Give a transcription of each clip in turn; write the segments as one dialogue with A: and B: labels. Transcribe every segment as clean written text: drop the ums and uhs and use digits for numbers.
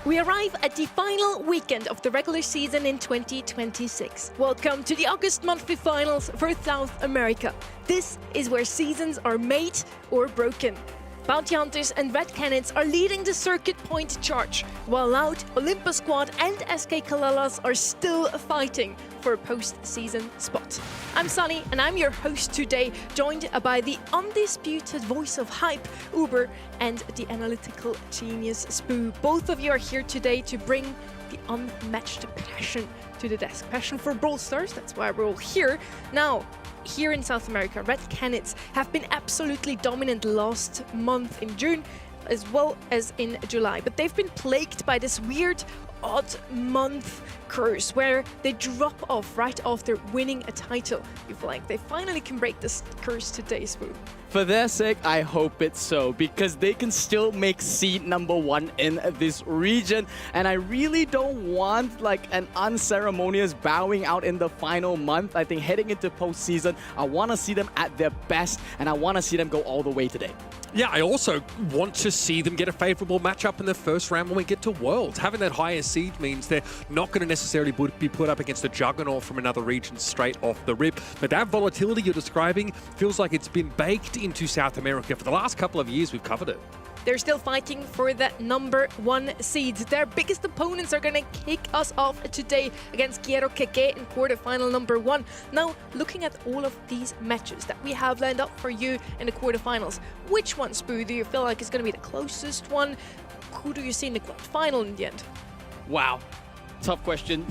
A: We arrive at the final weekend of the regular season in 2026. Welcome to the August monthly finals for South America. This is where seasons are made or broken. Bounty Hunters and Red Canids are leading the circuit point charge, while Loud, Olympus Squad and SK Kalalas are still fighting for a post-season spot. I'm Sunny and I'm your host today, joined by the undisputed voice of hype, Uber, and the analytical genius, Spoo. Both of you are here today to bring the unmatched passion to the desk. Passion for Brawl Stars, that's why we're all here. Now, here in South America, Red Canids have been absolutely dominant last month in June, as well as in July. But they've been plagued by this weird, odd month curse where they drop off right after winning a title. You feel like they finally can break this curse today, Spoo.
B: For their sake, I hope it's so, because they can still make seed #1 in this region. And I really don't want like an unceremonious bowing out in the final month. I think heading into postseason, I want to see them at their best, and I want to see them go all the way today.
C: Yeah, I also want to see them get a favorable matchup in the first round when we get to Worlds. Having that higher seed means they're not going to necessarily be put up against a juggernaut from another region straight off the rip. But that volatility you're describing feels like it's been baked into South America. For the last couple of years, we've covered it.
A: They're still fighting for that #1 seed. Their biggest opponents are going to kick us off today against Quiero Keke in quarterfinal #1. Now, looking at all of these matches that we have lined up for you in the quarterfinals, which one, Spoo, do you feel like is going to be the closest one? Who do you see in the final in the end?
B: Wow. Tough question.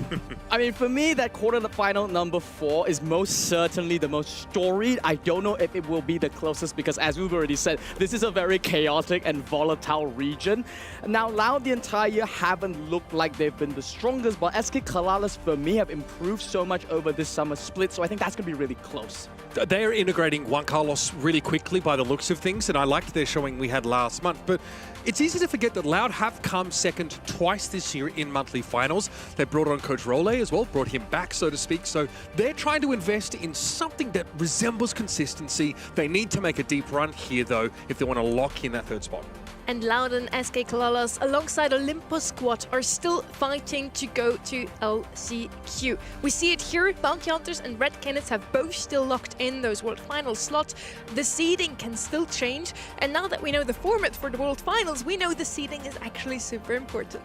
B: I mean, for me, that quarterfinal #4 is most certainly the most storied. I don't know if it will be the closest because, as Uber already said, this is a very chaotic and volatile region. Now, Loud the entire year haven't looked like they've been the strongest, but SK Kalalas, for me, have improved so much over this summer split, so I think that's going to be really close.
C: They're integrating Juan Carlos really quickly by the looks of things, and I liked their showing we had last month. But it's easy to forget that Loud have come second twice this year in monthly finals. They brought on Coach Role as well, brought him back, so to speak. So they're trying to invest in something that resembles consistency. They need to make a deep run here, though, if they want to lock in that third spot.
A: And Loud and SK Kalalas, alongside Olympus Squad, are still fighting to go to LCQ. We see it here. Bounty Hunters and Red Canids have both still locked in those World Finals slots. The seeding can still change. And now that we know the format for the World Finals, we know the seeding is actually super important.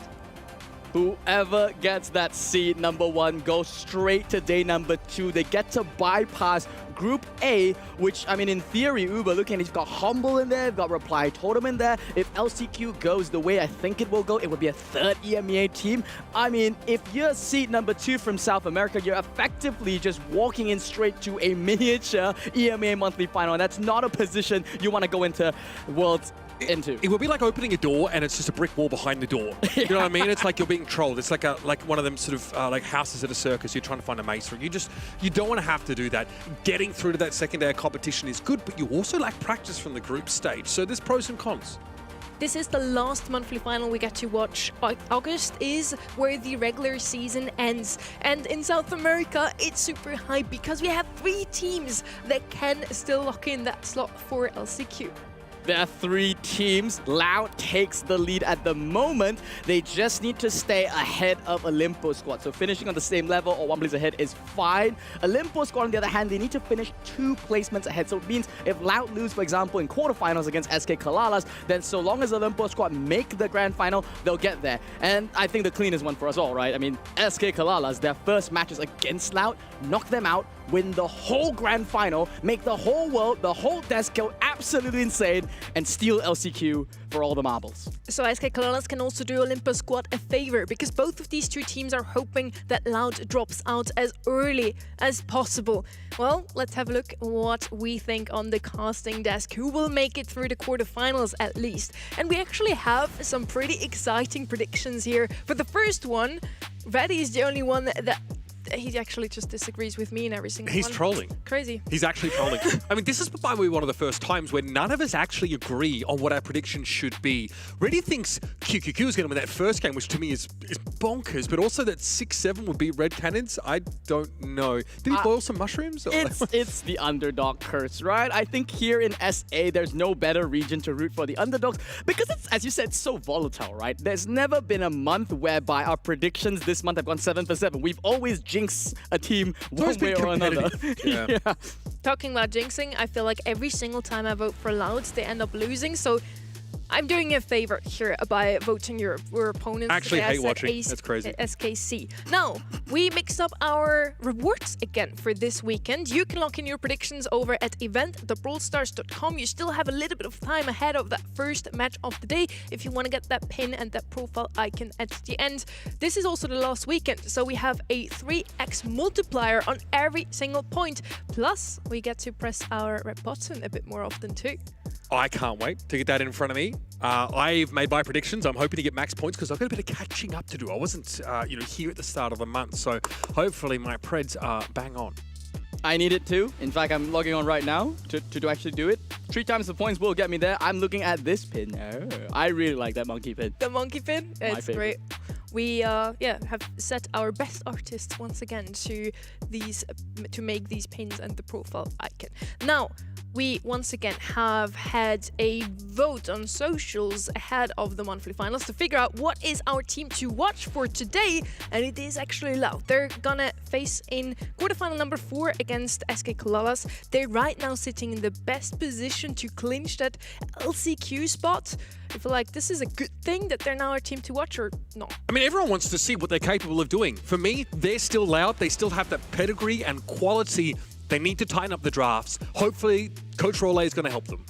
B: Whoever gets that seed #1 goes straight to day #2. They get to bypass Group A, which, I mean, in theory, Uber, looking at it, you've got Humble in there, you've got Reply Totem in there. If LCQ goes the way I think it will go, it would be a third EMEA team. I mean, if you're seed #2 from South America, you're effectively just walking in straight to a miniature EMEA monthly final, and that's not a position you want to go into Worlds into.
C: It would be like opening a door and it's just a brick wall behind the door. You know what I mean? It's like you're being trolled. It's like one of them sort of like houses at a circus. You're trying to find a maze through. You don't want to have to do that. Getting through to that second day of competition is good, but you also lack practice from the group stage. So there's pros and cons.
A: This is the last monthly final we get to watch. August is where the regular season ends. And in South America, it's super hype because we have 3 teams that can still lock in that slot for LCQ.
B: There are 3 teams. Loud takes the lead at the moment. They just need to stay ahead of Olympus Squad. So finishing on the same level or 1 place ahead is fine. Olympus Squad, on the other hand, they need to finish 2 placements ahead. So it means if Loud lose, for example, in quarterfinals against SK Kalalas, then so long as Olympus Squad make the grand final, they'll get there. And I think the cleanest one for us all, right? I mean, SK Kalalas, their first matches against Loud, knock them out, win the whole grand final, make the whole world, the whole desk go absolutely insane, and steal LCQ for all the marbles.
A: So SK Kalalas can also do Olympus Squad a favor because both of these 2 teams are hoping that Loud drops out as early as possible. Well, let's have a look what we think on the casting desk. Who will make it through the quarterfinals at least? And we actually have some pretty exciting predictions here. For the first one, Reddy is the only one that he actually just disagrees with me in every single
C: He's
A: one.
C: trolling.
A: Crazy.
C: He's actually trolling. I mean, this is probably one of the first times where none of us actually agree on what our predictions should be. Reddy thinks QQQ is going to win that first game, which to me is bonkers, but also that 6-7 would be Red Cannons. I don't know. Did he boil some mushrooms?
B: It's the underdog curse, right? I think here in SA, there's no better region to root for the underdogs because it's, as you said, so volatile, right? There's never been a month whereby our predictions this month have gone 7 for 7. We've always jinxed a team one way or another.
C: Yeah.
A: Talking about jinxing, I feel like every single time I vote for Louds, they end up losing. So I'm doing you a favor here by voting your opponents.
C: I actually hate watching.
A: That's
C: That's crazy.
A: SKC. Now, we mixed up our rewards again for this weekend. You can lock in your predictions over at event.brawlstars.com. You still have a little bit of time ahead of that first match of the day if you want to get that pin and that profile icon at the end. This is also the last weekend, so we have a 3x multiplier on every single point. Plus, we get to press our red button a bit more often too.
C: I can't wait to get that in front of me. I've made my predictions. I'm hoping to get max points because I've got a bit of catching up to do. I wasn't, here at the start of the month, so hopefully my preds are bang on.
B: I need it too. In fact, I'm logging on right now to actually do it. 3 times the points will get me there. I'm looking at this pin. Oh, I really like that monkey pin.
A: The monkey pin? It's
B: favorite.
A: great. We have set our best artists once again to make these pins and the profile icon. Now, we once again have had a vote on socials ahead of the monthly finals to figure out what is our team to watch for today, and it is actually Loud. They're gonna face in quarterfinal number 4 against SK Kalalas. They're right now sitting in the best position to clinch that LCQ spot. I feel like this is a good thing that they're now our team to watch, or not?
C: I mean, everyone wants to see what they're capable of doing. For me, they're still Loud. They still have that pedigree and quality. They need to tighten up the drafts. Hopefully, Coach Role is going to help them.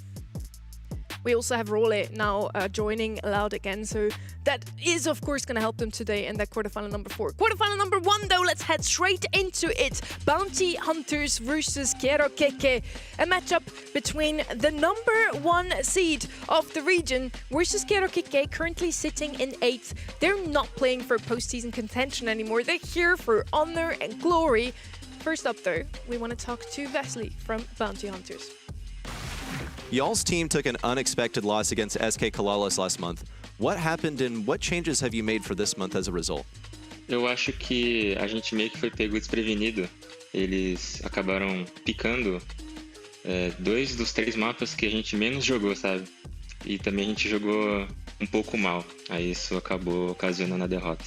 A: We also have Role now joining Loud again, so that is of course going to help them today in that quarterfinal number 4. Quarterfinal number 1 though, let's head straight into it. Bounty Hunters versus Kero Keke. A matchup between the number 1 seed of the region versus Kero Keke, currently sitting in 8th. They're not playing for postseason contention anymore. They're here for honor and glory. First up though, we want to talk to Wesley from Bounty Hunters.
D: Y'all's team took an unexpected loss against SK Kalalas last month. What happened and what changes have you made for this month as a result?
E: Eu acho que a gente meio que foi pego desprevenido. Eles acabaram picando 2 dos 3 mapas que a gente menos jogou, sabe? E também a gente jogou um pouco mal. Aí isso acabou ocasionando a derrota.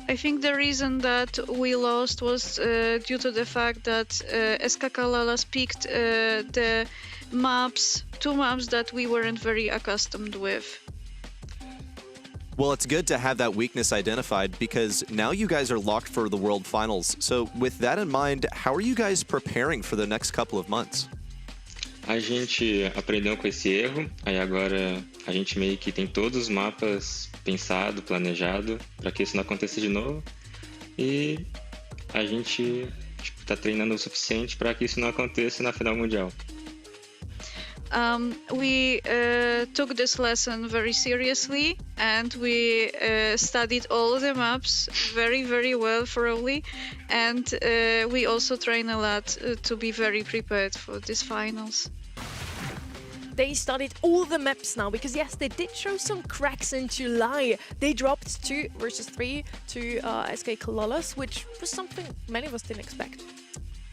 F: I think the reason that we lost was due to the fact that SK Kalalas picked the maps, 2 maps that we weren't very accustomed with.
D: Well, it's good to have that weakness identified because now you guys are locked for the World Finals. So with that in mind, how are you guys preparing for the next couple of months?
E: A gente aprendeu com esse erro, aí agora a gente meio que tem todos os mapas pensado, planejado, para que isso não aconteça de novo. E a gente tá treinando o suficiente para que isso não aconteça na final mundial.
F: We took this lesson very seriously and we studied all the maps very, very well, thoroughly. And we also train a lot to be very prepared for these finals.
A: They studied all the maps now because yes, they did show some cracks in July. They dropped 2 versus 3 to SK Kalalas, which was something many of us didn't expect.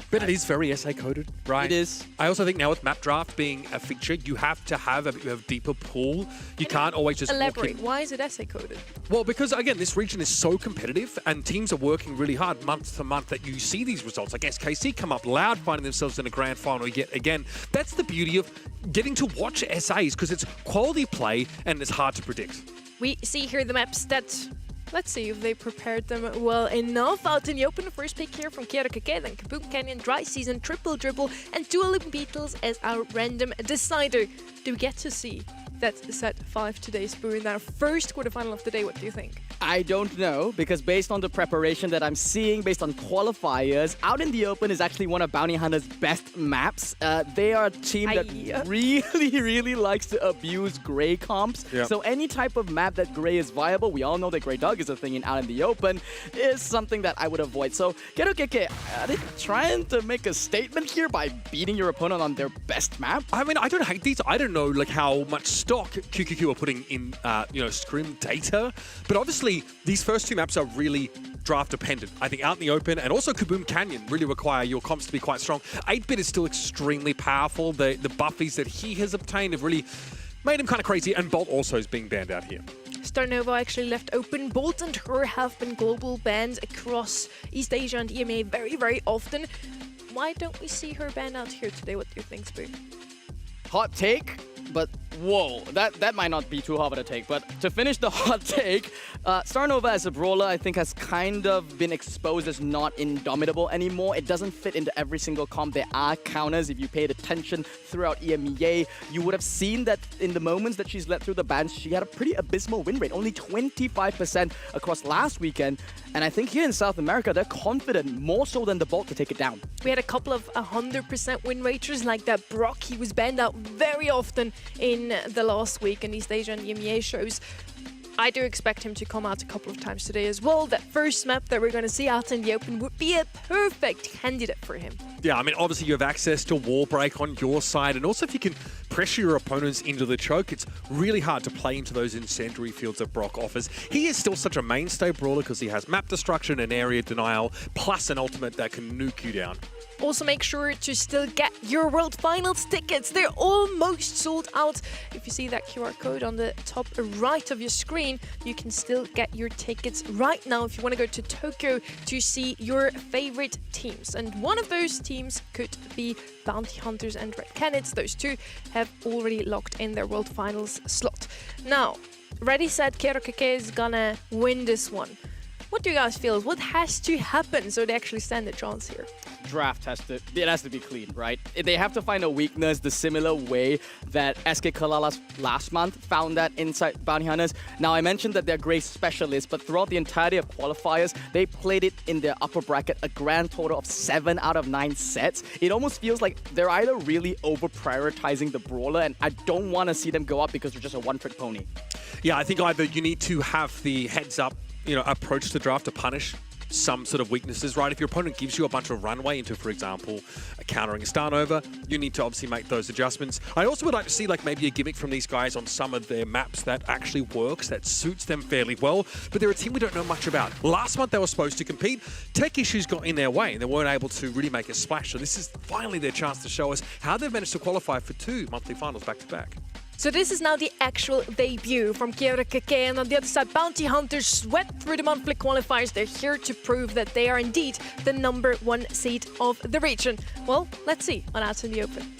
C: But it is very SA coded, right?
B: It is.
C: I also think now with map draft being a feature, you have to have a deeper pool. You can't always just
A: elaborate.
C: walk in.
A: Why is it essay coded?
C: Well, because again, this region is so competitive and teams are working really hard month to month that you see these results. Like SKC come up Loud, finding themselves in a grand final yet again. That's the beauty of getting to watch SAs because it's quality play and it's hard to predict.
A: We see here the maps that... Let's see if they prepared them well enough. Out in the open, first pick here from Kero Keke, then Kaboom Canyon, Dry Season, Triple Dribble, and Dual Beetles as our random decider. Do we get to see that set 5 today, Spoon, our first quarterfinal of the day? What do you think?
B: I don't know, because based on the preparation that I'm seeing, based on qualifiers, Out in the Open is actually one of Bounty Hunter's best maps. They are a team that really likes to abuse Grey comps.
C: Yep.
B: So any type of map that Grey is viable, we all know that Grey Dog is a thing in Out in the Open, is something that I would avoid. So KK, are they trying to make a statement here by beating your opponent on their best map?
C: I mean, I don't hate these. I don't know like how much stock QQQ are putting in, scrim data, but obviously these first two maps are really draft dependent. I think Out in the Open and also Kaboom Canyon really require your comps to be quite strong. 8-bit is still extremely powerful. The buffies that he has obtained have really made him kind of crazy, and Bolt also is being banned out here.
A: Starnova actually left open. Bolt and her have been global banned across East Asia and EMEA very often. Why don't we see her banned out here today? What do you think, Spoo?
B: Hot take, but whoa, that might not be too hot of a take. But to finish the hot take, Starnova as a brawler, I think, has kind of been exposed as not indomitable anymore. It doesn't fit into every single comp. There are counters. If you paid attention throughout EMEA, you would have seen that in the moments that she's led through the bans, she had a pretty abysmal win rate, only 25% across last weekend. And I think here in South America, they're confident, more so than the Bolt, to take it down.
A: We had a couple of 100% win raters like that Brock. He was banned out very often in the last week in East Asia and EMEA shows. I do expect him to come out a couple of times today as well. That first map that we're going to see Out in the Open would be a perfect candidate for him.
C: Yeah, I mean, obviously you have access to wall break on your side, and also if you can pressure your opponents into the choke, it's really hard to play into those incendiary fields that Brock offers. He is still such a mainstay brawler because he has map destruction and area denial, plus an ultimate that can nuke you down.
A: Also, make sure to still get your World Finals tickets. They're almost sold out. If you see that QR code on the top right of your screen, you can still get your tickets right now if you want to go to Tokyo to see your favorite teams. And one of those teams could be Bounty Hunters and Red Canids. Those two have already locked in their World Finals slot. Now, ready, set, KK is gonna win this one. What do you guys feel? What has to happen so they actually stand a chance here?
B: Draft has to be clean, right? They have to find a weakness the similar way that SK Kalalas last month found that inside Bounty Hunters. Now, I mentioned that they're Grey specialists, but throughout the entirety of qualifiers, they played it in their upper bracket a grand total of 7 out of 9 sets. It almost feels like they're either really over-prioritizing the brawler, and I don't want to see them go up because they're just a one-trick pony.
C: Yeah, I think either you need to have the heads-up approach to draft to punish some sort of weaknesses, right? If your opponent gives you a bunch of runway into, for example, countering a Starnova, you need to obviously make those adjustments. I also would like to see like maybe a gimmick from these guys on some of their maps that actually works, that suits them fairly well, but they're a team we don't know much about. Last month they were supposed to compete, tech issues got in their way and they weren't able to really make a splash, so this is finally their chance to show us how they've managed to qualify for 2 monthly finals back-to-back.
A: So this is now the actual debut from KK, and on the other side, Bounty Hunters swept through the monthly qualifiers. They're here to prove that they are indeed the #1 seed of the region. Well, let's see on Out in the Open.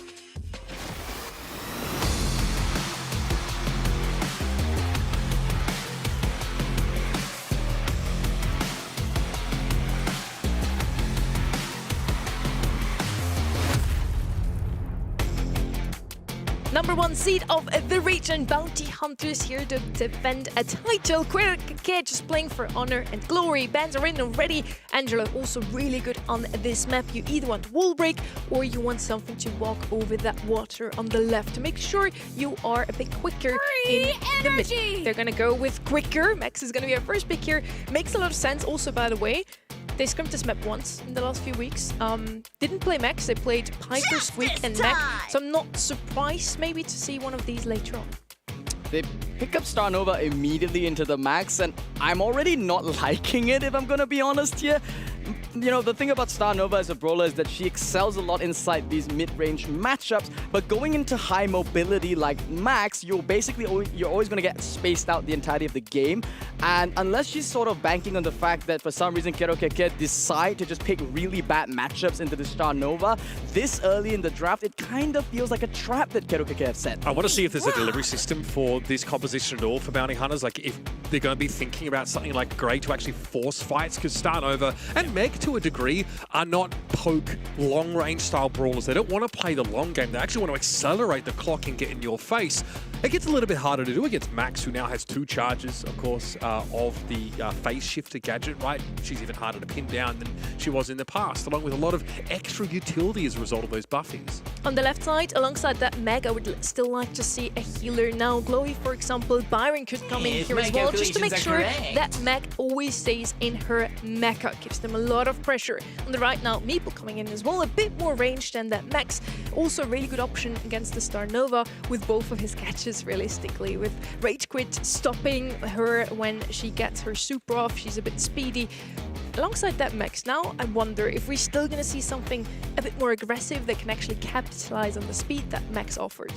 A: #1 seed of the region, Bounty Hunters here to defend a title. KK just playing for honor and glory. Bans are in already. Angela also really good on this map. You either want wall break or you want something to walk over that water on the left to make sure you are a bit quicker in the mid. They're gonna go with quicker. Max is gonna be our first pick here. Makes a lot of sense also, by the way. They scrimmed this map once in the last few weeks. Didn't play Max, they played Piper, Squeak, and Mac. So I'm not surprised maybe to see one of these later on.
B: They pick up Starnova immediately into the Max, and I'm already not liking it, if I'm gonna be honest here. You know, the thing about Starnova as a brawler is that she excels a lot inside these mid-range matchups, but going into high mobility like Max, you're always going to get spaced out the entirety of the game. And unless she's sort of banking on the fact that for some reason KK decide to just pick really bad matchups into the Starnova this early in the draft, it kind of feels like a trap that KK have set.
C: I want to see if there's a delivery system for this composition at all for Bounty Hunters, like if they're going to be thinking about something like Grey to actually force fights, because Starnova and Meg to a degree, are not poke, long-range style brawlers. They don't want to play the long game. They actually want to accelerate the clock and get in your face. It gets a little bit harder to do against Max, who now has 2 charges, of course, of the phase shifter gadget, right? She's even harder to pin down than she was in the past, along with a lot of extra utility as a result of those buffies.
A: On the left side, alongside that Meg, I would still like to see a healer now. Glowy, for example, Byron could come in here as well, just to make sure that Meg always stays in her mecha. Gives them a lot of pressure. On the right now, Meeple coming in as well, a bit more range than that Max. Also a really good option against the Star Nova with both of his gadgets, realistically. With Rage Quit stopping her when she gets her super off, she's a bit speedy. Alongside that Max, now I wonder if we're still going to see something a bit more aggressive that can actually capitalize on the speed that Max offered.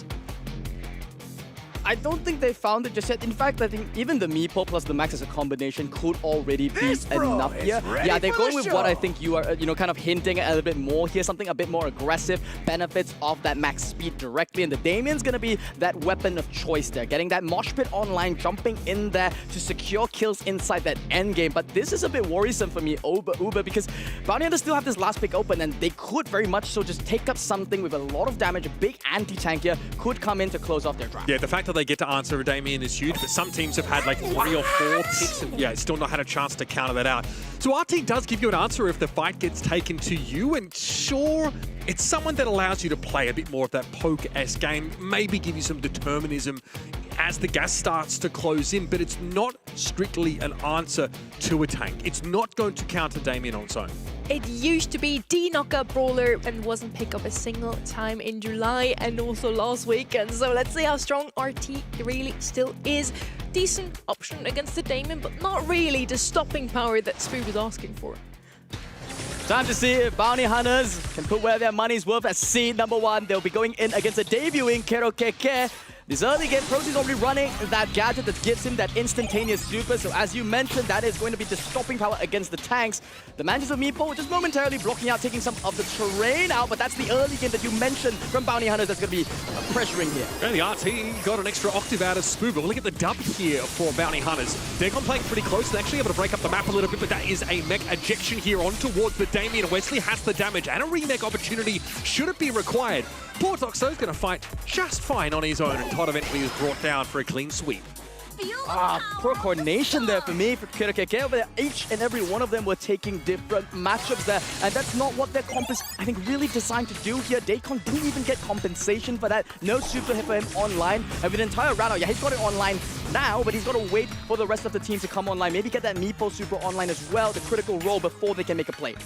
B: I don't think they found it just yet. In fact, I think even the Meeple plus the Max as a combination could already be enough here. Yeah, they're going with what I think you are, kind of hinting at a little bit more here. Something a bit more aggressive, benefits of that Max speed directly. And the Damien's going to be that weapon of choice there. Getting that mosh pit online, jumping in there to secure kills inside that end game. But this is a bit worrisome for me, Uber, because Bounty Hunters still have this last pick open, and they could very much so just take up something with a lot of damage. A big anti-tank here could come in to close off their draft.
C: Yeah, the fact that they get to answer Damien is huge, but some teams have had like 3 or 4 picks and still not had a chance to counter that out. So RT does give you an answer if the fight gets taken to you, and sure, it's someone that allows you to play a bit more of that poke-esque game, maybe give you some determinism as the gas starts to close in, but it's not strictly an answer to a tank. It's not going to counter Damien on its own.
A: It used to be the knockout brawler and wasn't picked up a single time in July and also last weekend. So let's see how strong RT really still is. Decent option against the Damien, but not really the stopping power that Spook is asking for.
B: Time to see if Bounty Hunters can put where their money's worth as seed number 1. They'll be going in against a debuting Kerokeke. This early game, Prote's already running that gadget that gives him that instantaneous super. So as you mentioned, that is going to be the stopping power against the tanks. The Mantis of Meeple just momentarily blocking out, taking some of the terrain out. But that's the early game that you mentioned from Bounty Hunters that's going to be pressuring here.
C: And the RT got an extra octave out of Spoo. But look at the dub here for Bounty Hunters. Dakon playing pretty close and actually able to break up the map a little bit. But that is a mech ejection here on towards the Damien. Wesley has the damage and a remake opportunity should it be required. Portox, though, is going to fight just fine on his own, and Todd eventually is brought down for a clean sweep.
B: Poor coordination there for me, for Kerokeke over there. Each and every one of them were taking different matchups there, and that's not what their comp is, I think, really designed to do here. Dakon didn't even get compensation for that. No super hit for him online. And with the entire round, yeah, he's got it online now, but he's got to wait for the rest of the team to come online. Maybe get that Meeple super online as well, the critical role, before they can make a play.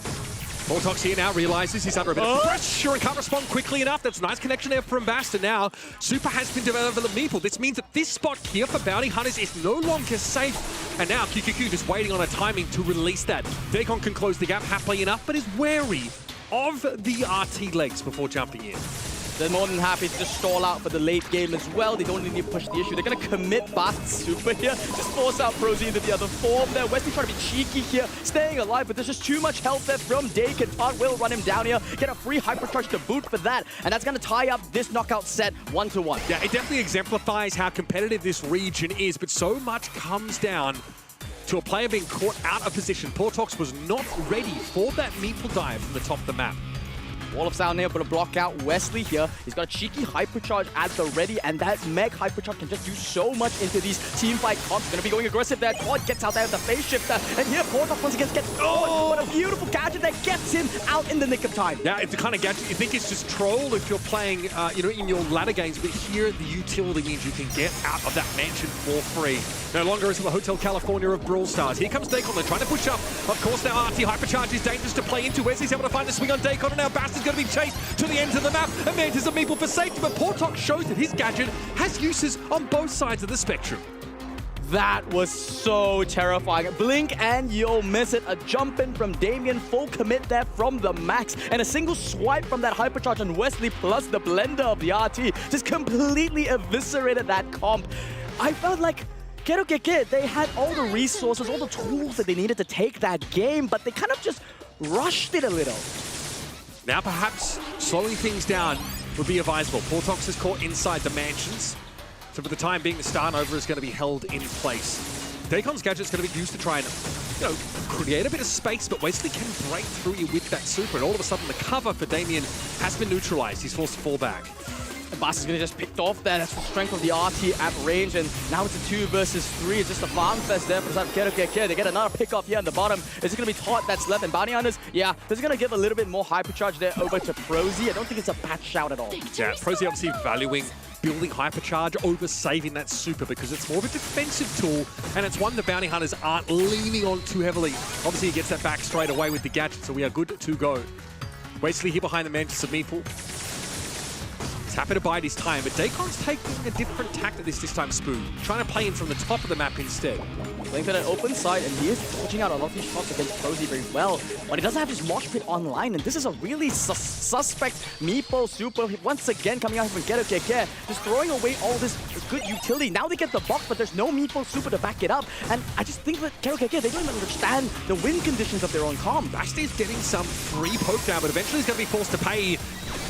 C: Portox here now realizes he's under a bit of pressure and can't respond quickly enough. That's a nice connection there from Basta now. Super has been developed for the Meeple. This means that this spot here for Bounty Hunters is no longer safe. And now QQQ just waiting on a timing to release that. Dakon can close the gap happily enough, but is wary of the RT legs before jumping in.
B: They're more than happy to just stall out for the late game as well. They don't need to push the issue. They're going to commit Bast's super here. Just force out Prosy into the other form there. Wesley trying to be cheeky here, staying alive, but there's just too much health there from Dakon. Part will run him down here. Get a free hypercharge to boot for that. And that's going to tie up this knockout set 1-1.
C: Yeah, it definitely exemplifies how competitive this region is, but so much comes down to a player being caught out of position. Portox was not ready for that Meeple dive from the top of the map.
B: Wall of Sound here, but to block out Wesley here. He's got a cheeky hypercharge at the ready, and that Meg hypercharge can just do so much into these teamfight comps. Gonna be going aggressive there. Todd gets out there with the phase shifter, and here Portox once again gets what a beautiful gadget that gets him out in the nick of time.
C: Yeah, it's the kind of gadget you think it's just troll if you're playing, in your ladder games, but here the utility means you can get out of that mansion for free. No longer is it the Hotel California of Brawl Stars. Here comes Dakon, they're trying to push up. Of course, now RT hypercharge is dangerous to play into. Wesley's able to find the swing on Dakon, and now Bastard's going to be chased to the end of the map. And Mantis of Meeple for safety, but Portox shows that his gadget has uses on both sides of the spectrum.
B: That was so terrifying. Blink and you'll miss it. A jump in from Damien, full commit there from the Max, and a single swipe from that hypercharge on Wesley plus the blender of the RT just completely eviscerated that comp. I felt like Kerokeke, they had all the resources, all the tools that they needed to take that game, but they kind of just rushed it a little.
C: Now perhaps slowing things down would be advisable. Portox is caught inside the mansions, so for the time being, the Star Nova is going to be held in place. Dakon's gadget is going to be used to try and create a bit of space, but Wesley can break through you with that super, and all of a sudden the cover for Damien has been neutralized. He's forced to fall back.
B: Bass is going to just picked off there. That's the strength of the RT at range, and now it's a 2 versus 3. It's just a farm fest there for the side of KK. They get another pick off here in the bottom. It's going to be Todd that's left, and Bounty Hunters, yeah, this is going to give a little bit more hypercharge there over to Prosy. I don't think it's a bad shout at all.
C: Yeah, Prosy obviously valuing building hypercharge over saving that super because it's more of a defensive tool, and it's one the Bounty Hunters aren't leaning on too heavily. Obviously, he gets that back straight away with the gadget, so we are good to go. Wesley here behind the Mantis of Meeple. He's happy to bide his time, but Dacon's taking a different tact at this time, Spoon. Trying to play in from the top of the map instead.
B: Playing to an open side, and he is dodging out a lot of these shots against Prosy very well. But he doesn't have his Mosh Pit online, and this is a really suspect Meepo super once again coming out from Ghetto KK, just throwing away all this good utility. Now they get the box, but there's no Meepo super to back it up. And I just think that Ghetto KK, they don't even understand the win conditions of their own comp.
C: Bashti's getting some free poke down, but eventually he's going to be forced to pay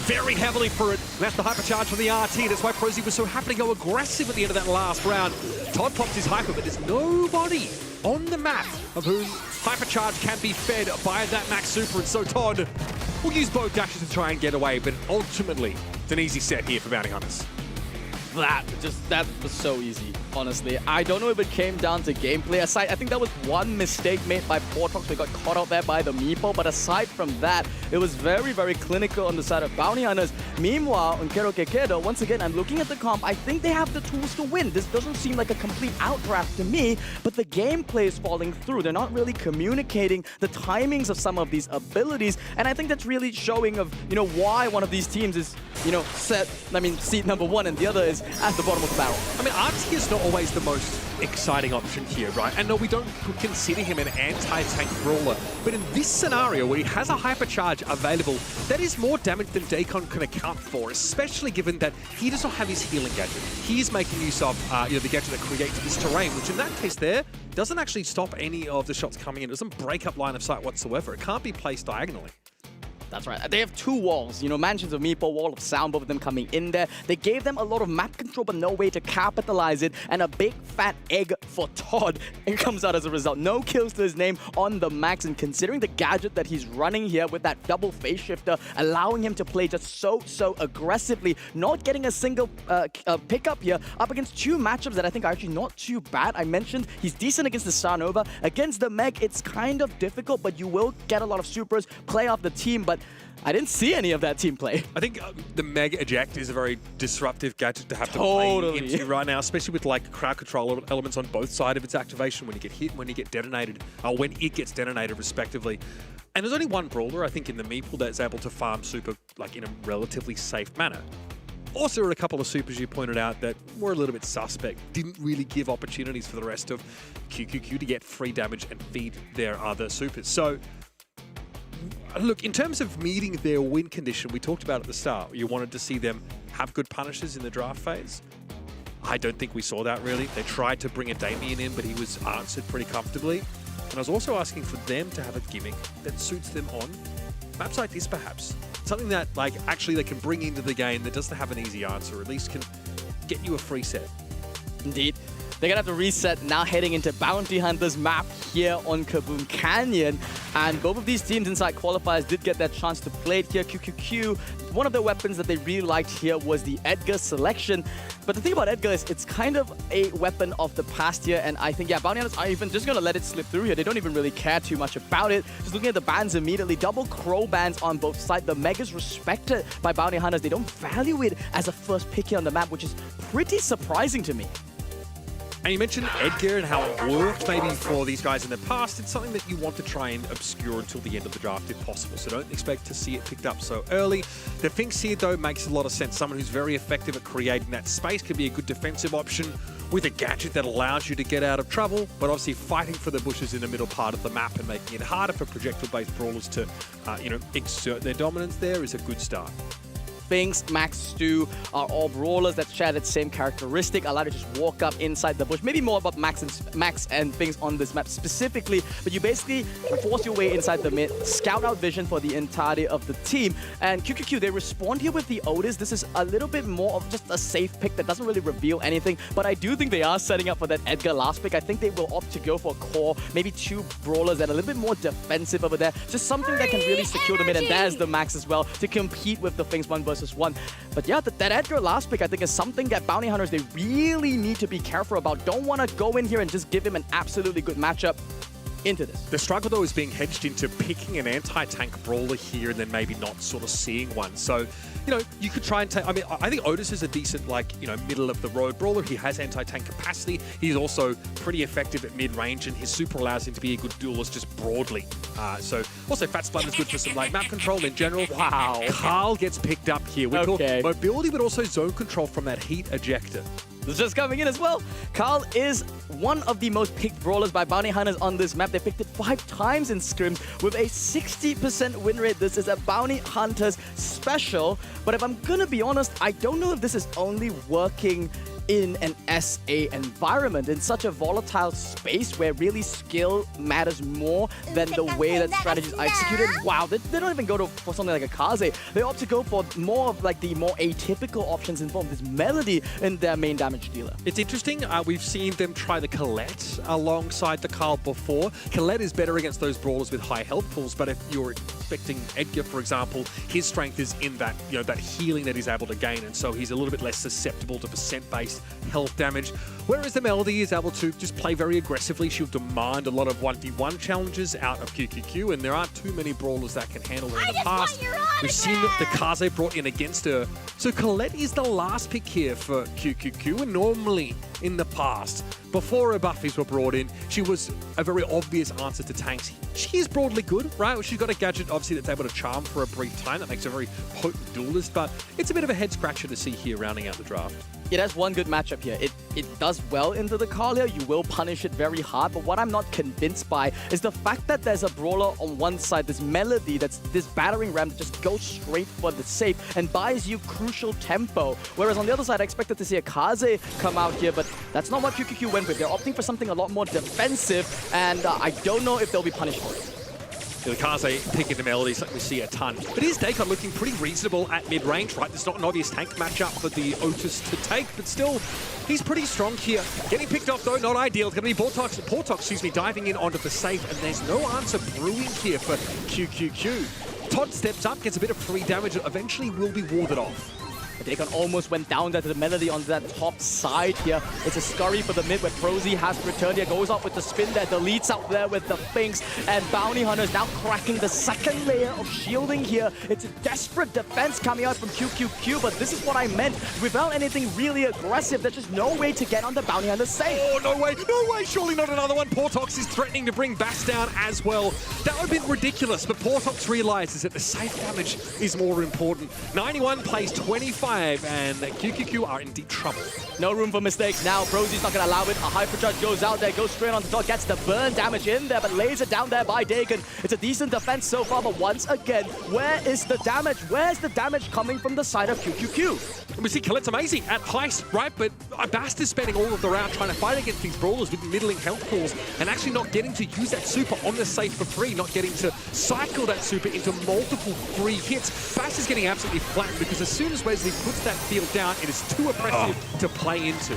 C: very heavily for it. That's the hypercharge from the RT. That's why Prosy was so happy to go aggressive at the end of that last round. Todd pops his hyper, but there's nobody on the map of whom hypercharge can be fed by that max super. And so Todd will use both dashes to try and get away, but ultimately it's an easy set here for Bounty Hunters.
B: That was so easy, honestly. I don't know if it came down to gameplay. Aside, I think that was one mistake made by Portrox. They got caught out there by the Meepo, but aside from that, it was very, very clinical on the side of Bounty Hunters. Meanwhile, on Kero Kekedo, once again, I'm looking at the comp. I think they have the tools to win. This doesn't seem like a complete outdraft to me, but the gameplay is falling through. They're not really communicating the timings of some of these abilities, and I think that's really showing of, why one of these teams is, seed number 1 and the other is at the bottom of the barrel.
C: I mean, RT is not always the most exciting option here, right? And no, we don't consider him an anti-tank brawler. But in this scenario where he has a hypercharge available, that is more damage than Dacon can account for, especially given that he does not have his healing gadget. He's making use of the gadget that creates this terrain, which in that case there, doesn't actually stop any of the shots coming in. It doesn't break up line of sight whatsoever. It can't be placed diagonally.
B: That's right. They have 2 walls, Mansions of Meepo, Wall of Sound, both of them coming in there. They gave them a lot of map control, but no way to capitalize it, and a big fat egg for Todd. It comes out as a result. No kills to his name on the max, and considering the gadget that he's running here with that double phase shifter, allowing him to play just so aggressively, not getting a single pickup here, up against 2 matchups that I think are actually not too bad. I mentioned he's decent against the Starnova. Against the Meg, it's kind of difficult, but you will get a lot of supers, play off the team, but I didn't see any of that team play.
C: I think the Meg Eject is a very disruptive gadget to have to play into right now, especially with like crowd control elements on both sides of its activation when you get hit, when you get detonated, or when it gets detonated respectively. And there's only one brawler, I think, in the Meeple that's able to farm super like in a relatively safe manner. Also, there are a couple of supers you pointed out that were a little bit suspect, didn't really give opportunities for the rest of QQQ to get free damage and feed their other supers. So, look, in terms of meeting their win condition, we talked about at the start, you wanted to see them have good punishers in the draft phase. I don't think we saw that really. They tried to bring a Damien in, but he was answered pretty comfortably. And I was also asking for them to have a gimmick that suits them on maps like this, perhaps. Something that, like, actually they can bring into the game that doesn't have an easy answer, or at least can get you a free set.
B: Indeed. They're going to have to reset now heading into Bounty Hunters map here on Kaboom Canyon. And both of these teams inside qualifiers did get that chance to play it here. QQQ, one of the weapons that they really liked here was the Edgar selection. But the thing about Edgar is it's kind of a weapon of the past here. And I think, yeah, Bounty Hunters are even just going to let it slip through here. They don't even really care too much about it. Just looking at the bans immediately, double crow bans on both sides. The Meg is respected by Bounty Hunters. They don't value it as a first pick here on the map, which is pretty surprising to me.
C: And you mentioned Edgar and how it worked maybe for these guys in the past. It's something that you want to try and obscure until the end of the draft if possible. So don't expect to see it picked up so early. The Finks here, though, makes a lot of sense. Someone who's very effective at creating that space can be a good defensive option with a gadget that allows you to get out of trouble, but obviously fighting for the bushes in the middle part of the map and making it harder for projectile-based brawlers to, exert their dominance there is a good start.
B: Finks, Max, Stu are all brawlers that share that same characteristic, allow you to just walk up inside the bush. Maybe more about Max and Finks on this map specifically, but you basically force your way inside the mid, scout out vision for the entirety of the team. And QQQ, they respond here with the Otis. This is a little bit more of just a safe pick that doesn't really reveal anything, but I do think they are setting up for that Edgar last pick. I think they will opt to go for a core, maybe 2 brawlers that are a little bit more defensive over there. Just something that can really secure the mid, and there's the Max as well to compete with the Finks 1 versus 1. But yeah, that Edgar last pick I think is something that Bounty Hunters, they really need to be careful about. Don't want to go in here and just give him an absolutely good matchup into this.
C: The struggle, though, is being hedged into picking an anti-tank brawler here and then maybe not sort of seeing one. So, you know, you could try and take... I mean, I think Otis is a decent, like, you know, middle-of-the-road brawler. He has anti-tank capacity. He's also pretty effective at mid-range, and his super allows him to be a good duelist just broadly. So, also, Fat Splat is good for some, like, map control in general.
B: Wow.
C: Carl gets picked up here. We talk mobility, but also zone control from that heat ejector.
B: It's just coming in as well. Carl is one of the most picked brawlers by Bounty Hunters on this map. They picked it 5 times in scrims with a 60% win rate. This is a Bounty Hunters special. But if I'm gonna be honest, I don't know if this is only working in an SA environment, in such a volatile space where really skill matters more than the way that strategies are executed. Wow, they don't even go for something like a Kaze. They opt to go for more of like the more atypical options in form of this Melody in their main damage dealer.
C: It's interesting. We've seen them try the Colette alongside the Carl before. Colette is better against those brawlers with high health pools, but if you're expecting Edgar, for example, his strength is in that, you know, that healing that he's able to gain, and so he's a little bit less susceptible to percent-based health damage. Whereas the Melody is able to just play very aggressively. She'll demand a lot of 1v1 challenges out of QQQ, and there aren't too many brawlers that can handle her in the past. We've seen the Kaze brought in against her. So Colette is the last pick here for QQQ, and normally in the past, before her buffies were brought in, she was a very obvious answer to tanks. She is broadly good, right? She's got a gadget, obviously, that's able to charm for a brief time. That makes her a very potent duelist, but it's a bit of a head-scratcher to see here rounding out the draft.
B: It has one good matchup here. It does well into the Carl here. You will punish it very hard, but what I'm not convinced by is the fact that there's a brawler on one side, this Melody, that's this battering ram that just goes straight for the safe and buys you crucial tempo. Whereas on the other side, I expected to see a Kaze come out here, but that's not what QQQ went with. They're opting for something a lot more defensive, and I don't know if they'll be punished for it.
C: The Kaze picking the Melodies like we see a ton. But here's Dakon looking pretty reasonable at mid-range, right? There's not an obvious tank matchup for the Otis to take, but still, he's pretty strong here. Getting picked off, though, not ideal. It's going to be Portox, diving in onto the safe, and there's no answer brewing here for QQQ. Todd steps up, gets a bit of free damage, and eventually will be warded off.
B: Dakon almost went down there to the Melody on that top side here. It's a scurry for the mid where Prosy has returned here. Goes up with the spin there. Deletes out there with the Finks. And Bounty Hunters now cracking the second layer of shielding here. It's a desperate defense coming out from QQQ, but this is what I meant. Without anything really aggressive, there's just no way to get on the Bounty Hunter safe.
C: Oh, no way, surely not another one. Portox is threatening to bring Bass down as well. That would have been ridiculous, but Portox realizes that the safe damage is more important. 91 plays 25. And QQQ are in deep trouble.
B: No room for mistakes now. Prosy's not going to allow it. A Hypercharge goes out there, goes straight on the top, gets the burn damage in there, but lays it down there by Dakon. It's a decent defense so far, but once again, where is the damage? Where's the damage coming from the side of QQQ?
C: And we see Colette's amazing at heist, right? But Bast is spending all of the round trying to fight against these brawlers with middling health pools and actually not getting to use that super on the safe for free, not getting to cycle that super into multiple free hits. Bast is getting absolutely flattened because as soon as Wesley puts that field down, it is too oppressive to play into.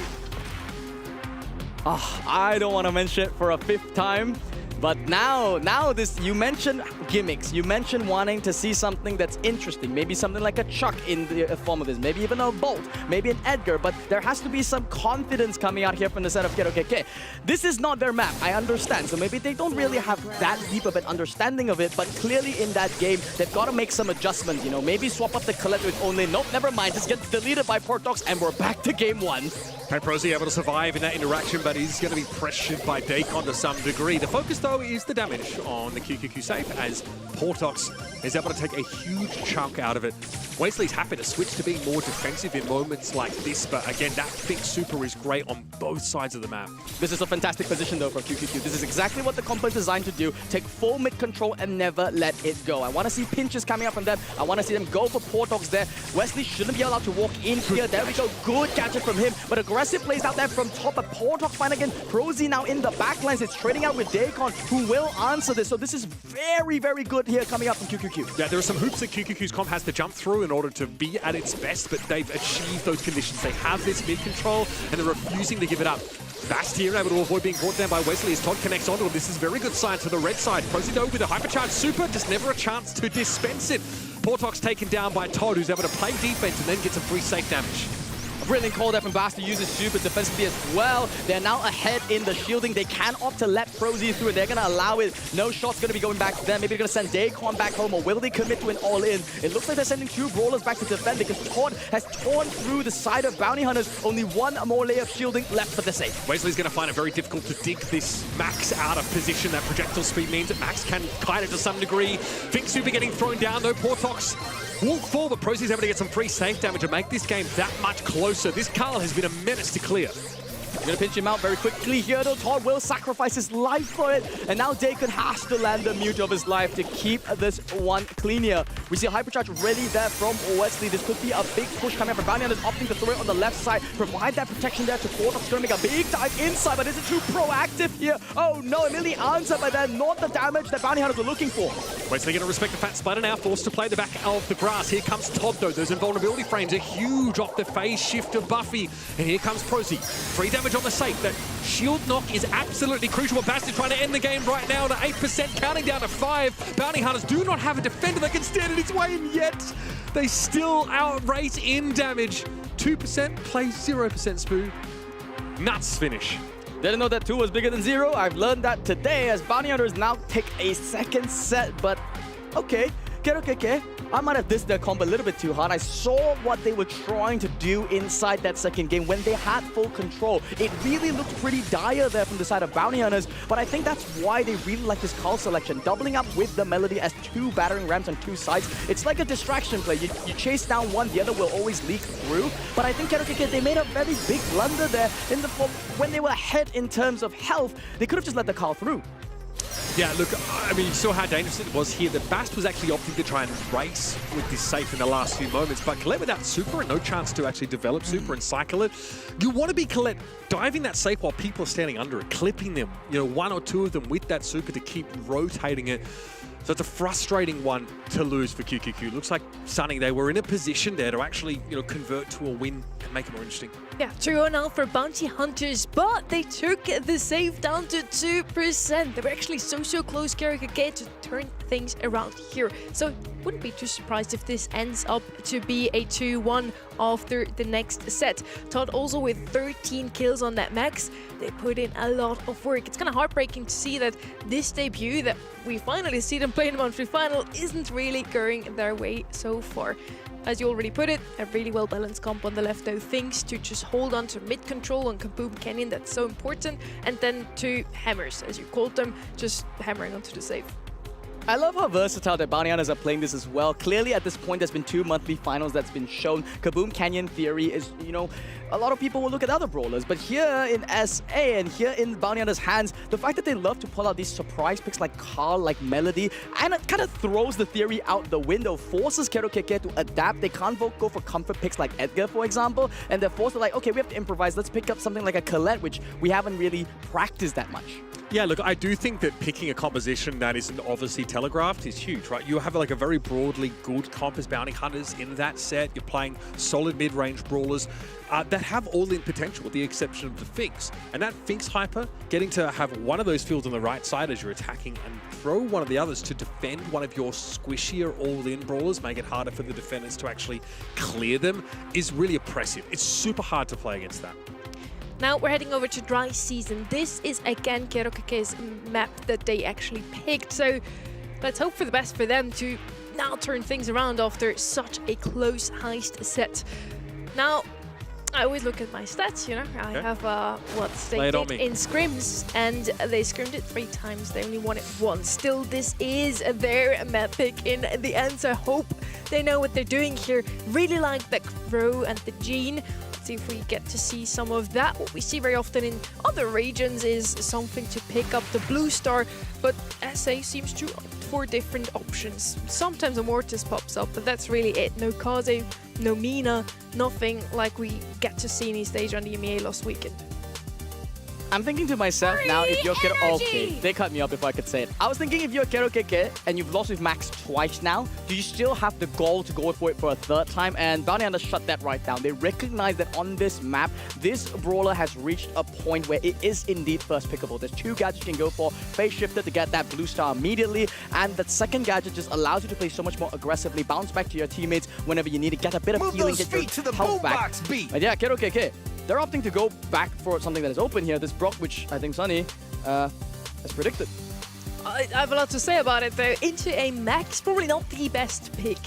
B: I don't want to mention it for a 5th time, but now this, you mentioned gimmicks. You mentioned wanting to see something that's interesting. Maybe something like a Chuck in the form of this. Maybe even a Bolt. Maybe an Edgar. But there has to be some confidence coming out here from the set of okay. This is not their map. I understand. So maybe they don't really have that deep of an understanding of it. But clearly in that game, they've got to make some adjustments. You know, maybe swap up the Colette with only. Nope, never mind. Just get deleted by Portox, and we're back to game 1.
C: And Prosy able to survive in that interaction, but he's going to be pressured by Dakon to some degree. The focus, though, is the damage on the QQQ safe as Portox is able to take a huge chunk out of it. Wesley's happy to switch to being more defensive in moments like this, but again, that Fink super is great on both sides of the map.
B: This is a fantastic position though from QQQ. This is exactly what the comp is designed to do. Take full mid control and never let it go. I want to see pinches coming up from them. I want to see them go for Portox there. Wesley shouldn't be allowed to walk in here. There we go. Good gadget from him. But aggressive plays out there from top. But Portox fine again. Prosy now in the backlines. It's trading out with Dacon, who will answer this. So this is very, very good here coming up from QQQ.
C: Yeah, there are some hoops that QQQ's comp has to jump through in order to be at its best, but they've achieved those conditions. They have this mid control, and they're refusing to give it up. Bast here able to avoid being brought down by Wesley as Todd connects onto him. This is very good sign to the red side. Prosy though with a hypercharged super, just never a chance to dispense it. Portox taken down by Todd, who's able to play defense and then get some free safe damage.
B: Brilliant call there from Bast to use his super defensively as well. They're now ahead in the shielding. They can opt to let Prosy through. They're going to allow it. No shot's going to be going back to them. Maybe they're going to send Dacon back home, or will they commit to an all-in? It looks like they're sending 2 brawlers back to defend because Todd has torn through the side of Bounty Hunters. Only 1 more layer of shielding left for the save.
C: Wesley's going to find it very difficult to dig this Max out of position. That projectile speed means that Max can kite it to some degree. Fink super getting thrown down though. Portox walk forward, but Prosy's able to get some free safe damage to make this game that much closer. This Carl has been a menace to clear.
B: Gonna pinch him out very quickly here though. Todd will sacrifice his life for it. And now Dacon has to land the mute of his life to keep this one clean here. We see a hypercharge ready there from Wesley. This could be a big push coming up. Bounty Hunters opting to throw it on the left side. Provide that protection there to Portox. Gonna make a big dive inside, but is it too proactive here? Oh no, immediately answered, but then not the damage that Bounty Hunters were looking for.
C: Wesley gonna respect the fat spider now, forced to play the back of the grass. Here comes Todd though. Those invulnerability frames are huge off the phase shift of Buffy. And here comes Prosy. 3 damage on the safe. That shield knock is absolutely crucial. Bast is trying to end the game right now to 8%, counting down to 5. Bounty Hunters do not have a defender that can stand in its way, and yet they still outrate in damage. 2% plays 0% Spoo. Nuts finish.
B: Didn't know that 2 was bigger than 0. I've learned that today as Bounty Hunters now take a second set, but okay. Okay. I might have dissed their comp a little bit too hard. I saw what they were trying to do inside that second game when they had full control. It really looked pretty dire there from the side of Bounty Hunters, but I think that's why they really like this call selection. Doubling up with the Melody as 2 battering rams on 2 sides. It's like a distraction play. You chase down one, the other will always leak through. But I think they made a very big blunder there in the when they were ahead in terms of health. They could have just let the call through.
C: Yeah, look, I mean, you saw how dangerous it was here. The Bast was actually opting to try and race with this safe in the last few moments, but Colette without super and no chance to actually develop super and cycle it. You want to be Colette diving that safe while people are standing under it, clipping them, 1 or 2 of them with that super to keep rotating it. So it's a frustrating one to lose for QQQ. Looks like Sunny, they were in a position there to actually, convert to a win and make it more interesting.
A: Yeah, 2-0 for Bounty Hunters, but they took the save down to 2%. They were actually so close, KRKK, to turn things around here. So wouldn't be too surprised if this ends up to be a 2-1 after the next set. Todd also with 13 kills on that max. They put in a lot of work. It's kind of heartbreaking to see that this debut that we finally see them play in the monthly final isn't really going their way so far. As you already put it, a really well-balanced comp on the left though, thanks to just hold on to mid-control on Kaboom Canyon, that's so important, and then 2 hammers, as you called them, just hammering onto the save.
B: I love how versatile the Bounty Hunters are playing this as well. Clearly, at this point, there's been 2 monthly finals that's been shown. Kaboom Canyon theory is, a lot of people will look at other brawlers, but here in SA and here in Bounty Hunters' hands, the fact that they love to pull out these surprise picks like Carl, like Melody, and it kind of throws the theory out the window, forces KRKK to adapt. They can't go for comfort picks like Edgar, for example, and they're forced to okay, we have to improvise. Let's pick up something like a Colette, which we haven't really practiced that much.
C: Yeah, look, I do think that picking a composition that isn't obviously telegraphed is huge, right? You have a very broadly good comp as Bounty Hunters in that set. You're playing solid mid-range brawlers that have all-in potential with the exception of the Finks. And that Finks hyper, getting to have one of those fields on the right side as you're attacking and throw one of the others to defend one of your squishier all-in brawlers, make it harder for the defenders to actually clear them, is really oppressive. It's super hard to play against that.
A: Now we're heading over to dry season. This is again KRKK's map that they actually picked. So let's hope for the best for them to now turn things around after such a close heist set. Now, I always look at my stats, you know. I
C: Okay.
A: have what they
C: Lay it on
A: did
C: me.
A: in scrims, and they scrimmed it 3 times. They only won it once. Still, this is their map pick in the end, so I hope they know what they're doing here. Really like the Crow and the Gene. Let's see if we get to see some of that. What we see very often in other regions is something to pick up the Blue Star, but SA seems to opt for different options. Sometimes a Mortis pops up, but that's really it. No Kaze, no Mina, nothing like we get to see in East Asia on the EMEA last weekend.
B: I'm thinking to myself now, if you're
A: Free
B: okay,
A: energy!
B: they cut me up if I could say it. I was thinking if you're KK and you've lost with Max twice now, do you still have the goal to go for it for a 3rd time? And Bounty Hunters shut that right down. They recognize that on this map, this brawler has reached a point where it is indeed first pickable. There's 2 gadgets you can go for. Phase Shifter to get that blue star immediately, and that second gadget just allows you to play so much more aggressively, bounce back to your teammates wnever you need to get a bit of
G: Move
B: healing,
G: those
B: get your
G: feet to the
B: health back.
G: boombox beat.
B: But yeah, KK. They're opting to go back for something that is open here. This Brock, which I think Sunny has predicted.
A: I have a lot to say about it though. Into a Max, probably not the best pick.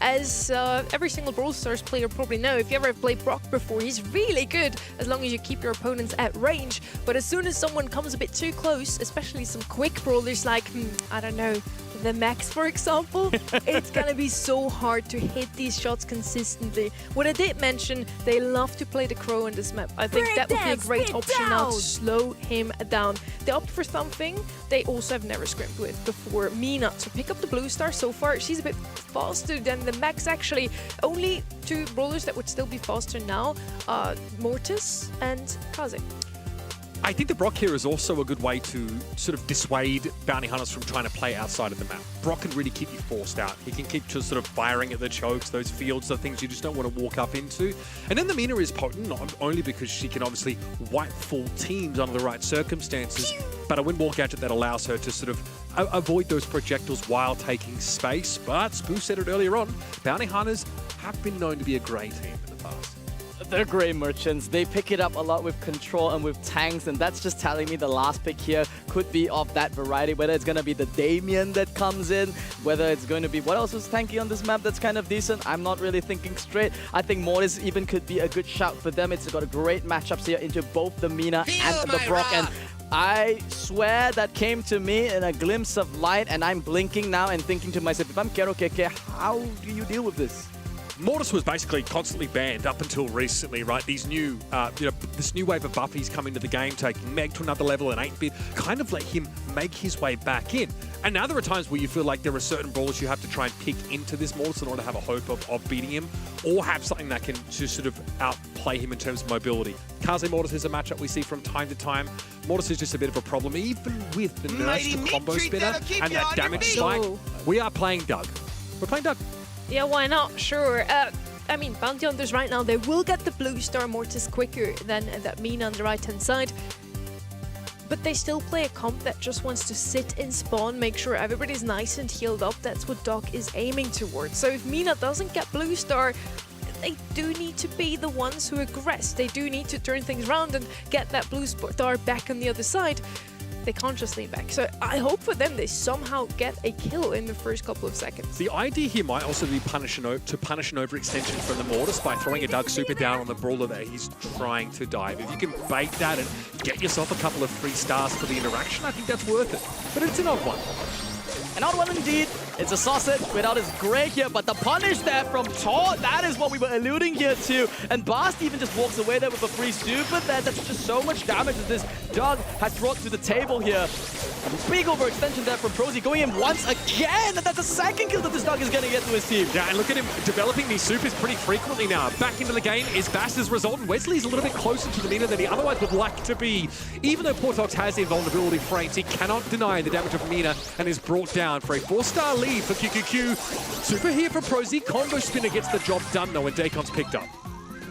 A: As every single Brawl Stars player probably know, if you ever have played Brock before, he's really good as long as you keep your opponents at range. But as soon as someone comes a bit too close, especially some quick brawlers like, I don't know, the Max, for example, it's gonna be so hard to hit these shots consistently. What I did mention, they love to play the Crow in this map. I think that would be a great option now to slow him down. They opt for something they also have never scrimmed with before. Mina to pick up the Blue Star. So far, she's a bit faster than the Max actually. Only 2 brawlers that would still be faster now, Mortis and Kaze.
C: I think the Brock here is also a good way to sort of dissuade bounty hunters from trying to play outside of the map. Brock can really keep you forced out. He can keep just sort of firing at the chokes, those fields, the things you just don't want to walk up into. And then the Mina is potent, not only because she can obviously wipe full teams under the right circumstances, but a win wall gadget that allows her to sort of avoid those projectiles while taking space. But Spoo said it earlier on, bounty hunters have been known to be a grey team in the past.
B: They're great merchants. They pick it up a lot with control and with tanks, and that's just telling me the last pick here could be of that variety, whether it's going to be the Damien that comes in, whether it's going to be... What else is tanky on this map that's kind of decent? I'm not really thinking straight. I think Mortis even could be a good shout for them. It's got a great matchups here into both the Mina and the Brock, and I swear that came to me in a glimpse of light, and I'm blinking now and thinking to myself, if I'm KK, how do you deal with this?
C: Mortis was basically constantly banned up until recently, right? These new, this new wave of buffies coming to the game, taking Meg to another level and 8-bit, kind of let him make his way back in. And now there are times where you feel like there are certain brawlers you have to try and pick into this Mortis in order to have a hope of beating him, or have something that can just sort of outplay him in terms of mobility. Kaze Mortis is a matchup we see from time to time. Mortis is just a bit of a problem, even with the nerfs to combo spinner and that damage spike. We are playing Doug. We're playing Doug.
A: Yeah, why not? Sure. I mean, Bounty Hunters right now, they will get the Blue Star Mortis quicker than that Mina on the right-hand side. But they still play a comp that just wants to sit in spawn, make sure everybody's nice and healed up. That's what Doc is aiming towards. So if Mina doesn't get Blue Star, they do need to be the ones who aggress. They do need to turn things around and get that Blue Star back on the other side. They can't just lean back. So I hope for them they somehow get a kill in the first couple of seconds.
C: The idea here might also be punish an overextension from the Mortis by throwing a Doug super down on the brawler that he's trying to dive. If you can bait that and get yourself a couple of free stars for the interaction, I think that's worth it. But it's an odd one.
B: An odd one indeed. It's a sausage without his Greg here, but the punish there from Tor, that is what we were alluding here to. And Bast even just walks away there with a free super there. That's just so much damage that this Doug has brought to the table here. Big overextension there from Prosy, going in once again. That's a second kill that this Doug is going to get to his team.
C: Yeah, and look at him developing these supers pretty frequently now. Back into the game is Bast's result, and Wesley's a little bit closer to the Mina than he otherwise would like to be. Even though Portox has invulnerability frames, he cannot deny the damage of Mina and is brought down for a 4-star lead for QQQ. Super here for Prosy. Combo spinner gets the job done though, and Dacon's picked up.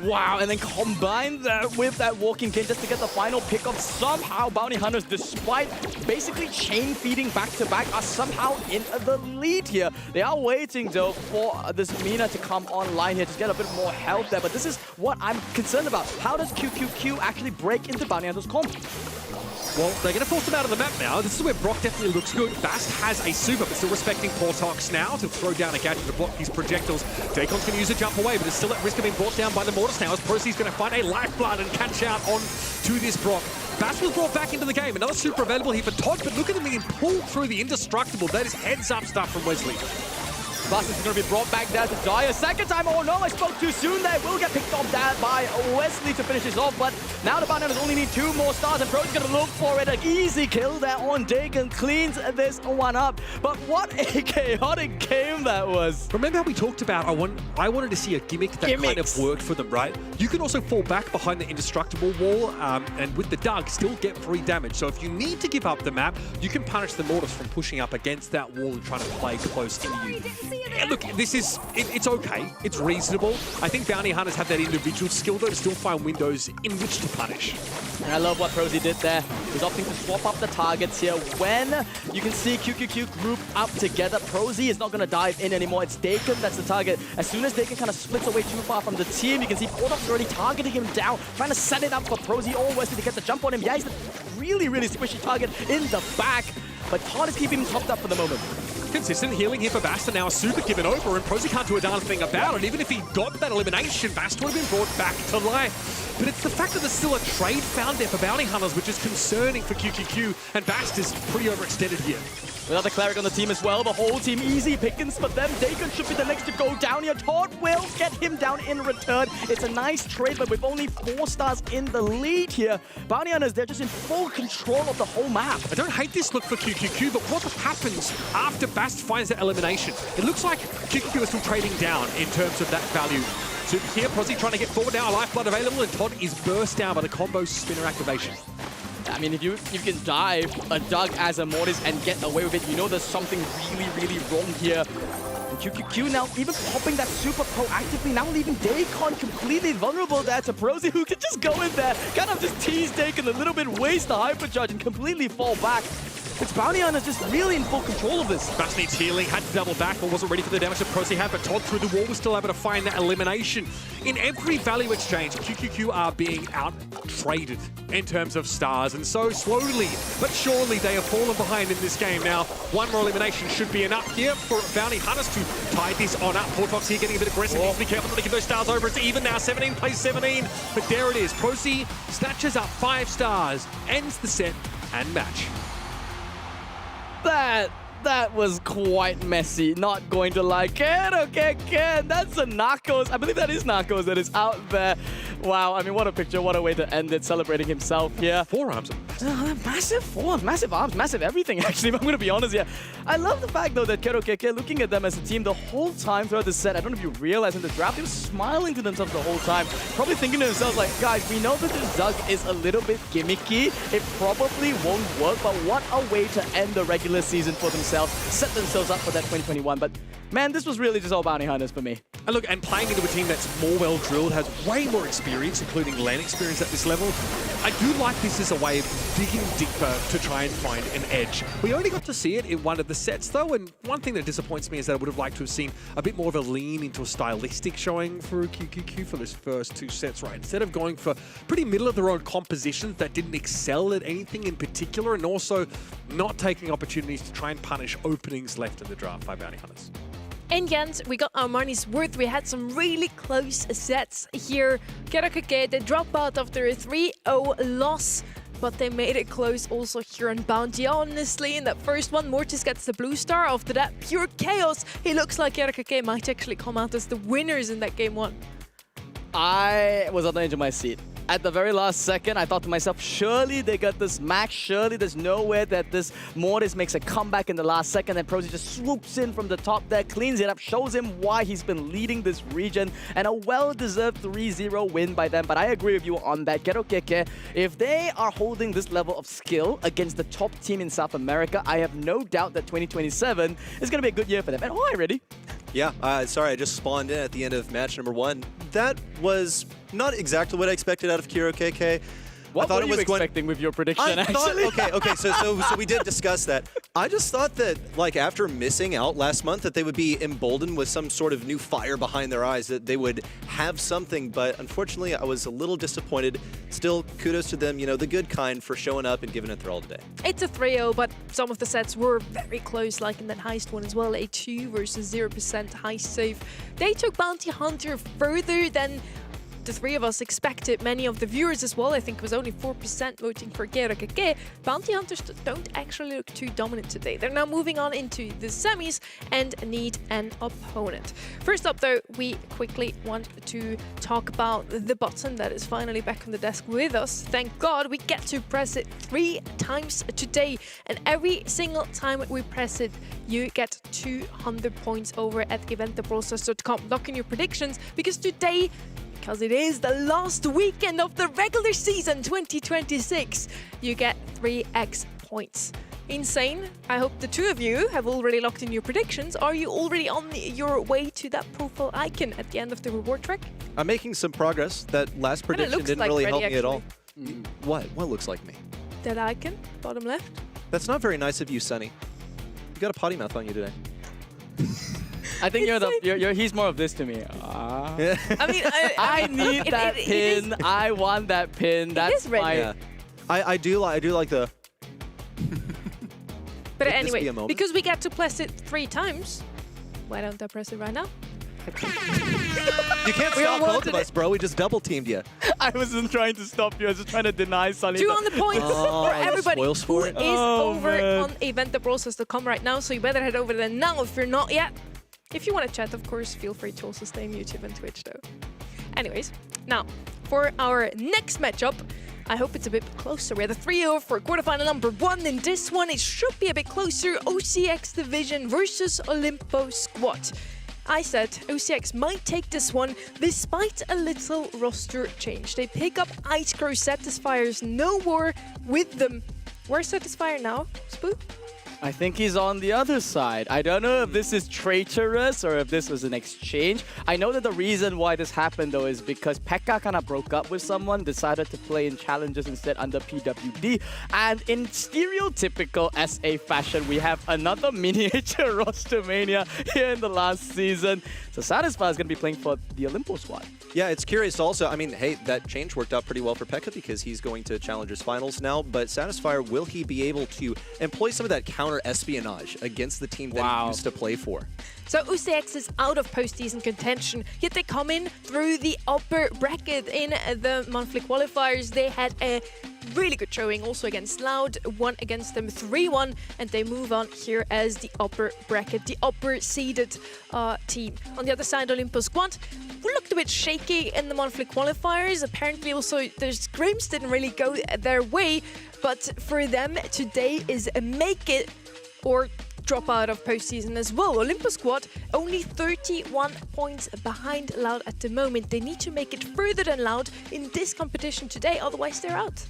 B: Wow, and then combine that with that walking cane just to get the final pick up. Somehow Bounty Hunters, despite basically chain feeding back-to-back, are somehow in the lead here. They are waiting though for this Mina to come online here, just get a bit more help there. But this is what I'm concerned about. How does QQQ actually break into Bounty Hunters' comp?
C: Well, they're going to force him out of the map now. This is where Brock definitely looks good. Bast has a super, but still respecting Portox now to throw down a gadget to block his projectiles. Dacon's going to use a jump away, but it's still at risk of being brought down by the Mortis now as Procy's going to find a lifeblood and catch out on to this Brock. Bast was brought back into the game. Another super available here for Todd, but look at him being pulled through the indestructible. That is heads-up stuff from Wesley.
B: Bast is going to be brought back down to die a second time. Oh no, I spoke too soon there. Will get picked off there by Wesley to finish this off, but now the Bounty Hunters only need 2 more stars, and Pro's going to look for it. An easy kill there on Dagon, cleans this one up. But what a chaotic game that was.
C: Remember how we talked about I wanted to see a gimmick that kind of worked for them, right? You can also fall back behind the indestructible wall and with the Doug still get free damage. So if you need to give up the map, you can punish the Mortis from pushing up against that wall and trying to play close to you. Yeah, look, this is, it's okay. It's reasonable. I think Bounty Hunters have that individual skill, though, to still find windows in which to punish.
B: And I love what Prozy did there. He's opting to swap up the targets here. When you can see QQQ group up together, Prozy is not going to dive in anymore. It's Dakin that's the target. As soon as Dakin kind of splits away too far from the team, you can see Portox already targeting him down, trying to set it up for Prozy or Wesley to get the jump on him. Yeah, he's a really, really squishy target in the back, but Todd is keeping him topped up for the moment.
C: Consistent healing here for Bast, and now a super given over, and Prozy can't do a darn thing about it. Even if he got that elimination, Bast would have been brought back to life. But it's the fact that there's still a trade found there for Bounty Hunters, which is concerning for QQQ, and Bast is pretty overextended here.
B: Another Cleric on the team as well. The whole team easy pickings for them. Dagon should be the next to go down here. Todd will get him down in return. It's a nice trade, but with only 4 stars in the lead here, Bounty Hunters, they're just in full control of the whole map.
C: I don't hate this look for QQQ, but what happens after Bast finds that elimination? It looks like QQQ is still trading down in terms of that value. Super here, Prozy trying to get forward now. A lifeblood available, and Todd is burst down by the combo spinner activation.
B: I mean, if you can dive a Doug as a Mortis and get away with it, you know there's something really, really wrong here. And QQQ now even popping that super proactively, now leaving Dagon completely vulnerable there to Prozy, who can just go in there, kind of just tease Dagon a little bit, waste the hypercharge and completely fall back. It's Bounty Hunters just really in full control of this.
C: Bast needs healing, had to double back, but wasn't ready for the damage that Prozy had, but Todd through the wall was still able to find that elimination. In every value exchange, QQQ are being out-traded in terms of stars, and so slowly but surely they have fallen behind in this game. Now, 1 more elimination should be enough here for Bounty Hunters to tie this on up. Portox here getting a bit aggressive, needs to be careful not to give those stars over. It's even now, 17 plays 17, but there it is. Prozy snatches up 5 stars, ends the set and match.
B: That was quite messy. Not going to like it. Okay, Ken. That's a Narcos. I believe that is Narcos that is out there. Wow, I mean, what a picture. What a way to end it. Celebrating himself here.
C: Forearms.
B: Massive forearms, massive arms, massive everything, actually, if I'm going to be honest here. I love the fact, though, that KeroKeke, looking at them as a team the whole time throughout the set, I don't know if you realize in the draft, they were smiling to themselves the whole time, probably thinking to themselves, like, guys, we know that this Doug is a little bit gimmicky. It probably won't work, but what a way to end the regular season for themselves, set themselves up for that 2021. But, man, this was really just all Bounty Hunters for me.
C: And look, and playing into a team that's more well-drilled, has way more experience, including LAN experience at this level, I do like this as a way of digging deeper to try and find an edge. We only got to see it in one of the sets, though, and one thing that disappoints me is that I would have liked to have seen a bit more of a lean into a stylistic showing for QQQ for this first 2 sets, right? Instead of going for pretty middle-of-the-road compositions that didn't excel at anything in particular, and also not taking opportunities to try and punish openings left in the draft by Bounty Hunters.
A: In the end, we got our money's worth. We had some really close sets here. KeroKeke, they dropped out after a 3-0 loss, but they made it close also here on Bounty. Honestly, in that first one, Mortis gets the blue star. After that, pure chaos. It looks like KeroKeke might actually come out as the winners in that game 1.
B: I was on the edge of my seat. At the very last second, I thought to myself, surely they got this max. Surely there's nowhere that this Mortis makes a comeback in the last second. And Prozy just swoops in from the top there, cleans it up, shows him why he's been leading this region. And a well-deserved 3-0 win by them. But I agree with you on that. KeroKeke, if they are holding this level of skill against the top team in South America, I have no doubt that 2027 is going to be a good year for them. And hi, ready?
D: Yeah, sorry, I just spawned in at the end of match number 1. That was not exactly what I expected out of KeroKeke.
B: What
G: I thought
B: were
G: it
B: you
G: was going.
B: expecting with your prediction,
G: I thought,
B: actually?
G: okay, so we did discuss that. I just thought that, like, after missing out last month, that they would be emboldened with some sort of new fire behind their eyes, that they would have something, but unfortunately, I was a little disappointed. Still, kudos to them, you know, the good kind, for showing up and giving it their all today.
A: It's a 3-0, but some of the sets were very close, like in that heist one as well, a 2 versus 0% heist save. They took Bounty Hunter further than the three of us expected. Many of the viewers as well. I think it was only 4% voting for Gerakake. Bounty Hunters don't actually look too dominant today. They're now moving on into the semis and need an opponent. First up though, we quickly want to talk about the button that is finally back on the desk with us. Thank God we get to press it 3 times today, and every single time we press it you get 200 points over at eventtheprocess.com. Lock in your predictions, because today, because it is the last weekend of the regular season 2026, you get 3x points. Insane. I hope the two of you have already locked in your predictions. Are you already on your way to that profile icon at the end of the reward track?
G: I'm making some progress. That last prediction
A: looks
G: didn't
A: like
G: really
A: ready,
G: help me at all.
A: actually.
G: What? What looks like me?
A: That icon, bottom left.
G: That's not very nice of you, Sunny. You got a potty mouth on you today.
B: I think he's more of this to me.
A: I mean,
B: I need that pin. I want that pin. That's
A: is ready.
B: my.
G: Yeah. I do like the.
A: But
G: Could this be
A: anyway,
G: a moment?
A: because we get to press it 3 times, why don't I press it right now?
G: You can't
A: We all
G: stop both
A: wanted
G: of us, bro. We just double teamed you.
B: I wasn't trying to stop you. I was just trying to deny Sunny.
A: 200 points
G: Oh,
A: for everybody
G: spoils
A: who
G: for
A: is
G: it.
B: Oh,
A: over
B: man.
A: on eventtheprocess.com right now, so you better head over there now if you're not yet. If you want to chat, of course, feel free to also stay on YouTube and Twitch, though. Anyways, now, for our next matchup, I hope it's a bit closer. We had a 3-0 for quarterfinal number 1. In this one, it should be a bit closer. OCX Division versus Olimpo Squad. I said OCX might take this one despite a little roster change. They pick up Ice Crow Satisfiers, no more with them. Where's Satisfier now, Spoo?
B: I think he's on the other side. I don't know if this is traitorous or if this was an exchange. I know that the reason why this happened, though, is because Pekka kind of broke up with someone, decided to play in challenges instead under PWD. And in stereotypical SA fashion, we have another miniature roster mania here in the last season. So Satisfy is going to be playing for the Olimpo squad.
G: Yeah, it's curious also. I mean, hey, that change worked out pretty well for Pekka because he's going to Challengers Finals now. But Satisfier, will he be able to employ some of that counter-espionage against the team that he used to play for?
A: So OCX is out of postseason contention, yet they come in through the upper bracket in the monthly qualifiers. They had a really good showing also against Loud, won against them 3-1, and they move on here as the upper bracket, the upper seeded team. On the other side, Olympus Squad looked a bit shaky in the monthly qualifiers. Apparently also their scrims didn't really go their way, but for them today is a make it or drop out of postseason as well. Olympus Squad only 31 points behind Loud at the moment. They need to make it further than Loud in this competition today, otherwise they're out.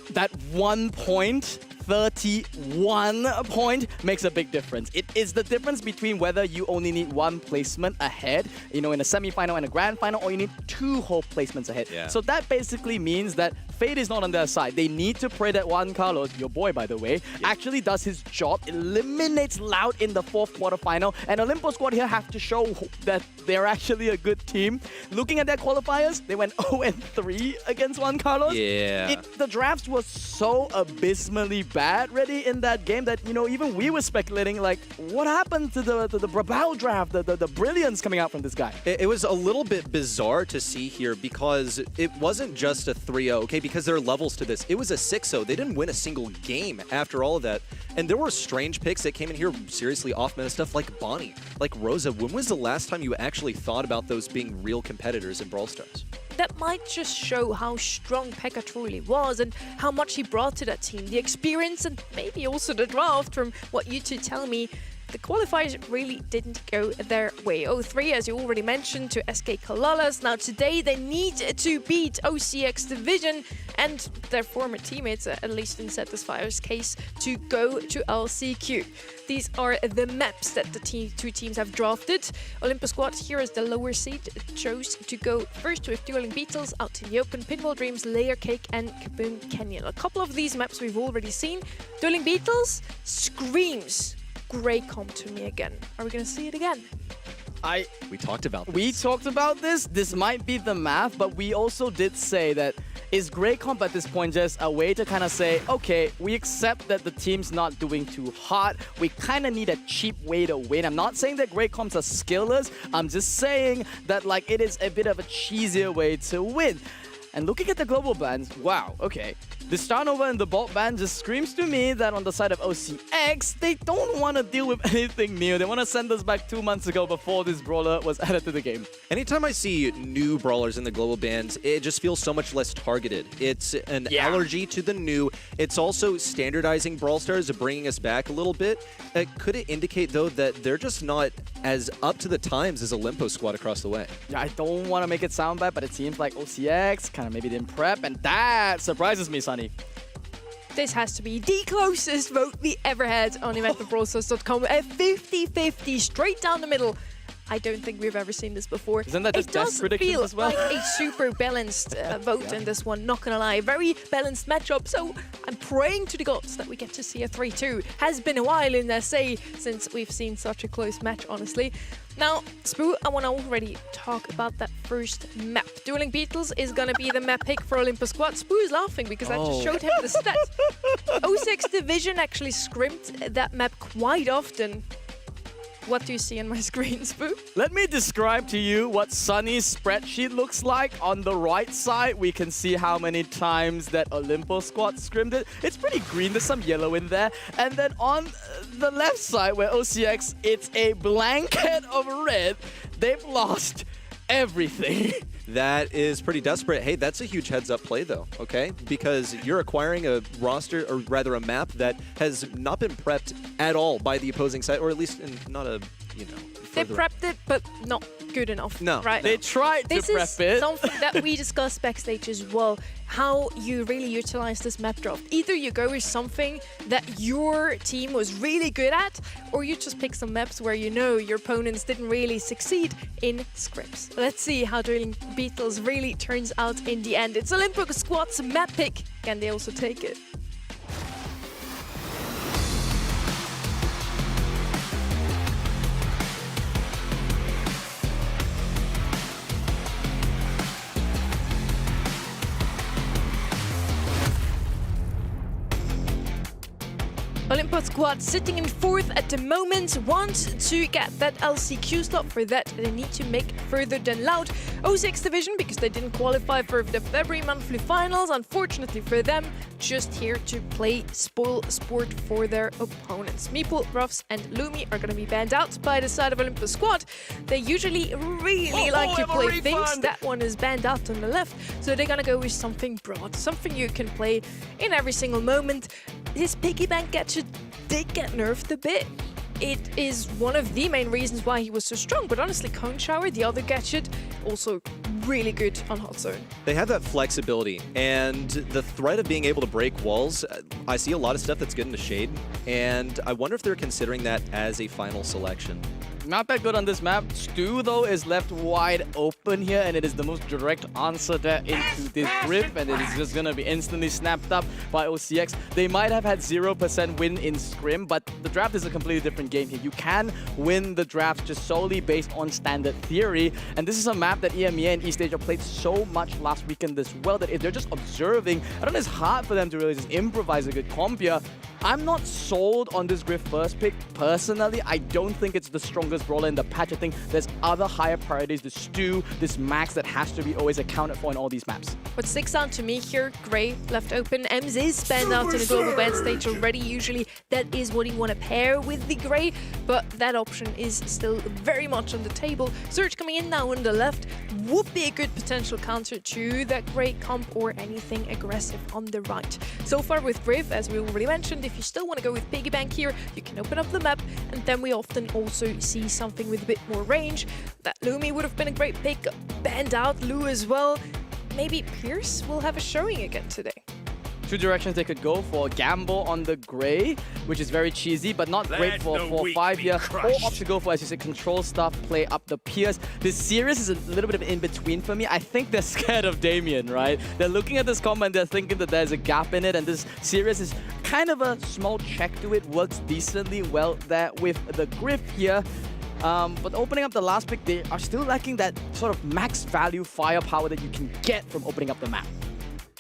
B: That 1 point, 31 point, makes a big difference. It is the difference between whether you only need 1 placement ahead, you know, in a semi-final and a grand final, or you need 2 whole placements ahead.
G: Yeah.
B: So that basically means that Fate is not on their side. They need to pray that Juan Carlos, your boy by the way, actually does his job, eliminates Loud in the 4th quarterfinal, and Olympus Squad here have to show that they're actually a good team. Looking at their qualifiers, they went 0-3 against Juan Carlos.
G: Yeah.
B: The drafts were so abysmally bad already in that game that, you know, even we were speculating, like, what happened to the Brawl draft, the brilliance coming out from this guy?
G: It was a little bit bizarre to see here because it wasn't just a 3-0, okay, because there are levels to this. It was a 6-0. They didn't win a single game after all of that. And there were strange picks that came in here, seriously off-meta stuff like Bonnie, like Rosa. When was the last time you actually thought about those being real competitors in Brawl Stars?
A: That might just show how strong Pekka truly was and how much he brought to that team. The experience and maybe also the draft, from what you two tell me, the qualifiers really didn't go their way. 0-3, as you already mentioned, to SK Kalalas. Now today they need to beat OCX Division and their former teammates, at least in Satisfier's case, to go to LCQ. These are the maps that the two teams have drafted. Olympus Squad here as the lower seed chose to go first with Dueling Beetles, Out in the Open, Pinball Dreams, Layer Cake and Kaboom Canyon. A couple of these maps we've already seen. Dueling Beetles screams Grey Comp to me again. Are we going to see it again?
G: We talked about this.
B: We talked about this. This might be the math, but we also did say that is Grey Comp at this point just a way to kind of say, okay, we accept that the team's not doing too hot. We kind of need a cheap way to win. I'm not saying that Grey Comps are skillless. I'm just saying that like it is a bit of a cheesier way to win. And looking at the global bans, wow, okay. The Starnova and the Bolt ban just screams to me that on the side of OCX, they don't want to deal with anything new. They want to send us back 2 months ago before this brawler was added to the game.
G: Anytime I see new brawlers in the global bans, it just feels so much less targeted. It's an allergy to the new. It's also standardizing Brawl Stars, bringing us back a little bit. Could it indicate, though, that they're just not as up to the times as Olympus Squad across the way?
B: Yeah, I don't want to make it sound bad, but it seems like OCX kind of maybe didn't prep, and that surprises me, Sonny.
A: This has to be the closest vote we ever had on eventofbrawlstars.com. A 50-50 straight down the middle. I don't think we've ever seen this before.
B: Isn't that just best predictions as well?
A: It does feel like a super balanced vote in this one, not gonna lie. Very balanced matchup, so I'm praying to the gods that we get to see a 3-2. Has been a while in SA since we've seen such a close match, honestly. Now, Spoo, I want to already talk about that first map. Dueling Beetles is going to be the map pick for Olympus Squad. Spoo is laughing because I just showed him the stats. OCX Division actually scrimped that map quite often. What do you see on my screen, Spoo?
B: Let me describe to you what Sunny's spreadsheet looks like. On the right side, we can see how many times that Olympus Squad scrimmed it. It's pretty green, there's some yellow in there. And then on the left side, where OCX, it's a blanket of red. They've lost everything.
G: That is pretty desperate. Hey, that's a huge heads-up play, though, okay? Because you're acquiring a roster, or rather a map, that has not been prepped at all by the opposing side, or at least in not a, you know...
A: They prepped it, but not good enough.
G: No.
A: Right?
B: They tried to prep it.
A: This is something that we discussed backstage as well, how you really utilize this map draft. Either you go with something that your team was really good at, or you just pick some maps where you know your opponents didn't really succeed in scripts. Let's see how Dueling Beetles really turns out in the end. It's Olympus Squad's map pick. Can they also take it? Olympus Squad sitting in 4th at the moment, want to get that LCQ slot. For that, they need to make further than Loud. OCX Division, because they didn't qualify for the February monthly finals, unfortunately for them, just here to play spoil sport for their opponents. Meeple, Ruffs, and Lumi are going to be banned out by the side of Olympus Squad. They usually really like to play things. That one is banned out on the left, so they're going to go with something broad, something you can play in every single moment. His piggy bank gadget did get nerfed a bit. It is one of the main reasons why he was so strong, but honestly, Cone Shower, the other gadget, also really good on Hot Zone.
G: They have that flexibility, and the threat of being able to break walls, I see a lot of stuff that's good in the shade, and I wonder if they're considering that as a final selection.
B: Not that good on this map. Stu, though, is left wide open here, and it is the most direct answer there into this Griff, and it is just going to be instantly snapped up by OCX. They might have had 0% win in Scrim, but the draft is a completely different game here. You can win the draft just solely based on standard theory, and this is a map that EMEA and East Asia played so much last weekend as well that if they're just observing, I don't know, it's hard for them to really just improvise a good comp here. I'm not sold on this Griff first pick. Personally, I don't think it's the strongest brawler in the patch. I think there's other higher priorities, the Stu, this Max that has to be always accounted for in all these maps.
A: What sticks out to me here, Grey left open. Ems is banned out in the global ban stage already. Usually that is what you want to pair with the Grey, but that option is still very much on the table. Surge coming in now on the left would be a good potential counter to that Grey comp or anything aggressive on the right. So far with Griff, as we already mentioned, the if you still want to go with Piggy Bank here, you can open up the map, and then we often also see something with a bit more range. That Lumi would have been a great pick. Banned out Lu as well. Maybe Pierce will have a showing again today.
B: Two directions they could go for. Gamble on the Grey, which is very cheesy, but not great for 4-5 here. Or opt to go for, as you said, control stuff, play up the Pierce. This series is a little bit of in between for me. I think they're scared of Damien, right? They're looking at this combo and they're thinking that there's a gap in it, and this series is kind of a small check to it. Works decently well there with the Griff here. But opening up the last pick, they are still lacking that sort of max value firepower that you can get from opening up the map.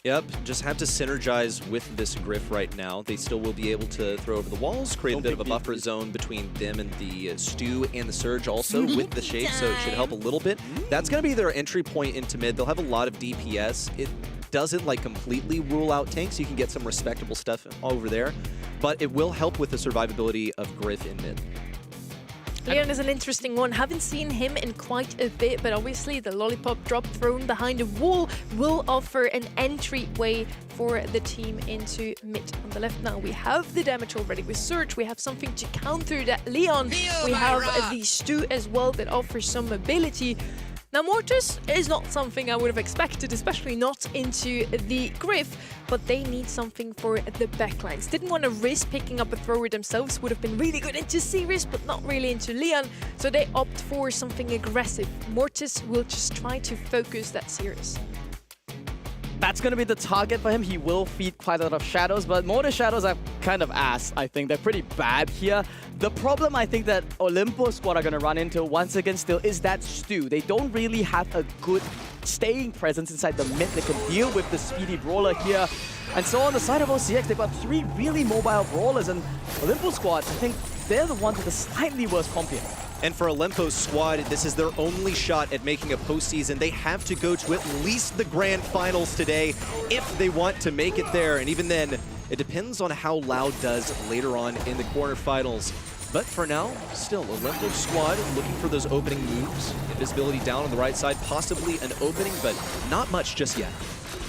G: Yep, just have to synergize with this Griff right now. They still will be able to throw over the walls, create a bit of a buffer zone between them and the Stu and the Surge also with the Shade, so it should help a little bit. That's going to be their entry point into mid. They'll have a lot of DPS. It doesn't like completely rule out tanks. You can get some respectable stuff over there, but it will help with the survivability of Griff in mid.
A: Leon is an interesting one. Haven't seen him in quite a bit, but obviously the lollipop drop thrown behind a wall will offer an entryway for the team into mid. On the left now, we have the damage already with Surge. We have something to counter that Leon. We have the Stu as well that offers some mobility. Now, Mortis is not something I would have expected, especially not into the Griff, but they need something for the backlines. Didn't want to risk picking up a thrower themselves, would have been really good into Sirius, but not really into Leon, so they opt for something aggressive. Mortis will just try to focus that Sirius.
B: That's going to be the target for him. He will feed quite a lot of shadows, but Mortis shadows are kind of ass, I think. They're pretty bad here. The problem I think that Olympus squad are going to run into once again still is that Stu. They don't really have a good staying presence inside the mid that can deal with the speedy brawler here. And so on the side of OCX, they've got 3 really mobile brawlers, and Olympus squad, I think they're the ones with a slightly worse comp here.
G: And for Olympus squad, this is their only shot at making a postseason. They have to go to at least the grand finals today if they want to make it there. And even then, it depends on how Loud does later on in the quarterfinals. But for now, still, Olympus squad looking for those opening moves. Invisibility down on the right side, possibly an opening, but not much just yet.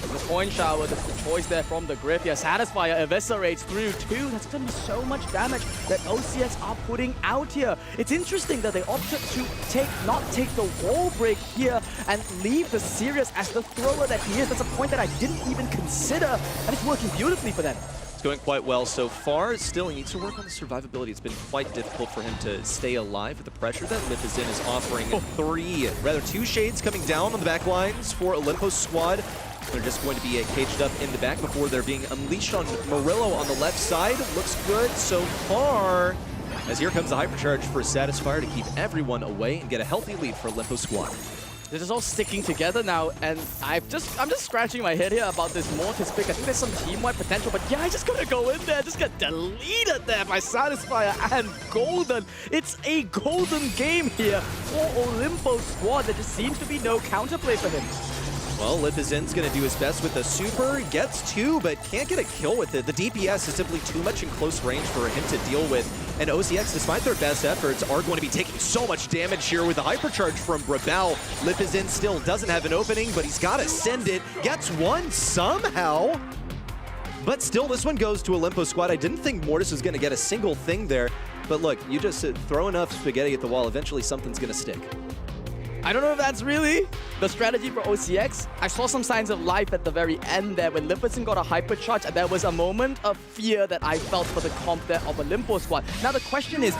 B: The coin shower, the choice there from the Griff. Yeah, Satisfyer eviscerates through 2. That's going to be so much damage that OCX are putting out here. It's interesting that they opted to not take the wall break here and leave the Sirius as the thrower that he is. That's a point that I didn't even consider, and it's working beautifully for them.
G: It's going quite well so far. Still, he needs to work on the survivability. It's been quite difficult for him to stay alive with the pressure that Lipizin is offering. 2 shades coming down on the back lines for Olympus squad. They're just going to be caged up in the back before they're being unleashed on Murillo on the left side. Looks good so far, as here comes the hypercharge for Satisfyer to keep everyone away and get a healthy lead for Olympus squad.
B: They're just all sticking together now, and I'm just scratching my head here about this Mortis pick. I think there's some team-wide potential, but yeah, I just gotta go in there. Just get deleted there by Satisfyer and Golden. It's a golden game here for Olympus squad. There just seems to be no counterplay for him.
G: Well, Lipizin's going to do his best with the super, gets 2, but can't get a kill with it. The DPS is simply too much in close range for him to deal with. And OCX, despite their best efforts, are going to be taking so much damage here with the hypercharge from Brawl. Lipizin still doesn't have an opening, but he's got to send it. Gets 1 somehow. But still, this one goes to Olympus squad. I didn't think Mortis was going to get a single thing there. But look, you just throw enough spaghetti at the wall, eventually something's going to stick.
B: I don't know if that's really the strategy for OCX. I saw some signs of life at the very end there when Lipizin got a hypercharge, and there was a moment of fear that I felt for the comp there of Olympus squad. Now the question is,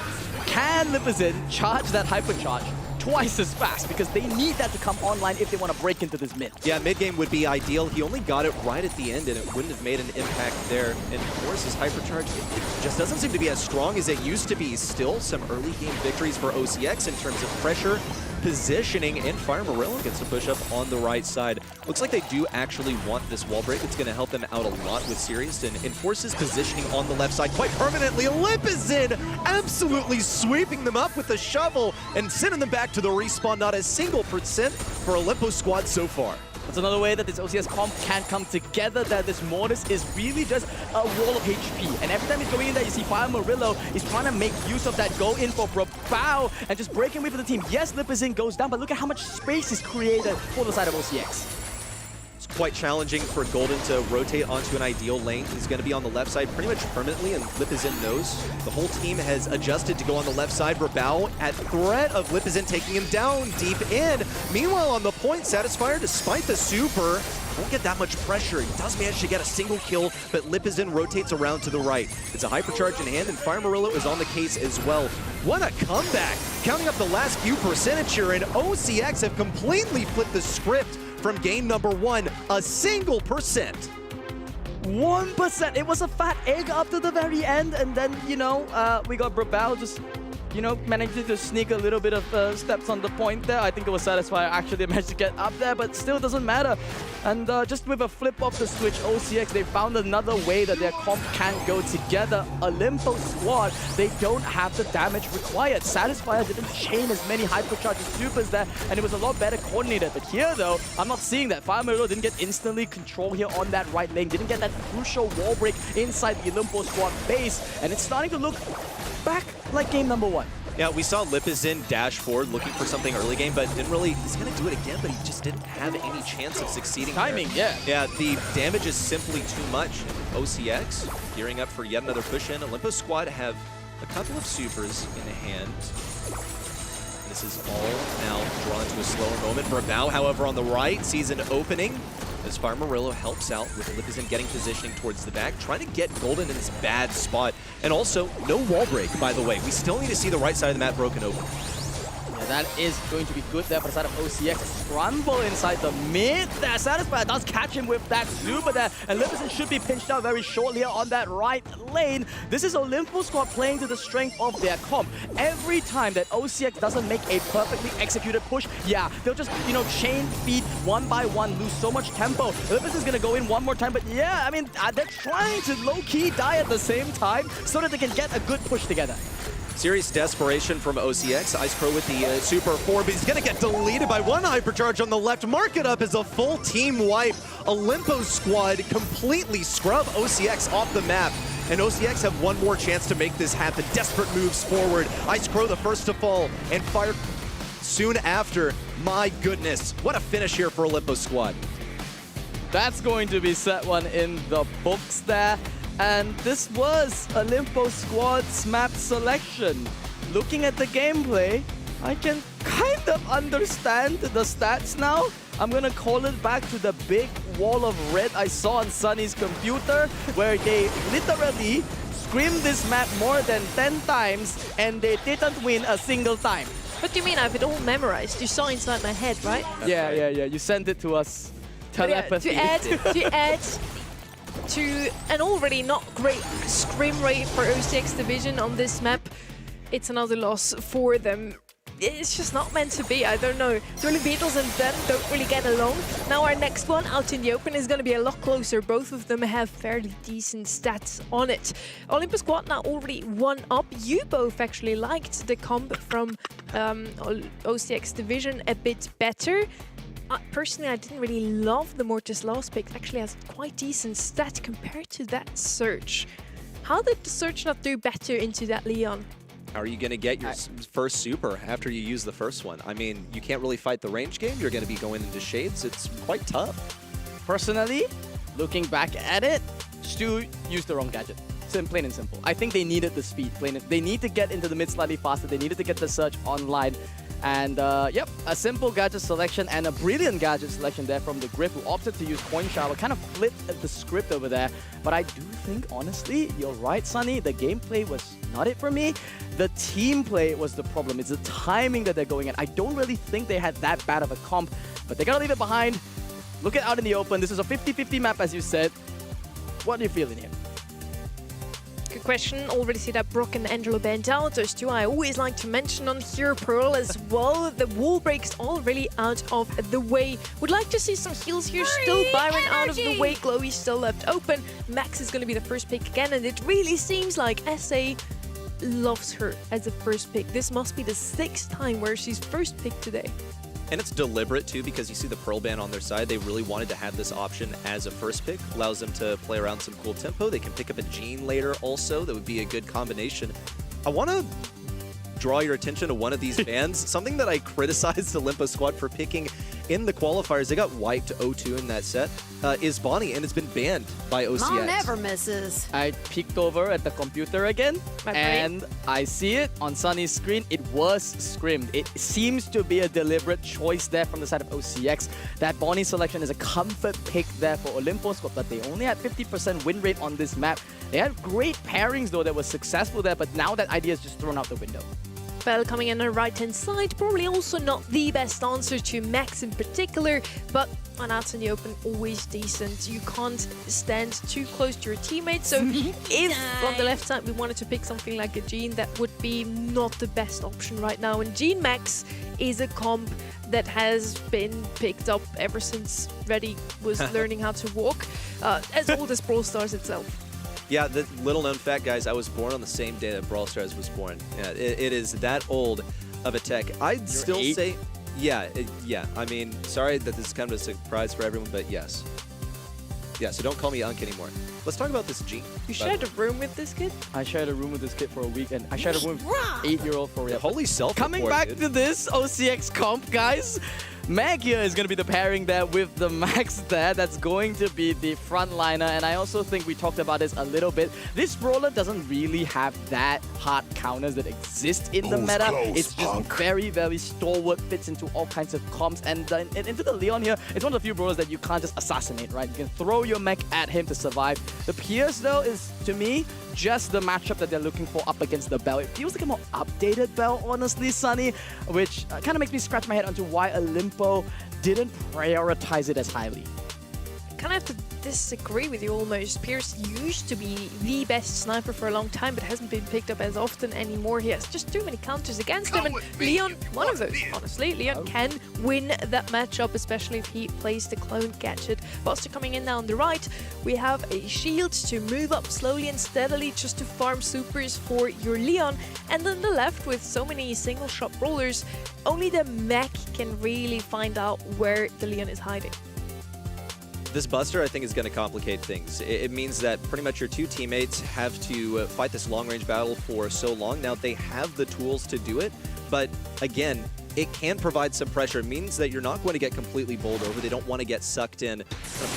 B: can Lipizin charge that hypercharge twice as fast? Because they need that to come online if they want to break into this mid.
G: Yeah, mid-game would be ideal. He only got it right at the end, and it wouldn't have made an impact there. And of course, his hypercharge it just doesn't seem to be as strong as it used to be. Still, some early game victories for OCX in terms of pressure, positioning, and Fire Murillo gets to push up on the right side. Looks like they do actually want this wall break. It's going to help them out a lot with Sirius and enforces positioning on the left side quite permanently. Lipizin absolutely sweeping them up with the shovel and sending them back to the respawn. Not a single % for Olympus squad so far.
B: That's another way that this OCS comp can come together, that this Mortis is really just a wall of HP. And every time he's going in there, you see Fire Murillo is trying to make use of that, go in for Brawl and just break away for the team. Yes, Lipizin goes down, but look at how much space is created for the side of OCX.
G: It's quite challenging for Golden to rotate onto an ideal lane. He's going to be on the left side pretty much permanently, and Lipizin knows. The whole team has adjusted to go on the left side. Brawl at threat of Lipizin taking him down deep in. Meanwhile, on the point, Satisfier, despite the super, won't get that much pressure. He does manage to get a single kill, but Lipizin rotates around to the right. It's a hypercharge in hand, and Fire Murillo is on the case as well. What a comeback! Counting up the last few percentage here, and OCX have completely flipped the script from game number 1, a single percent.
B: 1%. It was a fat egg up to the very end, and then, you know, we got Brawl just, you know, managed to sneak a little bit of steps on the point there. I think it was Satisfier actually managed to get up there, but still doesn't matter. And just with a flip of the switch, OCX, they found another way that their comp can go together. Olympus squad, they don't have the damage required. Satisfier didn't chain as many hypercharges supers there, and it was a lot better coordinated. But here, though, I'm not seeing that. Fire Murillo didn't get instantly control here on that right lane, didn't get that crucial wall break inside the Olympus squad base, and it's starting to look back like game number 1.
G: Yeah, we saw Lipizin dash forward looking for something early game, but didn't really, he's going to do it again, but he just didn't have any chance of succeeding.
B: Timing,
G: there. Yeah, the damage is simply too much. OCX gearing up for yet another push in. Olympus squad have a couple of supers in hand. This is all now drawn to a slower moment. Brawl, however, on the right, sees an opening as Fire Murillo helps out with Lipizin getting positioning towards the back, trying to get Golden in this bad spot. And also, no wall break, by the way. We still need to see the right side of the map broken open.
B: Yeah, that is going to be good there for the side of OCX. Scramble inside the mid there. Satisfier does catch him with that super there. And Lipizin should be pinched out very shortly on that right lane. This is Olympus squad playing to the strength of their comp. Every time that OCX doesn't make a perfectly executed push, yeah, they'll just, you know, chain feed one by one, lose so much tempo. Lipizin is going to go in one more time, but yeah, I mean, they're trying to low-key die at the same time so that they can get a good push together.
G: Serious desperation from OCX. Ice Crow with the Super 4, but he's going to get deleted by one hypercharge on the left. Mark it up as a full team wipe. Olympus squad completely scrub OCX off the map. And OCX have one more chance to make this happen. Desperate moves forward. Ice Crow the first to fall, and Fire soon after. My goodness, what a finish here for Olympus squad.
B: That's going to be set one in the books there. And this was Olympus squad's map selection. Looking at the gameplay, I can kind of understand the stats now. I'm gonna call it back to the big wall of red I saw on Sunny's computer, where they literally screamed this map more than 10 times and they didn't win a single time.
A: What do you mean? I have it all memorized. You saw inside my head, right?
B: Yeah. You sent it to us. Telepathy.
A: Yeah, to add to an already not great scrim rate for OCX Division on this map, it's another loss for them. It's just not meant to be, I don't know. Dirty Beatles and them don't really get along. Now our next one out in the open is going to be a lot closer. Both of them have fairly decent stats on it. Olympus squad now already 1 up. You both actually liked the comp from OCX Division a bit better. Personally, I didn't really love the Mortis last pick. It actually has quite decent stats compared to that Surge. How did the Surge not do better into that Leon?
G: How are you going to get your first super after you use the first one? I mean, you can't really fight the range game. You're going to be going into Shades. It's quite tough.
B: Personally, looking back at it, Stu used the wrong gadget. Plain and simple. I think they needed the speed. They need to get into the mid slightly faster. They needed to get the Surge online. And yep, a simple gadget selection and a brilliant gadget selection there from the Grip, who opted to use Coin Shower. Kind of flipped the script over there. But I do think, honestly, you're right, Sunny. The gameplay was not it for me. The team play was the problem. It's the timing that they're going at. I don't really think they had that bad of a comp, but they gotta leave it behind. Look it out in the open. This is a 50-50 map, as you said. What are you feeling here?
A: Good question. Already see that Brock and Angelo banned out. Those two I always like to mention on here. Pearl as well. The wall breaks all really out of the way. Would like to see some heals here still. Byron out of the way. Chloe still left open. Max is going to be the first pick again, and it really seems like SA loves her as a first pick. This must be the 6th time where she's first pick today.
G: And it's deliberate, too, because you see the Pearl ban on their side. They really wanted to have this option as a first pick. Allows them to play around some cool tempo. They can pick up a Jean later also. That would be a good combination. I want to draw your attention to one of these bans. Something that I criticized Olympus squad for picking in the qualifiers, they got wiped 0-2 in that set, is Bonnie, and it's been banned by OCX.
H: Mom never misses.
B: I peeked over at the computer again, and I see it on Sunny's screen. It was scrimmed. It seems to be a deliberate choice there from the side of OCX. That Bonnie selection is a comfort pick there for Olympus, but they only had 50% win rate on this map. They had great pairings, though, that were successful there, but now that idea is just thrown out the window.
A: Bell coming in on the right-hand side, probably also not the best answer to Max in particular, but on outs in the open, always decent. You can't stand too close to your teammates, so if on the left side we wanted to pick something like a Jean, that would be not the best option right now. And Jean Max is a comp that has been picked up ever since Reddy was learning how to walk, as old as Brawl Stars itself.
G: Yeah, the little known fact, guys, I was born on the same day that Brawl Stars was born. Yeah, it is that old of a tech. I'd still say, yeah. I mean, sorry that this is kind of a surprise for everyone, but yes. Yeah, so don't call me Unk anymore. Let's talk about this Jean.
A: You shared a room with this kid?
B: I shared a room with this kid for a week, and I shared a room with 8-year-old for a week.
G: Holy self.
B: Coming back to this OCX comp, guys. Mag here is going to be the pairing there with the Max there. That's going to be the frontliner. And I also think we talked about this a little bit. This brawler doesn't really have that hard counters that exist in the meta. It's just very, very stalwart, fits into all kinds of comps. And into the Leon here, it's one of the few brawlers that you can't just assassinate, right? You can throw your mech at him to survive. The Pierce, though, is, to me, just the matchup that they're looking for up against the Bell. It feels like a more updated Bell, honestly, Sunny, which kind of makes me scratch my head onto why Olympo didn't prioritize it as highly.
A: I kind of have to disagree with you almost. Pierce used to be the best sniper for a long time, but hasn't been picked up as often anymore. He has just too many counters against him, and Leon, one of those, honestly. Leon can win that matchup, especially if he plays the clone gadget. Buster coming in now on the right. We have a shield to move up slowly and steadily just to farm supers for your Leon. And then the left, with so many single shot brawlers, only the mech can really find out where the Leon is hiding.
G: This Buster, I think, is going to complicate things. It means that pretty much your two teammates have to fight this long-range battle for so long. Now, they have the tools to do it, but again, it can provide some pressure. It means that you're not going to get completely bowled over. They don't want to get sucked in.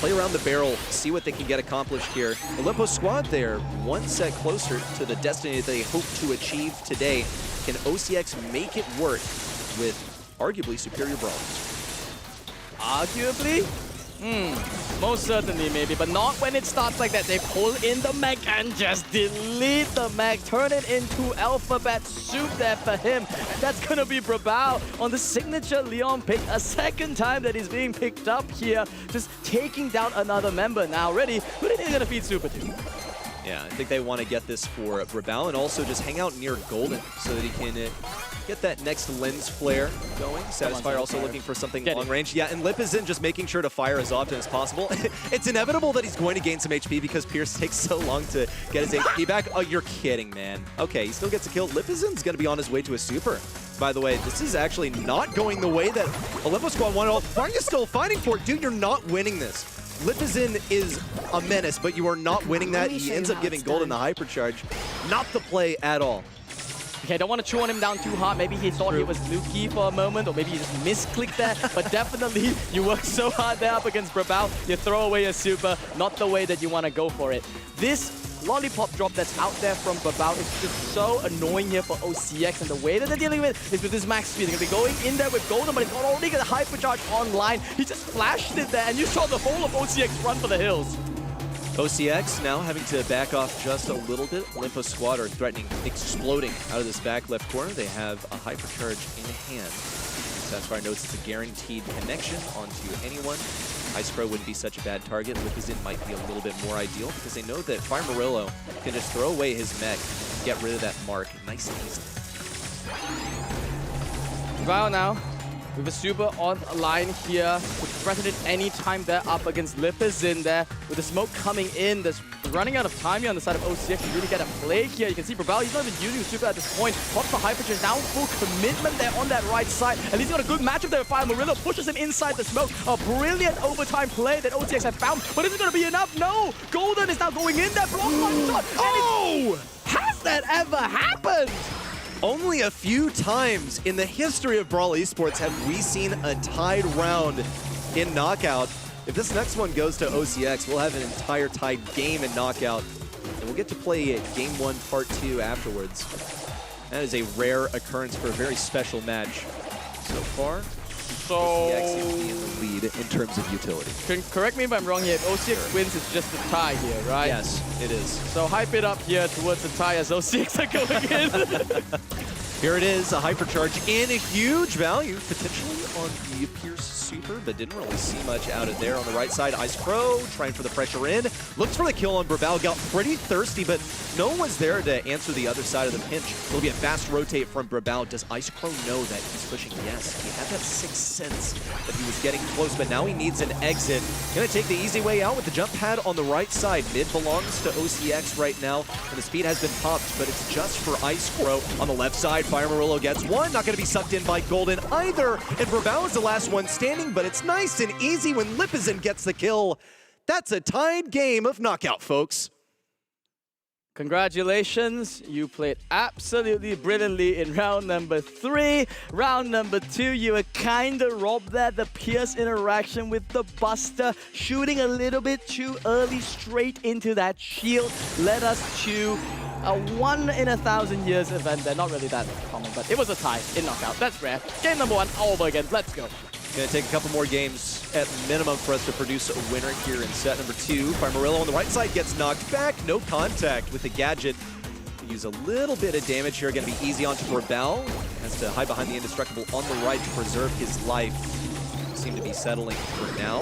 G: Play around the barrel, see what they can get accomplished here. Olympo squad there, one set closer to the destiny that they hope to achieve today. Can OCX make it work with arguably superior brawlers?
B: Arguably? Most certainly, maybe, but not when it starts like that. They pull in the mech and just delete the mech, turn it into alphabet soup there for him. And that's gonna be Brawl on the signature Leon pick, a second time that he's being picked up here, just taking down another member. Now, ready, who do you think they're gonna feed super to?
G: Yeah, I think they want to get this for Brawl and also just hang out near Golden so that he can get that next lens flare going. Satisfyer also looking for something long range. Yeah, and Lip is in just making sure to fire as often as possible. It's inevitable that he's going to gain some HP because Pierce takes so long to get his HP back. Oh, you're kidding, man. Okay, he still gets a kill. Lipizin's going to be on his way to a super. By the way, this is actually not going the way that Olympo Squad wanted. Varnya's still fighting for it. Dude, you're not winning this. Lipizin is a menace, but you are not winning that. He ends up giving Golden the hypercharge. Not the play at all.
B: Okay, I don't want to chew on him down too hard. Maybe he thought he was Lukey for a moment, or maybe he just misclicked there. But definitely, you work so hard there up against Brawl, you throw away a super, not the way that you want to go for it. This lollipop drop that's out there from Brawl is just so annoying here for OCX, and the way that they're dealing with it is with this max speed. They're going to be going in there with Golden, but it's not only got a hypercharge online. He just flashed it there, and you saw the whole of OCX run for the hills.
G: OCX now having to back off just a little bit. Olympo Squad are threatening exploding out of this back left corner. They have a hypercharge in hand. Satisfyer notes it's a guaranteed connection onto anyone. Ice Crow wouldn't be such a bad target. Lipizin might be a little bit more ideal because they know that Fire Murillo can just throw away his mech, get rid of that mark nice and easy.
B: Brawl now with a super on line here. Could threaten it any time they're up against Lipizin there. With the smoke coming in, there's running out of time here on the side of OCX. You really get a play here. You can see Brawl, he's not even using super at this point. Pops the hypercharge, now full commitment there on that right side. At least he's got a good matchup there with Fire. Murillo pushes him inside the smoke. A brilliant overtime play that OCX have found. But is it going to be enough? No! Golden is now going in there. Block one shot.
G: Oh!
B: Has that ever happened?
G: Only a few times in the history of Brawl Esports have we seen a tied round in Knockout. If this next one goes to OCX, we'll have an entire tied game in Knockout, and we'll get to play Game 1 Part 2 afterwards. That is a rare occurrence for a very special match. So far, OCX seems to be in the lead in terms of utility.
B: Correct me if I'm wrong here. If OCX wins, it's just a tie here, right?
G: Yes, it is.
B: So hype it up here towards the tie as OCX are going in.
G: Here it is, a hypercharge in, a huge value, potentially on the Pierce Super, but didn't really see much out of there. On the right side, Ice Crow trying for the pressure in. Looks for the kill on Brawl, got pretty thirsty, but no one was there to answer the other side of the pinch. It'll be a fast rotate from Brawl. Does Ice Crow know that he's pushing? Yes, he had that sixth sense that he was getting close, but now he needs an exit. Gonna take the easy way out with the jump pad on the right side. Mid belongs to OCX right now, and the speed has been popped, but it's just for Ice Crow. On the left side, Fire Murillo gets one, not gonna be sucked in by Golden either, and Brawl is the last one standing, but it's nice and easy when Lipizin gets the kill. That's a tied game of Knockout, folks.
B: Congratulations, you played absolutely brilliantly in round number 3. Round number 2, you were kinda robbed there. The Pierce interaction with the Buster, shooting a little bit too early straight into that shield, led us to a 1 in 1,000 years event. They're not really that common, but it was a tie in Knockout. That's rare. Game number 1, all over again. Let's go.
G: Gonna take a couple more games at minimum for us to produce a winner here in set number 2. Fire Murillo on the right side gets knocked back. No contact with the gadget. Use a little bit of damage here. Gonna be easy onto Brawl. Has to hide behind the indestructible on the right to preserve his life. Seem to be settling for now.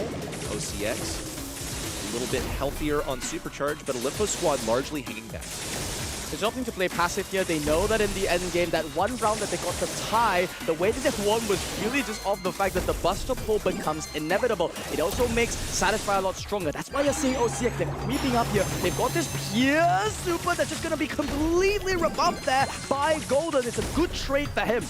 G: OCX a little bit healthier on Supercharge, but Olympus squad largely hanging back.
B: They're opting to play passive here. They know that in the end game, that one round that they got the tie, the way that they won was really just off the fact that the Buster pull becomes inevitable. It also makes Satisfy a lot stronger. That's why you're seeing OCX, they're creeping up here. They've got this Pierce Super that's just going to be completely rebuffed there by Golden. It's a good trade for him.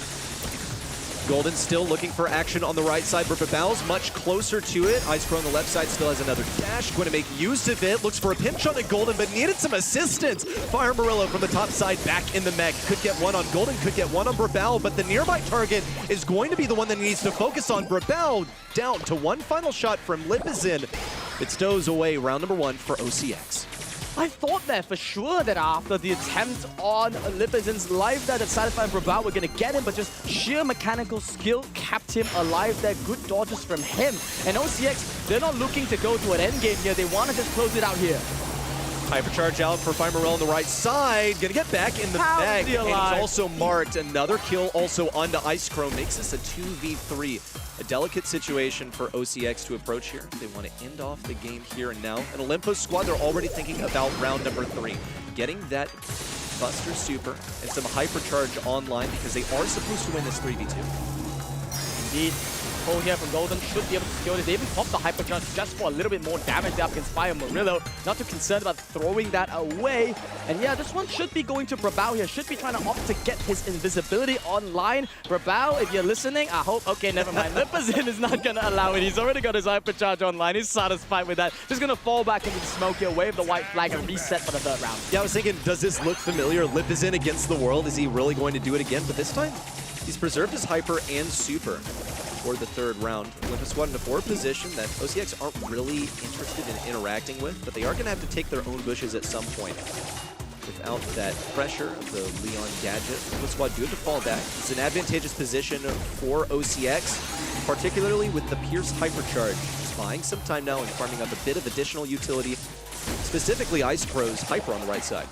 G: Golden still looking for action on the right side, but Brawl's much closer to it. Ice Crow on the left side still has another dash. Going to make use of it. Looks for a pinch on the Golden, but needed some assistance. Fire Murillo from the top side back in the mech. Could get one on Golden, could get one on Brawl, but the nearby target is going to be the one that needs to focus on. Brawl down to one final shot from Lipizin. It stows away round number 1 for OCX.
B: I thought there for sure that after the attempt on Lipizin's life that Satisfy and Brawl were going to get him, but just sheer mechanical skill kept him alive there. Good dodges from him. And OCX, they're not looking to go to an endgame here. They want to just close it out here.
G: Hypercharge out for Fire Murillo on the right side. Gonna get back in the bag. And he's also marked. Another kill also onto Ice Crow. Makes this a 2v3. A delicate situation for OCX to approach here. They want to end off the game here and now. And Olympus squad, they're already thinking about round number 3. Getting that Buster Super and some Hypercharge online because they are supposed to win this 3v2.
B: Indeed. Pull here from Golden should be able to secure this. They even popped the Hypercharge just for a little bit more damage there against Fire Murillo. Not too concerned about throwing that away. And yeah, this one should be going to Brawl here. Should be trying to opt to get his invisibility online. Brawl, if you're listening, I hope... Okay, never mind. Lipizin is not going to allow it. He's already got his Hypercharge online. He's satisfied with that. Just going to fall back into the smoke here, wave the white flag, and reset for the 3rd round.
G: Yeah, I was thinking, does this look familiar? Lipizin against the world. Is he really going to do it again? But this time, he's preserved his Hyper and Super for the 3rd round. Olympus squad in a 4 position that OCX aren't really interested in interacting with, but they are going to have to take their own bushes at some point. Without that pressure of the Leon gadget, Olympus squad do have to fall back. It's an advantageous position for OCX, particularly with the Pierce Hypercharge. Just buying some time now and farming up a bit of additional utility, specifically Ice Crow's Hyper on the right side.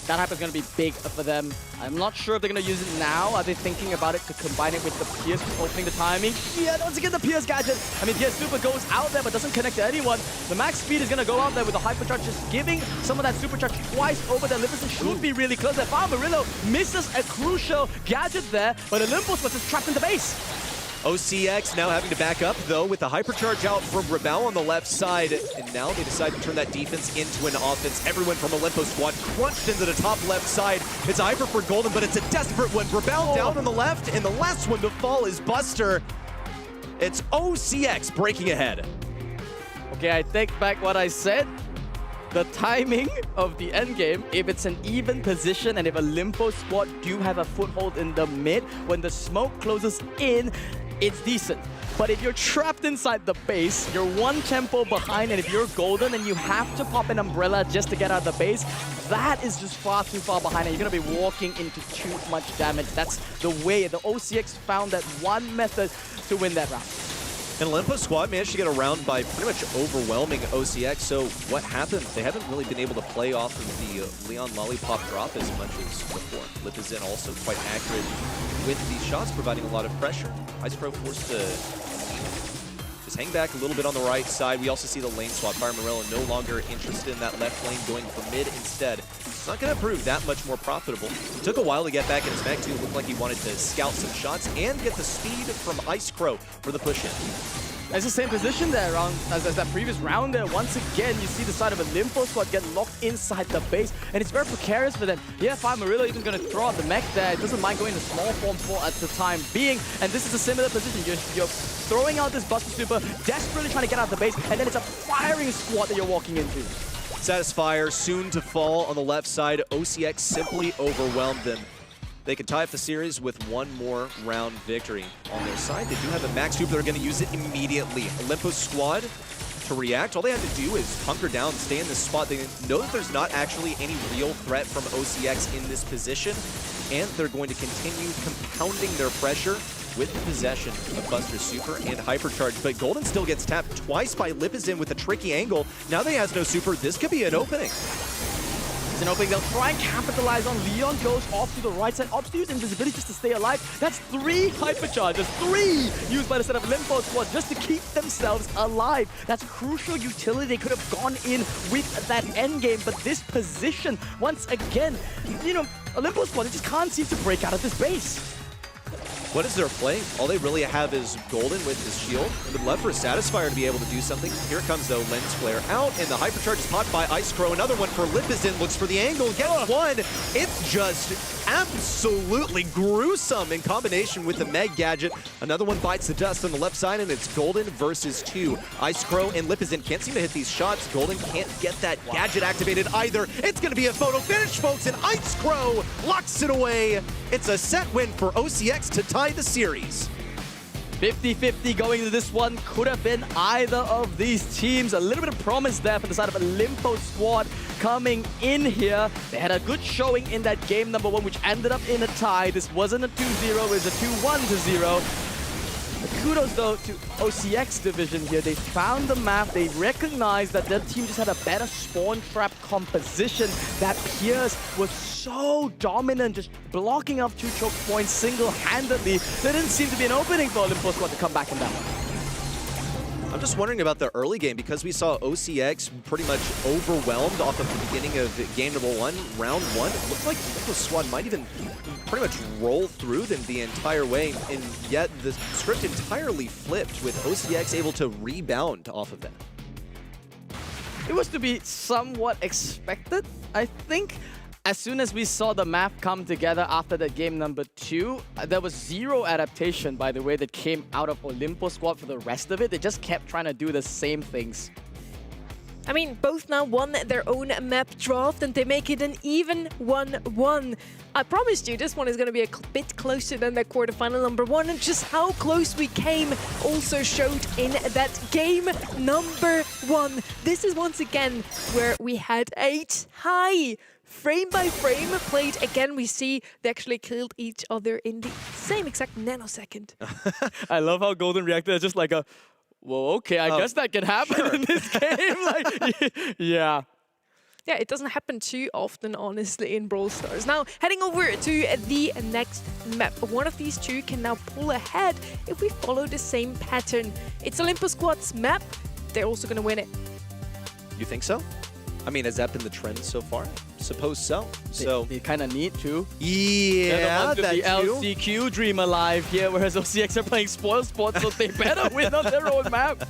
B: That Hyper is going to be big for them. I'm not sure if they're going to use it now. Are they thinking about it to combine it with the Pierce, opening the timing? Yeah, once again, the Pierce gadget. I mean, Pierce Super goes out there, but doesn't connect to anyone. The max speed is going to go out there with the Hypercharge, just giving some of that Supercharge twice over there. Lipizin should be really close there. Fire Murillo misses a crucial gadget there, but Olympus was just trapped in the base.
G: OCX now having to back up, though, with the Hypercharge out from Brawl on the left side. And now they decide to turn that defense into an offense. Everyone from Olympus squad crunched into the top left side. It's a Hyper for Golden, but it's a desperate one. Brawl down on the left, and the last one to fall is Buster. It's OCX breaking ahead.
B: Okay, I take back what I said. the timing of the end game, if it's an even position and if a Limpo squad do have a foothold in the mid, when the smoke closes in, it's decent. But if you're trapped inside the base, you're one tempo behind, and if you're golden and you have to pop an umbrella just to get out of the base, that is just far too far behind, and you're going to be walking into too much damage. That's the way the OCX found that one method to win that round.
G: And Limpo squad managed to get around by pretty much overwhelming OCX, so what happened? They haven't really been able to play off of the Leon Lollipop drop as much as before. Lipizin also quite accurate with these shots, providing a lot of pressure. Icecrow forced to just hang back a little bit on the right side. We also see the lane swap. Fire Morello no longer interested in that left lane, going for mid instead. It's not going to prove that much more profitable. It took a while to get back in his mag too. It looked like he wanted to scout some shots and get the speed from Icecrow for the push in.
B: It's the same position there as that previous round there. Once again, you see the side of a Limpo squad get locked inside the base, and it's very precarious for them. Yeah, Fire Morello even going to throw out the mech there. It doesn't mind going to small form for at the time being, and this is a similar position. You're throwing out this Buster Super, desperately trying to get out of the base, and then it's a firing squad that you're walking into.
G: Satisfier soon to fall on the left side. OCX simply overwhelmed them. They could tie up the series with one more round victory. On their side, they do have a max hoop. They're going to use it immediately. Olympus squad to react. All they have to do is hunker down, stay in this spot. They know that there's not actually any real threat from OCX in this position, and they're going to continue compounding their pressure with the possession of Buster Super and Hypercharge. But Golden still gets tapped twice by Lipizin with a tricky angle. Now that he has no super, this could be an opening.
B: It's an opening. They'll try and capitalize on. Leon goes off to the right side. Opts to use invisibility just to stay alive. That's 3 hypercharges. 3 used by the set of Limpo squad just to keep themselves alive. That's crucial utility. They could have gone in with that end game, but this position, once again, you know, Limpo squad, they just can't seem to break out of this base.
G: What is their play? All they really have is Golden with his shield. Would love for a Satisfier to be able to do something. Here comes, though, Lens Flare out, and the Hypercharge is popped by Icecrow. Another one for Lipizin, looks for the angle, gets one. It's just absolutely gruesome in combination with the Meg Gadget. Another one bites the dust on the left side, and it's Golden versus 2. Icecrow and Lipizin can't seem to hit these shots. Golden can't get that gadget activated either. It's going to be a photo finish, folks, and Icecrow locks it away. It's a set win for OCX to tie the series.
B: 50-50 going into this one. Could have been either of these teams. A little bit of promise there for the side of a Limpo squad coming in here. They had a good showing in that game number 1, which ended up in a tie. This wasn't a 2-0, it was a 2-1-0. Kudos, though, to OCX division here. They found the map. They recognized that their team just had a better spawn trap composition. That Pierce was so dominant, just blocking up 2 choke points single-handedly. There didn't seem to be an opening for Olympus squad to come back in that one.
G: I'm just wondering about the early game, because we saw OCX pretty much overwhelmed off of the beginning of game number 1, round 1. It looked like the squad might even pretty much roll through them the entire way, and yet the script entirely flipped with OCX able to rebound off of that.
B: It was to be somewhat expected, I think. As soon as we saw the map come together after that game number 2, there was 0 adaptation, by the way, that came out of Olympus squad for the rest of it. They just kept trying to do the same things.
A: I mean, both now won their own map draft, and they make it an even 1-1. I promised you this one is going to be a bit closer than the quarterfinal number 1, and just how close we came also showed in that game number 1. This is once again where we had a tie. Frame by frame played again. We see they actually killed each other in the same exact nanosecond.
B: I love how Golden reacted just like a, well, okay, I guess that can happen in this game. Like, yeah.
A: Yeah, it doesn't happen too often, honestly, in Brawl Stars. Now, heading over to the next map. One of these two can now pull ahead if we follow the same pattern. It's Olympus Squad's map. They're also going to win it.
G: You think so? I mean, has that been the trend so far? Suppose so.
B: They kind of need to.
G: Yeah,
B: the LCQ dream alive here, whereas OCX are playing spoil sports, so they better win on their own map.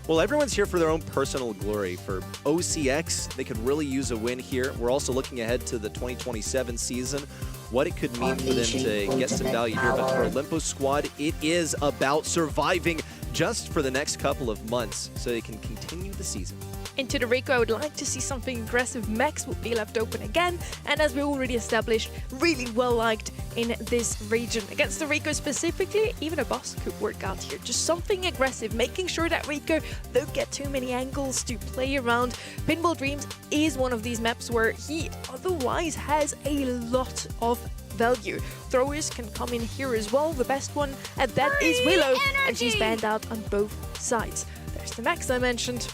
G: Well, everyone's here for their own personal glory. For OCX, they could really use a win here. We're also looking ahead to the 2027 season, what it could mean for them to get some value here. But for Olympus Squad, it is about surviving just for the next couple of months so they can continue the season.
A: Into the Rico, I would like to see something aggressive. Max would be left open again, and as we already established, really well liked in this region. Against the Rico specifically, even a boss could work out here. Just something aggressive, making sure that Rico don't get too many angles to play around. Pinball Dreams is one of these maps where he otherwise has a lot of value. Throwers can come in here as well. The best one at that is Willow, and she's banned out on both sides. There's the Max I mentioned.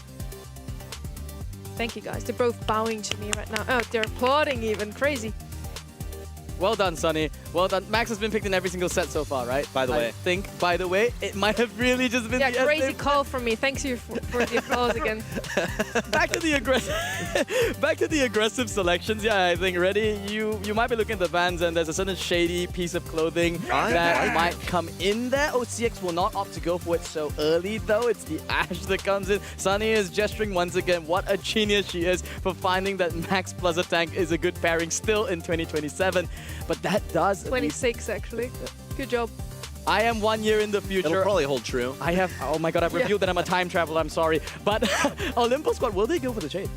A: Thank you guys. They're both bowing to me right now. Oh, they're applauding even. Crazy.
B: Well done, Sunny. Well done. Max has been picked in every single set so far, right?
G: By the way.
B: I think, by the way, it might have really just been the
A: crazy call from me. Thanks you for the applause again.
B: Back to the aggressive back to the aggressive selections. Yeah, I think ready. You might be looking at the Vans and there's a certain shady piece of clothing that might come in there. OCX will not opt to go for it so early though. It's the Ash that comes in. Sunny is gesturing once again. What a genius she is for finding that Max plus a tank is a good pairing still in 2027. But that does
A: 26 actually. Good job.
B: I am 1 year in the future.
G: It'll probably hold true.
B: I have, oh my god, I've revealed that I'm a time traveler, I'm sorry. But Olympus Squad, will they go for the Shade?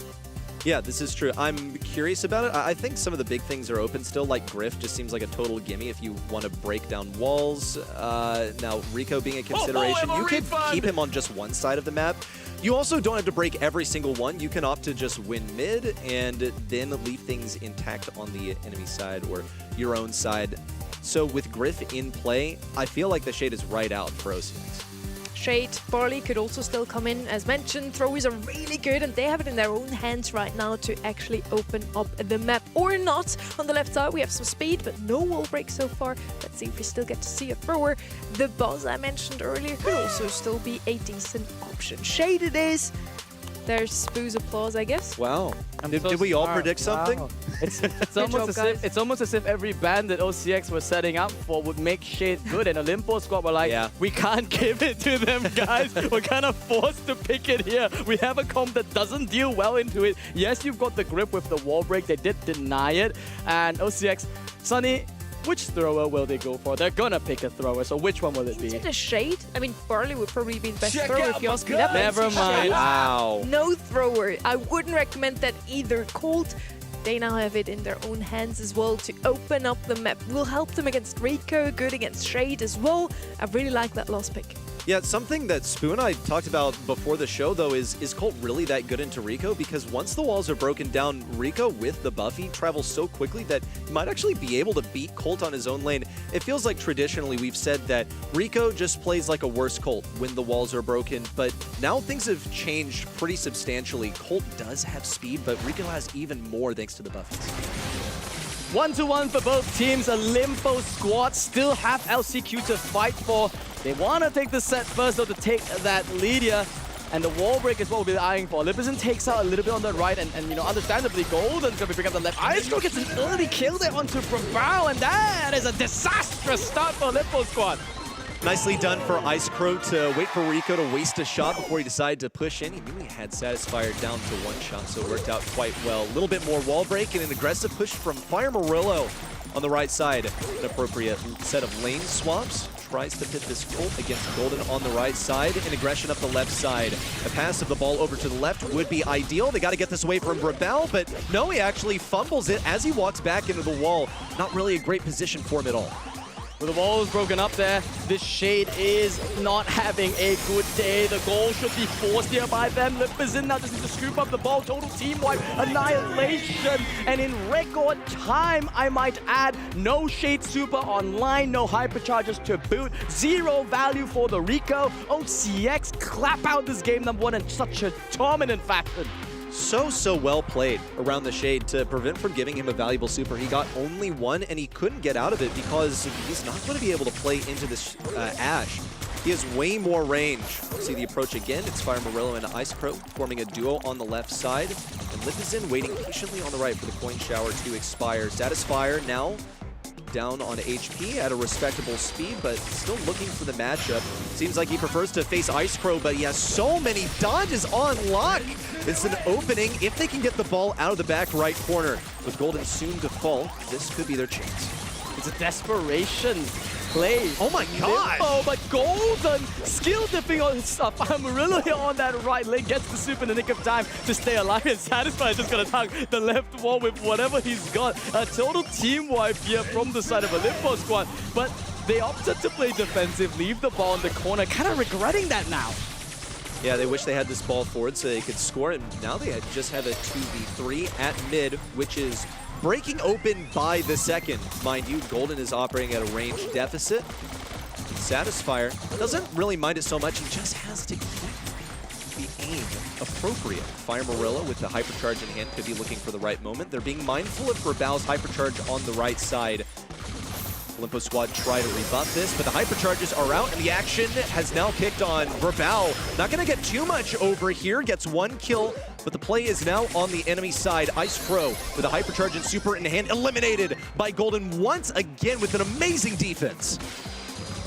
G: Yeah, this is true. I'm curious about it. I think some of the big things are open still, like Griff just seems like a total gimme if you want to break down walls. Now, Rico being a consideration, you could keep him on just one side of the map. You also don't have to break every single one. You can opt to just win mid and then leave things intact on the enemy side or your own side. So with Griff in play, I feel like the Shade is right out for OCX.
A: Shade, Barley could also still come in. As mentioned, throwers are really good and they have it in their own hands right now to actually open up the map. Or not. On the left side, we have some speed, but no wall break so far. Let's see if we still get to see a thrower. The boss I mentioned earlier could also still be a decent option. Shade it is. There's Boo's applause, I guess.
G: Wow. Did
B: so
G: we all
B: smart.
G: predict something?
B: Wow. It's
A: job,
B: it's almost as if every band that OCX was setting up for would make Shade good, and Olympus Squad were like, we can't give it to them, guys. We're kind of forced to pick it here. We have a comp that doesn't deal well into it. Yes, you've got the grip with the wall break. They did deny it. And OCX, Sunny, which thrower will they go for? They're gonna pick a thrower, so which one will it be?
A: Is it a Shade? I mean, Barley would probably be the best thrower if you ask me that.
B: Never mind.
G: Wow.
A: No thrower. I wouldn't recommend that either. Colt, they now have it in their own hands as well to open up the map. Will help them against Rico, good against Shade as well. I really like that last pick.
G: Yeah, something that Spoo and I talked about before the show, though, is Colt really that good into Rico? Because once the walls are broken down, Rico with the Buffy travels so quickly that he might actually be able to beat Colt on his own lane. It feels like traditionally we've said that Rico just plays like a worse Colt when the walls are broken, but now things have changed pretty substantially. Colt does have speed, but Rico has even more thanks to the Buffies.
B: 1-1 for both teams. Olympus Squad still have LCQ to fight for. They want to take the set first, though, to take that lead here. And the wall break is what we'll be eyeing for. Olympus out a little bit on the right, and you know, understandably, Golden's going to be picking up the left. Icecrow gets an early kill there onto Brawl, and that is a disastrous start for Olympus Squad.
G: Nicely done for Icecrow to wait for Rico to waste a shot before he decided to push in. He knew he had Satisfier down to one shot, so it worked out quite well. A little bit more wall break and an aggressive push from Fire Murillo on the right side. An appropriate set of lane swaps. Tries to pit this Colt against Golden on the right side. An aggression up the left side. A pass of the ball over to the left would be ideal. They got to get this away from Brawl, but no, he actually fumbles it as he walks back into the wall. Not really a great position for him at all.
B: With the walls broken up there, this Shade is not having a good day. The goal should be forced here by them. Lippers in now just need to scoop up the ball. Total team wipe, annihilation. And in record time, I might add, no Shade Super online, no hypercharges to boot. Zero value for the Rico. OCX clap out this game number one in such a dominant fashion.
G: So well played around the Shade to prevent from giving him a valuable super. He got only one, and he couldn't get out of it because he's not going to be able to play into this Ash. He has way more range. See the approach again. It's Fire Murillo and Icecrow forming a duo on the left side. And Lip is in, waiting patiently on the right for the coin shower to expire. Satisfier now down on HP at a respectable speed, but still looking for the matchup. Seems like he prefers to face Icecrow, but he has so many dodges on lock. It's an opening. If they can get the ball out of the back right corner with Golden soon to fall, this could be their chance.
B: It's a desperation play.
G: Oh my gosh!
B: Oh, but Golden skill dipping on Murillo here on that right lane, gets the soup in the nick of time to stay alive, and Satisfy is just gonna tug the left wall with whatever he's got. A total team wipe here from the side of Olimpo squad, but they opted to play defensive, leave the ball in the corner, kind of regretting that now.
G: Yeah, they wish they had this ball forward so they could score, and now they just have a 2v3 at mid, which is breaking open by the second. Mind you, Golden is operating at a range deficit. Satisfier doesn't really mind it so much, he just has to keep the aim appropriate. Fire Murillo with the hypercharge in hand could be looking for the right moment. They're being mindful of Brabal's hypercharge on the right side. Olimpo squad try to rebuff this, but the hypercharges are out, and the action has now kicked on Brabal. Not going to get too much over here, gets 1 kill, but the play is now on the enemy side. Ice Pro with a hypercharge and super in hand, eliminated by Golden once again with an amazing defense.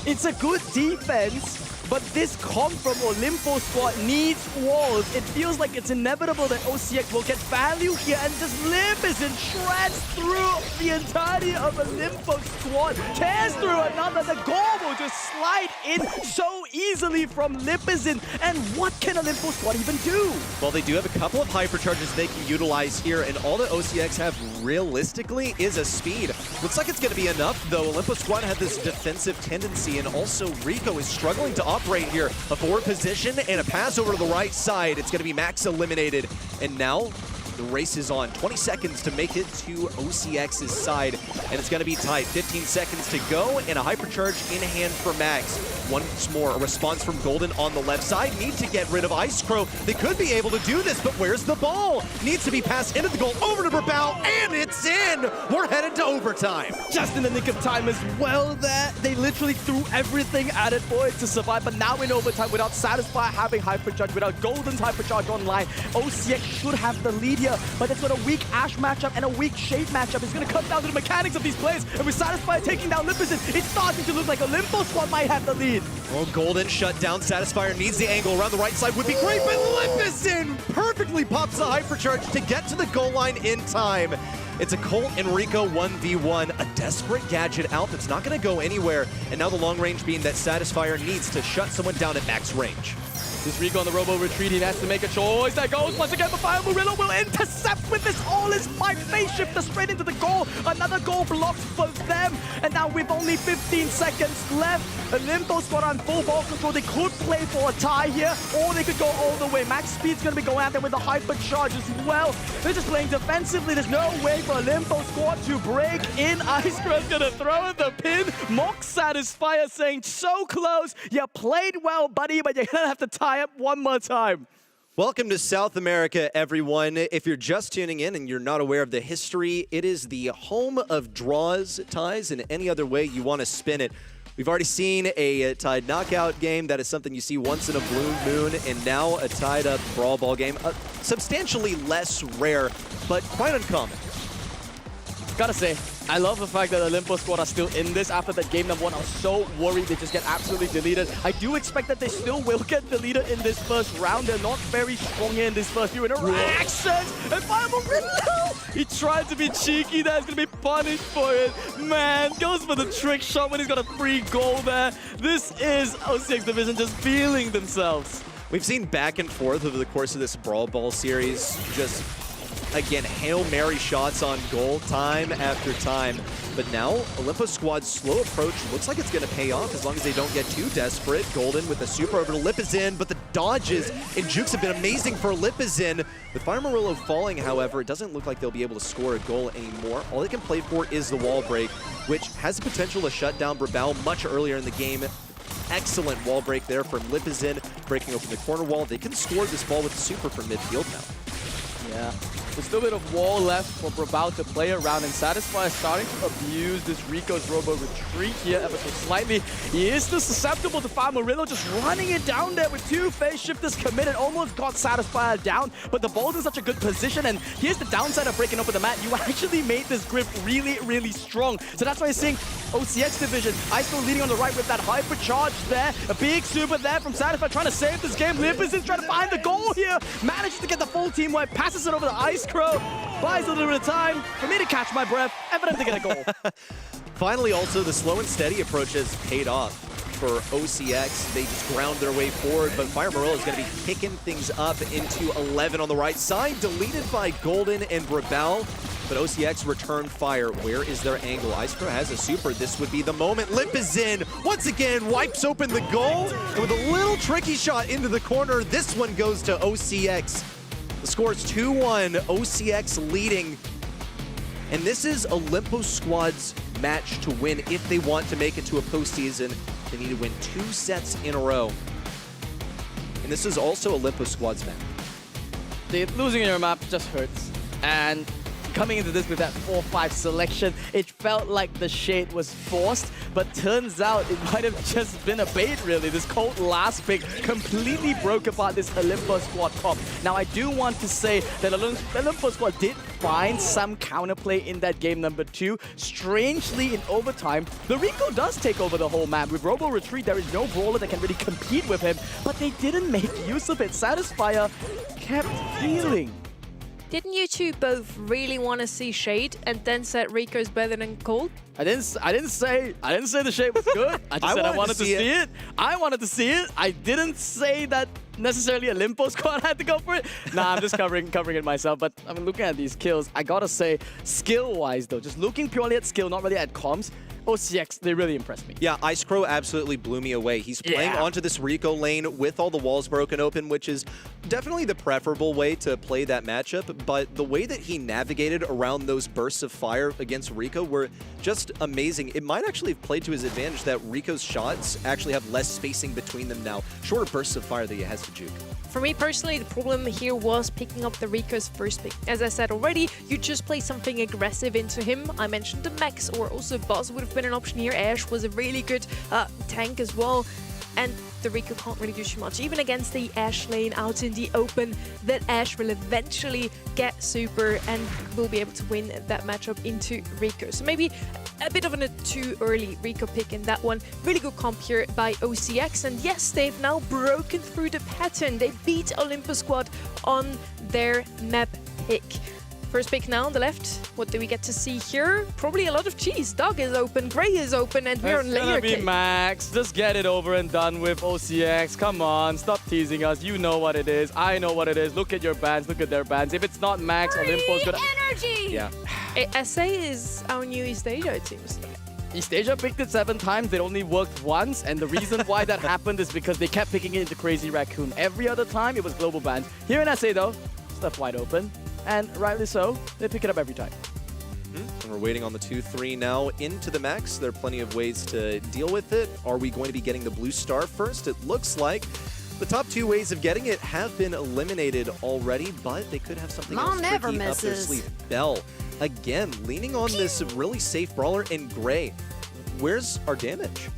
B: It's a good defense, but this comp from Olimpo squad needs walls. It feels like it's inevitable that OCX will get value here, and just Limpizin shreds through the entirety of Olimpo squad, tears through another. The goal will just slide in so easily from Limpizin, and what can Olimpo squad even do?
G: Well, they do have a couple of hypercharges they can utilize here, and all that OCX have realistically is a speed. Looks like it's going to be enough, though. Olimpo squad had this defensive tendency, and also Rico is struggling to operate here. A forward position and a pass over to the right side. It's going to be Max eliminated, and now the race is on. 20 seconds to make it to OCX's side, and it's going to be tight. 15 seconds to go, and a hypercharge in hand for Max. Once more, a response from Golden on the left side. Need to get rid of Ice Crow. They could be able to do this, but where's the ball? Needs to be passed into the goal, over to Brabal, and it's in! We're headed to overtime.
B: Just in the nick of time as well there. They literally threw everything at it for it to survive, but now in overtime, without Satisfy having hypercharge, without Golden's hypercharge online, OCX should have the lead here, but it's got a weak Ashe matchup and a weak Shade matchup. It's going to come down to the mechanics of these plays, and with Satisfy taking down Limpizin, it's starting to look like Olimpo squad might have the lead.
G: Well, Golden shut down. Satisfier needs the angle around the right side, would be great, but Limpizin perfectly pops the hypercharge to get to the goal line in time. It's a Colt and Rico 1v1, a desperate gadget out that's not going to go anywhere, and now the long range beam that Satisfier needs to shut someone down at max range.
B: This Rico on the robo retreat, he has to make a choice. That goes once again, but Fire Murillo will intercept with this all his might. Phase shifter straight into the goal. Another goal blocked for them. And now with only 15 seconds left, Olimpo squad on full ball control. They could play for a tie here, or they could go all the way. Max Speed's going to be going out there with the hypercharge as well. They're just playing defensively. There's no way for Olimpo squad to break in. Ice Crow's going to throw in the pin. Mock Satisfier saying, so close. You played well, buddy, but you're going to have to tie up one more time.
G: Welcome to South America, everyone. If you're just tuning in and you're not aware of the history, it is the home of draws, ties, and any other way you want to spin it. We've already seen a tied knockout game. That is something you see once in a blue moon, and now a tied up brawl ball game. Substantially less rare, but quite uncommon.
B: Gotta say, I love the fact that Olimpo squad are still in this after that game number 1. I was so worried they just get absolutely deleted. I do expect that they still will get deleted in this first round. They're not very strong here in this first few interactions. And Fire Murillo! He tried to be cheeky there. He's gonna be punished for it. Man, goes for the trick shot when he's got a free goal there. This is OCX Division just feeling themselves.
G: We've seen back and forth over the course of this Brawl Ball series. Just, again, Hail Mary shots on goal time after time. But now, Olimpo squad's slow approach looks like it's going to pay off as long as they don't get too desperate. Golden with a super over to Limpizin, but the dodges and jukes have been amazing for Limpizin. With Fire Murillo falling, however, it doesn't look like they'll be able to score a goal anymore. All they can play for is the wall break, which has the potential to shut down Brabal much earlier in the game. Excellent wall break there from Limpizin, breaking open the corner wall. They can score this ball with the super from midfield now.
B: Yeah. There's still a bit of wall left for Brabal to play around, and Satisfy is starting to abuse this Rico's robo retreat here ever so slightly. He is still susceptible to Fire Murillo, just running it down there with 2 phase shifters committed. Almost got Satisfy down, but the ball's in such a good position, and here's the downside of breaking open the mat. You actually made this grip really, really strong. So that's why you're seeing OCX Division. Icefield leading on the right with that hypercharge there. A big super there from Satisfy trying to save this game. Limpizin trying to find the goal here. Manages to get the full team wipe, passes it over to Ice Crow. Buys a little bit of time for me to catch my breath and for them to get a goal.
G: Finally, also, the slow and steady approach has paid off for OCX. They just ground their way forward, but Fire Morel is going to be kicking things up into 11 on the right side, deleted by Golden and Brawl. But OCX returned fire. Where is their angle? Icecrow has a super. This would be the moment. Limp is in. Once again, wipes open the goal. And with a little tricky shot into the corner, this one goes to OCX. The score is 2-1. OCX leading. And this is Olympus Squad's match to win if they want to make it to a postseason. They need to win 2 sets in a row. And this is also Olympus Squad's map.
B: Losing your map just hurts. And coming into this with that 4-5 selection, it felt like the shade was forced, but turns out it might have just been a bait, really. This cold last pick completely broke apart this Olympus Squad comp. Now, I do want to say that Olympus Squad did find some counterplay in that game number 2. Strangely, in overtime, the Rico does take over the whole map. With Robo Retreat, there is no brawler that can really compete with him, but they didn't make use of it. Satisfier kept healing.
A: Didn't you two both really want to see Shade and then said Rico's better than Cold?
B: I didn't say the Shade was good. I just said I wanted to see it. I wanted to see it. I didn't say that necessarily Olympus Squad had to go for it. Nah, I'm just covering it myself. But I mean, looking at these kills, I gotta say, skill-wise though, just looking purely at skill, not really at comms, OCX, they really impressed me.
G: Yeah, Icecrow absolutely blew me away. He's playing onto this Rico lane with all the walls broken open, which is definitely the preferable way to play that matchup, but the way that he navigated around those bursts of fire against Rico were just amazing. It might actually have played to his advantage that Rico's shots actually have less spacing between them now. Shorter bursts of fire that he has to juke.
A: For me personally, the problem here was picking up the Rico's first pick. As I said already, you just play something aggressive into him. I mentioned the Max or also Boss would have been an option here. Ashe was a really good tank as well. And the Rico can't really do too much. Even against the Ashe lane out in the open, that Ashe will eventually get super and will be able to win that matchup into Rico. So maybe a bit of a too early Rico pick in that one. Really good comp here by OCX. And yes, they've now broken through the pattern. They beat Olympus Squad on their map pick. First pick now on the left. What do we get to see here? Probably a lot of cheese. Dog is open, Gray is open, and we're on layer
B: gonna be
A: cake.
B: Max. Just get it over and done with, OCX. Come on, stop teasing us. You know what it is. I know what it is. Look at your bans. Look at their bans. If it's not Max, Olympus gonna...
A: Energy!
B: Yeah.
A: SA is our new East Asia, it seems.
B: East Asia picked it 7 times. It only worked once, and the reason why that happened is because they kept picking it into Crazy Raccoon. Every other time, it was global bans. Here in SA, though, stuff wide open. And rightly so, they pick it up every time.
G: And we're waiting on the 2-3 now into the Max. There are plenty of ways to deal with it. Are we going to be getting the blue star first? It looks like the top 2 ways of getting it have been eliminated already, but they could have something else tricky up their sleeve. Bell, again, leaning on this really safe brawler in Gray. Where's our damage?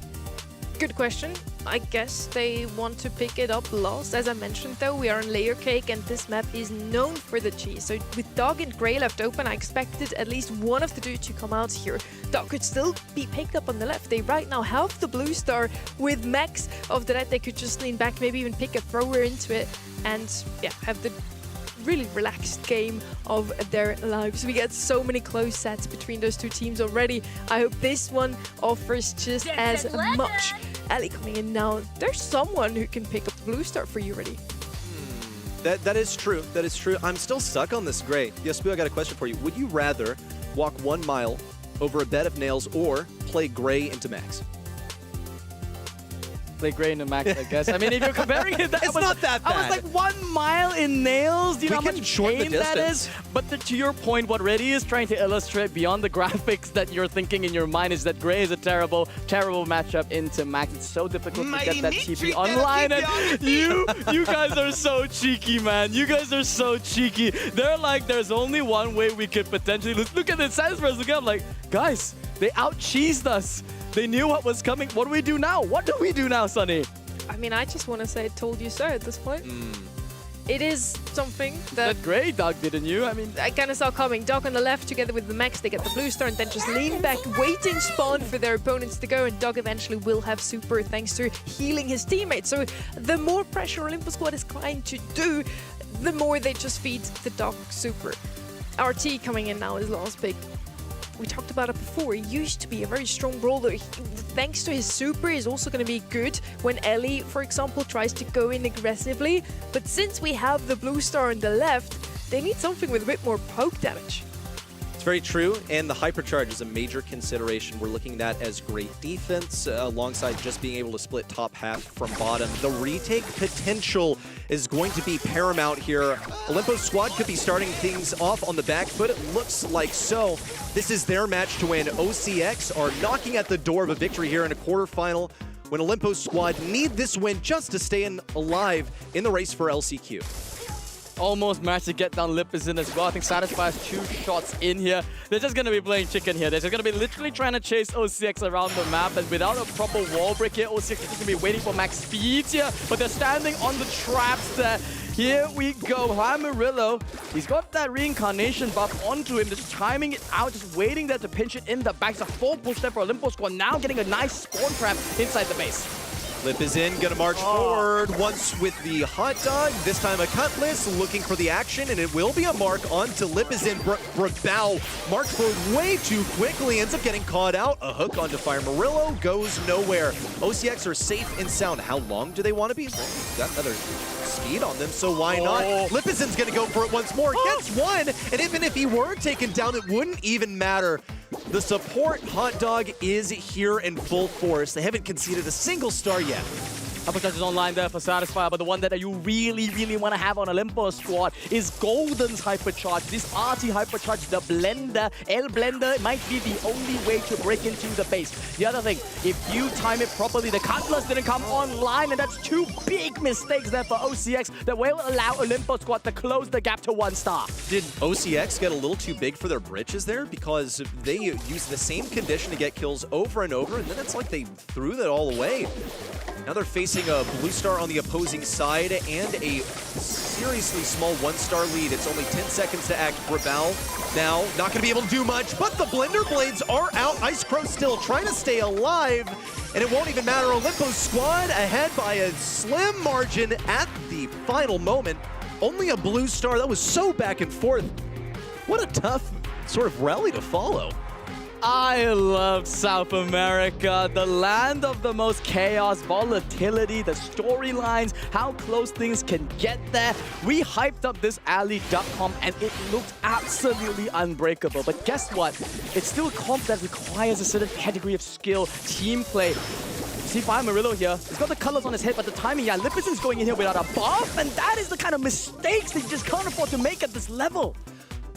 A: Good question. I guess they want to pick it up last. As I mentioned though, we are on layer cake and this map is known for the cheese. So with Dog and Gray left open, I expected at least one of the two to come out here. Dog could still be picked up on the left. They right now have the blue star with Max of the red. They could just lean back, maybe even pick a thrower into it and yeah, have the really relaxed game of their lives. We get so many close sets between those two teams already. I hope this one offers just as much. Ali coming in now. There's someone who can pick up the blue star for you already.
G: That is true. That is true. I'm still stuck on this Gray. Yasbu, I got a question for you. Would you rather walk 1 mile over a bed of nails or play Gray into Max?
B: Play Gray into Max, I guess. I mean, if you're comparing it,
G: It's not that bad.
B: I was like 1 mile in nails. Do you know how much
G: shorten the
B: pain that
G: distance.
B: is? But to your point, what Reddy is trying to illustrate beyond the graphics that you're thinking in your mind is that Gray is a terrible, terrible matchup into Max. It's so difficult to get that TP online. And you guys are so cheeky, man. You guys are so cheeky. They're like, there's only one way we could potentially lose. Look at the Satisfiers. Look at like, guys, they out-cheesed us. They knew what was coming. What do we do now? What do we do now, Sonny?
A: I mean, I just want to say told you so at this point. It is something that
B: Great, Dog, didn't you? I mean,
A: I kind of saw coming. Dog on the left together with the Max, they get the blue star and then just lean back, waiting spawn for their opponents to go, and Dog eventually will have super thanks to healing his teammates. So the more pressure Olympus Squad is trying to do, the more they just feed the Dog super. RT coming in now is last pick. we talked about it before, he used to be a very strong brawler. Thanks to his super, he's also going to be good when Ellie, for example, tries to go in aggressively. But since we have the blue star on the left, they need something with a bit more poke damage.
G: It's very true, and the hypercharge is a major consideration. We're looking at that as great defense alongside just being able to split top half from bottom. The retake potential is going to be paramount here. Olimpo's squad could be starting things off on the back foot. It looks like so. This is their match to win. OCX are knocking at the door of a victory here in a quarterfinal when Olimpo's squad need this win just to stay alive in the race for LCQ.
B: Almost managed to get down Lipizin as well. I think Satisfy's 2 shots in here. They're just going to be playing chicken here. They're just going to be literally trying to chase OCX around the map. And without a proper wall break here, OCX is just going to be waiting for max speeds here. But they're standing on the traps there. Here we go. Amarillo, he's got that reincarnation buff onto him, just timing it out, just waiting there to pinch it in the back. It's a full push there for Olimpo squad. Now getting a nice spawn trap inside the base.
G: Lipizin gonna march forward once with the hot dog. This time a cutlass, looking for the action, and it will be a mark onto Lipizin. Brawl marched forward way too quickly, ends up getting caught out. A hook onto Fire Murillo goes nowhere. OCX are safe and sound. How long do they want to be? Well, got another speed on them, so why not? Lipizin's gonna go for it once more. Gets one, and even if he were taken down, it wouldn't even matter. The support hot dog is here in full force. They haven't conceded a single star yet.
B: Hypercharge is online there for Satisfyer, but the one that you really want to have on Olimpo's squad is Golden's Hypercharge. This RT Hypercharge, the Blender, L Blender, might be the only way to break into the base. The other thing, if you time it properly, the Cutlass didn't come online, and that's 2 big mistakes there for OCX that will allow Olimpo's squad to close the gap to 1 star.
G: Did OCX get a little too big for their britches there? Because they used the same condition to get kills over and over, and then it's like they threw that all away. Now they're facing a blue star on the opposing side and a seriously small 1-star lead. It's only 10 seconds to act. Brawl now not going to be able to do much, but the Blender Blades are out. Ice Crow still trying to stay alive, and it won't even matter. Olimpo's squad ahead by a slim margin at the final moment. Only a blue star. That was so back and forth. What a tough sort of rally to follow.
B: I love South America, the land of the most chaos, volatility, the storylines, how close things can get there. We hyped up this alley.com and it looked absolutely unbreakable. But guess what? It's still a comp that requires a certain pedigree of skill, team play. See Fire Murillo here, he's got the colors on his head, but the timing, yeah, Lipizin's going in here without a buff, and that is the kind of mistakes that you just can't afford to make at this level.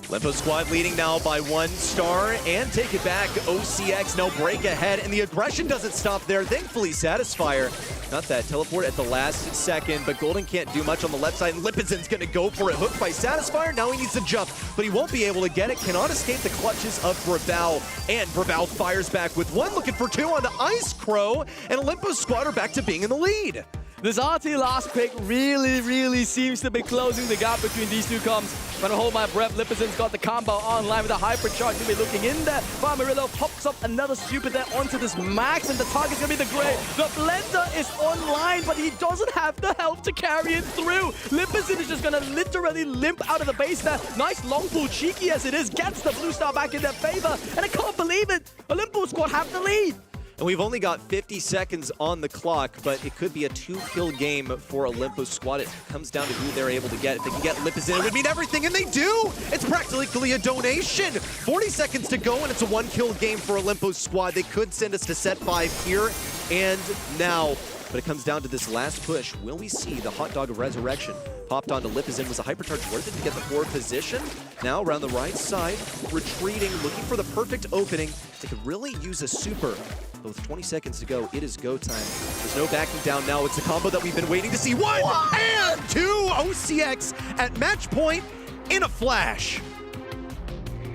G: Olimpo squad leading now by 1 star and take it back. OCX no break ahead, and the aggression doesn't stop there. Thankfully, Satisfyer not that teleport at the last second, but Golden can't do much on the left side. And Lipizin's going to go for it. Hooked by Satisfyer. Now he needs to jump, but he won't be able to get it. Cannot escape the clutches of Brawl. And Brawl fires back with 1, looking for 2 on the Ice Crow. And Olimpo's squad are back to being in the lead.
B: This RT last pick really seems to be closing the gap between these 2 comps. Gonna hold my breath. Lipizin's got the combo online with a hypercharge. Gonna be looking in there. Murillo pops up another super there onto this max, and the target's gonna be the Grey. The Blender is online, but he doesn't have the health to carry it through. Lipizin is just gonna literally limp out of the base there. Nice long pull, cheeky as it is, gets the blue star back in their favor, and I can't believe it. Olimpo squad have the lead.
G: And we've only got 50 seconds on the clock, but it could be a 2-kill game for Olimpo's squad. It comes down to who they're able to get. If they can get Lipizin, it would mean everything, and they do! It's practically a donation! 40 seconds to go, and it's a 1-kill game for Olimpo's squad. They could send us to set 5 here and now. But it comes down to this last push. Will we see the hot dog of resurrection? Popped onto Lipizin, was a hypercharge worth it to get the forward position. Now around the right side, retreating, looking for the perfect opening. They could really use a super. But with 20 seconds to go, it is go time. There's no backing down now. It's the combo that we've been waiting to see. 1 and 2 OCX at match point in a flash.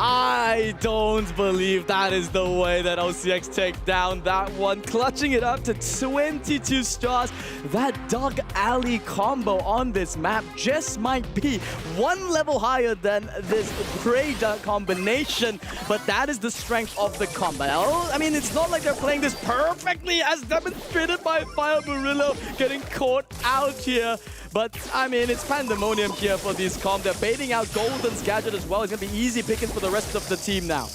B: I don't believe that is the way that OCX take down that one. Clutching it up to 22 stars. That Dog Alley combo on this map just might be 1 level higher than this Grey Duck combination. But that is the strength of the combo. I mean, it's not like they're playing this perfectly as demonstrated by Fire Murillo getting caught out here. But, I mean, it's pandemonium here for this comp. They're baiting out Golden's gadget as well. It's going to be easy pickings for the rest of the team now.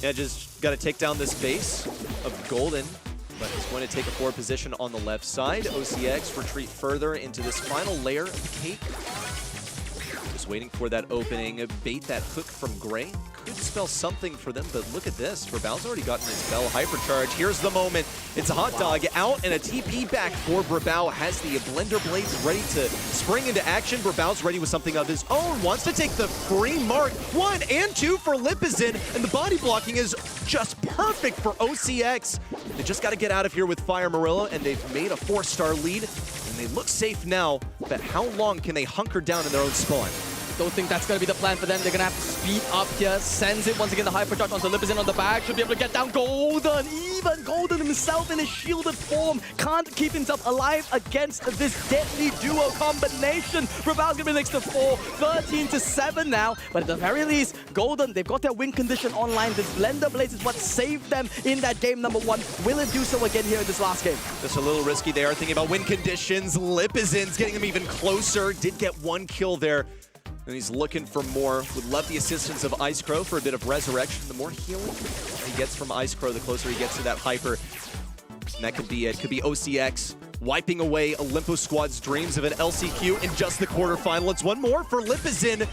G: Yeah, just got to take down this base of Golden, but he's going to take a forward position on the left side. OCX retreat further into this final layer of cake. Just waiting for that opening, bait that hook from Gray. Could spell something for them, but look at this. Brabal's already gotten his Bell hypercharge. Here's the moment. It's a hot dog out and a TP back for Brabal. Has the Blender Blades ready to spring into action. Brabal's ready with something of his own. Wants to take the free mark. 1 and 2 for Lipizin, and the body blocking is just perfect for OCX. They just got to get out of here with Fire Murillo, and they've made a 4-star lead, and they look safe now, but how long can they hunker down in their own spawn?
B: Don't think that's going to be the plan for them. They're going to have to speed up here. Sends it once again, the hypercharge onto Lipizin on the back. Should be able to get down Golden. Even Golden himself in his shielded form can't keep himself alive against this deadly duo combination. Brabal's going to be next to 4, 13-7 now. But at the very least, Golden, they've got their win condition online. This Blender Blaze is what saved them in that game number 1. Will it do so again here in this last game?
G: Just a little risky there, thinking about win conditions. Lipizin's getting them even closer. Did get 1 kill there. And he's looking for more. Would love the assistance of Ice Crow for a bit of resurrection. The more healing he gets from Ice Crow, the closer he gets to that hyper. And that could be it. Could be OCX wiping away Olympus Squad's dreams of an LCQ in just the quarterfinal. It's 1 more for Lipizin.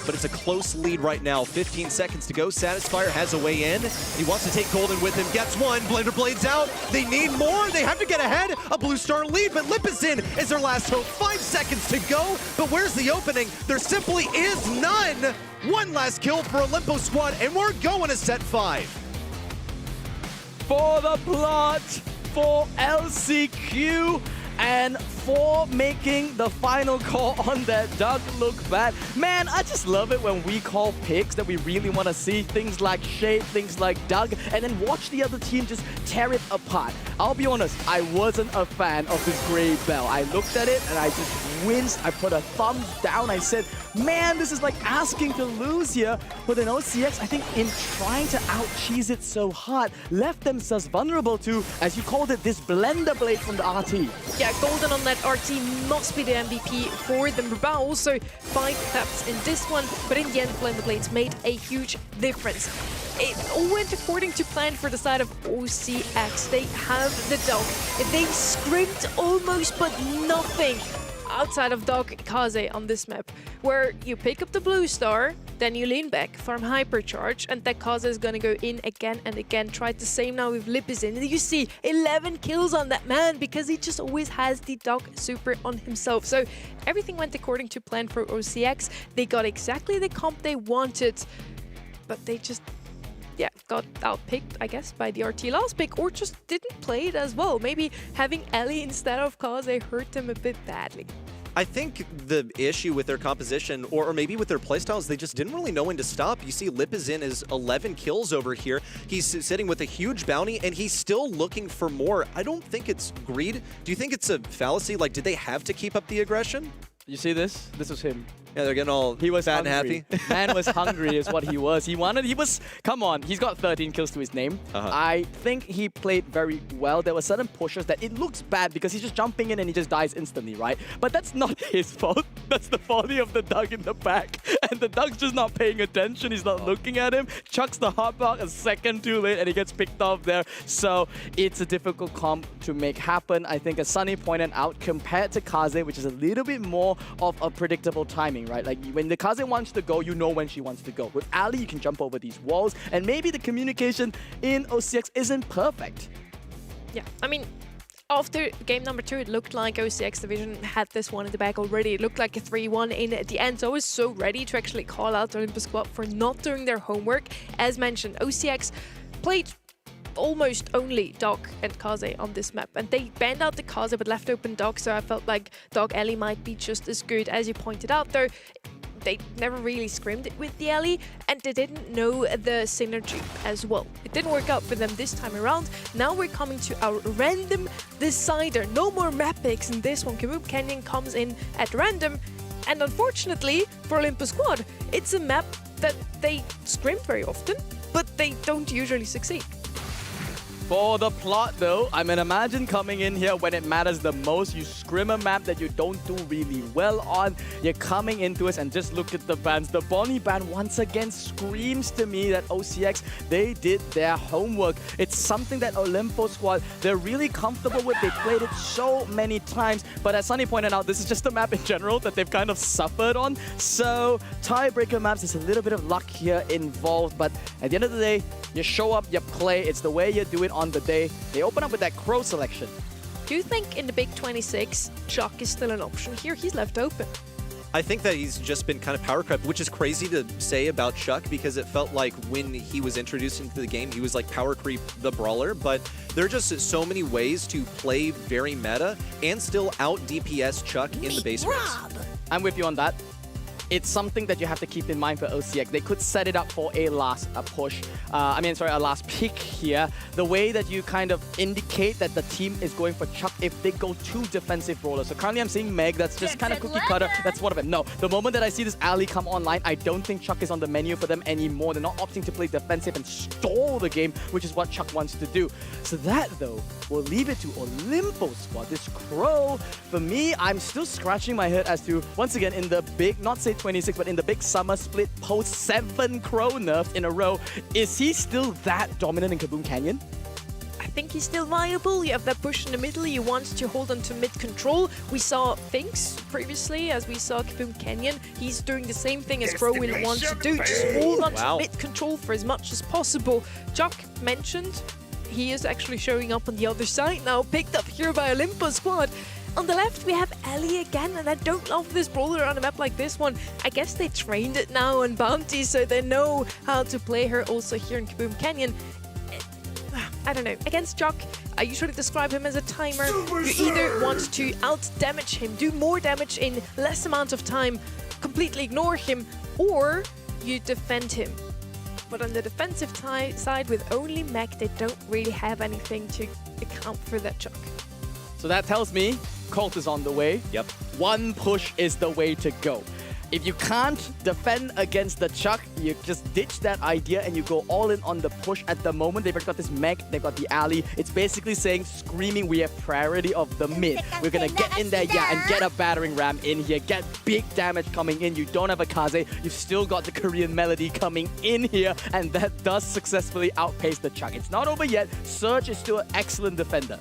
G: But it's a close lead right now. 15 seconds to go. Satisfier has a way in. He wants to take Golden with him. Gets 1. Blender Blades out. They need more. They have to get ahead. A blue star lead, but Lipizin is their last hope. 5 seconds to go. But where's the opening? There simply is none. 1 last kill for Olympus Squad, and we're going to set 5.
B: For the plot, for LCQ, and for making the final call on that Doug look bad. Man, I just love it when we call picks that we really want to see. Things like Shade, things like Doug, and then watch the other team just tear it apart. I'll be honest, I wasn't a fan of this Gray Bell. I looked at it and I just winced. I put a thumbs down. I said, man, this is like asking to lose here. But then OCX, I think in trying to out-cheese it so hard, left themselves vulnerable to, as you called it, this Blender Blade from the RT.
A: Yeah, Golden on that RT must be the MVP for them. Brabal also 5 taps in this one, but in the end, Blender Blades made a huge difference. It all went according to plan for the side of OCX. They have the dog. They scrimmed almost, but nothing outside of Dog Kaze on this map, where you pick up the blue star, then you lean back, farm hypercharge, and that Kaze is gonna go in again and again. Tried the same now with Lipizin. And you see 11 kills on that man because he just always has the Dog super on himself. So everything went according to plan for OCX. They got exactly the comp they wanted, but they just got outpicked, I guess, by the RT last pick, or just didn't play it as well. Maybe having Ellie instead of Kaze hurt them a bit badly.
G: I think the issue with their composition, or maybe with their playstyles, they just didn't really know when to stop. You see Lipizin is 11 kills over here. He's sitting with a huge bounty, and he's still looking for more. I don't think it's greed. Do you think it's a fallacy? Like, did they have to keep up the aggression?
B: You see this? This was him.
G: Yeah, they're getting all fat
B: hungry.
G: and happy.
B: Man was hungry is what he was. Come on, he's got 13 kills to his name. I think he played very well. There were certain pushes that it looks bad because he's just jumping in and he just dies instantly, right? But that's not his fault. That's the fault of the Doug in the back. And the Doug's just not paying attention. He's not looking at him. Chucks the hotbar a second too late and he gets picked off there. So it's a difficult comp to make happen. I think as Sunny pointed out, compared to Kaze, which is a little bit more of a predictable timing, right? Like when the Kaze wants to go, you know when she wants to go. With Ali, you can jump over these walls, and maybe the communication in OCX isn't perfect.
A: Yeah, I mean, after game number 2, it looked like OCX Division had this one in the bag already. It looked like a 3-1 in at the end, so I was so ready to actually call out Olympus Squad for not doing their homework. As mentioned, OCX played almost only Dog and Kaze on this map, and they banned out the Kaze but left open Dog, so I felt like Dog Ellie might be just as good. As you pointed out though, they never really scrimmed it with the Ellie, and they didn't know the synergy as well. It didn't work out for them this time around. Now we're coming to our random decider. No more map picks in this one. Kaboom Canyon comes in at random, and unfortunately for Olympus Squad, it's a map that they scrim very often, but they don't usually succeed.
B: For the plot though, I mean, imagine coming in here when it matters the most. You scrim a map that you don't do really well on. You're coming into it and just look at the bans. The Bonnie ban once again screams to me that OCX, they did their homework. It's something that Olimpo squad, they're really comfortable with. They played it so many times. But as Sunny pointed out, this is just a map in general that they've kind of suffered on. So tiebreaker maps, there's a little bit of luck here involved. But at the end of the day, you show up, you play. It's the way you do it on the day. They open up with that Crow selection.
A: Do you think in the Big 26, Chuck is still an option here? He's left open.
G: I think that he's just been kind of power crept, which is crazy to say about Chuck because it felt like when he was introduced into the game, he was like power creep the brawler. But there are just so many ways to play very meta and still out DPS Chuck in the base race.
B: I'm with you on that. It's something that you have to keep in mind for OCX. They could set it up for a last push. A last pick here. The way that you kind of indicate that the team is going for Chuck if they go two defensive brawlers. So currently I'm seeing Meg. That's just kind of cookie cutter. That's one of them. No, the moment that I see this alley come online, I don't think Chuck is on the menu for them anymore. They're not opting to play defensive and stall the game, which is what Chuck wants to do. So that, though, will leave it to Olimpo squad. This Crow, for me, I'm still scratching my head as to, once again, in the big, not say 26, but in the big summer split post 7 Crow nerfs in a row, is he still that dominant in Kaboom Canyon?
A: I think he's still viable. You have that push in the middle. He wants to hold on to mid control. We saw Finks previously, as we saw Kaboom Canyon. He's doing the same thing as Crow will want to do. Just hold on to mid control for as much as possible. Chuck mentioned he is actually showing up on the other side now, picked up here by Olimpo squad. On the left, we have Ellie again, and I don't love this brawler on a map like this one. I guess they trained it now on Bounty, so they know how to play her also here in Kaboom Canyon. I don't know. Against Chuck, I usually describe him as a timer. You either want to out-damage him, do more damage in less amount of time, completely ignore him, or you defend him. But on the defensive side, with only Mech, they don't really have anything to account for that Chuck.
B: So that tells me Colt is on the way.
G: Yep.
B: One push is the way to go. If you can't defend against the Chuck, you just ditch that idea and you go all in on the push at the moment. They've got this mech, they've got the alley. It's basically saying, screaming, we have priority of the mid. We're gonna get in there, and get a battering ram in here. Get big damage coming in. You don't have a Kaze. You've still got the Korean Melody coming in here, and that does successfully outpace the Chuck. It's not over yet. Surge is still an excellent defender.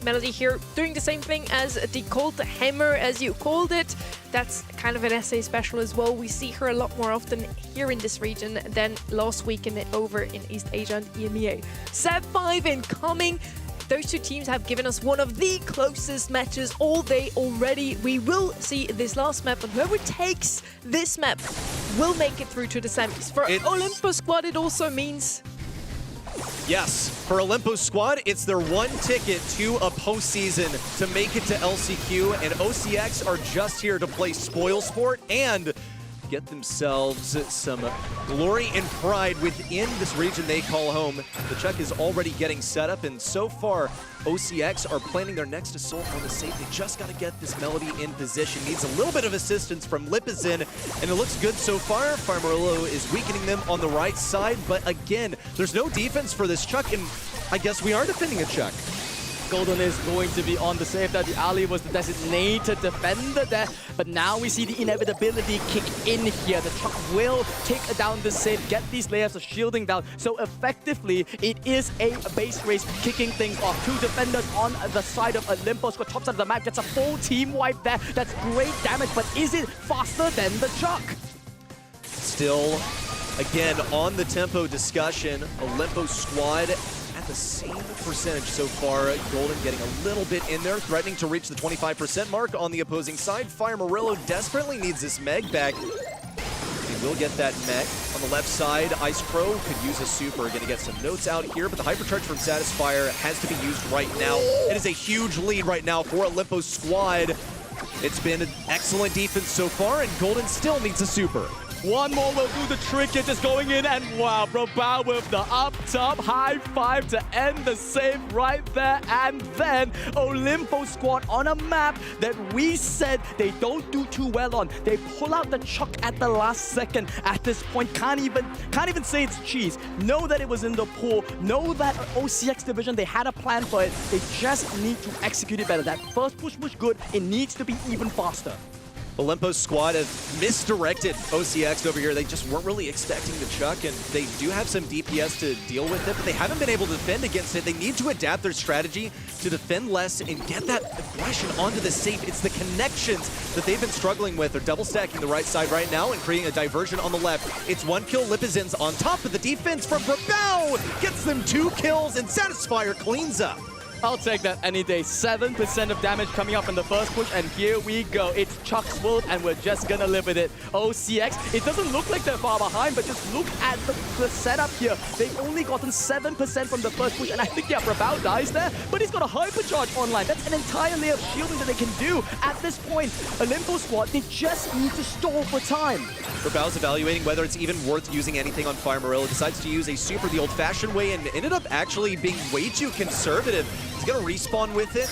A: Melody here doing the same thing as the Colt Hammer, as you called it. That's kind of an SA special as well. We see her a lot more often here in this region than last weekend over in East Asia and EMEA. Sab 5 incoming. Those two teams have given us one of the closest matches all day already. We will see this last map, and whoever takes this map will make it through to the semis. For Olimpo squad, it also means...
G: Yes, for Olimpo squad, it's their one ticket to a postseason to make it to LCQ, and OCX are just here to play spoil sport and get themselves some glory and pride within this region they call home. The Chuck is already getting set up, and so far, OCX are planning their next assault on the safe. They just got to get this Melody in position. Needs a little bit of assistance from Lipizin, and it looks good so far. Farmerillo is weakening them on the right side, but again, there's no defense for this Chuck, and I guess we are defending a Chuck.
B: Golden is going to be on the save that the alley was the designated defender there, but now we see the inevitability kick in here. The Chuck will take down the save, get these layers of shielding down. So effectively, it is a base race kicking things off. Two defenders on the side of Olimpo. Squad top side of the map gets a full team wipe there. That's great damage, but is it faster than the Chuck?
G: Still, again, on the tempo discussion, Olimpo squad at the same percentage so far. Golden getting a little bit in there, threatening to reach the 25% mark on the opposing side. Fire Murillo desperately needs this Meg back. He will get that Meg. On the left side, Ice Crow could use a super. Gonna get some notes out here, but the Hypercharge from Satisfier has to be used right now. It is a huge lead right now for Olimpo squad. It's been an excellent defense so far, and Golden still needs a super.
B: One more will do the trick. It's just going in, and wow, Brawl with the up top high five to end the save right there. And then Olimpo squad on a map that we said they don't do too well on. They pull out the chuck at the last second. At this point, can't even say it's cheese. Know that it was in the pool. Know that OCX division, they had a plan for it. They just need to execute it better. That first push was good. It needs to be even faster.
G: Olimpo's squad have misdirected OCX over here. They just weren't really expecting the chuck, and they do have some DPS to deal with it, but they haven't been able to defend against it. They need to adapt their strategy to defend less and get that aggression onto the safe. It's the connections that they've been struggling with. They're double stacking the right side right now and creating a diversion on the left. It's one kill. Lipizin's on top of the defense from Brawl. Gets them 2 kills, and Satisfier cleans up.
B: I'll take that any day. 7% of damage coming up in the first push, and here we go. It's Chuck's world, and we're just gonna live with it. OCX, it doesn't look like they're far behind, but just look at the setup here. They've only gotten 7% from the first push, and I think, yeah, Brawl dies there, but he's got a hypercharge online. That's an entire layer of shielding that they can do at this point. Olimpo squad, they just need to stall for time.
G: Brawl's evaluating whether it's even worth using anything on Fire Morilla. Decides to use a super the old-fashioned way and ended up actually being way too conservative. He's gonna respawn with it.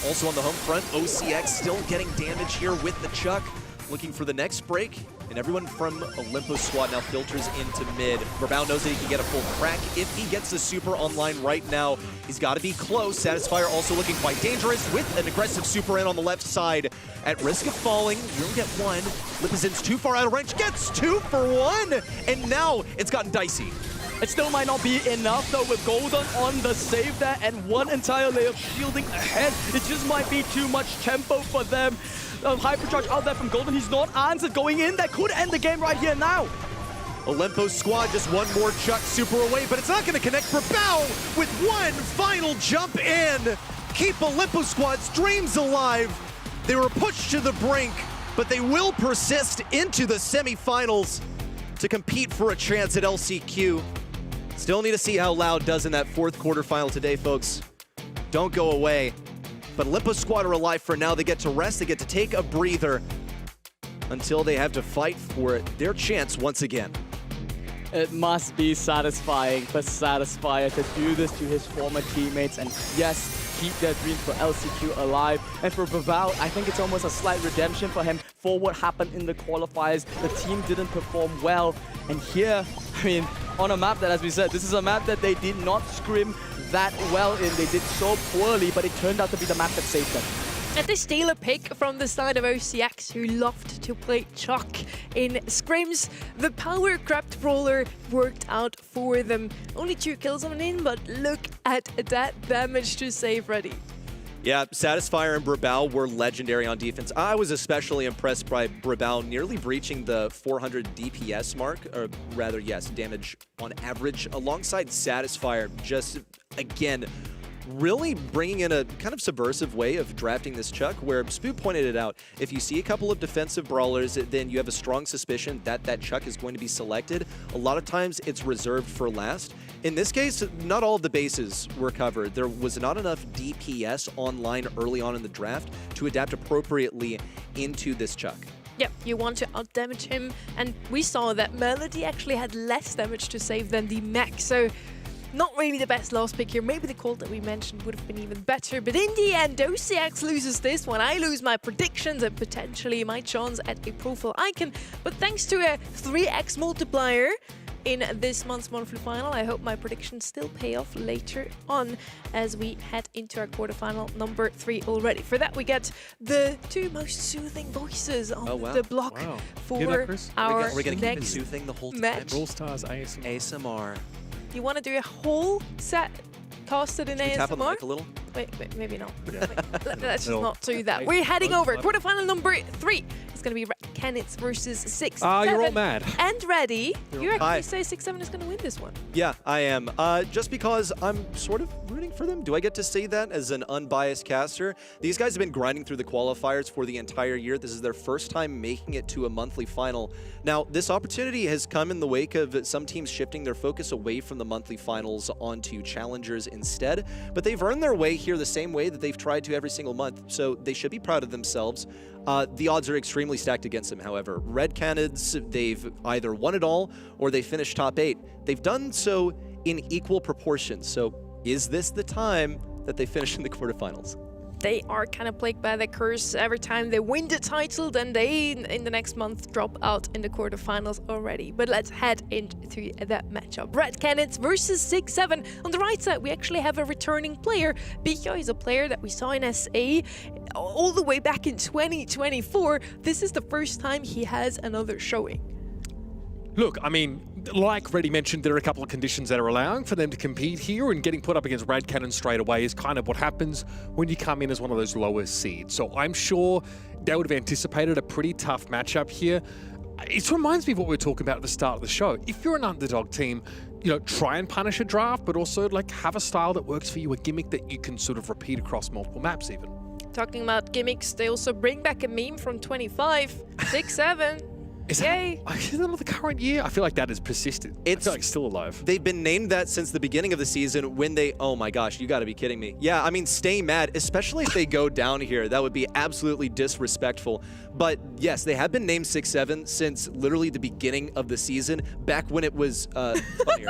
G: Also on the home front, OCX still getting damage here with the chuck. Looking for the next break, and everyone from Olimpo's squad now filters into mid. Brawl knows that he can get a full crack if he gets the super online right now. He's got to be close. Satisfier also looking quite dangerous with an aggressive super in on the left side. At risk of falling, you'll get one. Lipizin's too far out of range, gets 2 for 1, and now it's gotten dicey.
B: It still might not be enough, though, with Golden on the save there and one entire layer of shielding ahead. It just might be too much tempo for them. Hypercharge out there from Golden. He's not answered going in. That could end the game right here now.
G: Olimpo's squad just one more chuck super away, but it's not going to connect for Brawl with one final jump in. Keep Olimpo squad's dreams alive. They were pushed to the brink, but they will persist into the semifinals to compete for a chance at LCQ. Still need to see how Loud does in that 4th quarterfinal today, folks. Don't go away. But Olimpo squad are alive for now. They get to rest, they get to take a breather until they have to fight for their chance once again.
B: It must be satisfying for Satisfier to do this to his former teammates and, yes, keep their dreams for LCQ alive. And for Brawl, I think it's almost a slight redemption for him for what happened in the qualifiers. The team didn't perform well. And here, I mean, on a map that, as we said, this is a map that they did not scrim that well in. They did so poorly, but it turned out to be the map that saved them.
A: And they steal a pick from the side of OCX, who loved to play Chuck in scrims. The power-crept brawler worked out for them. Only 2 kills on in, but look at that damage to save ready.
G: Yeah, Satisfier and Brawl were legendary on defense. I was especially impressed by Brawl nearly breaching the 400 DPS mark, or rather, yes, damage on average, alongside Satisfier. Just, again, really bringing in a kind of subversive way of drafting this chuck, where Spoo pointed it out. If you see a couple of defensive brawlers, then you have a strong suspicion that that chuck is going to be selected. A lot of times it's reserved for last. In this case, not all of the bases were covered. There was not enough DPS online early on in the draft to adapt appropriately into this chuck.
A: Yep, you want to outdamage him, and we saw that Melody actually had less damage to save than the mech, so not really the best last pick here. Maybe the Colt that we mentioned would have been even better, but in the end, OCX loses this one. I lose my predictions and potentially my chance at a profile icon, but thanks to a 3x multiplier in this month's monthly final, I hope my predictions still pay off later on as we head into our quarterfinal number 3 already. For that, we get the 2 most soothing voices on the block for our
G: we're gonna keep it
A: next
G: soothing the whole time.
A: match.
H: Brawl Stars ASMR.
G: ASMR.
A: You want to do a whole set casted in
G: Should we tap on the
A: ASMR?
G: mic a little?
A: Wait, maybe not. Let's just not do that. We're heading over. Quarterfinal number 3. It's going to be Kenneth versus 6.
H: Ah, you're all mad.
A: And ready. You
G: Hi.
A: actually say 6-7 is going to win this one.
G: Yeah, I am. Just because I'm sort of rooting for them. Do I get to say that as an unbiased caster? These guys have been grinding through the qualifiers for the entire year. This is their first time making it to a monthly final. Now, this opportunity has come in the wake of some teams shifting their focus away from the monthly finals onto challengers instead. But they've earned their way here the same way that they've tried to every single month. So they should be proud of themselves. The odds are extremely stacked against against them, however. Red Canids, they've either won it all or they finished top 8. They've done so in equal proportions. So is this the time that they finish in the quarterfinals?
A: They are kind of plagued by the curse. Every time they win the title, then they, in the next month, drop out in the quarterfinals already. But let's head into that matchup. Red Canids versus 6-7. On the right side, we actually have a returning player. Bicho is a player that we saw in SA all the way back in 2024. This is the first time he has another showing.
C: Look, I mean, like Reddy mentioned, there are a couple of conditions that are allowing for them to compete here, and getting put up against Red Cannon straight away is kind of what happens when you come in as one of those lowest seeds. So I'm sure they would have anticipated a pretty tough matchup here. It reminds me of what we were talking about at the start of the show. If you're an underdog team, you know, try and punish a draft, but also like have a style that works for you, a gimmick that you can sort of repeat across multiple maps even.
A: Talking about gimmicks, they also bring back a meme from 25, 6-7.
C: Is that not the current year? I feel like that has persisted. I feel like it's still alive.
G: They've been named that since the beginning of the season when they, oh my gosh, you gotta be kidding me. Yeah, I mean, stay mad, especially if they go down here. That would be absolutely disrespectful. But yes, they have been named 6-7 since literally the beginning of the season, back when it was funnier.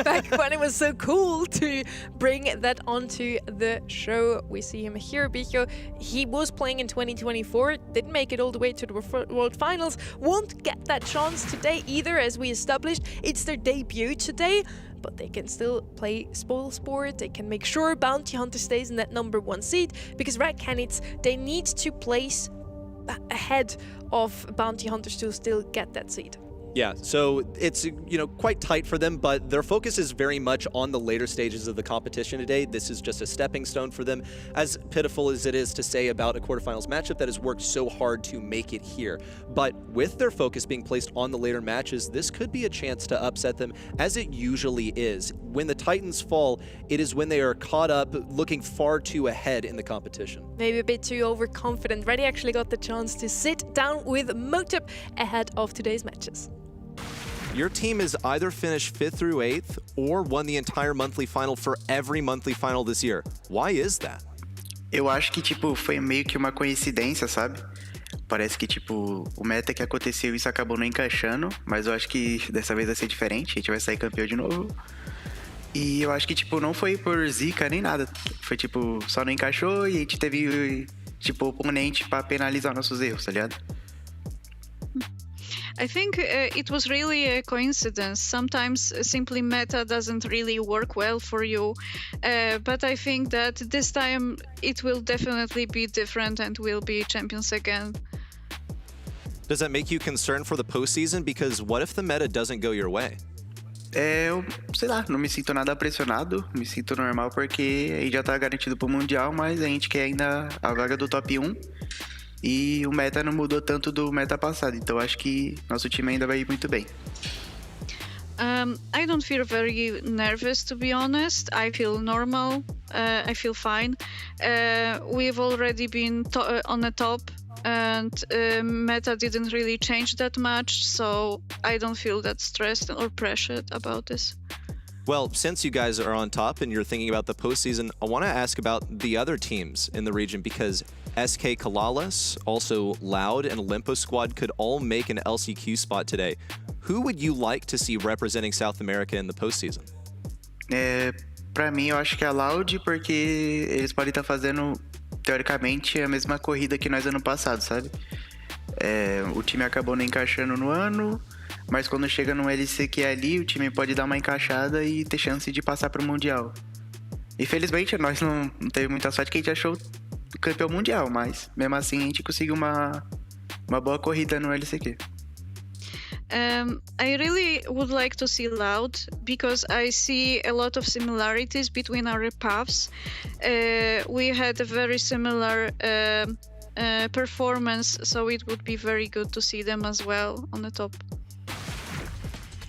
A: Back when it was so cool to bring that onto the show. We see him here, Bicho. He was playing in 2024, didn't make it all the way to the World Finals, won't get that chance today either, as we established. It's their debut today, but they can still play spoil sport. They can make sure Bounty Hunter stays in that #1 seed, because Red Canids, they need to place ahead of Bounty Hunters to still get that seed.
G: Yeah, so it's, you know, quite tight for them, but their focus is very much on the later stages of the competition today. This is just a stepping stone for them, as pitiful as it is to say about a quarterfinals matchup that has worked so hard to make it here. But with their focus being placed on the later matches, this could be a chance to upset them, as it usually is. When the Titans fall, it is when they are caught up looking far too ahead in the competition.
A: Maybe a bit too overconfident. Reddy actually got the chance to sit down with Motep ahead of today's matches.
D: Your team has either finished 5th through 8th or won the entire monthly final for every monthly final this year. Why is that?
H: Eu acho que, tipo, foi meio que uma coincidência, sabe? Parece que, tipo, o meta que aconteceu, isso acabou não encaixando, mas eu acho que dessa vez vai ser diferente, a gente vai sair campeão de novo. E eu acho que, tipo, não foi por zica nem nada. Foi, tipo, só não encaixou e a gente teve, tipo, oponente pra penalizar nossos erros, tá ligado?
F: I think it was really a coincidence. Sometimes simply meta doesn't really work well for you, but I think that this time it will definitely be different and we'll be champions again.
D: Does that make you concerned for the postseason? Because what if the meta doesn't go your way?
H: Eu, sei lá, não me sinto nada pressionado, me sinto normal porque a gente já tá garantido pro Mundial, mas a gente quer ainda a vaga do top 1. E o meta não mudou tanto do meta passado, então acho que nosso time ainda vai ir muito bem.
F: I don't feel very nervous, to be honest. I feel normal. I feel fine. We've already been on the top, and meta didn't really change that much, so I don't feel that stressed or pressured about this.
D: Well, since you guys are on top and you're thinking about the postseason, I want to ask about the other teams in the region, because SK Kalalas, also Loud, and Olympus Squad could all make an LCQ spot today. Who would you like to see representing South America in the postseason?
H: Pra mim, eu acho que é a Loud, porque eles podem estar fazendo, teoricamente, a mesma corrida que nós ano passado, sabe? O time acabou não encaixando no ano, mas quando chega no LCQ ali, o time pode dar uma encaixada e ter chance de passar pro Mundial. Infelizmente, nós não teve muita sorte que a gente achou o campeão mundial, mas mesmo assim a gente conseguiu uma boa corrida no LCQ.
F: I really would like to see Loud, because I see a lot of similarities between our paths. We had a very similar performance, so it would be very good to see them as well on the top.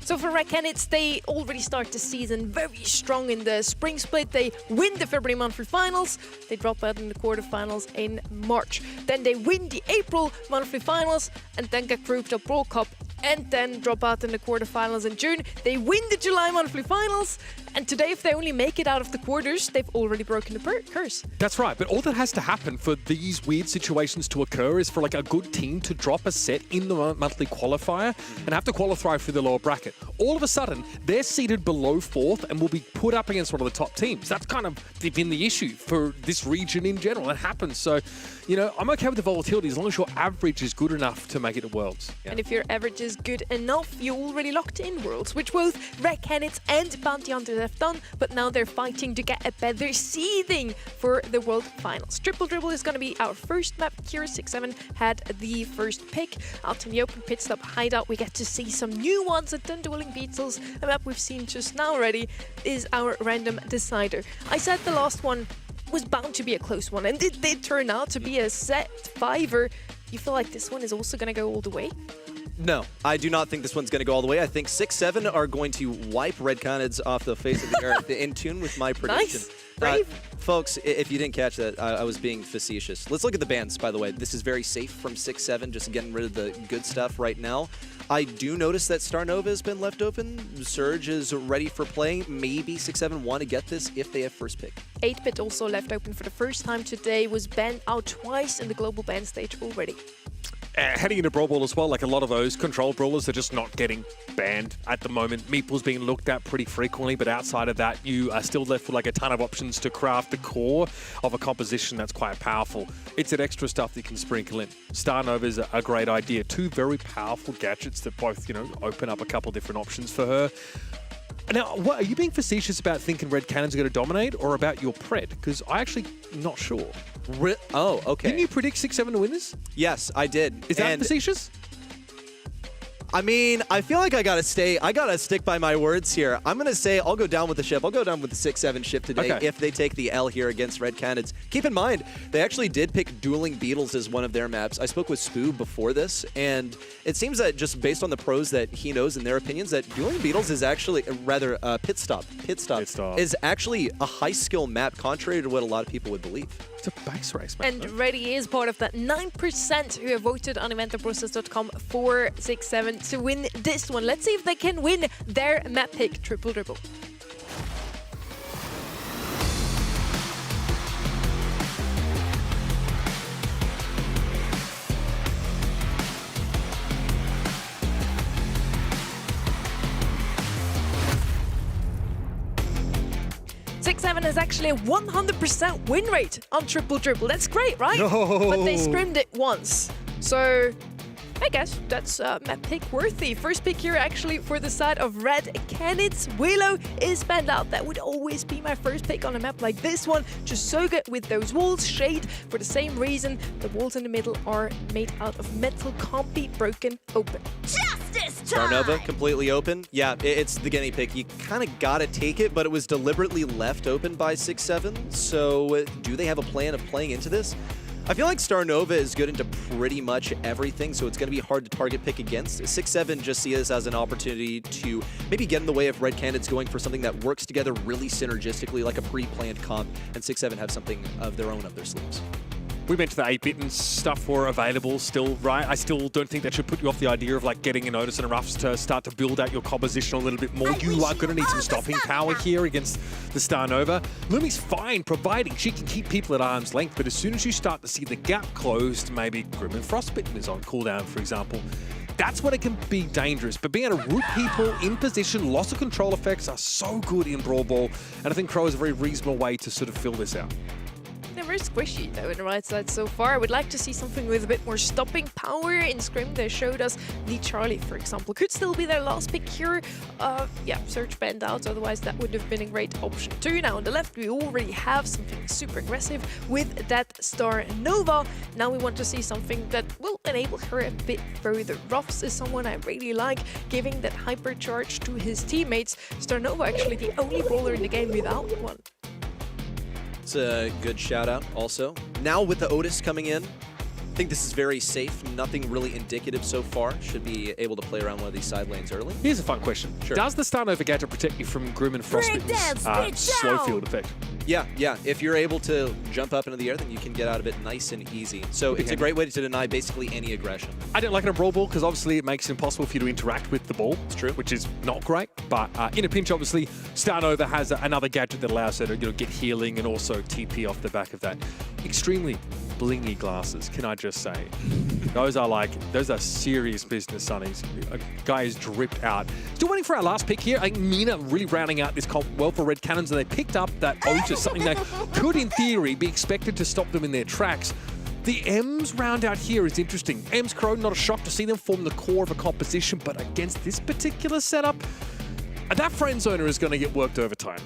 A: So for Red Canids, they already start the season very strong in the spring split. They win the February monthly finals. They drop out in the quarterfinals in March. Then they win the April monthly finals and then get grouped up Brawl Cup and then drop out in the quarterfinals in June. They win the July monthly finals, and today, if they only make it out of the quarters, they've already broken the curse.
C: That's right, but all that has to happen for these weird situations to occur is for like a good team to drop a set in the monthly qualifier and have to qualify for the lower bracket. All of a sudden, they're seated below 4th and will be put up against one of the top teams. That's kind of been the issue for this region in general. It happens. So, you know, I'm okay with the volatility as long as your average is good enough to make it to Worlds.
A: Yeah. And if your average is good enough, you're already locked in Worlds, which both Red Canids and Bounty Hunters have done, but now they're fighting to get a better seeding for the World Finals. Triple Dribble is going to be our first map. Here, 6-7 had the first pick. Out in the open pit stop hideout, we get to see some new ones at Dundooling Beetles. A map we've seen just now already is our random decider. I said the last one was bound to be a close one, and it did turn out to be a set 5-er. You feel like this one is also going to go all the way?
G: No, I do not think this one's going to go all the way. I think 6-7 are going to wipe Red Canids off the face of the earth, in tune with my prediction.
A: Nice. Brave.
G: Folks, if you didn't catch that, I was being facetious. Let's look at the bans, by the way. This is very safe from 6-7, just getting rid of the good stuff right now. I do notice that Starnova has been left open. Surge is ready for play. Maybe 6-7 want to get this if they have first pick.
A: 8-bit also left open for the first time today, was banned out twice in the global ban stage already.
C: Heading into Brawl as well, like a lot of those control brawlers are just not getting banned at the moment. Meeple's being looked at pretty frequently, but outside of that, you are still left with like a ton of options to craft the core of a composition that's quite powerful. It's that extra stuff that you can sprinkle in. Starnova is a great idea. 2 very powerful gadgets that both, you know, open up a couple different options for her. Now, what, are you being facetious about thinking Red Cannons are going to dominate, or about your pred? Because I actually not sure.
G: Oh, okay.
C: Didn't you predict 6-7 to win this?
G: Yes, I did.
C: Is that facetious?
G: I mean, I feel like I gotta stick by my words here. I'm gonna say I'll go down with the ship. I'll go down with the 6-7 ship today if they take the L here against Red Canids. Keep in mind, they actually did pick Dueling Beetles as one of their maps. I spoke with Spoo before this, and it seems that just based on the pros that he knows and their opinions, that Dueling Beetles is actually, rather, Pit Stop is actually a high skill map, contrary to what a lot of people would believe.
C: It's a base race, man.
A: And Reddy is part of that 9% who have voted on eventoprocess.com for 6-7 to win this one. Let's see if they can win their map pick, Triple Dribble. Is actually a 100% win rate on Triple Dribble. That's great, right?
C: No.
A: But they scrimmed it once. So I guess that's map pick worthy. First pick here actually for the side of Red Canids. Willow is banned out. That would always be my first pick on a map like this one. Just so good with those walls. Shade for the same reason. The walls in the middle are made out of metal, can't be broken open.
I: Justice time!
G: Starnova completely open. Yeah, it's the guinea pig. You kind of got to take it, but it was deliberately left open by 6-7. So do they have a plan of playing into this? I feel like Starnova is good into pretty much everything, so it's going to be hard to target pick against. 6-7 just see this as an opportunity to maybe get in the way of Red Canids going for something that works together really synergistically, like a pre-planned comp, and 6-7 have something of their own up their sleeves.
C: We mentioned the 8-bit and stuff were available still, right? I still don't think that should put you off the idea of like getting a notice and a roughs to start to build out your composition a little bit more. You are going to need some stopping power here against the Starnova. Lumi's fine, providing she can keep people at arm's length, but as soon as you start to see the gap closed, maybe Grim and Frostbitten is on cooldown, for example, that's when it can be dangerous. But being able to root people in position, loss of control effects are so good in Brawl Ball, and I think Crow is a very reasonable way to sort of fill this out.
A: They're very squishy though in the right side so far. I would like to see something with a bit more stopping power. In Scrim they showed us the Charlie, for example. Could still be their last pick here. Yeah, Surge banned out, otherwise that would have been a great option too. Now on the left we already have something super aggressive with that Starnova. Now we want to see something that will enable her a bit further. Ruffs is someone I really like, giving that hypercharge to his teammates. Starnova actually the only brawler in the game without one.
G: It's a good shout out also. Now with the Otis coming in, I think this is very safe. Nothing really indicative so far. Should be able to play around one of these side lanes early.
C: Here's a fun question.
G: Sure.
C: Does the Starnova gadget protect you from Grim and Frostbitten's slow field effect?
G: Yeah. If you're able to jump up into the air, then you can get out of it nice and easy. So it's a great way to deny basically any aggression.
C: I don't like it in Brawl Ball because obviously it makes it impossible for you to interact with the ball.
G: It's true.
C: Which is not great. But in a pinch, obviously, Starnova has another gadget that allows her to get healing and also TP off the back of that. Extremely blingy glasses, can I just say. Those are serious business, Sonnies. A guy is dripped out. Still waiting for our last pick here. I think Mina really rounding out this comp well for Red Cannons, and they picked up that Otis, something that could, in theory, be expected to stop them in their tracks. The M's round out here is interesting. M's Crow, not a shock to see them form the core of a composition, but against this particular setup, that friend zoner is going to get worked overtime.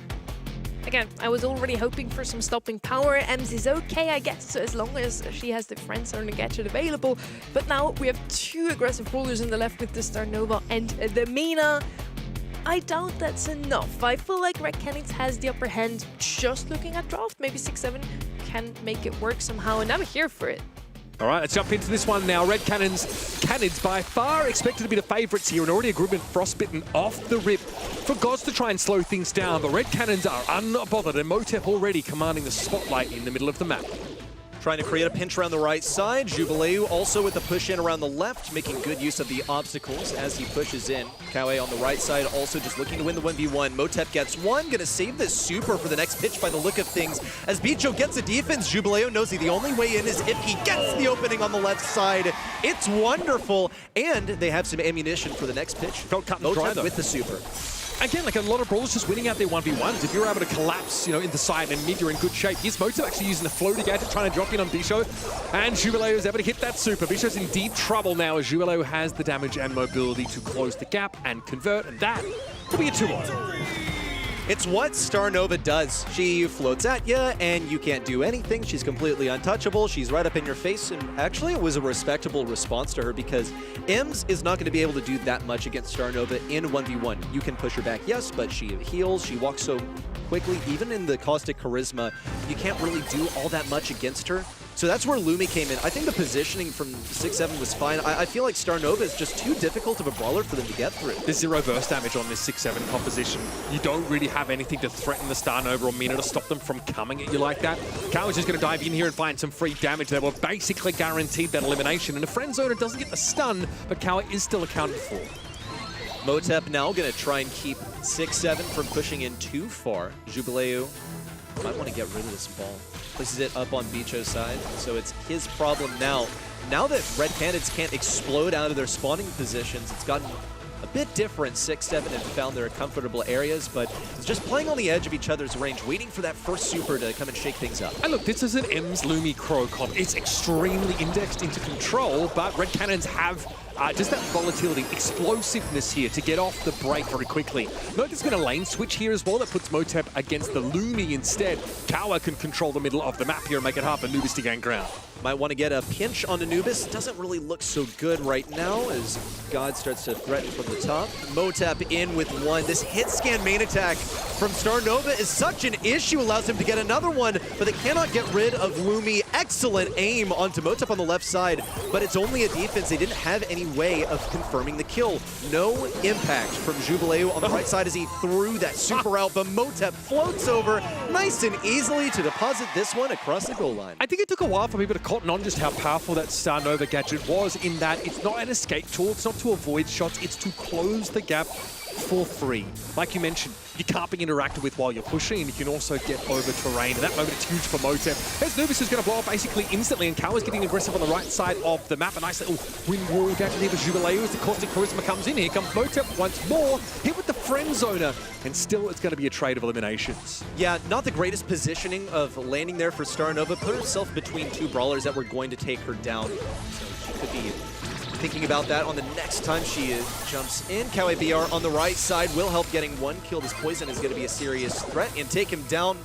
A: Again, I was already hoping for some stopping power. Ems is okay, I guess, as long as she has the friend zone gadget available. But now we have two aggressive brawlers in the left with the Starnova and the Mina. I doubt that's enough. I feel like Red Cannons has the upper hand just looking at draft. Maybe 6-7 can make it work somehow, and I'm here for it.
C: All right, let's jump into this one now. Red Cannons by far expected to be the favourites here, and already a group been frostbitten off the rip. For Gods to try and slow things down, but Red Cannons are unbothered, and Motep already commanding the spotlight in the middle of the map.
G: Trying to create a pinch around the right side. Jubileu also with the push in around the left, making good use of the obstacles as he pushes in. Kawe on the right side also just looking to win the 1v1. Motep gets one, gonna save this super for the next pitch by the look of things. As Bicho gets a defense, Jubileu knows the only way in is if he gets the opening on the left side. It's wonderful, and they have some ammunition for the next pitch.
C: Don't cut and dry,
G: Motep
C: though.
G: with the super.
C: Again, like a lot of brawlers just winning out their 1v1s. If you're able to collapse, in the side and mid, you're in good shape. Here's Motep actually using the floater gadget, trying to drop in on Bicho. And Jubileu is able to hit that super. Bicho's in deep trouble now as Jubileu has the damage and mobility to close the gap and convert. And that will be a 2-1.
G: It's what Starnova does. She floats at you, and you can't do anything. She's completely untouchable. She's right up in your face, and actually it was a respectable response to her because Ems is not going to be able to do that much against Starnova in 1v1. You can push her back, yes, but she heals. She walks so quickly. Even in the Caustic Charisma, you can't really do all that much against her. So that's where Lumi came in. I think the positioning from 6-7 was fine. I feel like Starnova is just too difficult of a brawler for them to get through.
C: There's 0 burst damage on this 6-7 composition. You don't really have anything to threaten the Starnova or Mina to stop them from coming at you like that. Kao is just going to dive in here and find some free damage there. We're basically guaranteed that elimination. And the friend zoner doesn't get the stun, but Kao is still accounted for.
G: Motep now going to try and keep 6-7 from pushing in too far. Jubileu might want to get rid of this ball. Places it up on Bicho's side, so it's his problem now. Now that Red Cannons can't explode out of their spawning positions, it's gotten a bit different. 6-7 have found their comfortable areas, but it's just playing on the edge of each other's range, waiting for that first super to come and shake things up.
C: And look, this is an Ems Lumi Crow comp. It's extremely indexed into control, but Red Cannons have just that volatility, explosiveness here to get off the break very quickly. Note there's been a lane switch here as well that puts Motep against the Lumi instead. Kawa can control the middle of the map here and make it hard for Anubis to gain ground.
G: Might want to get a pinch on Anubis. Doesn't really look so good right now as God starts to threaten from the top. Motep in with one. This hit scan main attack from Starnova is such an issue. Allows him to get another one, but they cannot get rid of Lumi. Excellent aim onto Motep on the left side, but it's only a defense. They didn't have any way of confirming the kill. No impact from Jubileu on the right side as he threw that super out, but Motep floats over nice and easily to deposit this one across the goal line.
C: I think it took a while for people to cotton on just how powerful that Starnova gadget was, in that it's not an escape tool, it's not to avoid shots, it's to close the gap for free. Like you mentioned, you can't be interacted with while you're pushing, and you can also get over terrain. And that moment, it's huge for Motep. As Anubis is going to blow up basically instantly, and Kawa's getting aggressive on the right side of the map. A nice little wind wall gadget here for Jubileu as the Caustic Charisma comes in. Here comes Motep once more, hit with the friend zoner, and still it's going to be a trade of eliminations.
G: Yeah, not the greatest positioning of landing there for Starnova. Put herself between two brawlers that were going to take her down. So she could be thinking about that on the next time she jumps in. Kawe BR on the right side will help getting one kill. This poison is going to be a serious threat and take him down.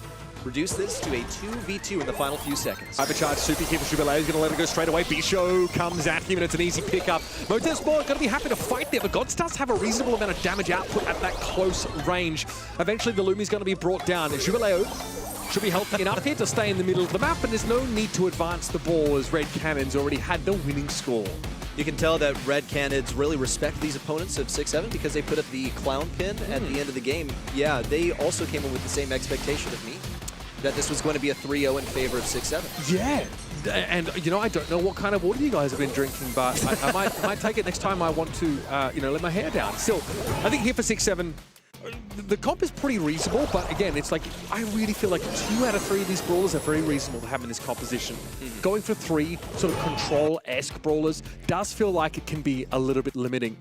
G: Reduce this to a 2v2 in the final few seconds.
C: Hypercharge super here for Jubileu. He's going to let it go straight away. Bicho comes at him, and it's an easy pickup. Motep's going to be happy to fight there, but God does have a reasonable amount of damage output at that close range. Eventually, the Lumi's going to be brought down. Jubileu should be healthy enough here to stay in the middle of the map, and there's no need to advance the ball as Red Cannons already had the winning score.
G: You can tell that Red Cannons really respect these opponents of 6-7 because they put up the clown pin at the end of the game. Yeah, they also came in with the same expectation of me. that this was going to be a 3-0 in favor of 6-7.
C: Yeah. And, you know, I don't know what kind of water you guys have been drinking, but I might take it next time I want to, you know, let my hair down. Still, I think here for 6-7, the comp is pretty reasonable, but again, it's like, I really feel like 2 out of 3 of these brawlers are very reasonable to have in this composition. Going for 3 sort of control-esque brawlers does feel like it can be a little bit limiting.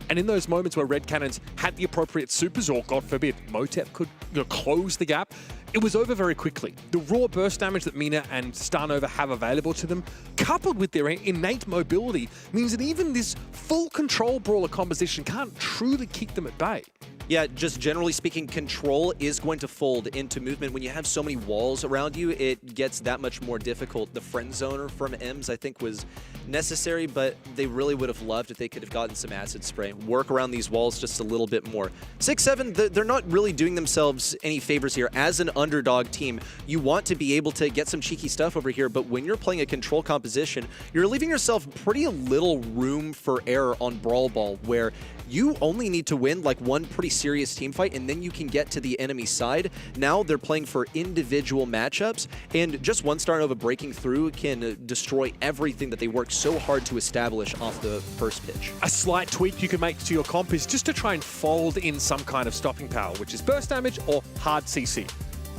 C: And in those moments where Red Cannons had the appropriate supers, or God forbid, Motep could close the gap, it was over very quickly. The raw burst damage that Mina and Starnova have available to them, coupled with their innate mobility, means that even this full control brawler composition can't truly keep them at bay.
G: Yeah, just generally speaking, control is going to fold into movement. When you have so many walls around you, it gets that much more difficult. The friend zoner from Ems, I think, was necessary, but they really would have loved if they could have gotten some acid spray. Work around these walls just a little bit more. 6-7, they're not really doing themselves any favors here. As an underdog team, you want to be able to get some cheeky stuff over here, but when you're playing a control composition, you're leaving yourself pretty little room for error on Brawl Ball, where you only need to win like one pretty serious team fight, and then you can get to the enemy side. Now they're playing for individual matchups, and just one Starnova breaking through can destroy everything that they worked so hard to establish off the first pitch.
C: A slight tweak you can make to your comp is just to try and fold in some kind of stopping power, which is burst damage or hard CC.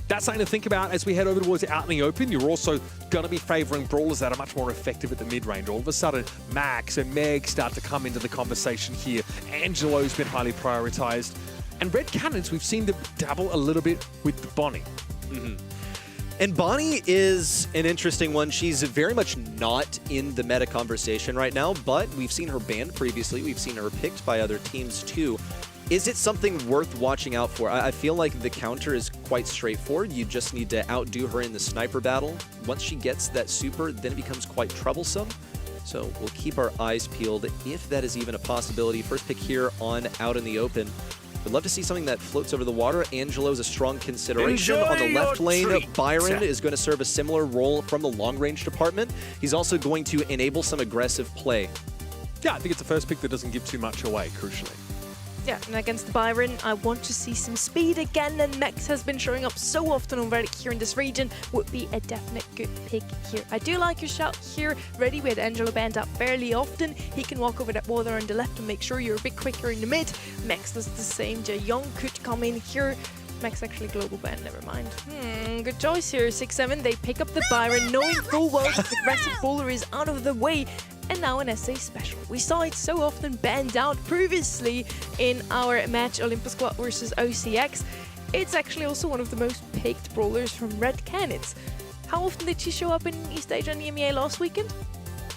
C: That's something to think about as we head over towards out in the open. You're also going to be favoring brawlers that are much more effective at the mid-range. All of a sudden, Max and Meg start to come into the conversation here. Angelo's been highly prioritized. And Red Cannons, we've seen them dabble a little bit with Bonnie.
G: And Bonnie is an interesting one. She's very much not in the meta conversation right now, but we've seen her banned previously. We've seen her picked by other teams too. Is it something worth watching out for? I feel like the counter is quite straightforward. You just need to outdo her in the sniper battle. Once she gets that super, then it becomes quite troublesome. So we'll keep our eyes peeled if that is even a possibility. First pick here on Out in the Open. Would love to see something that floats over the water. Angelo's a strong consideration. On the left lane, Byron is going to serve a similar role from the long-range department. He's also going to enable some aggressive play.
C: Yeah, I think it's the first pick that doesn't give too much away, crucially.
A: Yeah, and against Byron, I want to see some speed again, and Max has been showing up so often already here in this region, would be a definite good pick here. I do like your shout here, ready with Angelo banned out fairly often. He can walk over that water on the left and make sure you're a bit quicker in the mid. Max does the same. Jae-Young could come in here. Max actually global ban, never mind. Good choice here, 6-7. They pick up the Byron, knowing full well that the aggressive bowler is out of the way. And now an SA special. We saw it so often banned out previously in our match Olympus Squad versus OCX. It's actually also one of the most picked brawlers from Red Cannons. How often did she show up in East Asia and EMEA last weekend?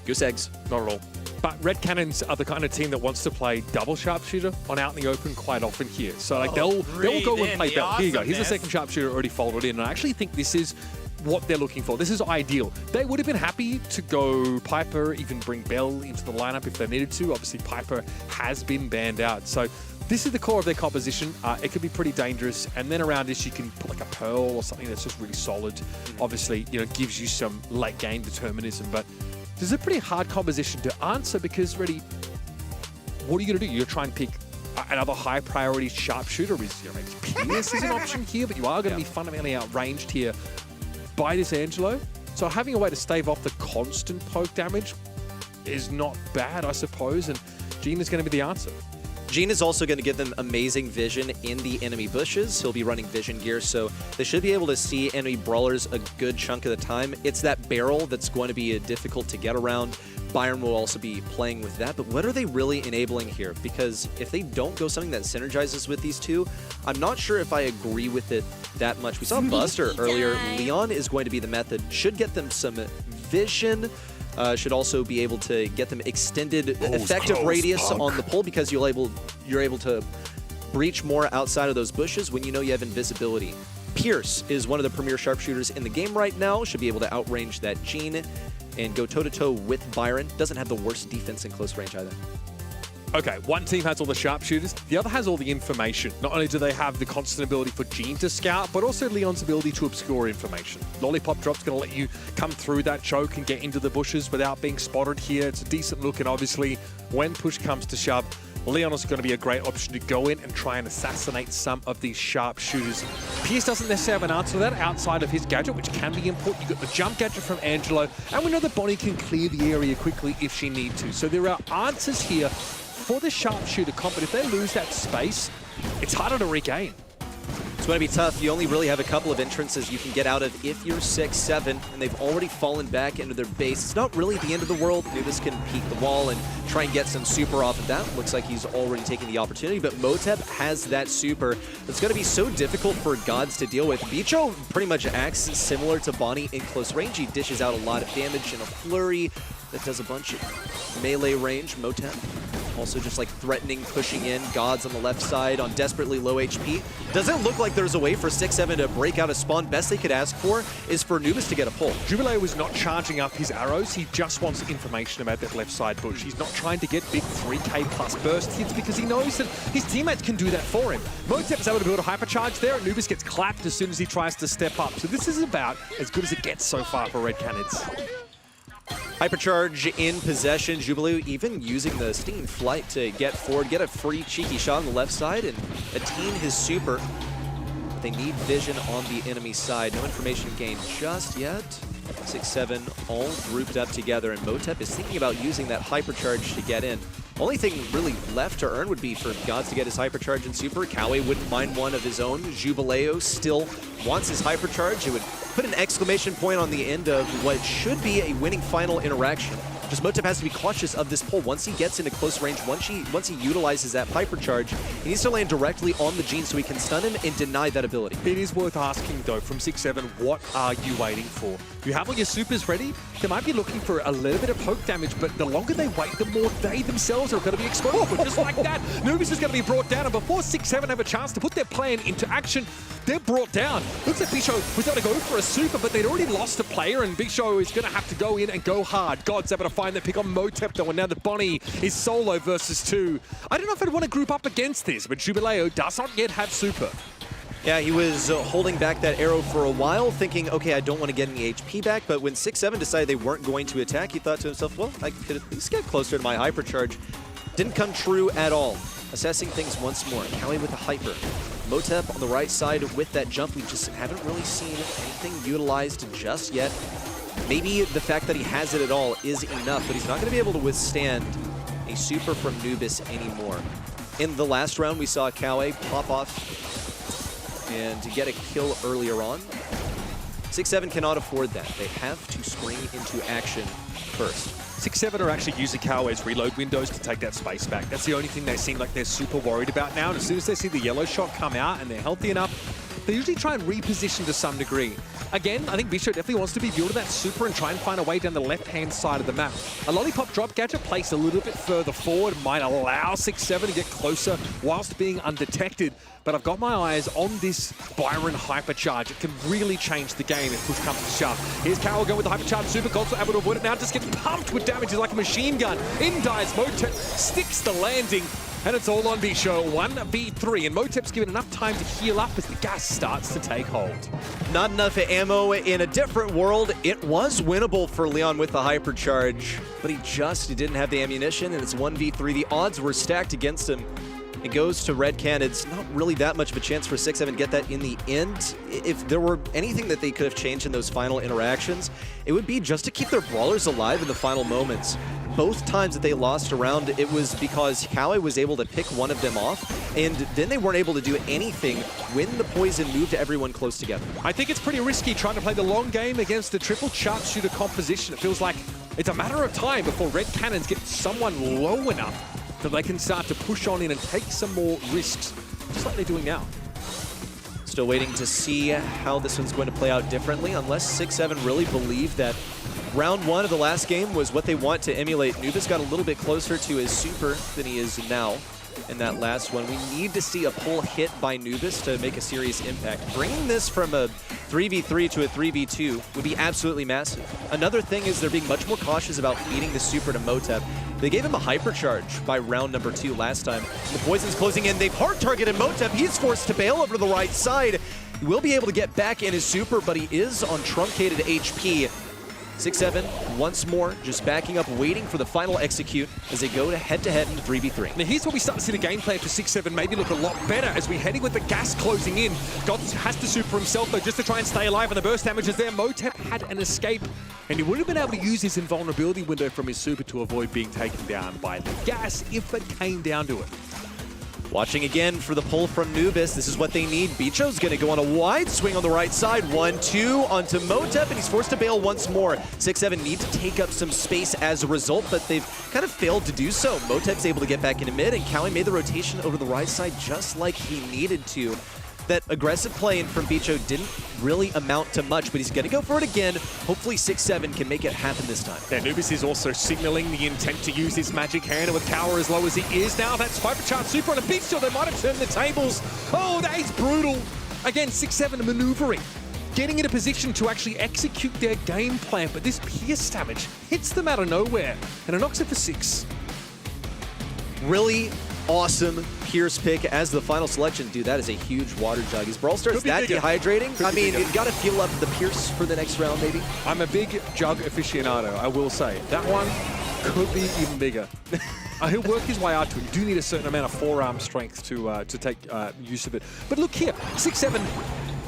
G: Goose eggs.
C: Not at all. But Red Cannons are the kind of team that wants to play double sharpshooter on Out in the Open quite often here. So like they'll go and play Bell. Here you go. Here's the second sharpshooter already folded in. And I actually think this is what they're looking for. This is ideal. They would have been happy to go Piper, even bring Bell into the lineup if they needed to. Obviously, Piper has been banned out. So this is the core of their composition. It could be pretty dangerous. And then around this, you can put like a Pearl or something that's just really solid. Obviously, you know, gives you some late game determinism. But this is a pretty hard composition to answer because really, what are you going to do? You're trying to pick another high priority sharpshooter. Maybe Pierce is an option here, but you are going to be fundamentally outranged here by this Angelo. So having a way to stave off the constant poke damage is not bad, I suppose, and Gene is going to be the answer.
G: Gene is also going to give them amazing vision in the enemy bushes. He'll be running vision gear, so they should be able to see enemy brawlers a good chunk of the time. It's that barrel that's going to be difficult to get around. Byron will also be playing with that, but what are they really enabling here? Because if they don't go something that synergizes with these two, I'm not sure if I agree with it that much. We saw Buster earlier. Leon is going to be the method. Should get them some vision. Should also be able to get them extended effective radius on the pole because you're able to breach more outside of those bushes when you know you have invisibility. Pierce is one of the premier sharpshooters in the game right now. Should be able to outrange that Gene and go toe-to-toe with Byron. Doesn't have the worst defense in close range either.
C: Okay, one team has all the sharpshooters, the other has all the information. Not only do they have the constant ability for Gene to scout, but also Leon's ability to obscure information. Lollipop Drop's going to let you come through that choke and get into the bushes without being spotted here. It's a decent look, and obviously, when push comes to shove, Leon is going to be a great option to go in and try and assassinate some of these sharpshooters. Pierce doesn't necessarily have an answer to that outside of his gadget, which can be important. You got the jump gadget from Angelo, and we know that Bonnie can clear the area quickly if she needs to. So there are answers here for the sharpshooter comp, but if they lose that space, it's harder to regain.
G: It's going to be tough. You only really have a couple of entrances you can get out of if you're 6-7, and they've already fallen back into their base. It's not really the end of the world. Nubis can peek the wall and try and get some super off of that. Looks like he's already taking the opportunity, but Motep has that super that's going to be so difficult for Gods to deal with. Bicho pretty much acts similar to Bonnie in close range. He dishes out a lot of damage in a flurry that does a bunch of melee range. Motep also just like threatening, pushing in. Gods on the left side on desperately low HP. Doesn't look like there's a way for 6-7 to break out a spawn. Best they could ask for is for Nubis to get a pull.
C: Jubilee was not charging up his arrows. He just wants information about that left side bush. He's not trying to get big 3k plus burst hits because he knows that his teammates can do that for him. Motep's able to build a hypercharge there, and Nubis gets clapped as soon as he tries to step up. So this is about as good as it gets so far for Red Canids.
G: Hypercharge in possession. Jubilee even using the stinging flight to get forward, get a free cheeky shot on the left side and attain his super. They need vision on the enemy side. No information gained just yet. 6-7 all grouped up together, and Motep is thinking about using that hypercharge to get in. Only thing really left to earn would be for Gods to get his hypercharge and super. Kawe wouldn't mind one of his own. Jubileo still wants his hypercharge. It would put an exclamation point on the end of what should be a winning final interaction. Just Motep has to be cautious of this pull. Once he gets into close range, once he utilizes that hypercharge, he needs to land directly on the Gene so he can stun him and deny that ability.
C: It is worth asking, though, from 6-7, what are you waiting for? You have all your supers ready? They might be looking for a little bit of poke damage, but the longer they wait, the more they themselves are going to be exposed. But just like that, Nubis is going to be brought down, and before 6-7 have a chance to put their plan into action, they're brought down. Looks like Big Show was able to go for a super, but they'd already lost a player, and Big Show is going to have to go in and go hard. God's able to find the pick on Motep, though, and now that Bonnie is solo versus 2. I don't know if I'd want to group up against this, but Jubileo does not yet have super.
G: Yeah, he was holding back that arrow for a while, thinking, okay, I don't want to get any HP back, but when 6-7 decided they weren't going to attack, he thought to himself, well, I could at least get closer to my hypercharge. Didn't come true at all. Assessing things once more. Kawe with the hyper. Motep on the right side with that jump. We just haven't really seen anything utilized just yet. Maybe the fact that he has it at all is enough, but he's not going to be able to withstand a super from Nubis anymore. In the last round, we saw Kawe pop off and to get a kill earlier on. 6-7 cannot afford that. They have to spring into action first.
C: 6-7 are actually using Kawe's reload windows to take that space back. That's the only thing they seem like they're super worried about now. And as soon as they see the yellow shot come out and they're healthy enough, they usually try and reposition to some degree. Again, I think Bisho definitely wants to be viewed to that super and try and find a way down the left-hand side of the map. A lollipop drop gadget placed a little bit further forward might allow 6-7 to get closer whilst being undetected. But I've got my eyes on this Byron hypercharge. It can really change the game if push comes to shove. Here's Carol going with the hypercharge super. God's able to avoid it now. Just gets pumped with damage. It's like a machine gun. In dies Motep, sticks the landing. And it's all on Bisho, 1v3, and Motep's given enough time to heal up as the gas starts to take hold.
G: Not enough ammo in a different world. It was winnable for Leon with the hypercharge, but he didn't have the ammunition, and it's 1v3. The odds were stacked against him. It goes to Red Canids. Not really that much of a chance for 6-7 to get that in the end. If there were anything that they could have changed in those final interactions, it would be just to keep their brawlers alive in the final moments. Both times that they lost a round, it was because Kawe was able to pick one of them off, and then they weren't able to do anything when the poison moved to everyone close together.
C: I think it's pretty risky trying to play the long game against a triple sharpshooter composition. It feels like it's a matter of time before Red Cannons get someone low enough that they can start to push on in and take some more risks, just like they're doing now.
G: Still waiting to see how this one's going to play out differently, unless 6-7 really believe that round one of the last game was what they want to emulate. Nubis got a little bit closer to his super than he is now in that last one. We need to see a pull hit by Nubis to make a serious impact. Bringing this from a 3v3 to a 3v2 would be absolutely massive. Another thing is they're being much more cautious about feeding the super to Motep. They gave him a hypercharge by round number 2 last time. The poison's closing in. They've hard targeted Motep. He's forced to bail over to the right side. He will be able to get back in his super, but he is on truncated HP. 6-7 once more, just backing up, waiting for the final execute as they go to head-to-head into 3v3.
C: Now here's where we start to see the game plan for 6-7 maybe look a lot better as we're heading with the gas closing in. Gods has to super himself though just to try and stay alive, and the burst damage is there. Motep had an escape, and he would have been able to use his invulnerability window from his super to avoid being taken down by the gas if it came down to it.
G: Watching again for the pull from Nubis. This is what they need. Bicho's going to go on a wide swing on the right side. 1-2 onto Motep, and he's forced to bail once more. 6-7 need to take up some space as a result, but they've kind of failed to do so. Motep's able to get back into mid, and Cowie made the rotation over the right side just like he needed to. That aggressive play in from Bicho didn't really amount to much, but he's going to go for it again. Hopefully 6-7 can make it happen this time.
C: Now, Nubis is also signaling the intent to use his magic hand, and with Cower as low as he is now, that Hypercharge super on a big steal, they might have turned the tables. Oh, that is brutal. Again, 6-7 maneuvering, getting in a position to actually execute their game plan, but this pierce damage hits them out of nowhere, and it knocks it for 6.
G: Really awesome Pierce pick as the final selection. Dude, that is a huge water jug. Is Brawl Stars that dehydrating? I mean, you've got to fuel up the Pierce for the next round, maybe.
C: I'm a big jug aficionado, I will say. That one could be even bigger. He'll work his way out to it. You do need a certain amount of forearm strength to take use of it. But look here, 6-7.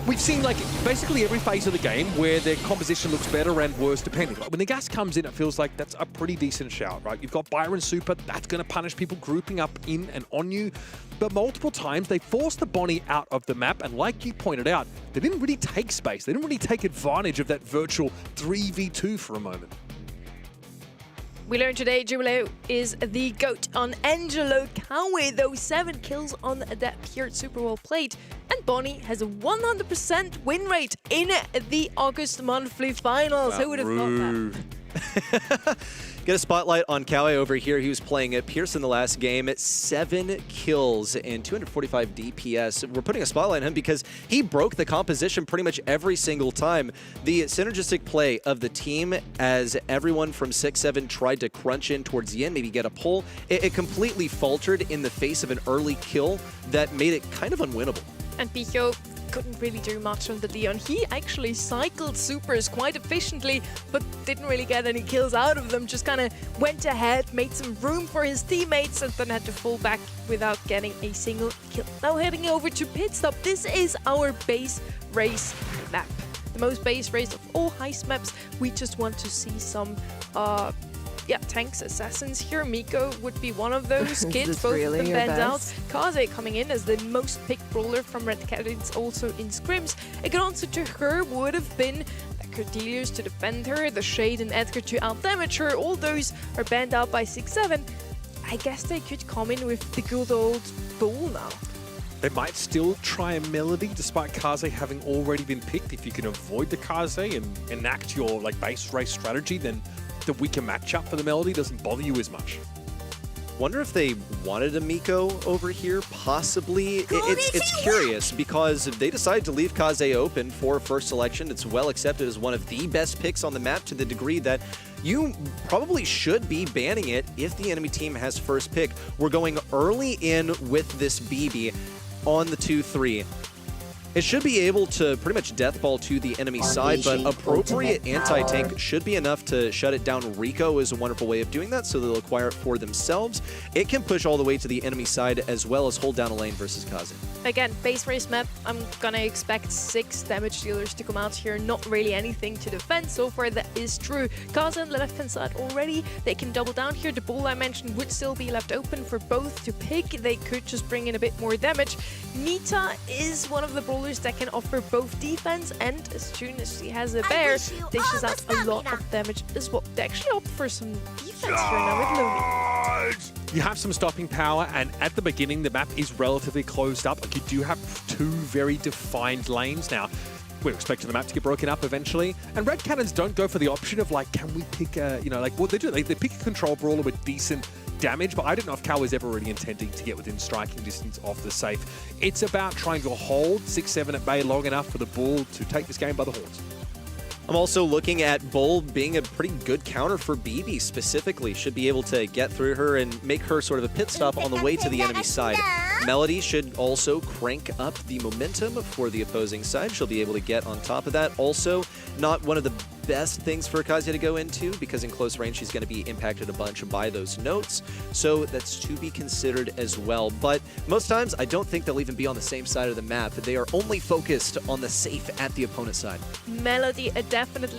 C: We've seen like basically every phase of the game where their composition looks better and worse depending. Like when the gas comes in, it feels like that's a pretty decent shout, right? You've got Byron Super, that's going to punish people grouping up in and on you. But multiple times they forced the Bonnie out of the map, and like you pointed out, they didn't really take space. They didn't really take advantage of that virtual 3v2 for a moment.
A: We learned today Jubileo is the GOAT on Angelo Cowie, though 7 kills on that Pierce super well played. And Bonnie has a 100% win rate in the August monthly finals. Who would have thought that?
G: Get a spotlight on Cowie over here. He was playing at Pierce in the last game at 7 kills and 245 DPS. We're putting a spotlight on him because he broke the composition pretty much every single time. The synergistic play of the team as everyone from 6-7 tried to crunch in towards the end, maybe get a pull, it completely faltered in the face of an early kill that made it kind of unwinnable.
A: And Pico couldn't really do much on the Leon. He actually cycled supers quite efficiently, but didn't really get any kills out of them. Just kind of went ahead, made some room for his teammates, and then had to fall back without getting a single kill. Now heading over to pit stop. This is our base race map. The most base race of all heist maps. We just want to see some tanks, assassins here. Miko would be one of those kids, both
I: really
A: of them banned out.
I: best?
A: Kaze coming in as the most picked brawler from Red Canids, also in scrims. A good answer to her would have been Cordelius to defend her, the Shade and Edgar to outdamage her. All those are banned out by 6-7. I guess they could come in with the good old Bull now.
C: They might still try a Melody despite Kaze having already been picked. If you can avoid the Kaze and enact your like base race strategy, then the weaker matchup for the Melody doesn't bother you as much.
G: Wonder if they wanted a Miko over here, possibly. It's curious because if they decided to leave Kaze open for first selection, it's well accepted as one of the best picks on the map to the degree that you probably should be banning it if the enemy team has first pick. We're going early in with this BB on the 2-3. It should be able to pretty much deathball to the enemy side, but appropriate anti-tank should be enough to shut it down. Rico is a wonderful way of doing that, so they'll acquire it for themselves. It can push all the way to the enemy side as well as hold down a lane versus Kaze.
A: Again, base race map, I'm gonna expect 6 damage dealers to come out here, not really anything to defend. So far, that is true. Kaze on the left-hand side already, they can double down here. The ball I mentioned would still be left open for both to pick. They could just bring in a bit more damage. Nita is one of the brawlers that can offer both defense, and as soon as she has a bear, dishes out a lot of damage as well. They actually opt for some defense here now with Looney.
C: You have some stopping power, and at the beginning, the map is relatively closed up. Like you do have 2 very defined lanes now. We're expecting the map to get broken up eventually. And Red Cannons don't go for the option of like, can we pick a, like what they do, they pick a control brawler with decent damage, but I don't know if Cow is ever really intending to get within striking distance of the safe. It's about trying to hold 6-7 at bay long enough for the Bull to take this game by the horns.
G: I'm also looking at Bull being a pretty good counter for BB specifically. Should be able to get through her and make her sort of a pit stop on the way to the enemy side. Melody should also crank up the momentum for the opposing side. She'll be able to get on top of that. Also, not one of the best things for Kazuya to go into because in close range she's going to be impacted a bunch by those notes. So that's to be considered as well. But most times I don't think they'll even be on the same side of the map. They are only focused on the safe at the opponent's side.
A: Melody, a definite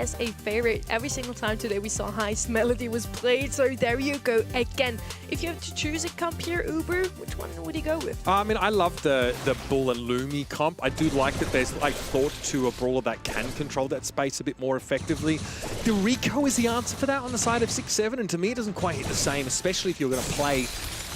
A: SA favorite. Every single time today we saw Heist, Melody was played. So there you go again. If you have to choose a comp here, Uber, which one would you go with?
C: I mean, I love the Bull and Lumi comp. I do like that there's like thought to a brawler that can control that space a bit more effectively. The Rico is the answer for that on the side of 6-7, and to me it doesn't quite hit the same, especially if you're going to play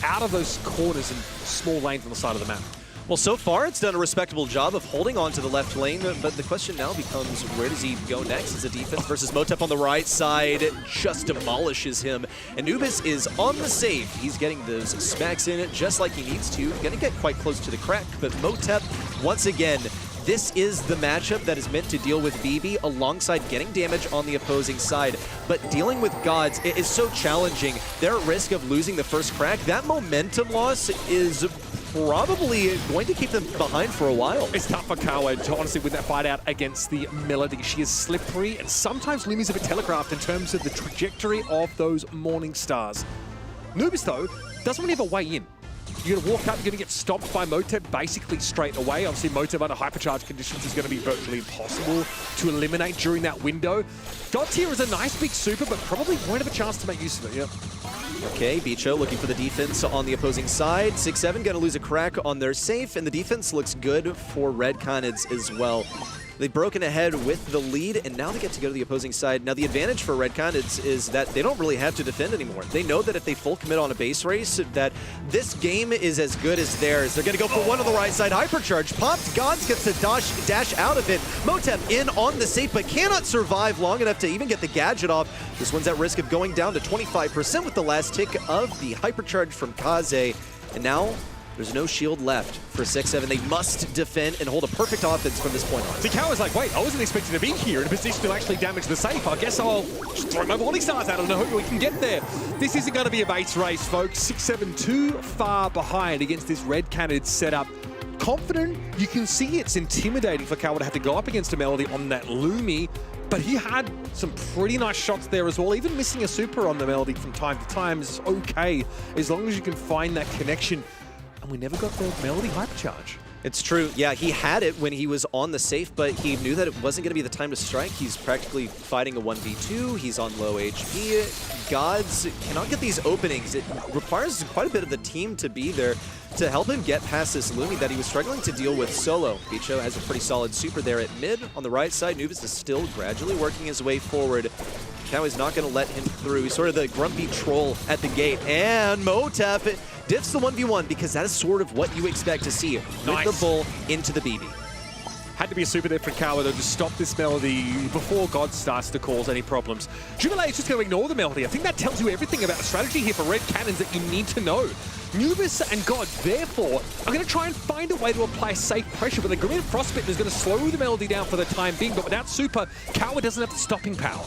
C: out of those corners and small lanes on the side of the map.
G: Well, so far it's done a respectable job of holding on to the left lane, but the question now becomes, where does he go next? Is a defense versus Motep on the right side, just demolishes him. Anubis is on the save. He's getting those smacks in just like he needs to. Gonna get quite close to the crack, but Motep, once again, this is the matchup that is meant to deal with BB alongside getting damage on the opposing side. But dealing with gods is so challenging. They're at risk of losing the first crack. That momentum loss is probably going to keep them behind for a while.
C: It's tough for Kawa to honestly win that fight out against the Melody. She is slippery, and sometimes Lumi's a bit telegraphed in terms of the trajectory of those morning stars. Nubis, though, doesn't really have a way in. You're going to walk up, you're going to get stopped by Motep basically straight away. Obviously, Motep under hypercharge conditions is going to be virtually impossible to eliminate during that window. God's here is a nice big super, but probably won't have a chance to make use of it. Yep.
G: Okay, Bicho looking for the defense on the opposing side. 6-7 going to lose a crack on their safe, and the defense looks good for Red Canids as well. They've broken ahead with the lead, and now they get to go to the opposing side. Now, the advantage for Red Canids is that they don't really have to defend anymore. They know that if they full commit on a base race, that this game is as good as theirs. They're going to go for one on the right side. Hypercharge popped. Gods gets to dash out of it. Motep in on the safe, but cannot survive long enough to even get the gadget off. This one's at risk of going down to 25% with the last tick of the hypercharge from Kaze. And now, there's no shield left for 6-7. They must defend and hold a perfect offense from this point on.
C: Kawa's like, wait, I wasn't expecting to be here in a position to actually damage the safe. I guess I'll just throw my morning stars out and hope we can get there. This isn't going to be a base race, folks. 6-7 too far behind against this Red Canids setup. Confident, you can see it's intimidating for Kawa to have to go up against a Melody on that Lumi. But he had some pretty nice shots there as well. Even missing a super on the Melody from time to time is okay, as long as you can find that connection. And we never got the Melody hypercharge.
G: It's true. Yeah, he had it when he was on the safe, but he knew that it wasn't going to be the time to strike. He's practically fighting a 1v2. He's on low HP. Gods cannot get these openings. It requires quite a bit of the team to be there to help him get past this Lumi that he was struggling to deal with solo. Bicho has a pretty solid super there at mid. On the right side, Nubis is still gradually working his way forward. Kawa's not going to let him through. He's sort of the grumpy troll at the gate. And Motep diffs the 1v1 because that is sort of what you expect to see with the Bull into the BB.
C: Had to be a super there for Kawa though to stop this Melody before God starts to cause any problems. Jubilee is just going to ignore the Melody. I think that tells you everything about the strategy here for Red Canids that you need to know. Nubis and God, therefore, are going to try and find a way to apply safe pressure, but the Green Frostbitten is going to slow the Melody down for the time being, but without super, Kawa doesn't have the stopping power.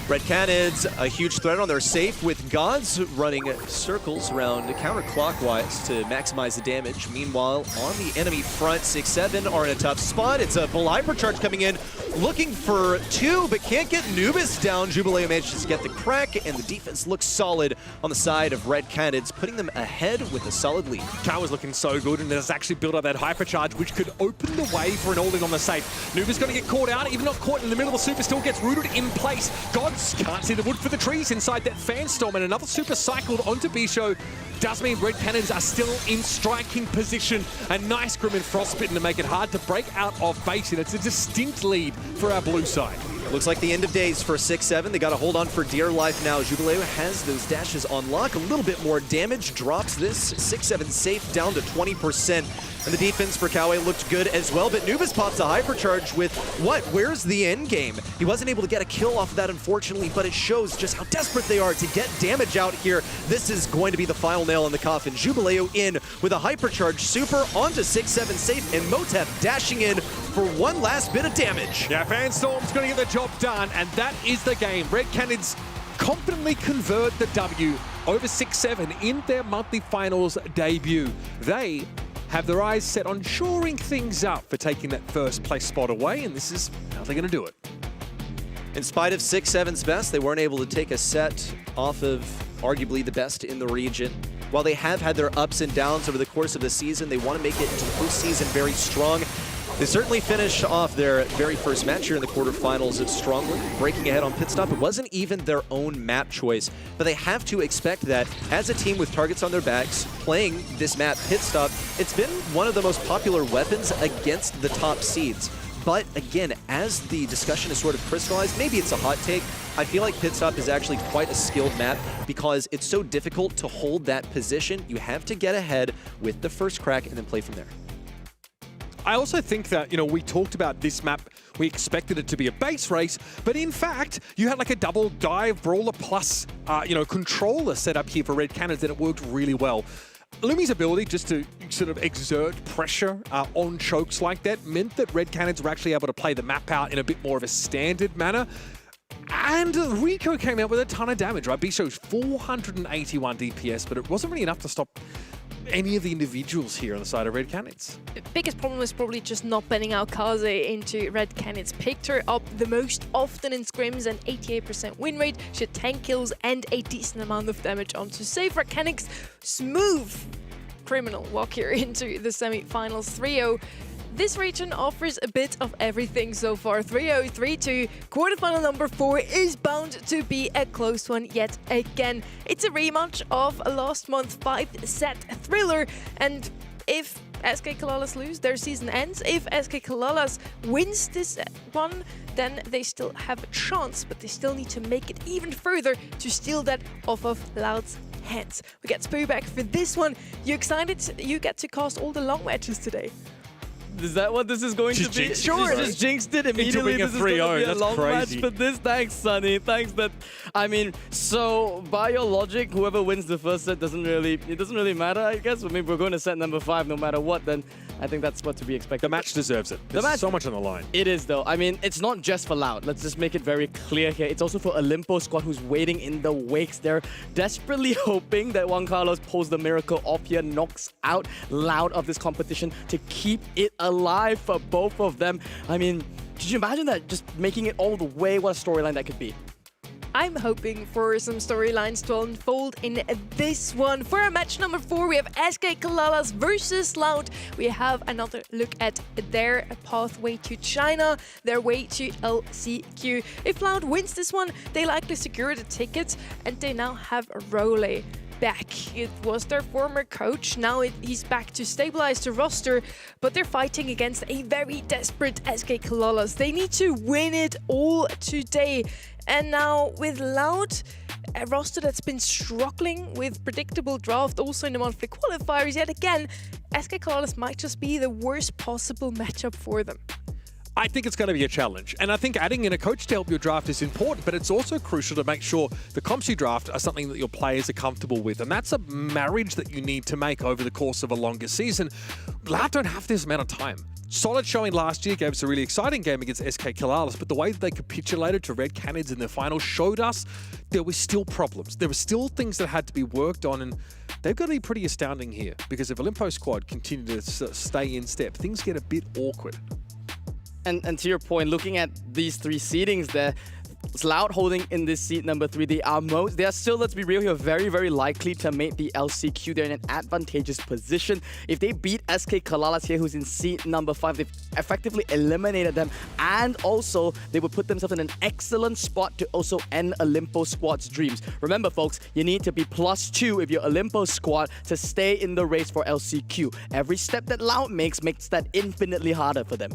G: Red Canids, a huge threat on their safe with Gods running circles around counterclockwise to maximize the damage. Meanwhile, on the enemy front, 6-7 are in a tough spot. It's a Bull Hypercharge coming in, looking for two, but can't get Nubis down. Jubilee manages to get the crack, and the defense looks solid on the side of Red Canids, putting them ahead with a solid lead.
C: Kawa's looking so good, and has actually built up that Hypercharge, which could open the way for an all-in on the safe. Nubis going to get caught out, even not caught in the middle of the super, still gets rooted in place. Gods can't see the wood for the trees inside that fan storm, and another super cycled onto Bicho. Does mean Red Canids are still in striking position. A nice Grim and Frostbitten to make it hard to break out of base, and it's a distinct lead for our blue side.
G: Looks like the end of days for 6-7. They got to hold on for dear life now. Jubileo has those dashes on lock. A little bit more damage. Drops this 6-7 safe down to 20%. And the defense for Kawa looked good as well. But Nubis pops a hypercharge with what? Where's the end game? He wasn't able to get a kill off of that, unfortunately, but it shows just how desperate they are to get damage out here. This is going to be the final nail in the coffin. Jubileo in with a hypercharge super onto 6-7 safe, and Motep dashing in for one last bit of damage.
C: Yeah, Fanstorm's going to get the job done, and that is the game. Red Canids confidently convert the W over 6-7 in their monthly finals debut. They have their eyes set on shoring things up for taking that first place spot away, and this is how they're going to do it.
G: In spite of 6-7's best, they weren't able to take a set off of arguably the best in the region. While they have had their ups and downs over the course of the season, they want to make it into postseason very strong. They certainly finished off their very first match here in the quarterfinals strongly, breaking ahead on pit stop. It wasn't even their own map choice, but they have to expect that as a team with targets on their backs, playing this map pit stop, it's been one of the most popular weapons against the top seeds. But again, as the discussion is sort of crystallized, maybe it's a hot take, I feel like pit stop is actually quite a skilled map because it's so difficult to hold that position. You have to get ahead with the first crack and then play from there.
C: I also think that, we talked about this map, we expected it to be a base race, but in fact, you had like a double dive brawler plus, controller set up here for Red Cannons, and it worked really well. Lumi's ability just to sort of exert pressure on chokes like that meant that Red Cannons were actually able to play the map out in a bit more of a standard manner. And Rico came out with a ton of damage, right? Bisho's 481 DPS, but it wasn't really enough to stop any of the individuals here on the side of Red Cannons.
A: The biggest problem is probably just not banning out Kaze into Red Cannons. Picked her up the most often in scrims, an 88% win rate. She had 10 kills and a decent amount of damage onto save. Red Cannons, smooth criminal walk here into the semi-finals 3-0. This region offers a bit of everything so far. 3-0, 3-2. Quarterfinal number 4 is bound to be a close one yet again. It's a rematch of a last month 5-set thriller. And if SK Kalalas lose, their season ends. If SK Kalalas wins this one, then they still have a chance, but they still need to make it even further to steal that off of Loud's hands. We get Spoo back for this one. You excited? You get to cast all the long matches today.
B: Is that what this is going to be?
A: Sure.
B: Just jinxed it immediately.
C: This
B: is going to be a long
C: crazy.
B: match for this. Thanks, Sunny. Thanks. So by your logic, whoever wins the first set doesn't really matter, I guess. I mean, we're going to set number 5 no matter what. Then I think that's what to be expected.
C: The match deserves it. There's so much on the line.
B: It is, though. I mean, it's not just for Loud. Let's just make it very clear here. It's also for Olimpo squad who's waiting in the wakes. They're desperately hoping that Juan Carlos pulls the miracle off here, knocks out Loud of this competition to keep it alive for both of them. I mean, could you imagine that? Just making it all the way? What a storyline that could be.
A: I'm hoping for some storylines to unfold in this one. For our match number 4, we have SK Kalalas versus Loud. We have another look at their pathway to China, their way to LCQ. If Loud wins this one, they likely secure the ticket, and they now have Role back. It was their former coach. Now he's back to stabilize the roster, but they're fighting against a very desperate SK Kalalas. They need to win it all today. And now with Loud, a roster that's been struggling with predictable draft, also in the monthly qualifiers, yet again, SK Kalalas might just be the worst possible matchup for them.
C: I think it's going to be a challenge. And I think adding in a coach to help your draft is important, but it's also crucial to make sure the comps you draft are something that your players are comfortable with. And that's a marriage that you need to make over the course of a longer season. Loud don't have this amount of time. Solid showing last year gave us a really exciting game against SK Kalalas, but the way that they capitulated to Red Cannons in the final showed us there were still problems. There were still things that had to be worked on, and they've got to be pretty astounding here, because if Olimpo squad continue to stay in step, things get a bit awkward.
B: And to your point, looking at these 3 seedings there, Loud holding in this seed number 3, they are still, let's be real here, very, very likely to make the LCQ. They're in an advantageous position. If they beat SK Kalalas here, who's in seed number 5, they've effectively eliminated them, and also they would put themselves in an excellent spot to also end Olimpo squad's dreams. Remember, folks, you need to be +2 if you're Olimpo squad to stay in the race for LCQ. Every step that Loud makes that infinitely harder for them.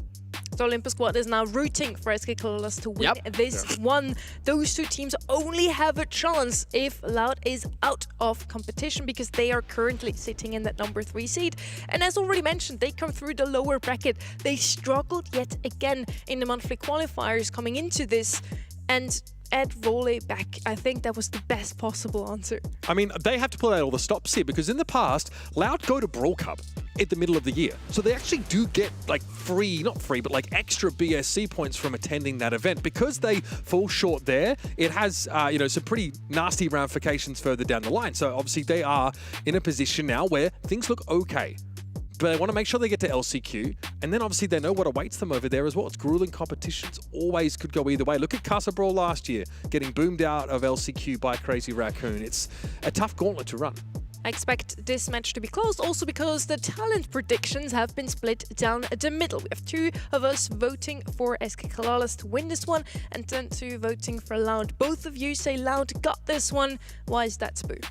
A: So Olympus Squad is now rooting for SK Kalalas to win this one. Those 2 teams only have a chance if Loud is out of competition, because they are currently sitting in that number 3 seed. And as already mentioned, they come through the lower bracket. They struggled yet again in the monthly qualifiers coming into this. And add Role back, I think that was the best possible answer.
C: I mean, they have to pull out all the stops here, because in the past, Loud go to Brawl Cup at the middle of the year. So they actually do get like extra BSC points from attending that event. Because they fall short there, it has, some pretty nasty ramifications further down the line. So obviously they are in a position now where things look okay. but they want to make sure they get to LCQ, and then obviously they know what awaits them over there as well. It's grueling competitions, always could go either way. Look at Casa Brawl last year, getting boomed out of LCQ by Crazy Raccoon. It's a tough gauntlet to run.
A: I expect this match to be close also because the talent predictions have been split down the middle. We have 2 of us voting for SK Kalalas to win this one and then 2 voting for Loud. Both of you say Loud got this one. Why is that, Spoo?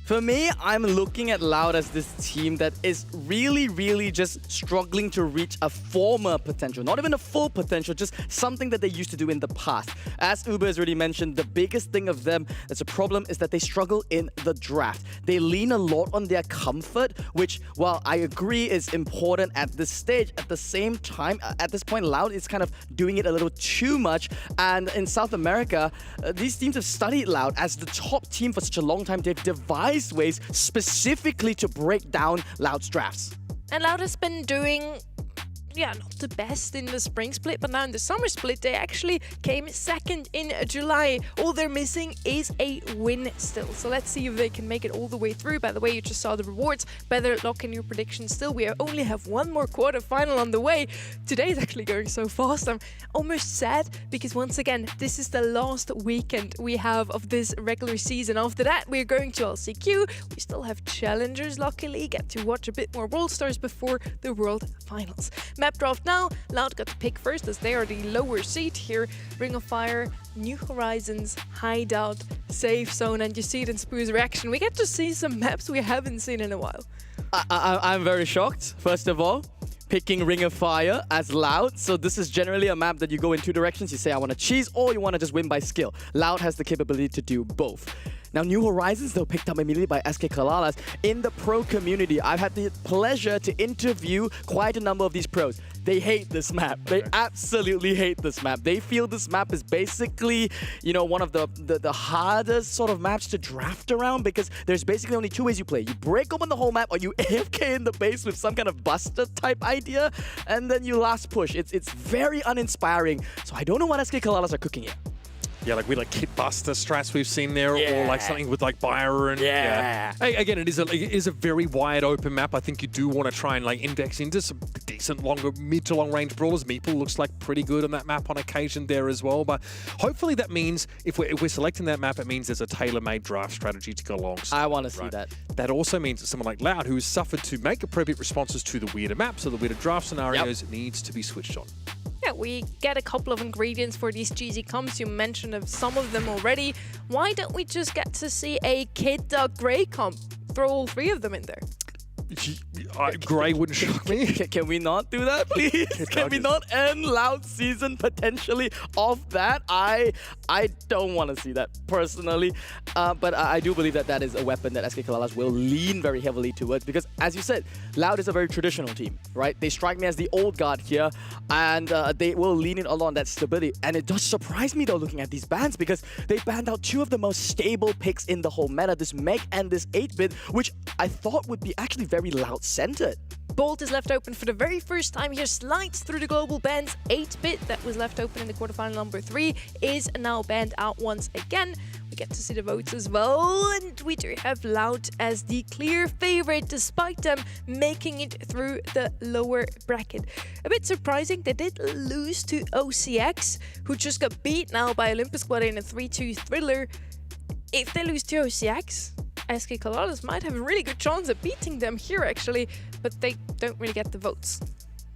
B: For me, I'm looking at Loud as this team that is really just struggling to reach a former potential. Not even a full potential, just something that they used to do in the past. As Uber has already mentioned, the biggest thing of them that's a problem is that they struggle in the draft. They lean a lot on their comfort, which, while I agree is important at this stage, at the same time, at this point, Loud is kind of doing it a little too much. And in South America, these teams have studied Loud as the top team for such a long time. They've devised ways specifically to break down Loud's drafts.
A: And Loud has been doing, not the best in the spring split, but now in the summer split, they actually came second in July. All they're missing is a win still. So let's see if they can make it all the way through. By the way, you just saw the rewards. Better lock in your predictions still. We only have one more quarterfinal on the way. Today is actually going so fast. I'm almost sad because once again, this is the last weekend we have of this regular season. After that, we're going to LCQ. We still have challengers, luckily. Get to watch a bit more World Stars before the World Finals. Map draft now. Loud got to pick first as they are the lower seed here. Ring of Fire, New Horizons, Hideout, Safe Zone, and you see it in Spoo's reaction. We get to see some maps we haven't seen in a while.
B: I'm very shocked, first of all, picking Ring of Fire as Loud. So this is generally a map that you go in 2 directions. You say, I want to cheese, or you want to just win by skill. Loud has the capability to do both. Now, New Horizons, though, picked up immediately by SK Kalalas. In the pro community, I've had the pleasure to interview quite a number of these pros. They hate this map. They absolutely hate this map. They feel this map is basically, one of the hardest sort of maps to draft around because there's basically only 2 ways you play. You break open the whole map or you AFK in the base with some kind of buster type idea, and then you last push. It's very uninspiring. So I don't know what SK Kalalas are cooking here.
C: Yeah, like Kit Buster strats we've seen there, or like something with like Byron. Yeah. Hey, again, it is a very wide open map. I think you do want to try and like index into some decent mid to long range brawlers. Meeple looks like pretty good on that map on occasion there as well. But hopefully that means if we're selecting that map, it means there's a tailor-made draft strategy to go along.
B: I want to see that.
C: That also means that someone like Loud, who has suffered to make appropriate responses to the weirder maps or the weirder draft scenarios, needs to be switched on.
A: Yeah, we get a couple of ingredients for these cheesy comps. You mentioned some of them already. Why don't we just get to see a Kid Dog Grey comp? Throw all 3 of them in there.
C: Grey wouldn't shock me.
B: Can we not do that, please? Can we not end Loud season potentially off that? I don't want to see that personally, but I do believe that is a weapon that SK Kalalas will lean very heavily towards because, as you said, Loud is a very traditional team, right? They strike me as the old guard here, and they will lean in along that stability. And it does surprise me, though, looking at these bans, because they banned out 2 of the most stable picks in the whole meta, this Meg and this 8-bit, which I thought would be actually very Loud-centered.
A: Bolt is left open for the very first time here, slides through the global bans. 8-bit that was left open in the quarterfinal number 3 is now banned out once again. We get to see the votes as well, and we do have Loud as the clear favorite despite them making it through the lower bracket. A bit surprising, they did lose to OCX, who just got beat now by Olympus Squad in a 3-2 thriller. If they lose to OCX, SK Kalalas might have a really good chance of beating them here, actually, but they don't really get the votes.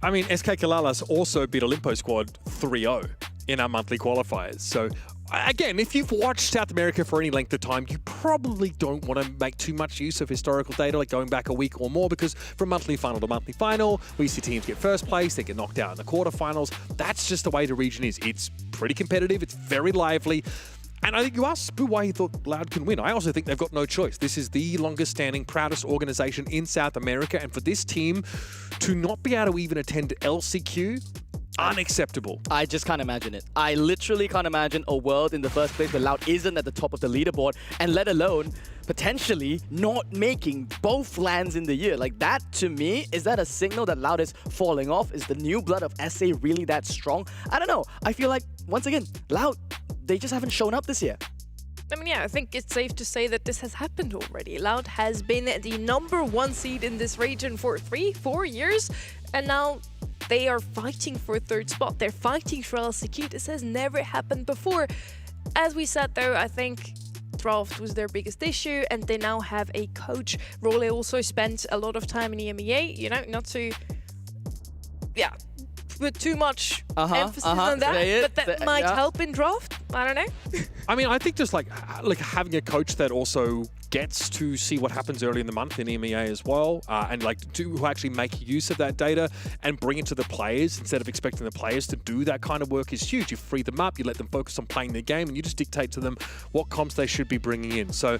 C: I mean, SK Kalalas also beat Olympus Squad 3-0 in our monthly qualifiers. So, again, if you've watched South America for any length of time, you probably don't want to make too much use of historical data, like going back a week or more, because from monthly final to monthly final, we see teams get first place, they get knocked out in the quarterfinals. That's just the way the region is. It's pretty competitive, it's very lively. And I think you asked Spoo why he thought Loud can win. I also think they've got no choice. This is the longest standing, proudest organization in South America. And for this team to not be able to even attend LCQ, unacceptable.
B: I just can't imagine it. I literally can't imagine a world in the first place where Loud isn't at the top of the leaderboard, and let alone potentially not making both lands in the year. Like that, to me, is that a signal that Loud is falling off? Is the new blood of SA really that strong? I don't know. I feel like, once again, Loud, they just haven't shown up this year.
A: I mean, yeah, I think it's safe to say that this has happened already. Loud has been the #1 seed in this region for 3-4 years, and now they are fighting for a 3rd spot. They're fighting for LCQ. This has never happened before. As we said, though, I think draft was their biggest issue, and they now have a coach. Brawl also spent a lot of time in EMEA, you know, not to, put too much emphasis on that, but that might help in draft. I don't know.
C: I mean, I think just like having a coach that also gets to see what happens early in the month in EMEA as well, and like who actually make use of that data and bring it to the players instead of expecting the players to do that kind of work is huge. You free them up, you let them focus on playing their game, and you just dictate to them what comps they should be bringing in. So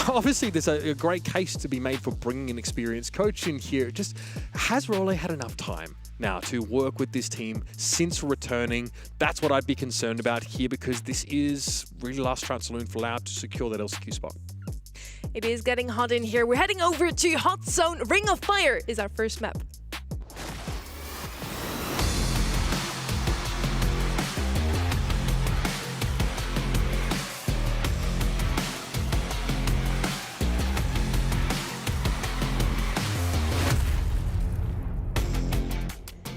C: obviously there's a great case to be made for bringing an experienced coach in here. Just has Role had enough time now to work with this team since returning? That's what I'd be concerned about here, because this is really last chance saloon for Loud to secure that LCQ spot.
A: It is getting hot in here. We're heading over to Hot Zone. Ring of Fire is our first map.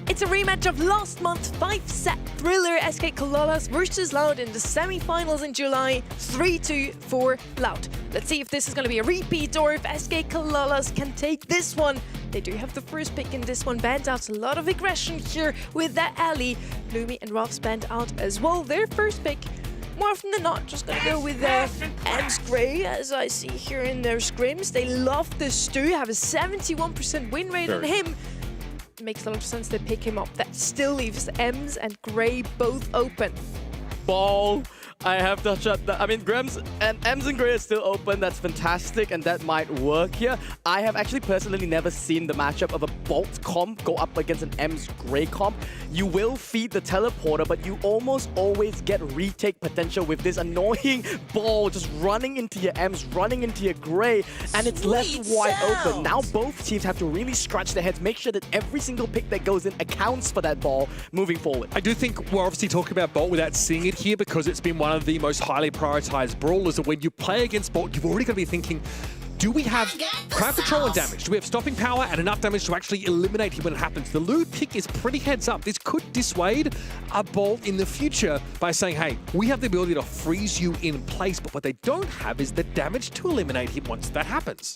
A: It's a rematch of last month's 5-set thriller SK Kalalas versus Loud in the semi-finals in July, 3-2 for Loud. Let's see if this is going to be a repeat or if SK Kalalas can take this one. They do have the first pick in this one. Banned out, a lot of aggression here with that alley. Lumi and Ralph's banned out as well. Their first pick, more often than not, just going to go with Ems Gray, as I see here in their scrims. They love this Stu, have a 71% win rate on him. Makes a lot of sense to pick him up. That still leaves Ems and Gray both open.
B: Ball. I have to shut that. I mean, Ems and Gray are still open. That's fantastic, and that might work here. I have actually personally never seen the matchup of a Bolt comp go up against an Ems Gray comp. You will feed the teleporter, but you almost always get retake potential with this annoying ball just running into your Ems, running into your Gray, and it's left wide open. Now both teams have to really scratch their heads, make sure that every single pick that goes in accounts for that ball moving forward.
C: I do think we're obviously talking about Bolt without seeing it here, because it's been one of the most highly prioritized brawlers. And when you play against Bolt, you've already got to be thinking, do we have crowd control and damage? Do we have stopping power and enough damage to actually eliminate him when it happens? The Lou pick is pretty heads up. This could dissuade a Bolt in the future by saying, hey, we have the ability to freeze you in place, but what they don't have is the damage to eliminate him once that happens.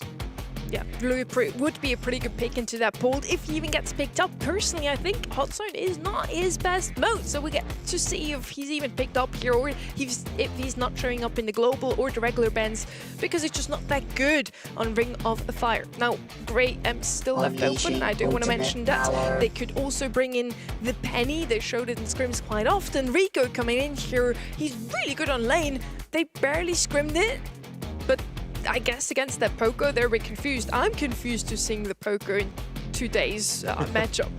A: Yeah, Louis would be a pretty good pick into that pool if he even gets picked up. Personally, I think Hot Zone is not his best mode, so we get to see if he's even picked up here, or if he's not showing up in the global or the regular bans, because it's just not that good on Ring of Fire. Now, Gray still left open. I do want to mention that. They could also bring in the Penny. They showed it in scrims quite often. Rico coming in here. He's really good on lane. They barely scrimmed it, but I guess against that Poco, they're a bit confused. I'm confused to seeing the Poco in today's matchup.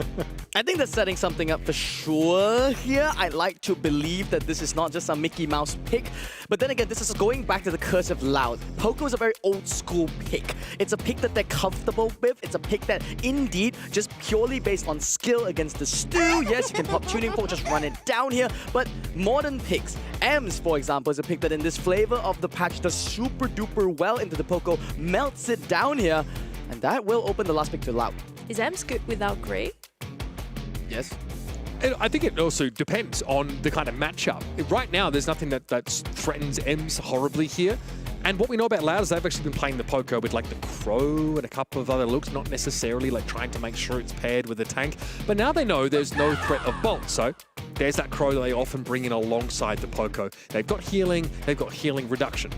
B: I think that's setting something up for sure here. I like to believe that this is not just a Mickey Mouse pick, but then again, this is going back to the curse of Loud. Poco is a very old school pick. It's a pick that they're comfortable with. It's a pick that, indeed, just purely based on skill against the Stu. Yes, you can pop tuning fork, just run it down here, but modern picks. Ems, for example, is a pick that in this flavor of the patch does super duper well into the Poco, melts it down here, and that will open the last pick to Loud.
A: Is Ems good without Gray?
B: Yes.
C: I think it also depends on the kind of matchup. Right now, there's nothing that threatens Ems horribly here. And what we know about Loud is they've actually been playing the Poco with like the Crow and a couple of other looks, not necessarily like trying to make sure it's paired with a tank. But now they know there's no threat of Bolt, so there's that Crow that they often bring in alongside the Poco. They've got healing reduction.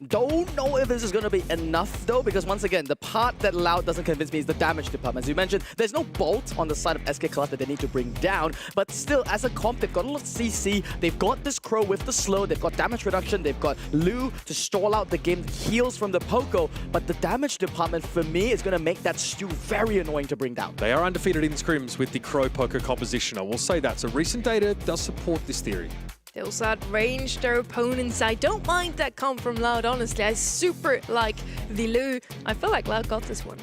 B: Don't know if this is going to be enough, though, because once again, the part that Loud doesn't convince me is the damage department. As you mentioned, there's no Bolt on the side of SK Kalalas that they need to bring down, but still, as a comp, they've got a lot of CC, they've got this Crow with the slow, they've got damage reduction, they've got Lu to stall out the game, heals from the Poco, but the damage department, for me, is going to make that Stu very annoying to bring down.
C: They are undefeated in scrims with the Crow Poco composition, I will say that. So recent data does support this theory.
A: They also outrange their opponents. I don't mind that comp from Loud, honestly. I super like the Lu. I feel like Loud got this one.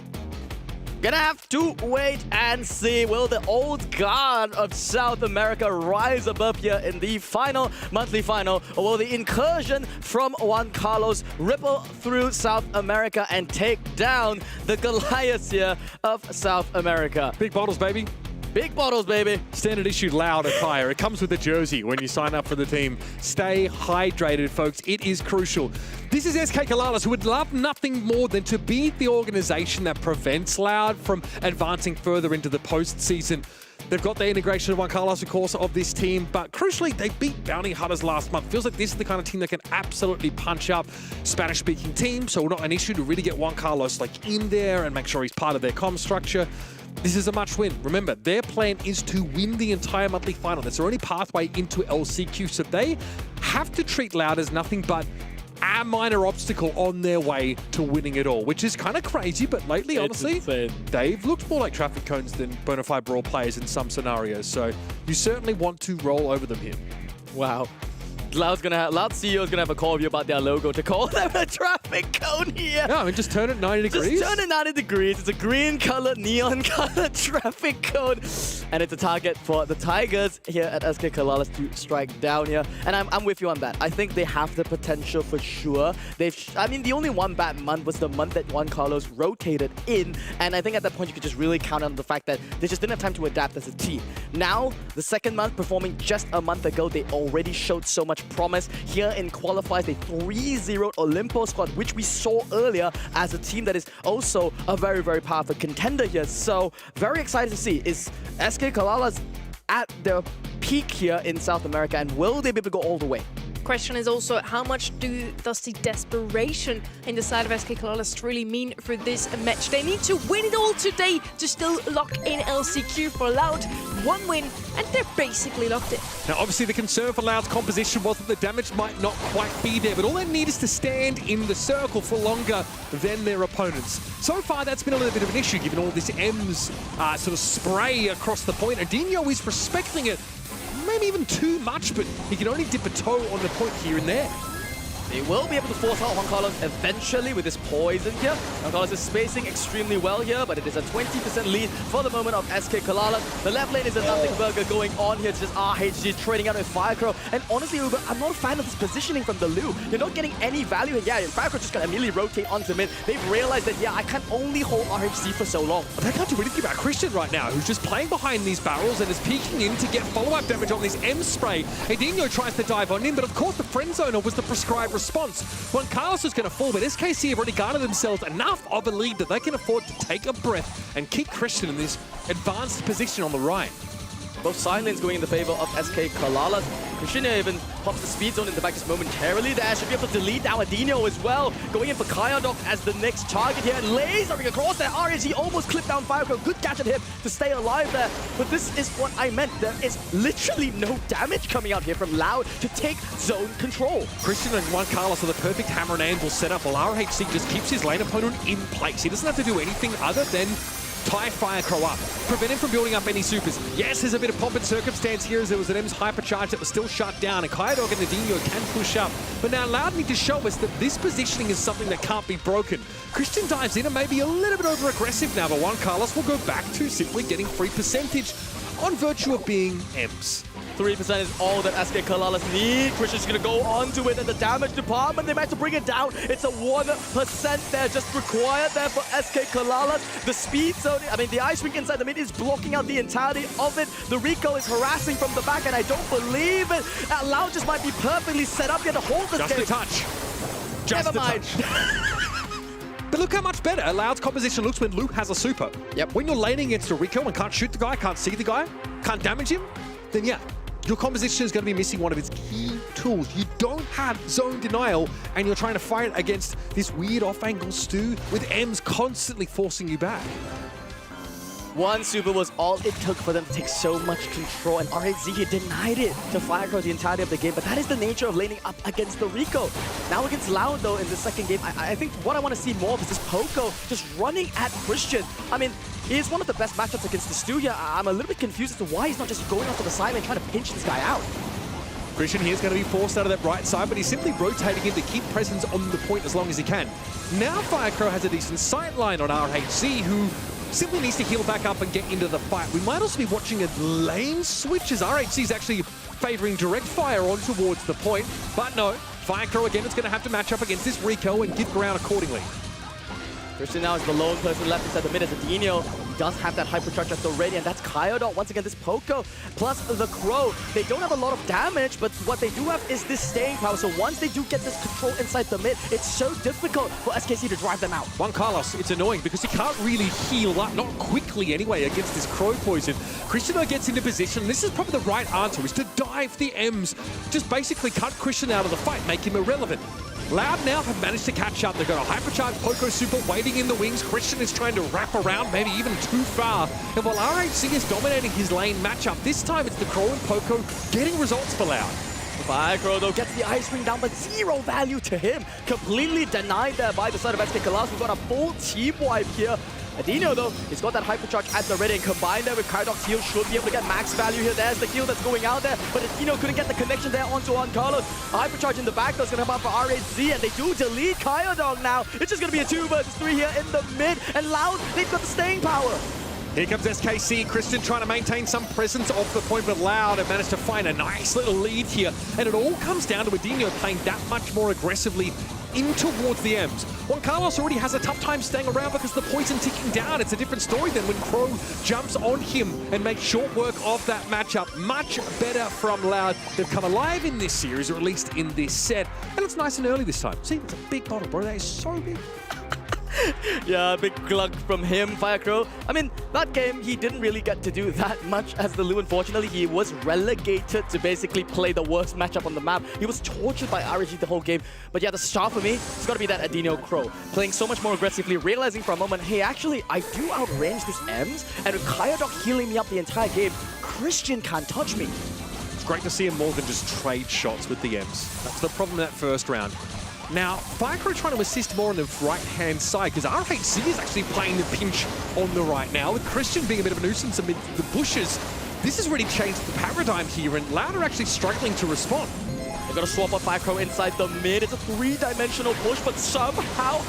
B: Gonna have to wait and see. Will the old guard of South America rise above here in the final monthly final? Or will the incursion from Juan Carlos ripple through South America and take down the Goliaths here of South America?
C: Big bottles, baby.
B: Big bottles, baby.
C: Standard issue Loud attire. It comes with the jersey when you sign up for the team. Stay hydrated, folks. It is crucial. This is SK Kalalas, who would love nothing more than to be the organization that prevents Loud from advancing further into the postseason. They've got the integration of Juan Carlos, of course, of this team, but crucially, they beat Bounty Hunters last month. Feels like this is the kind of team that can absolutely punch up Spanish-speaking teams, so not an issue to really get Juan Carlos in there and make sure he's part of their comm structure. This is a must win. Remember, their plan is to win the entire monthly final. That's their only pathway into LCQ, so they have to treat Loud as nothing but a minor obstacle on their way to winning it all, which is kind of crazy, but lately, honestly, they've looked more like traffic cones than bona fide Brawl players in some scenarios, so you certainly want to roll over them here.
B: Wow. Loud CEO is gonna have a call with you about their logo to call them a traffic cone here.
C: Yeah, I mean, just turn it 90 degrees.
B: Just turn it 90 degrees. It's a green colored, neon colored traffic cone. And it's a target for the Tigers here at SK Kalalas to strike down here. And I'm with you on that. I think they have the potential for sure. I mean, the only one bad month was the month that Juan Carlos rotated in. And I think at that point, you could just really count on the fact that they just didn't have time to adapt as a team. Now, the second month, performing just a month ago, they already showed so much promise. Here in qualifiers, they 3-0'd Olimpo squad, which we saw earlier as a team that is also a very, very powerful contender here. So very excited to see, is SK Kalalas at their peak here in South America, and will they be able to go all the way?
A: Question is also, how much does the desperation in the side of SK Kalalas really mean for this match? They need to win it all today to still lock in LCQ. For Loud. One win, and they're basically locked in.
C: Now, obviously, the concern for Loud's composition was that the damage might not quite be there, but all they need is to stand in the circle for longer than their opponents. So far, that's been a little bit of an issue, given all this M's sort of spray across the point. Adinho is respecting it. Maybe even too much, but he can only dip a toe on the point here and there.
B: They will be able to force out Juan Carlos eventually with this poison here. Juan Carlos is spacing extremely well here, but it is a 20% lead for the moment of SK Kalalas. The left lane is a nothing burger going on here. It's just RHG trading out with Firecrow. And honestly, Uber, I'm not a fan of this positioning from the Lu. You're not getting any value. And yeah, Firecrow just gonna immediately rotate onto mid. They've realized that, yeah, I can only hold RHG for so long.
C: They can't do anything about Christian right now, who's just playing behind these barrels and is peeking in to get follow-up damage on this M spray. Edinho tries to dive on him, but of course the friend zoner was the prescribed response. Juan Carlos is going to fall, but SKC have already garnered themselves enough of a lead that they can afford to take a breath and keep Christian in this advanced position on the right.
B: Both side lanes going in the favor of SK Kalalas. Christian even pops the speed zone in the back just momentarily there. Should be able to delete down Adinho as well. Going in for Kyodok as the next target here. Lasering across there. RSG almost clipped down Firecrow. Good catch at him to stay alive there. But this is what I meant. There is literally no damage coming out here from Loud to take zone control.
C: Christian and Juan Carlos are the perfect hammer and anvil setup, while RHC just keeps his lane opponent in place. He doesn't have to do anything other than tie Firecrow up, prevent him from building up any supers. Yes, there's a bit of pomp and circumstance here as there was an M's hypercharge that was still shut down, and Kyodok and Adinho can push up. But now Loud need to show us that this positioning is something that can't be broken. Christian dives in and maybe a little bit over-aggressive now, but Juan Carlos will go back to simply getting free percentage on virtue of being M's.
B: 3% is all that SK Kalalas need. Christian's gonna go onto it in the damage department. They managed to bring it down. It's a 1% there just required there for SK Kalalas. The speed zone, I mean, the Ice Rink inside the mid is blocking out the entirety of it. The Rico is harassing from the back, and I don't believe it. Loud just might be perfectly set up here to hold this game.
C: Just a touch. Just
B: Never mind.
C: But look how much better Loud's composition looks when Luke has a super.
B: Yep.
C: When you're laning against a Rico and can't shoot the guy, can't see the guy, can't damage him, then yeah, your composition is going to be missing one of its key tools. You don't have zone denial, and you're trying to fight against this weird off-angle stew with M's constantly forcing you back.
B: One super was all it took for them to take so much control, and RHZ denied it to Firecrow the entirety of the game, but that is the nature of laning up against the Rico. Now against Loud, though, in the second game, I think what I want to see more of is this Poco just running at Christian. I mean, he's one of the best matchups against the Stu here. I'm a little bit confused as to why he's not just going off to the side and trying to pinch this guy out.
C: Christian here is going to be forced out of that right side, but he's simply rotating him to keep presence on the point as long as he can. Now Firecrow has a decent sight line on RHC, who simply needs to heal back up and get into the fight. We might also be watching a lane switch as RHC is actually favoring direct fire on towards the point. But no, Firecrow again is going to have to match up against this Rico and give ground accordingly.
B: Christian now is the lone person left inside the mid as Adinio. He does have that hypercharge at the ready, and that's Kyodot. Once again, this Poco plus the Crow. They don't have a lot of damage, but what they do have is this staying power. So once they do get this control inside the mid, it's so difficult for SKC to drive them out.
C: Juan Carlos, it's annoying because he can't really heal up, not quickly anyway, against this Crow poison. Christian though gets into position. This is probably the right answer, is to dive the M's. Just basically cut Christian out of the fight, make him irrelevant. Loud now have managed to catch up. They've got a hypercharged Poco Super waiting in the wings. Christian is trying to wrap around, maybe even too far. And while RHC is dominating his lane matchup, this time it's the Crow and Poco getting results for Loud.
B: Firecrow though gets the ice ring down, but zero value to him. Completely denied there by the side of SK Kalas. We've got a full team wipe here. Adinio though, he's got that hypercharge at the ready, and combined there with Kyodot's heal should be able to get max value here. There's the heal that's going out there, but Adinio couldn't get the connection there onto Juan Carlos. A hypercharge in the back though is going to come out for RHC, and they do delete Kyodot now. It's just going to be a 2 versus 3 here in the mid, and Loud, they've got the staying power.
C: Here comes SKC. Christian trying to maintain some presence off the point, but Loud have managed to find a nice little lead here. And it all comes down to Adinio playing that much more aggressively in towards the M's. Juan Carlos already has a tough time staying around because the poison ticking down. It's a different story than when Crow jumps on him and makes short work of that matchup. Much better from Loud. They've come alive in this series, or at least in this set. And it's nice and early this time. See, it's a big bottle, bro. That is so big.
B: Yeah, big glug from him, Firecrow. I mean, that game, he didn't really get to do that much as the Lu. Unfortunately, he was relegated to basically play the worst matchup on the map. He was tortured by RG the whole game. But yeah, the star for me, it's got to be that Adinio Crow. Playing so much more aggressively, realizing for a moment, hey, actually, I do outrange this Ems, and with Kyodot healing me up the entire game, Christian can't touch me.
C: It's great to see him more than just trade shots with the M's. That's the problem in that first round. Now, Firecrow trying to assist more on the right-hand side, because RHC is actually playing the pinch on the right now, with Christian being a bit of a nuisance amid the bushes. This has really changed the paradigm here, and Loud are actually struggling to respond.
B: They've got to swap on Firecrow inside the mid. It's a 3-dimensional push, but somehow,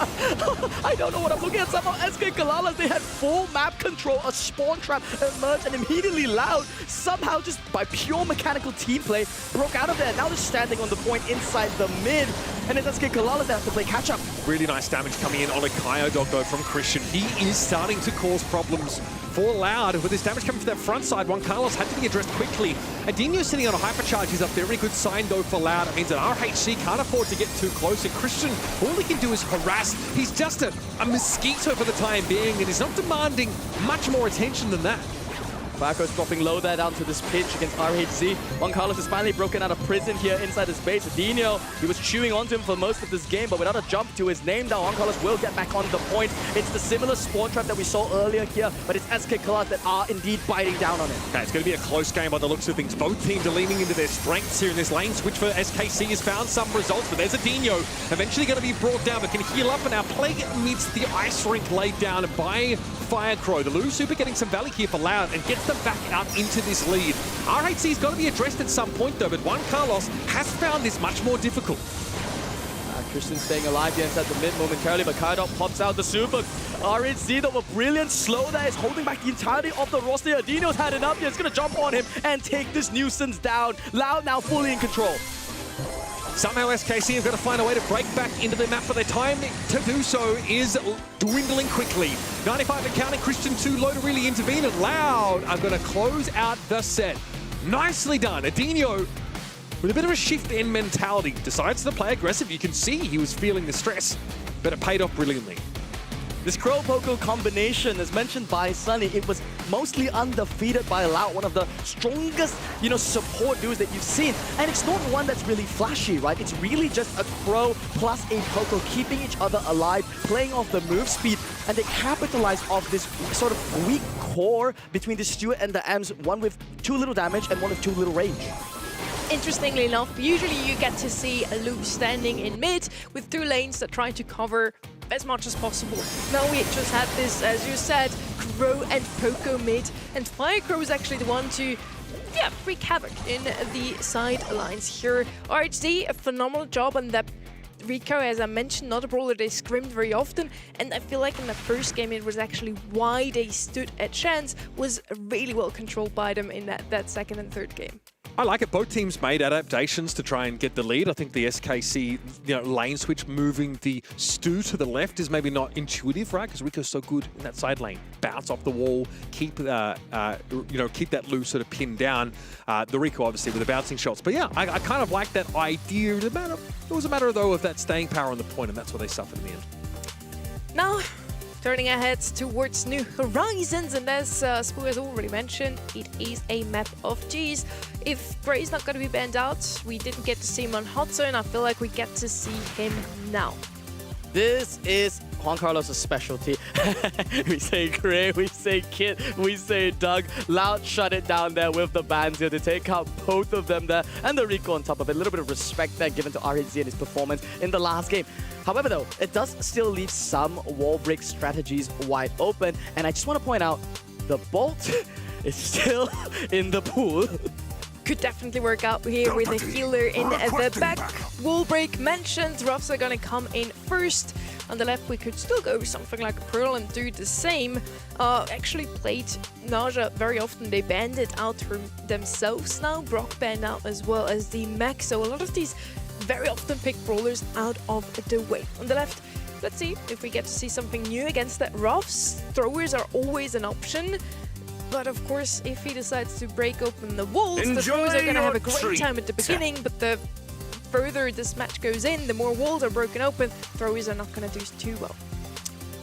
B: I don't know what I'm looking at. Somehow SK Kalalas, they had full map control, a spawn trap emerged, and immediately Loud, somehow just by pure mechanical team play, broke out of there. Now they're standing on the point inside the mid, and it's SK Kalalas that have to play catch-up.
C: Really nice damage coming in on a Kyodot though from Christian. He is starting to cause problems for Loud. With this damage coming from that front side, Juan Carlos had to be addressed quickly. Adinio sitting on a hypercharge is a very good sign though for Loud. It means that RHC can't afford to get too close, and Christian, all he can do is harass. He's just a mosquito for the time being, and he's not demanding much more attention than that.
B: Firecrow's dropping low there down to this pitch against RHC. Juan Carlos is finally broken out of prison here inside his base. Adinio, he was chewing onto him for most of this game, but without a jump to his name now, Juan Carlos will get back on the point. It's the similar spawn trap that we saw earlier here, but it's SK Kalas that are indeed biting down on it.
C: Okay, it's going to be a close game by the looks of things. Both teams are leaning into their strengths here in this lane switch for SKC has found some results, but there's Adinio eventually going to be brought down, but can heal up, and now Plague meets the ice rink laid down by Firecrow. The Lu Super getting some value here for Loud and gets them back out into this lead. RHC's got to be addressed at some point though, but Juan Carlos has found this much more difficult.
B: Christian staying alive here inside the mid momentarily, but Kyodot pops out the super. RHC though, a brilliant slow there is holding back the entirety of the roster. Adinio's had enough here. It's going to jump on him and take this nuisance down. Loud now fully in control.
C: Somehow SKC have got to find a way to break back into the map, but their time to do so is dwindling quickly. 95 and counting, Christian too low to really intervene, and Loud are going to close out the set. Nicely done. Adinio, with a bit of a shift in mentality, decides to play aggressive. You can see he was feeling the stress, but it paid off brilliantly.
B: This Crow-Poco combination, as mentioned by Sunny, it was mostly undefeated by Loud, one of the strongest, support duos that you've seen. And it's not one that's really flashy, right? It's really just a Crow plus a Poco keeping each other alive, playing off the move speed, and they capitalize off this sort of weak core between the Stuart and the Ems, one with too little damage and one with too little range.
A: Interestingly enough, usually you get to see a Lu standing in mid with 2 lanes that try to cover as much as possible. Now we just had this, as you said, Crow and Poco mid, and Firecrow is actually the one to wreak havoc in the side lines here. RHC, a phenomenal job on that Rico, as I mentioned, not a brawler they scrimmed very often, and I feel like in the first game it was actually why they stood a chance, was really well controlled by them in that second and third game.
C: I like it. Both teams made adaptations to try and get the lead. I think the SKC, lane switch, moving the Stu to the left is maybe not intuitive, right? Because Rico's so good in that side lane. Bounce off the wall, keep keep that loose sort of pinned down. The Rico obviously with the bouncing shots. But yeah, I kind of like that idea. It was a matter though of that staying power on the point, and that's what they suffered in the end.
A: Now, turning our heads towards New Horizons, and as Spoo has already mentioned, it is a map of G's. If Gray's not going to be banned out, we didn't get to see him on Hot Zone, I feel like we get to see him now.
B: This is Juan Carlos' specialty. We say Gray, we say Kit, we say Doug. Loud shut it down there with the bans here to take out both of them there. And the Rico on top of it. A little bit of respect there given to RHZ and his performance in the last game. However, though, it does still leave some wall break strategies wide open. And I just want to point out, the Bolt is still in the pool.
A: Could definitely work out here with a healer in the back. Wall break mentioned. Ruffs are going to come in first. On the left, we could still go something like a Pearl and do the same. Actually played Naja very often. They banned it out from themselves now. Brock banned out as well as the Max. So a lot of these very often pick brawlers out of the way. On the left, let's see if we get to see something new against that Ruffs. Throwers are always an option. But of course, if he decides to break open the walls, the throwers are going to have a great time at the beginning, but the further this match goes in, the more walls are broken open, throwers are not going to do too well.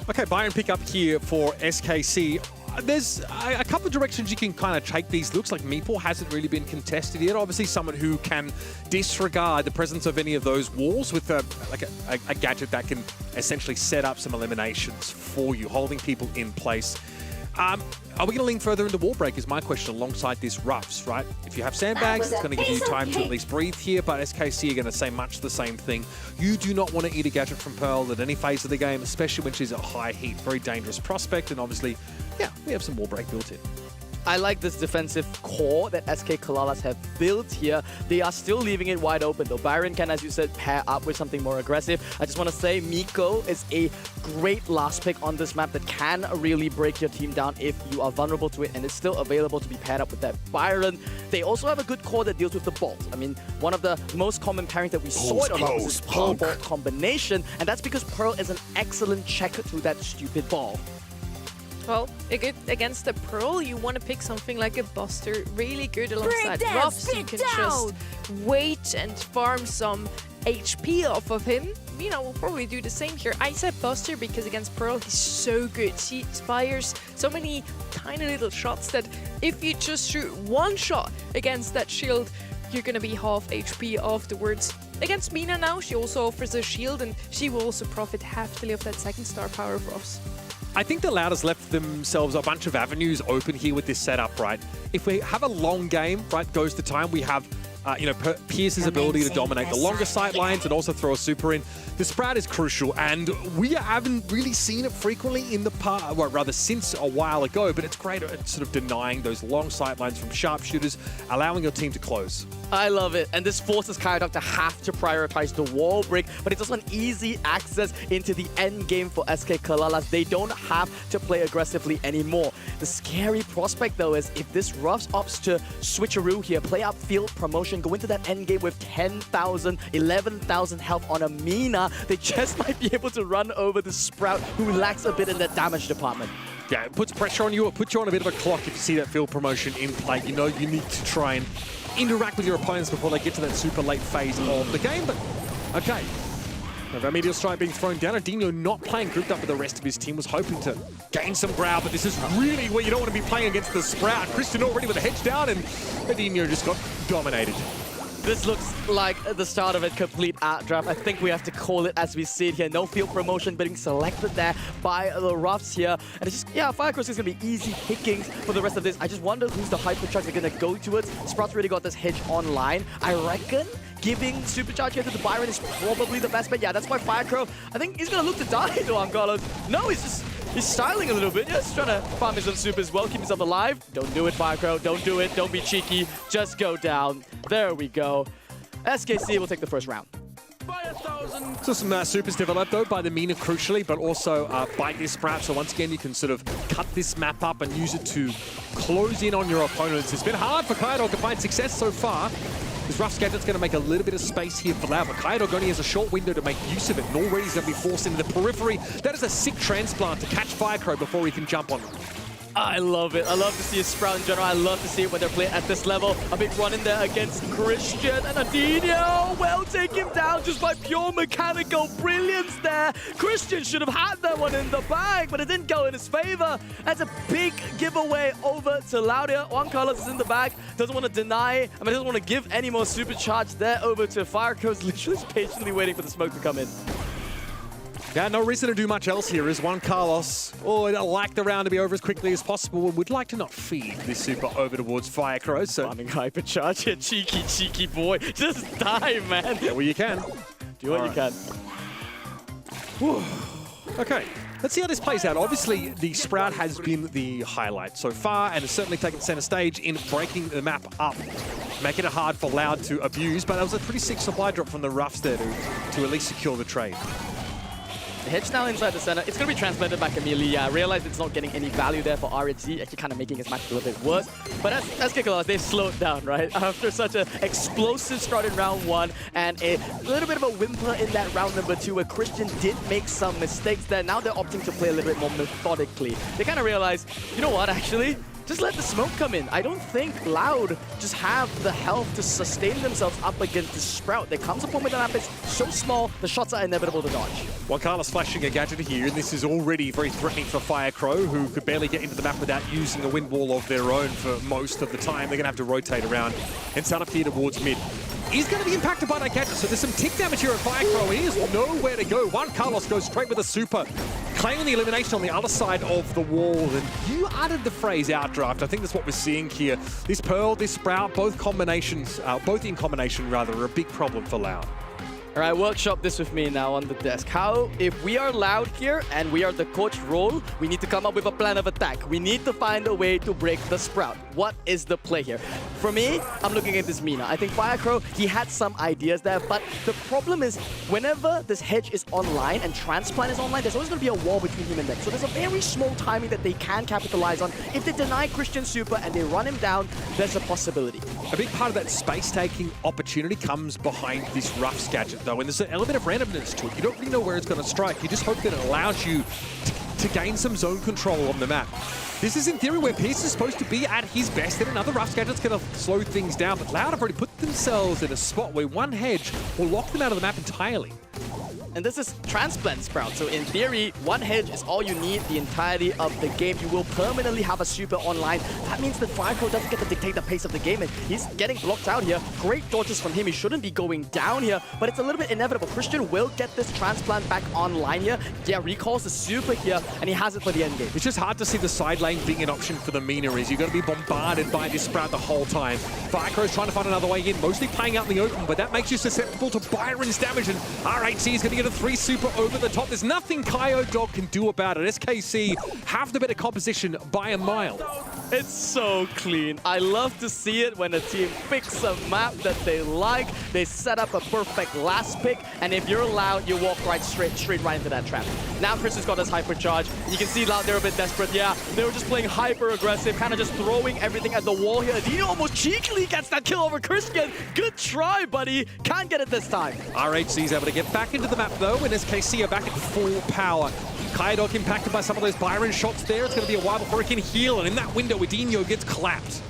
C: Okay, Byron pick up here for SKC. There's a couple of directions you can kind of take these looks. Like Meeple hasn't really been contested yet. Obviously someone who can disregard the presence of any of those walls with a gadget that can essentially set up some eliminations for you, holding people in place. Are we going to lean further into wall break is my question alongside this Ruffs, right? If you have sandbags, it's going to give you time to at least breathe here, but SKC are going to say much the same thing. You do not want to eat a gadget from Pearl at any phase of the game, especially when she's at high heat. Very dangerous prospect, and obviously, yeah, we have some wall break built in.
B: I like this defensive core that SK Kalalas have built here. They are still leaving it wide open though. Byron can, as you said, pair up with something more aggressive. I just want to say Miko is a great last pick on this map that can really break your team down if you are vulnerable to it, and it's still available to be paired up with that Byron. They also have a good core that deals with the Bolt. I mean, one of the most common pairings that we saw it a lot was this Pearl-Bolt combination, and that's because Pearl is an excellent checker through that stupid ball.
A: Well, against the Pearl, you want to pick something like a Buster, really good alongside Ruffs. You can just wait and farm some HP off of him. You know, we'll probably do the same here. I said Buster because against Pearl, he's so good. He fires so many tiny little shots that if you just shoot one shot against that shield, you're going to be half HP afterwards. Against Mina now, she also offers a shield, and she will also profit heftily of that second star power of Ruffs.
C: I think the Loud has left themselves a bunch of avenues open here with this setup, right? If we have a long game, right, goes the time, we have Pierce's ability to dominate the longer sight lines and also throw a super in. The Sprout is crucial, and we haven't really seen it frequently in the past, well, rather since a while ago, but it's great at sort of denying those long sight lines from sharpshooters, allowing your team to close.
B: I love it, and this forces Kaidok to have to prioritize the wall break, but it's also an easy access into the end game for SK Kalalas. They don't have to play aggressively anymore. The scary prospect, though, is if this Ruffs opts to switcheroo here, play up field promotion, go into that end game with 10,000, 11,000 health on a Mina, they just might be able to run over the Sprout, who lacks a bit in the damage department.
C: Yeah, it puts pressure on you. It puts you on a bit of a clock if you see that field promotion in play. You know you need to try and interact with your opponents before they get to that super late phase of the game, but okay. That Meteor Strike being thrown down. Adino not playing grouped up with the rest of his team, was hoping to gain some ground, but this is really where you don't want to be playing against the Sprout. Christian already with a hedge down, and Adino just got dominated.
B: This looks like the start of a complete art draft. I think we have to call it as we see it here. No field promotion being selected there by the Ruffs here. And it's just, yeah, Firecross is going to be easy pickings for the rest of this. I just wonder who's the hypercharge they're going to go towards. Sprout's already got this hedge online. I reckon giving Supercharge here to the Byron is probably the best bet. Yeah, that's why Firecrow, I think he's going to look to die to Carlos. No, he's styling a little bit. Just trying to farm his own super as well, keep himself alive. Don't do it, Firecrow. Don't do it. Don't be cheeky. Just go down. There we go. SKC will take the first round.
C: So some supers developed though by the Mina crucially, but also by this Sprout. So once again, you can sort of cut this map up and use it to close in on your opponents. It's been hard for Kaidog to find success so far. This Rough Gadget's going to make a little bit of space here for Loud, but Kaidog only has a short window to make use of it, and already he's going to be forced into the periphery. That is a sick transplant to catch Firecrow before he can jump on them.
B: I love it. I love to see a Sprout in general. I love to see it when they're playing at this level. A big run in there against Christian and Adinio. Well, take him down just by pure mechanical brilliance there. Christian should have had that one in the bag, but it didn't go in his favor. That's a big giveaway over to Laudia. Juan Carlos is in the back. Doesn't want to deny. Doesn't want to give any more supercharge there over to Firecrow. Literally just patiently waiting for the smoke to come in.
C: Yeah, no reason to do much else here as Juan Carlos, I'd like the round to be over as quickly as possible and would like to not feed this super over towards Firecrow. So
B: farming hypercharge here, cheeky boy. Just die, man.
C: Yeah, well, you can.
B: Do what you can.
C: Whew. Okay, let's see how this plays out. Obviously, the Sprout has been the highlight so far and has certainly taken center stage in breaking the map up, making it hard for Loud to abuse, but that was a pretty sick supply drop from the Roughs there to at least secure the trade.
B: The hedge now inside the center. It's going to be transplanted back immediately. Yeah, I realize it's not getting any value there for RHZ, actually kind of making his match a little bit worse. But as Kikolas, they've slowed down, right? After such an explosive start in round 1 and a little bit of a whimper in that round number 2 where Christian did make some mistakes there. Now they're opting to play a little bit more methodically. They kind of realize, you know what, actually? Just let the smoke come in. I don't think Loud just have the health to sustain themselves up against the Sprout. There comes a point where the map is so small, the shots are inevitable to dodge.
C: Juan Carlos flashing a gadget here, and this is already very threatening for Firecrow, who could barely get into the map without using a wind wall of their own for most of the time. They're going to have to rotate around and start up here towards mid. He's going to be impacted by that gadget, so there's some tick damage here at Firecrow. He has nowhere to go. Juan Carlos goes straight with a super, claiming the elimination on the other side of the wall. And you uttered the phrase outdraft. I think that's what we're seeing here. This Pearl, this Sprout, both in combination rather, are a big problem for Loud.
B: All right, workshop this with me now on the desk. How, if we are Loud here and we are the coach role, we need to come up with a plan of attack. We need to find a way to break the Sprout. What is the play here? For me, I'm looking at this Mina. I think Firecrow, he had some ideas there, but the problem is whenever this hedge is online and transplant is online, there's always going to be a wall between him and them. So there's a very small timing that they can capitalize on. If they deny Christian super and they run him down, there's a possibility.
C: A big part of that space-taking opportunity comes behind this Roughs gadget, though, and there's an element of randomness to it. You don't really know where it's going to strike. You just hope that it allows you to gain some zone control on the map. This is, in theory, where Pierce is supposed to be at his best, and another Roughs gadget's going to slow things down, but Loud have already put themselves in a spot where one hedge will lock them out of the map entirely.
B: And this is transplant Sprout, so in theory, one hedge is all you need the entirety of the game. You will permanently have a super online. That means that Firecrow doesn't get to dictate the pace of the game, and he's getting blocked out here. Great dodges from him. He shouldn't be going down here, but it's a little bit inevitable. Christian will get this transplant back online here. Yeah, recalls the super here, and he has it for the end game.
C: It's just hard to see the side lane being an option for the Mina. Is you're going to be bombarded by this Sprout the whole time. Firecrow's trying to find another way in, mostly playing out in the open, but that makes you susceptible to Byron's damage, and RHC is going to get a 3 super over the top. There's nothing Kaidog can do about it. SKC have the better composition by a mile.
B: It's so clean. I love to see it when a team picks a map that they like. They set up a perfect last pick, and if you're Loud, you walk straight right into that trap. Now Chris has got his hypercharge. You can see Loud, they're a bit desperate. Yeah, they were just playing hyper aggressive, kind of just throwing everything at the wall here. He almost cheekily gets that kill over Christian. Good try, buddy. Can't get it this time.
C: RHC is able to get back into the map though, and SKC are back at full power. Kaidog impacted by some of those Byron shots there. It's going to be a while before he can heal, and in that window, Adinio gets clapped.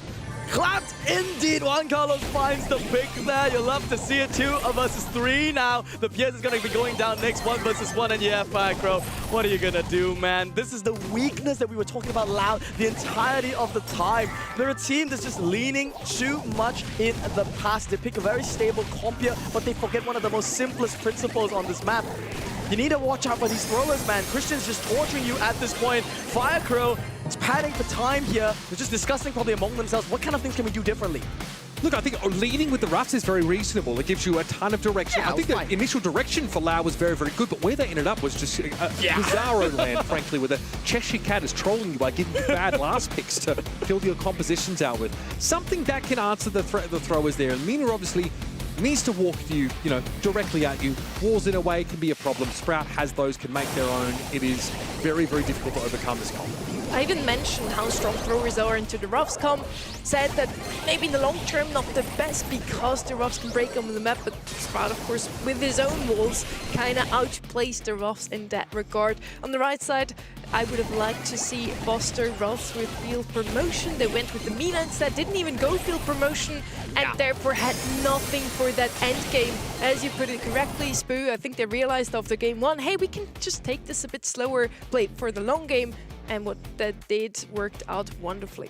B: Clapped indeed. Juan Carlos finds the pick there. You'll love to see it. 2 versus 3 now. The PS is going to be going down next. 1 versus 1, and yeah, Firecrow, what are you going to do, man? This is the weakness that we were talking about Loud the entirety of the time. They're a team that's just leaning too much in the past. They pick a very stable comp here, but they forget one of the most simplest principles on this map. You need to watch out for these throwers, man. Christian's just torturing you at this point. Firecrow is padding for time here. They're just discussing probably among themselves, what kind of things can we do differently?
C: Look, I think leading with the Roughs is very reasonable. It gives you a ton of direction.
B: Yeah,
C: I think the initial direction for Lau was very, very good, but where they ended up was just bizarro land, frankly, where the Cheshire Cat is trolling you by giving you bad last picks to fill your compositions out with. Something that can answer the threat of the throwers there. And Mina obviously needs to walk you, directly at you. Walls in a way can be a problem. Sprout has those, can make their own. It is very, very difficult to overcome this comp.
A: I even mentioned how strong throwers are into the roughs comp. Said that maybe in the long term not the best because the roughs can break on the map, but Sprout, of course, with his own walls, kind of outplays the roughs in that regard. On the right side, I would have liked to see Buster roughs with field promotion. They went with the Mina instead, didn't even go field promotion, and therefore had nothing for that end game. As you put it correctly, Spoo, I think they realized after game one, hey, we can just take this a bit slower, play for the long game. And what that did worked out wonderfully.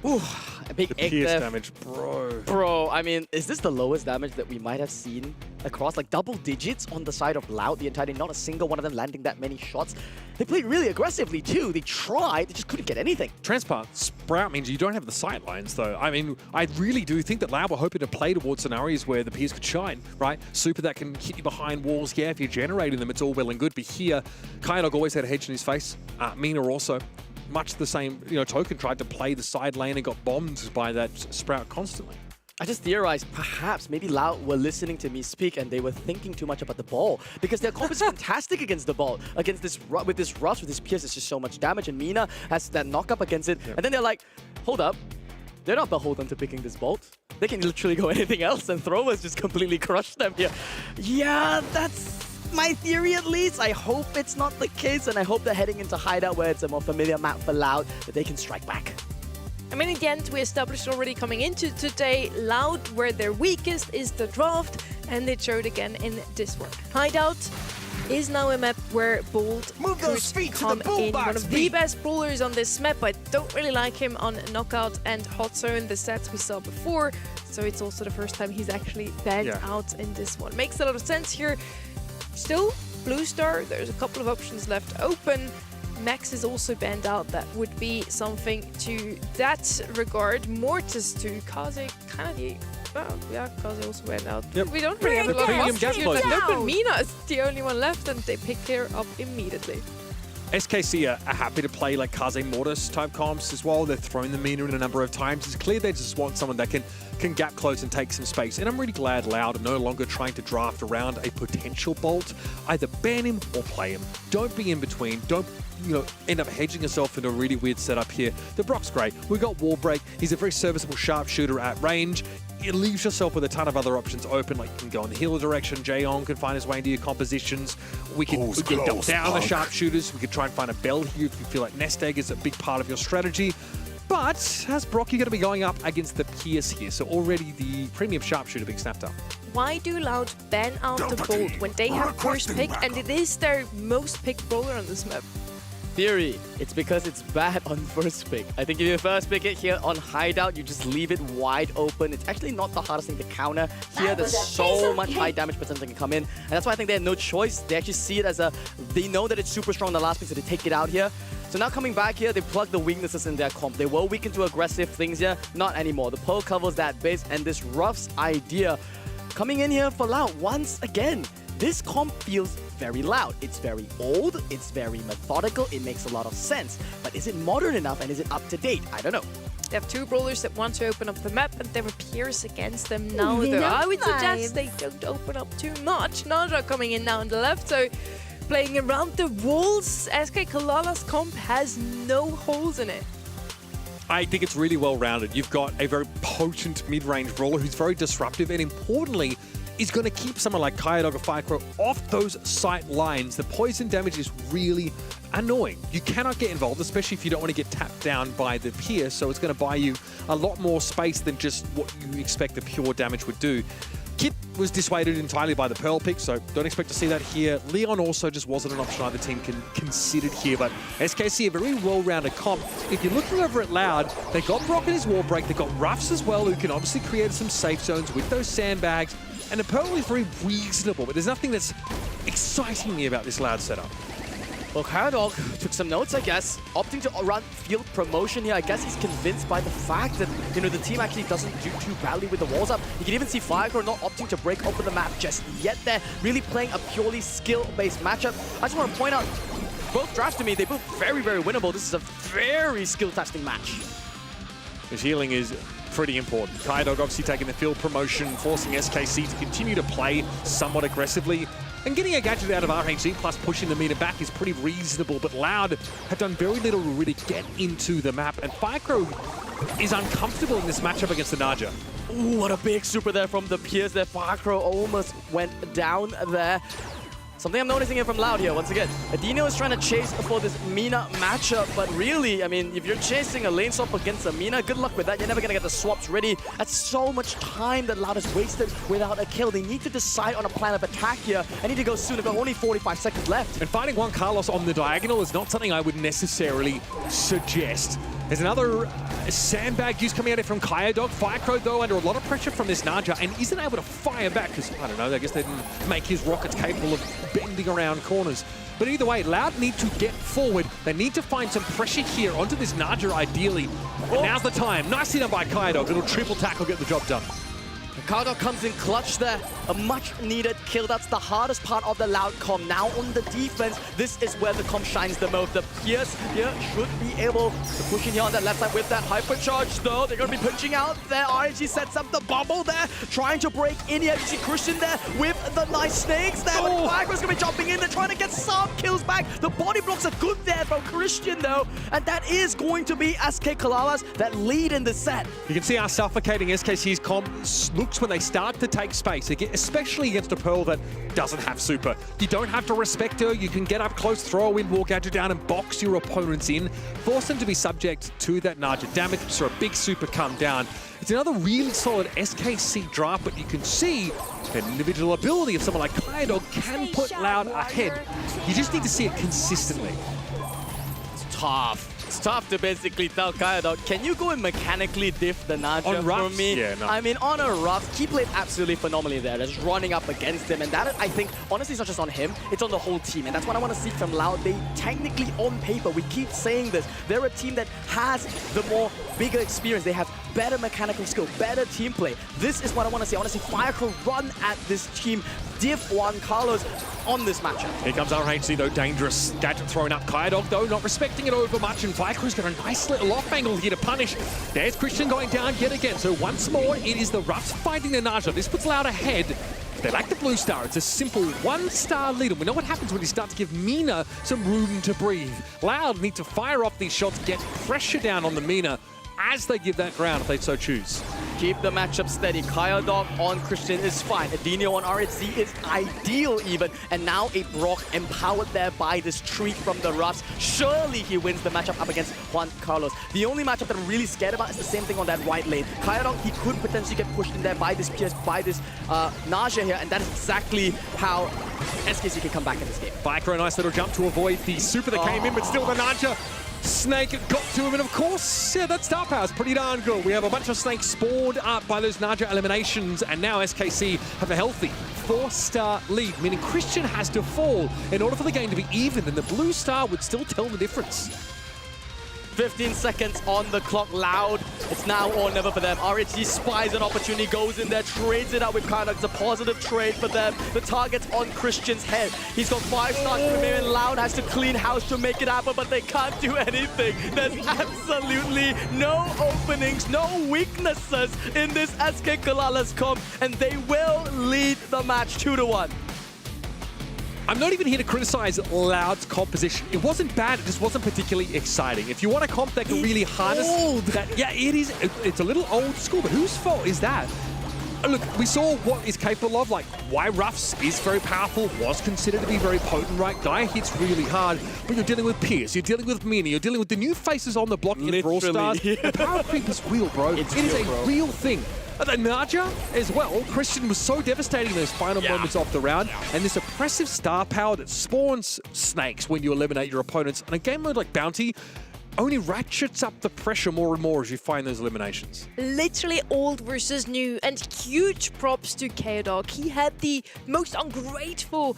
B: Ooh, a big egg
C: Pierce
B: there.
C: damage, bro.
B: Bro, I mean, is this the lowest damage that we might have seen across? Like double digits on the side of Loud the entire day, not a single one of them landing that many shots. They played really aggressively too. They tried, they just couldn't get anything.
C: Transpart Sprout means you don't have the sight lines, though. I mean, I really do think that Loud were hoping to play towards scenarios where the Pierce could shine, right? Super that can hit you behind walls. Yeah, if you're generating them, it's all well and good. But here, Kyodog always had a hedge in his face. Mina also. Much the same, token tried to play the side lane and got bombed by that Sprout constantly.
B: I just theorized perhaps maybe Loud were listening to me speak and they were thinking too much about the ball because their comp is fantastic against the ball. Against this with this rush, with this Pierce, it's just so much damage, and Mina has that knock up against it.
C: Yep.
B: And then they're like, hold up, they're not beholden to picking this bolt. They can literally go anything else, and throwers just completely crush them here. Yeah, that's my theory at least. I hope it's not the case, and I hope they're heading into Hideout where it's a more familiar map for Loud that they can strike back.
A: I mean, in the end, we established already coming into today, Loud, where their weakest is the draft, and they showed again in this one. Hideout is now a map where Bold could come in. One of the best brawlers on this map. I don't really like him on Knockout and Hot Zone, the sets we saw before, so it's also the first time he's actually banned out in this one. Makes a lot of sense here. Still, Blue Star, there's a couple of options left open. Max is also banned out. That would be something to that regard. Mortis to Kaze, kind of the... Well, yeah, Kaze also banned out.
C: Yep.
A: We don't really have a lot of
C: Premium
A: options
C: gas
A: left
C: flow.
A: open. Mina is the only one left, and they pick her up immediately.
C: SKC are happy to play like Kaze Mortis type comps as well. They've thrown the Mina in a number of times. It's clear they just want someone that can gap close and take some space. And I'm really glad Loud are no longer trying to draft around a potential bolt. Either ban him or play him. Don't be in between. Don't end up hedging yourself into a really weird setup here. The Brock's great. We got Wall Break. He's a very serviceable sharpshooter at range. It leaves yourself with a ton of other options open, like you can go in the healer direction, Jaeong can find his way into your compositions, we can double down the sharpshooters, we could try and find a bell here if you feel like nest egg is a big part of your strategy. But as Brock, you're going to be going up against the Pierce here, so already the premium sharpshooter being snapped up.
A: Why do Loud ban out the Bolt when they have first pick and it is their most picked brawler on this map?
B: Theory, it's because it's bad on first pick. I think if you first pick it here on Hideout, you just leave it wide open. It's actually not the hardest thing to counter. Here, there's so much high damage percent that can come in. And that's why I think they had no choice. They actually see it as they know that it's super strong in the last pick, so they take it out here. So now coming back here, they plug the weaknesses in their comp. They were weak into aggressive things here, not anymore. The Pearl covers that base, and this Ruff's idea coming in here for Loud once again. This comp feels very Loud. It's very old, it's very methodical, it makes a lot of sense. But is it modern enough and is it up to date? I don't know.
A: They have two brawlers that want to open up the map, and there were Pierce against them now, though. I would suggest they don't open up too much. Nada coming in now on the left, so playing around the walls. SK Kalala's comp has no holes in it.
C: I think it's really well-rounded. You've got a very potent mid-range brawler who's very disruptive, and importantly, is going to keep someone like Kyodog or Firecrow off those sight lines. The poison damage is really annoying. You cannot get involved, especially if you don't want to get tapped down by the Pierce, so it's going to buy you a lot more space than just what you expect the pure damage would do. Kit was dissuaded entirely by the Pearl pick, so don't expect to see that here. Leon also just wasn't an option either team considered here, but SKC, a very well-rounded comp. If you're looking over at Loud, they got Brock and his wall break, they got Ruffs as well, who can obviously create some safe zones with those sandbags, and the Pearl is very reasonable, but there's nothing that's exciting me about this Loud setup.
B: Well, Kyodog took some notes, I guess, opting to run field promotion here. I guess he's convinced by the fact that, the team actually doesn't do too badly with the walls up. You can even see Firecrow not opting to break open the map just yet there, really playing a purely skill-based matchup. I just want to point out, both drafts to me, they both very, very winnable. This is a very skill-testing match.
C: His healing is pretty important. Kaidog obviously taking the field promotion, forcing SKC to continue to play somewhat aggressively. And getting a gadget out of RHG plus pushing the meter back is pretty reasonable, but Loud have done very little to really get into the map. And Firecrow is uncomfortable in this matchup against the Naja.
B: Ooh, what a big super there from the Pierce there. Firecrow almost went down there. Something I'm noticing here from Loud here, once again. Adino is trying to chase for this Mina matchup, but really, I mean, if you're chasing a lane swap against a Mina, good luck with that. You're never going to get the swaps ready. That's so much time that Loud has wasted without a kill. They need to decide on a plan of attack here. I need to go soon. They've got only 45 seconds left.
C: And fighting Juan Carlos on the diagonal is not something I would necessarily suggest. There's another sandbag use coming at it from Kaidog. Firecrow, though, under a lot of pressure from this Naja and isn't able to fire back because, I don't know, I guess they didn't make his rockets capable of bending around corners. But either way, Loud need to get forward. They need to find some pressure here onto this Naja, ideally. And now's the time. Nicely done by Kaidog. Little triple tackle, get the job done.
B: Kaidog comes in clutch there. A much-needed kill. That's the hardest part of the Loud comp. Now on the defense, this is where the comp shines the most. The Pierce here should be able to push in here on that left side with that hypercharge, though. They're going to be punching out there. RNG sets up the bubble there, trying to break in here. You see Christian there with the nice snakes there. But Firecrow's going to be jumping in. They're trying to get some kills back. The body blocks are good there from Christian, though. And that is going to be SK Kalalas that lead in the set.
C: You can see how suffocating SKC's comp looks when they start to take space, especially against a Pearl that doesn't have super. You don't have to respect her. You can get up close, throw a wind walk gadget down and box your opponents in, force them to be subject to that Naja damage, so a big super come down. It's another really solid SKC draft, but you can see an individual ability of someone like Kaidog can put Loud ahead. You just need to see it consistently.
B: It's tough. It's tough to basically tell Kaidog, can you go and mechanically diff the Naja
C: on
B: for
C: roughs?
B: me?
C: Yeah, no.
B: I mean, on a rough, he played absolutely phenomenally there, just running up against him. And that, I think, honestly, it's not just on him, it's on the whole team. And that's what I want to see from Loud. They technically, on paper, we keep saying this, they're a team that has the bigger experience. They have better mechanical skill, better team play. This is what I want to see. I want to see Firecrow run at this team, diff Juan Carlos on this matchup.
C: Here comes RHC, though, dangerous. Gadget thrown up. Kaidog, though, not respecting it over much, and Firecrow's got a nice little off angle here to punish. There's Christian going down yet again. So once more, it is the Ruffs fighting the Naja. This puts Loud ahead. They like the blue star. It's a simple one-star lead. And we know what happens when you start to give Mina some room to breathe. Loud need to fire off these shots, get pressure down on the Mina as they give that ground if they so choose.
B: Keep the matchup steady. Kaidog on Christian is fine. Adino on RHC is ideal even. And now a Brock empowered there by this treat from the Ruffs. Surely he wins the matchup up against Juan Carlos. The only matchup that I'm really scared about is the same thing on that right lane. Kaidog, he could potentially get pushed in there by this Pierce, by this Naja here. And that is exactly how SKC can come back in this game.
C: Firecrow, nice little jump to avoid the super that came in, but still the Naja. Snake got to him, and of course, yeah, that star power is pretty darn good. We have a bunch of snakes spawned up by those Naja eliminations, and now SKC have a healthy 4-star lead, meaning Christian has to fall in order for the game to be even, and the blue star would still tell the difference.
B: 15 seconds on the clock. Loud. It's now or never for them. RHG spies an opportunity, goes in there, trades it out with Kaidog. It's a positive trade for them. The target's on Christian's head. He's got 5 stars to him, and Loud has to clean house to make it happen, but they can't do anything. There's absolutely no openings, no weaknesses in this SK Kalalas comp, and they will lead the match 2-1.
C: I'm not even here to criticize Loud's composition. It wasn't bad, it just wasn't particularly exciting. If you want a comp that can really harness that, yeah, it is. It's a little old school, but whose fault is that? Look, we saw what is capable of, like why Ruffs is very powerful, was considered to be very potent, right? Guy hits really hard, but you're dealing with Pierce, you're dealing with Mina, you're dealing with the new faces on the block in Brawl Stars.
B: Yeah.
C: The power creep is real, bro. It is a real thing. And the Naja as well, Christian was so devastating in those final moments of the round, and this oppressive star power that spawns snakes when you eliminate your opponents. And a game mode like Bounty only ratchets up the pressure more and more as you find those eliminations.
A: Literally old versus new, and huge props to Kaidog. He had the most ungrateful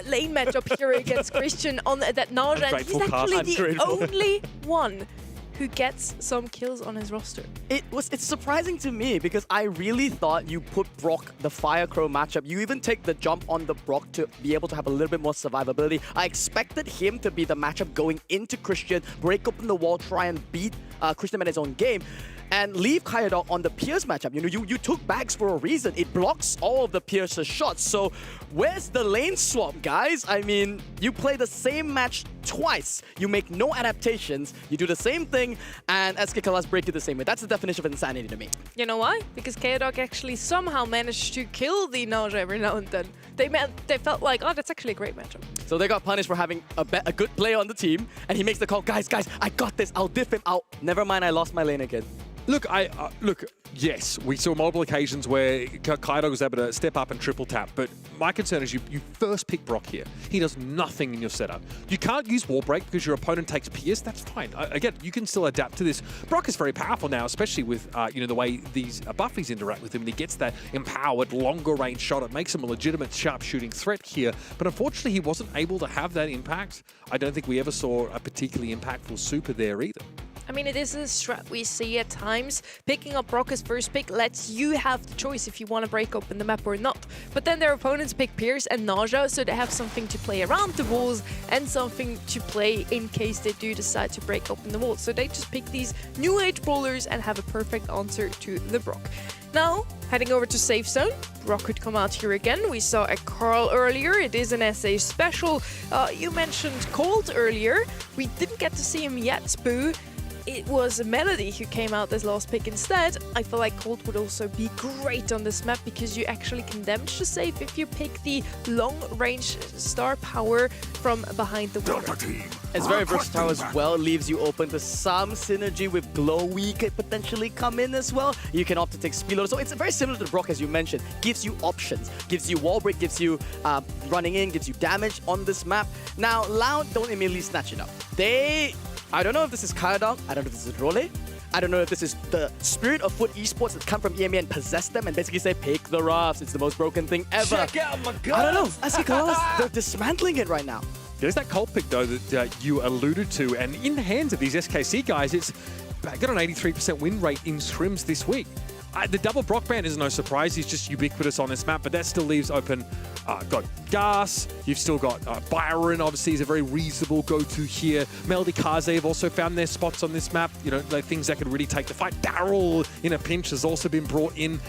A: lane matchup here against Christian on that Naja, and he's actually the only one who gets some kills on his roster.
B: It's surprising to me because I really thought you put Brock the Firecrow matchup. You even take the jump on the Brock to be able to have a little bit more survivability. I expected him to be the matchup going into Christian, break open the wall, try and beat Christian in his own game. and leave Kaidok on the Pierce matchup. You know, you took bags for a reason. It blocks all of the Pierce's shots. So where's the lane swap, guys? I mean, you play the same match twice. You make no adaptations. You do the same thing, and SK Kalas break it the same way. That's the definition of insanity to me.
A: You know why? Because Kaidok actually somehow managed to kill the Naja every now and then. They felt like, oh, that's actually a great matchup.
B: So they got punished for having a good player on the team, and he makes the call, guys, I got this. I'll diff him out. Never mind, I lost my lane again.
C: Look, yes, we saw multiple occasions where Kaidok was able to step up and triple tap, but my concern is you first pick Brock here. He does nothing in your setup. You can't use wall break because your opponent takes Pierce. That's fine. Again, you can still adapt to this. Brock is very powerful now, especially with the way these buffies interact with him, and he gets that empowered, longer range shot. It makes him a legitimate sharpshooting threat here, but unfortunately he wasn't able to have that impact. I don't think we ever saw a particularly impactful super there either.
A: I mean, it is a strat we see at times. Picking up Brock as first pick lets you have the choice if you want to break open the map or not. But then their opponents pick Pierce and Naja, so they have something to play around the walls and something to play in case they do decide to break open the walls. So they just pick these new age brawlers and have a perfect answer to the Brock. Now, heading over to Safe Zone, Brock could come out here again. We saw a Carl earlier. It is an SA special. You mentioned Cold earlier. We didn't get to see him yet, Spoo. It was Melody who came out as last pick instead. I feel like Colt would also be great on this map because you actually can damage the safe if you pick the long-range star power from behind the wall.
B: It's very versatile as well, leaves you open to some synergy with Glowy could potentially come in as well. You can opt to take speed loader. So it's very similar to Brock, as you mentioned. Gives you options, gives you wall break, gives you running in, gives you damage on this map. Now, Loud don't immediately snatch it up. I don't know if this is Kaidok, I don't know if this is Role, I don't know if this is the spirit of foot esports that come from EMEA and possess them and basically say, pick the roughs, it's the most broken thing ever.
C: Check out my guns.
B: I don't know, SK Kalas, they're dismantling it right now.
C: There's that Colt pick, though, that you alluded to, and in the hands of these SKC guys, it's got an 83% win rate in scrims this week. The double Brock ban is no surprise. He's just ubiquitous on this map, but that still leaves open. Got Gas. You've still got Byron. Obviously, is a very reasonable go-to here. Melody Kaze have also found their spots on this map. You know, like things that could really take the fight. Daryl in a pinch has also been brought in.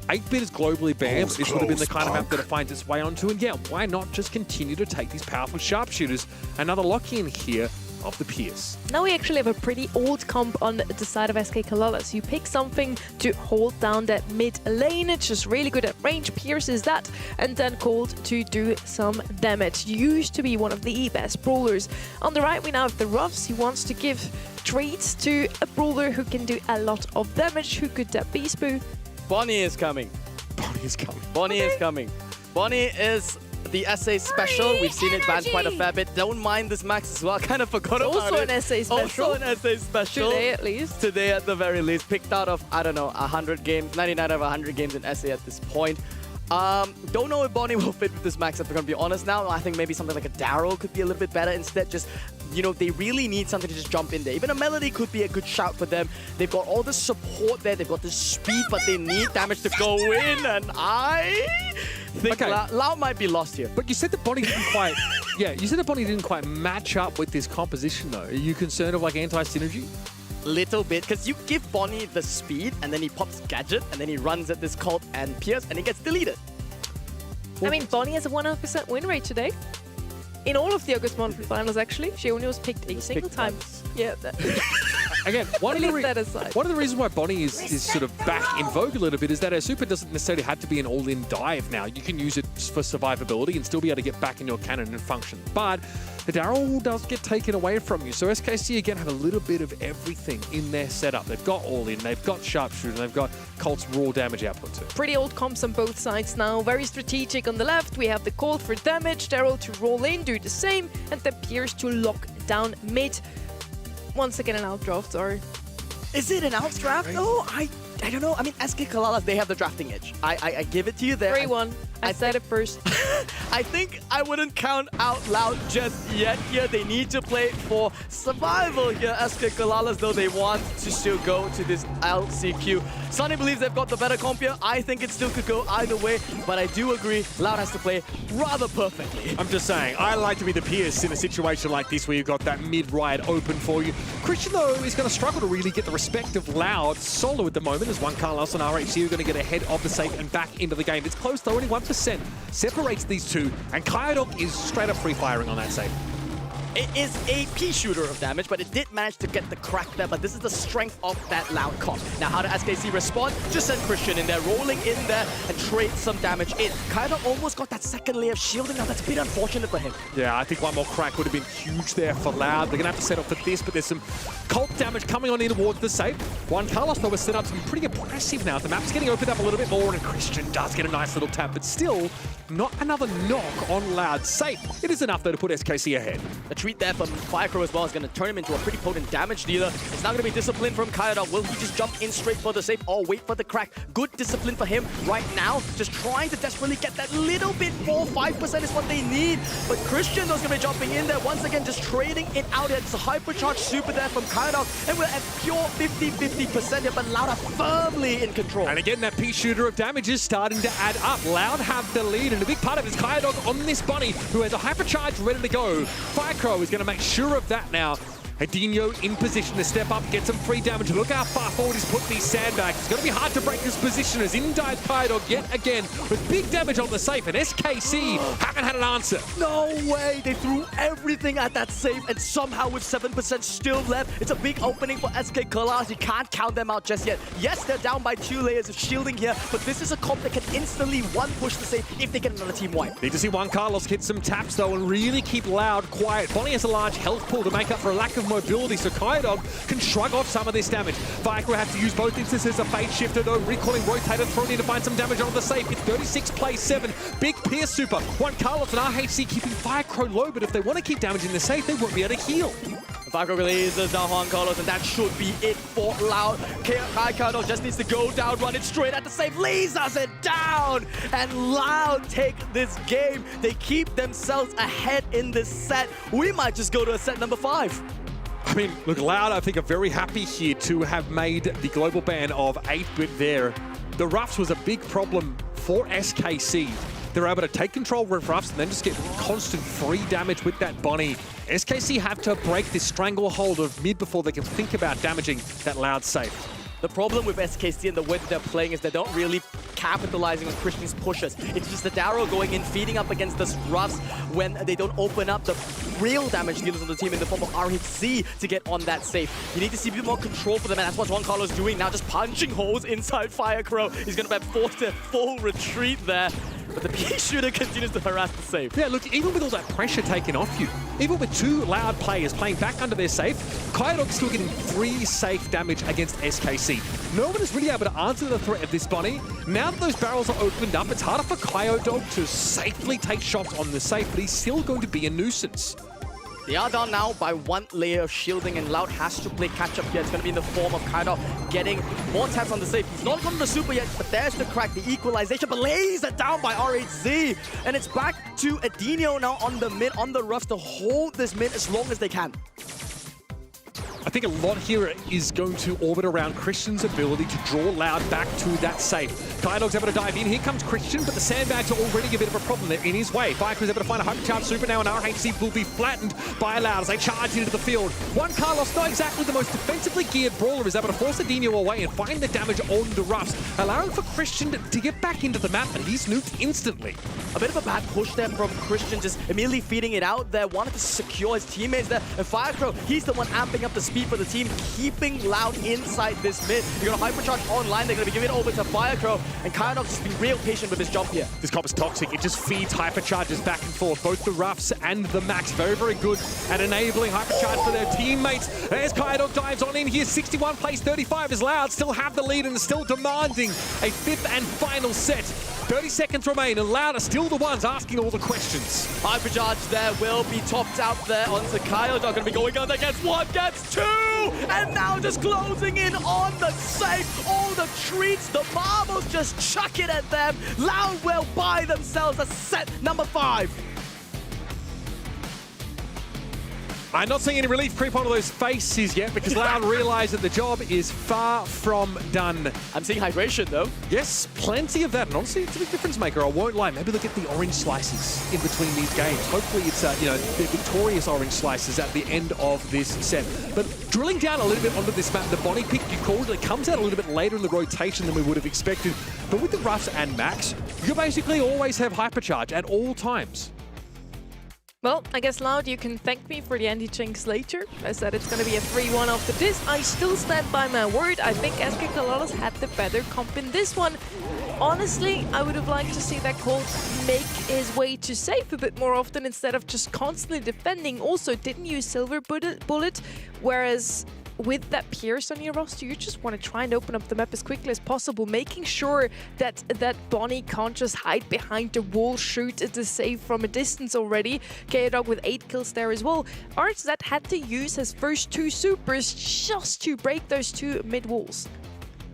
C: 8-bit is globally banned. This would have been the kind of map that it finds its way onto. And yeah, why not just continue to take these powerful sharpshooters? Another lock-in here of the Pierce.
A: Now we actually have a pretty old comp on the side of SK Kalalas. You pick something to hold down that mid lane. It's just really good at range. Pierce is that. And then Cold to do some damage. Used to be one of the best brawlers. On the right, we now have the Ruffs. He wants to give treats to a brawler who can do a lot of damage. Who could that be, Spoo?
B: Bonnie is coming.
C: Bonnie is coming.
B: Bonnie is coming. Bonnie is the SA special. We've seen it banned quite a fair bit. Don't mind this max as well. I kind of forgot about
A: Also
B: it.
A: an SA special.
B: Also an SA special.
A: Today at least.
B: Today at the very least. Picked out of, I don't know, 100 games, 99 out of 100 games in SA at this point. Don't know if Bonnie will fit with this max, if we're going to be honest now. I think maybe something like a Daryl could be a little bit better instead. Just, you know, they really need something to just jump in there. Even a Melody could be a good shout for them. They've got all the support there. They've got the speed, but they need damage to go in. And I think Lau might be lost here.
C: But you said that Bonnie didn't quite... Yeah, you said that Bonnie didn't quite match up with this composition, though. Are you concerned of, like, anti-synergy?
B: Little bit, because you give Bonnie the speed, and then he pops Gadget, and then he runs at this Colt and Pierce, and he gets deleted.
A: I mean, Bonnie has a 100% win rate today. In all of the August monthly finals, actually. She only was picked a single time. Yeah.
C: Again, one of the reasons why Bonnie is sort of back in vogue a little bit is that her super doesn't necessarily have to be an all-in dive now. You can use it for survivability and still be able to get back in your cannon and function. But the Daryl does get taken away from you. So SKC, again, have a little bit of everything in their setup. They've got all-in, they've got sharpshooter, and they've got Colt's raw damage output too.
A: Pretty old comps on both sides now. Very strategic on the left. We have the Colt for damage, Daryl to roll in, do the same, and then Pierce to lock down mid. Once again, an outdraft, sorry.
B: Is it an outdraft? No, I don't know. I mean, SK Kalalas, they have the drafting edge. I give it to you there.
A: 3-1. I said it first.
B: I think I wouldn't count out Loud just yet here. They need to play for survival here. SK Kalalas, though, they want to still go to this LCQ. Sunny believes they've got the better comp here. I think it still could go either way, but I do agree Loud has to play rather perfectly.
C: I'm just saying, I like to be the Pierce in a situation like this where you've got that mid-ride open for you. Christian, though, is going to struggle to really get the respect of Loud solo at the moment as Carlos and RHC are going to get ahead of the safe and back into the game. It's close, though, only 1% separates these two, and Kyodok is straight up free-firing on that safe.
B: It is a pea shooter of damage, but it did manage to get the crack there, but this is the strength of that Loud comp. Now, how did SKC respond? Just send Christian in there, rolling in there, and trade some damage in. Kyodok almost got that second layer of shielding. Now, that's a bit unfortunate for him.
C: Yeah, I think one more crack would have been huge there for Loud. They're going to have to set up for this, but there's some cult damage coming on in towards the safe. Carlos, though, has set up some pretty impressive now. The map's getting opened up a little bit more, and Christian does get a nice little tap, but still, not another knock on Loud's safe. It is enough, though, to put SKC ahead.
B: The treat there from Firecrow as well is going to turn him into a pretty potent damage dealer. It's not going to be discipline from Kyodok. Will he just jump in straight for the save or wait for the crack? Good discipline for him right now. Just trying to desperately get that little bit more. 5% is what they need. But Christian is going to be jumping in there. Once again, just trading it out. It's a hypercharged super there from Kyodok. And we're at pure 50-50% here, but Loud are firmly in control.
C: And again, that pea shooter of damage is starting to add up. Loud have the lead, and a big part of it is Kyodok on this bunny, who has a hypercharge ready to go. Firecrow is going to make sure of that now. Adinho in position to step up, get some free damage. Look how far forward he's put these sandbags. It's going to be hard to break this position as in dives Kyodok yet again with big damage on the safe, and SKC haven't had an answer.
B: No way! They threw everything at that safe, and somehow with 7% still left, it's a big opening for SK Kalalas. You can't count them out just yet. Yes, they're down by 2 layers of shielding here, but this is a comp that can instantly one-push the safe if they get another team wipe.
C: Need to see Carlos hit some taps, though, and really keep Loud quiet. Bonnie has a large health pool to make up for a lack of mobility, so Kyodok can shrug off some of this damage. Firecrow has to use both instances of Fade Shifter, though. Recalling Rotator, thrown in to find some damage on the safe. It's 36 plays 7. Big Pierce Super. Carlos and RHC keeping Firecrow low, but if they want to keep damage in the safe, they won't be able to heal.
B: Firecrow releases down Carlos, and that should be it for Loud. Kyodok just needs to go down, run it straight at the safe, lasers it down, and Loud take this game. They keep themselves ahead in this set. We might just go to a set number 5.
C: I mean, look, Loud, I think, are very happy here to have made the global ban of 8-bit there. The roughs was a big problem for SKC. They're able to take control of roughs and then just get constant free damage with that Bonnie. SKC have to break this stranglehold of mid before they can think about damaging that Loud safe.
B: The problem with SKC and the way that they're playing is they don't really capitalizing on Christian's pushes. It's just the Darrow going in, feeding up against the roughs when they don't open up the real damage dealers on the team in the form of RHC to get on that safe. You need to see a bit more control for them, and that's what Carlos doing now, just punching holes inside Firecrow. He's going to be forced to full retreat there. But the pea shooter continues to harass the safe.
C: Yeah, look, even with all that pressure taken off you, even with 2 Loud players playing back under their safe, Kyodok's still getting 3 safe damage against SKC. No one is really able to answer the threat of this Bonnie. Now that those barrels are opened up, it's harder for Kyodok to safely take shots on the safe, but he's still going to be a nuisance.
B: They are down now by 1 layer of shielding, and Loud has to play catch-up here. It's going to be in the form of Kyodok getting more taps on the safe. He's not gotten the super yet, but there's the crack, the equalization, but laser down by RHC. And it's back to Adinho now on the mid, on the roughs to hold this mid as long as they can.
C: I think a lot here is going to orbit around Christian's ability to draw Loud back to that safe. Kyodok's able to dive in. Here comes Christian, but the sandbags are already a bit of a problem. They're in his way. Firecrow's able to find a hypercharge super now, and RHC will be flattened by Loud as they charge into the field. Carlos, not exactly the most defensively geared brawler, is able to force Adinho away and find the damage on the roughs, allowing for Christian to get back into the map, and he's nuked instantly.
B: A bit of a bad push there from Christian, just immediately feeding it out there, wanted to secure his teammates there, and Firecrow, he's the one amping up the speed for the team, keeping Loud inside this mid. You're going to hypercharge online, they're going to be giving it over to Firecrow, and Kyodok just being real patient with his jump here.
C: This comp is toxic. It just feeds hypercharges back and forth. Both the roughs and the max very, very good at enabling hypercharge for their teammates. As Kyodok dives on in here, 61 plays 35 as Loud still have the lead and is still demanding a 5th and final set. 30 seconds remain, and Loud are still the ones asking all the questions.
B: Hypercharge there will be topped out there onto Kyodok. Going to be going on against 1, gets 2, and now just closing in on the safe. All the treats, the marbles, just chuck it at them. Loud will buy themselves a set number 5.
C: I'm not seeing any relief creep onto those faces yet because Loud realised that the job is far from done.
B: I'm seeing hydration though.
C: Yes, plenty of that. And honestly, it's a big difference maker. I won't lie. Maybe look at the orange slices in between these games. Hopefully it's, the victorious orange slices at the end of this set. But drilling down a little bit onto this map, the Bonnie pick you called, it comes out a little bit later in the rotation than we would have expected. But with the Ruffs and Max, you basically always have hypercharge at all times.
A: Well, I guess, Loud, you can thank me for the anti-jinx later. I said it's going to be a 3-1 after this. I still stand by my word. I think SK Kalalas had the better comp in this one. Honestly, I would have liked to see that Colt make his way to safe a bit more often instead of just constantly defending. Also, didn't use Silver Bullet, whereas with that Pierce on your roster, you just want to try and open up the map as quickly as possible, making sure that Bonnie can't just hide behind the wall, shoot the save from a distance already. K-Dog with 8 kills there as well. Arts that had to use his first 2 supers just to break those 2 mid walls.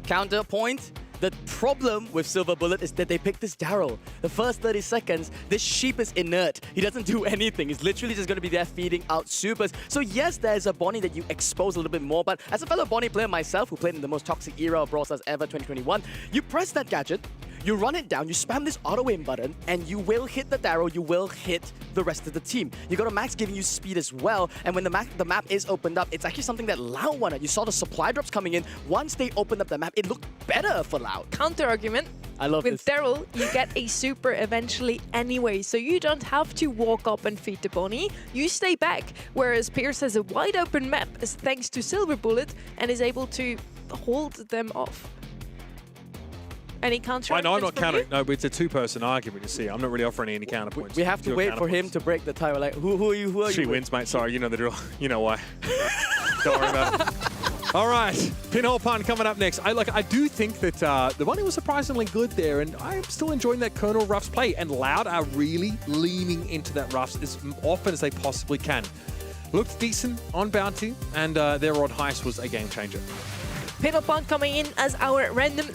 B: Counterpoint. The problem with Silver Bullet is that they picked this Daryl. The first 30 seconds, this sheep is inert. He doesn't do anything. He's literally just going to be there feeding out supers. So yes, there's a Bonnie that you expose a little bit more, but as a fellow Bonnie player myself, who played in the most toxic era of Brawl Stars ever, 2021, you press that gadget, you run it down, you spam this auto-aim button, and you will hit the Daryl, you will hit the rest of the team. You got a Max giving you speed as well, and when the map is opened up, it's actually something that Loud wanted. You saw the supply drops coming in. Once they opened up the map, it looked better for Loud.
A: Counter argument.
B: I love
A: With
B: this.
A: Daryl, you get a super eventually anyway, so you don't have to walk up and feed the Bonnie. You stay back, whereas Pierce has a wide open map thanks to Silver Bullet and is able to hold them off. Any counter?
C: I know I'm not
A: arguments from
C: counting. No, but it's a 2-person argument, you see. I'm not really offering any counterpoints.
B: We have to
C: Zero
B: wait for him
C: counterpoints.
B: to break the tie. We're like, who are you? Who are you?
C: She wins, mate. Sorry, you know the drill. You know why. Don't worry about it. All right, Pinhole Pun coming up next. I do think that the Bonnie was surprisingly good there, and I'm still enjoying that Colonel Ruffs play. And Loud are really leaning into that Ruffs as often as they possibly can. Looked decent on Bounty, and their on Heist was a game changer.
A: Pinhole Pun coming in as our random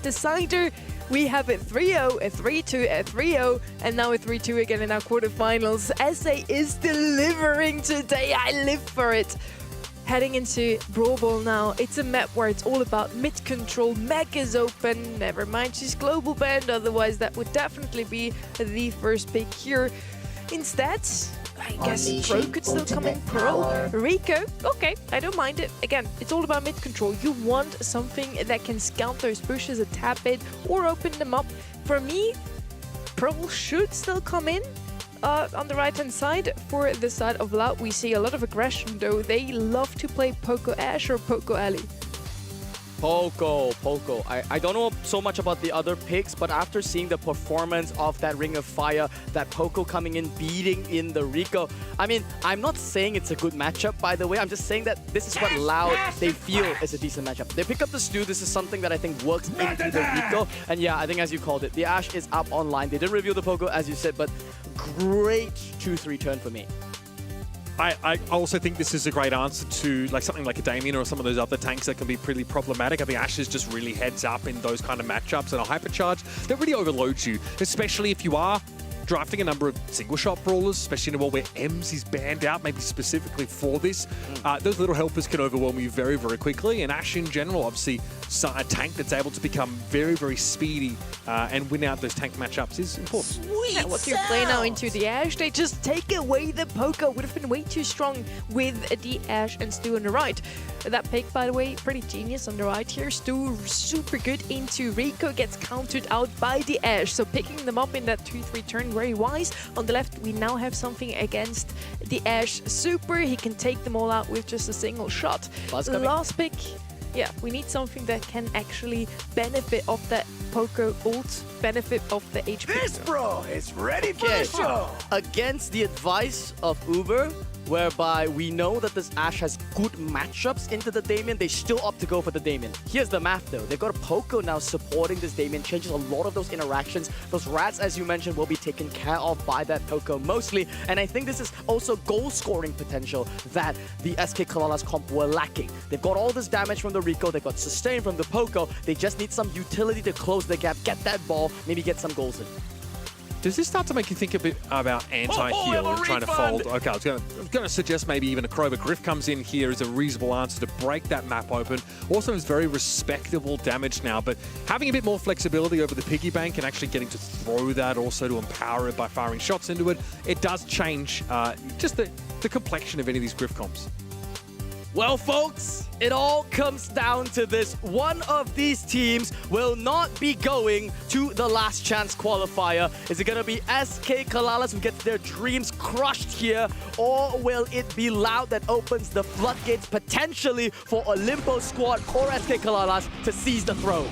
A: decider. We have a 3-0, a 3-2, a 3-0, and now a 3-2 again in our quarterfinals. SA is delivering today. I live for it. Heading into Brawl Ball now. It's a map where it's all about mid control. Meg is open. Never mind, she's global banned. Otherwise, that would definitely be the first pick here. Instead, I guess Pro could still come in. Pearl, Rico, okay, I don't mind it. Again, it's all about mid control. You want something that can scout those pushes a tad bit or open them up. For me, Pearl should still come in. On the right-hand side, for the side of Loud, we see a lot of aggression, though. They love to play Poco Ash or Poco Alley.
B: Poco. I don't know so much about the other picks, but after seeing the performance of that Ring of Fire, that Poco coming in, beating in the Rico, I mean, I'm not saying it's a good matchup, by the way. I'm just saying that this is what Loud, they feel is a decent matchup. They pick up the Stu. This is something that I think works into the Rico. And yeah, I think as you called it, the Ashe is up online. They didn't reveal the Poco, as you said, but great 2-3 turn for me.
C: I also think this is a great answer to something like a Damien or some of those other tanks that can be pretty problematic. I think Ashe is just really heads up in those kind of matchups, and a hypercharge that really overloads you, especially if you are drafting a number of single-shot brawlers, especially in a world where Ems is banned out, maybe specifically for this. Those little helpers can overwhelm you very, very quickly, and Ashe in general, obviously, a tank that's able to become very, very speedy and win out those tank matchups is important.
A: Yeah, what you play now into the Ashe, they just take away the Poco. Would have been way too strong with the Ashe and Stu on the right. That pick, by the way, pretty genius on the right here. Stu super good into Rico, gets countered out by the Ashe. So picking them up in that 2-3 turn, very wise. On the left, we now have something against the Ashe super. He can take them all out with just a single shot. Last pick. Yeah, we need something that can actually benefit off that Poco ult, benefit off the HP.
I: This bro is ready for the show.
B: Against the advice of Uber, whereby we know that this Ashe has good matchups into the Damien. They still opt to go for the Damien. Here's the math though. They've got a Poco now supporting this Damien, changes a lot of those interactions. Those rats, as you mentioned, will be taken care of by that Poco mostly. And I think this is also goal scoring potential that the SK Kalalas comp were lacking. They've got all this damage from the Rico, they've got sustain from the Poco. They just need some utility to close the gap, get that ball, maybe get some goals in.
C: Does this start to make you think a bit about anti-heal and trying to fold? Okay, I was going to suggest maybe even a Krober Griff comes in here as a reasonable answer to break that map open. Also, is very respectable damage now, but having a bit more flexibility over the piggy bank and actually getting to throw that, also to empower it by firing shots into it, it does change just the complexion of any of these Griff comps.
B: Well, folks, it all comes down to this. One of these teams will not be going to the last chance qualifier. Is it going to be SK Kalalas who gets their dreams crushed here, or will it be Loud that opens the floodgates potentially for Olimpo Squad or SK Kalalas to seize the throne?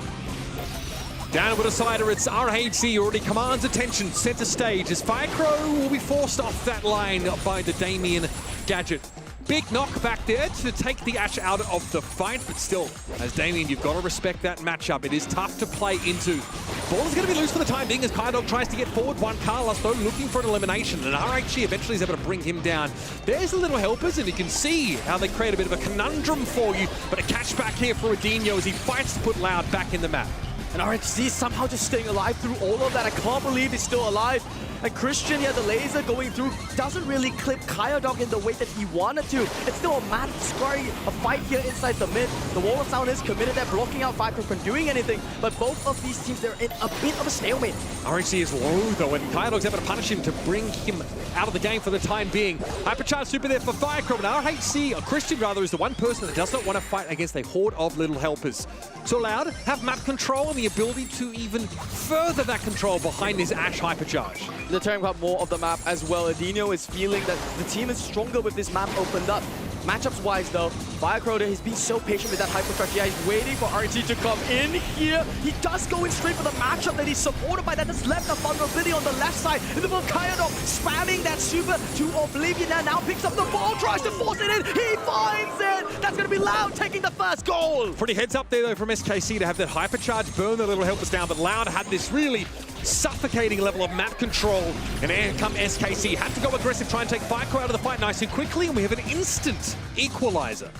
C: Down with a decider, it's RHC already commands attention, center stage as Firecrow will be forced off that line by the Damien gadget. Big knock back there to take the Ashe out of the fight, but still, as Damien, you've got to respect that matchup. It is tough to play into. Ball is going to be loose for the time being as Kydog tries to get forward. One Carlos, though, looking for an elimination, and RHC eventually is able to bring him down. There's the little helpers, and you can see how they create a bit of a conundrum for you, but a catch back here for Adinho as he fights to put Loud back in the map.
B: And RHC is somehow just staying alive through all of that. I can't believe he's still alive. And Christian, yeah, the laser going through doesn't really clip Kyodog in the way that he wanted to. It's still a mad scurry, a fight here inside the mid. The wall of sound is committed. They're blocking out Firecrow from doing anything. But both of these teams, they're in a bit of a stalemate.
C: RHC is low, though, and Kyodog's able to punish him to bring him out of the game for the time being. Hypercharge super there for Firecrow, and RHC, or Christian rather, is the one person that does not want to fight against a horde of little helpers. So Loud have map control and the ability to even further that control behind his Ashe Hypercharge.
B: They're tearing up more of the map as well. Adinho is feeling that the team is stronger with this map opened up. Matchups-wise, though, Firecrow, he's been so patient with that hypercharge. Yeah, he's waiting for RT to come in here. He does go in straight for the matchup that he's supported by. That has left a vulnerability on the left side. In the middle of Kyodog, spamming that super to Oblivion, and now picks up the ball, tries to force it in. He finds it. That's going to be Loud taking the first goal.
C: Pretty heads up there, though, from SKC to have that hypercharge burn the little helpers down, but Loud had this really suffocating level of map control, and here come SKC. Had to go aggressive, try and take Firecrow out of the fight nice and quickly, and we have an instant equalizer.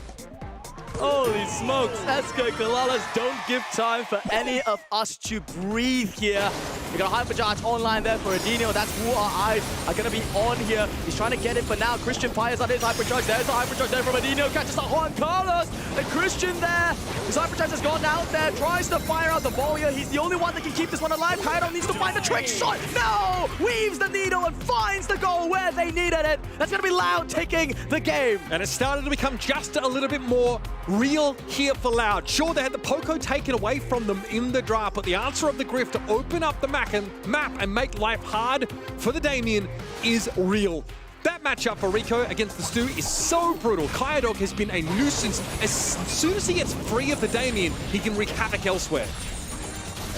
B: Holy smokes, SK Kalalas don't give time for any of us to breathe here. We got a hypercharge online there for Adinho. That's who our eyes are going to be on here. He's trying to get it, but now Christian fires out his hypercharge. There's a hypercharge there from Adinho. Catches out Juan Carlos. And Christian there. His hypercharge has gone out there. Tries to fire out the ball here. He's the only one that can keep this one alive. Kaido needs to find the trick shot. No! Weaves the needle and finds the goal where they needed it. That's going to be Loud taking the game.
C: And it started to become just a little bit more real here for Loud. Sure, they had the Poco taken away from them in the draft, but the answer of the Griff to open up the map and make life hard for the Damien is real. That matchup for Rico against the Stu is so brutal. Kyodog has been a nuisance. As soon as he gets free of the Damien, he can wreak havoc elsewhere.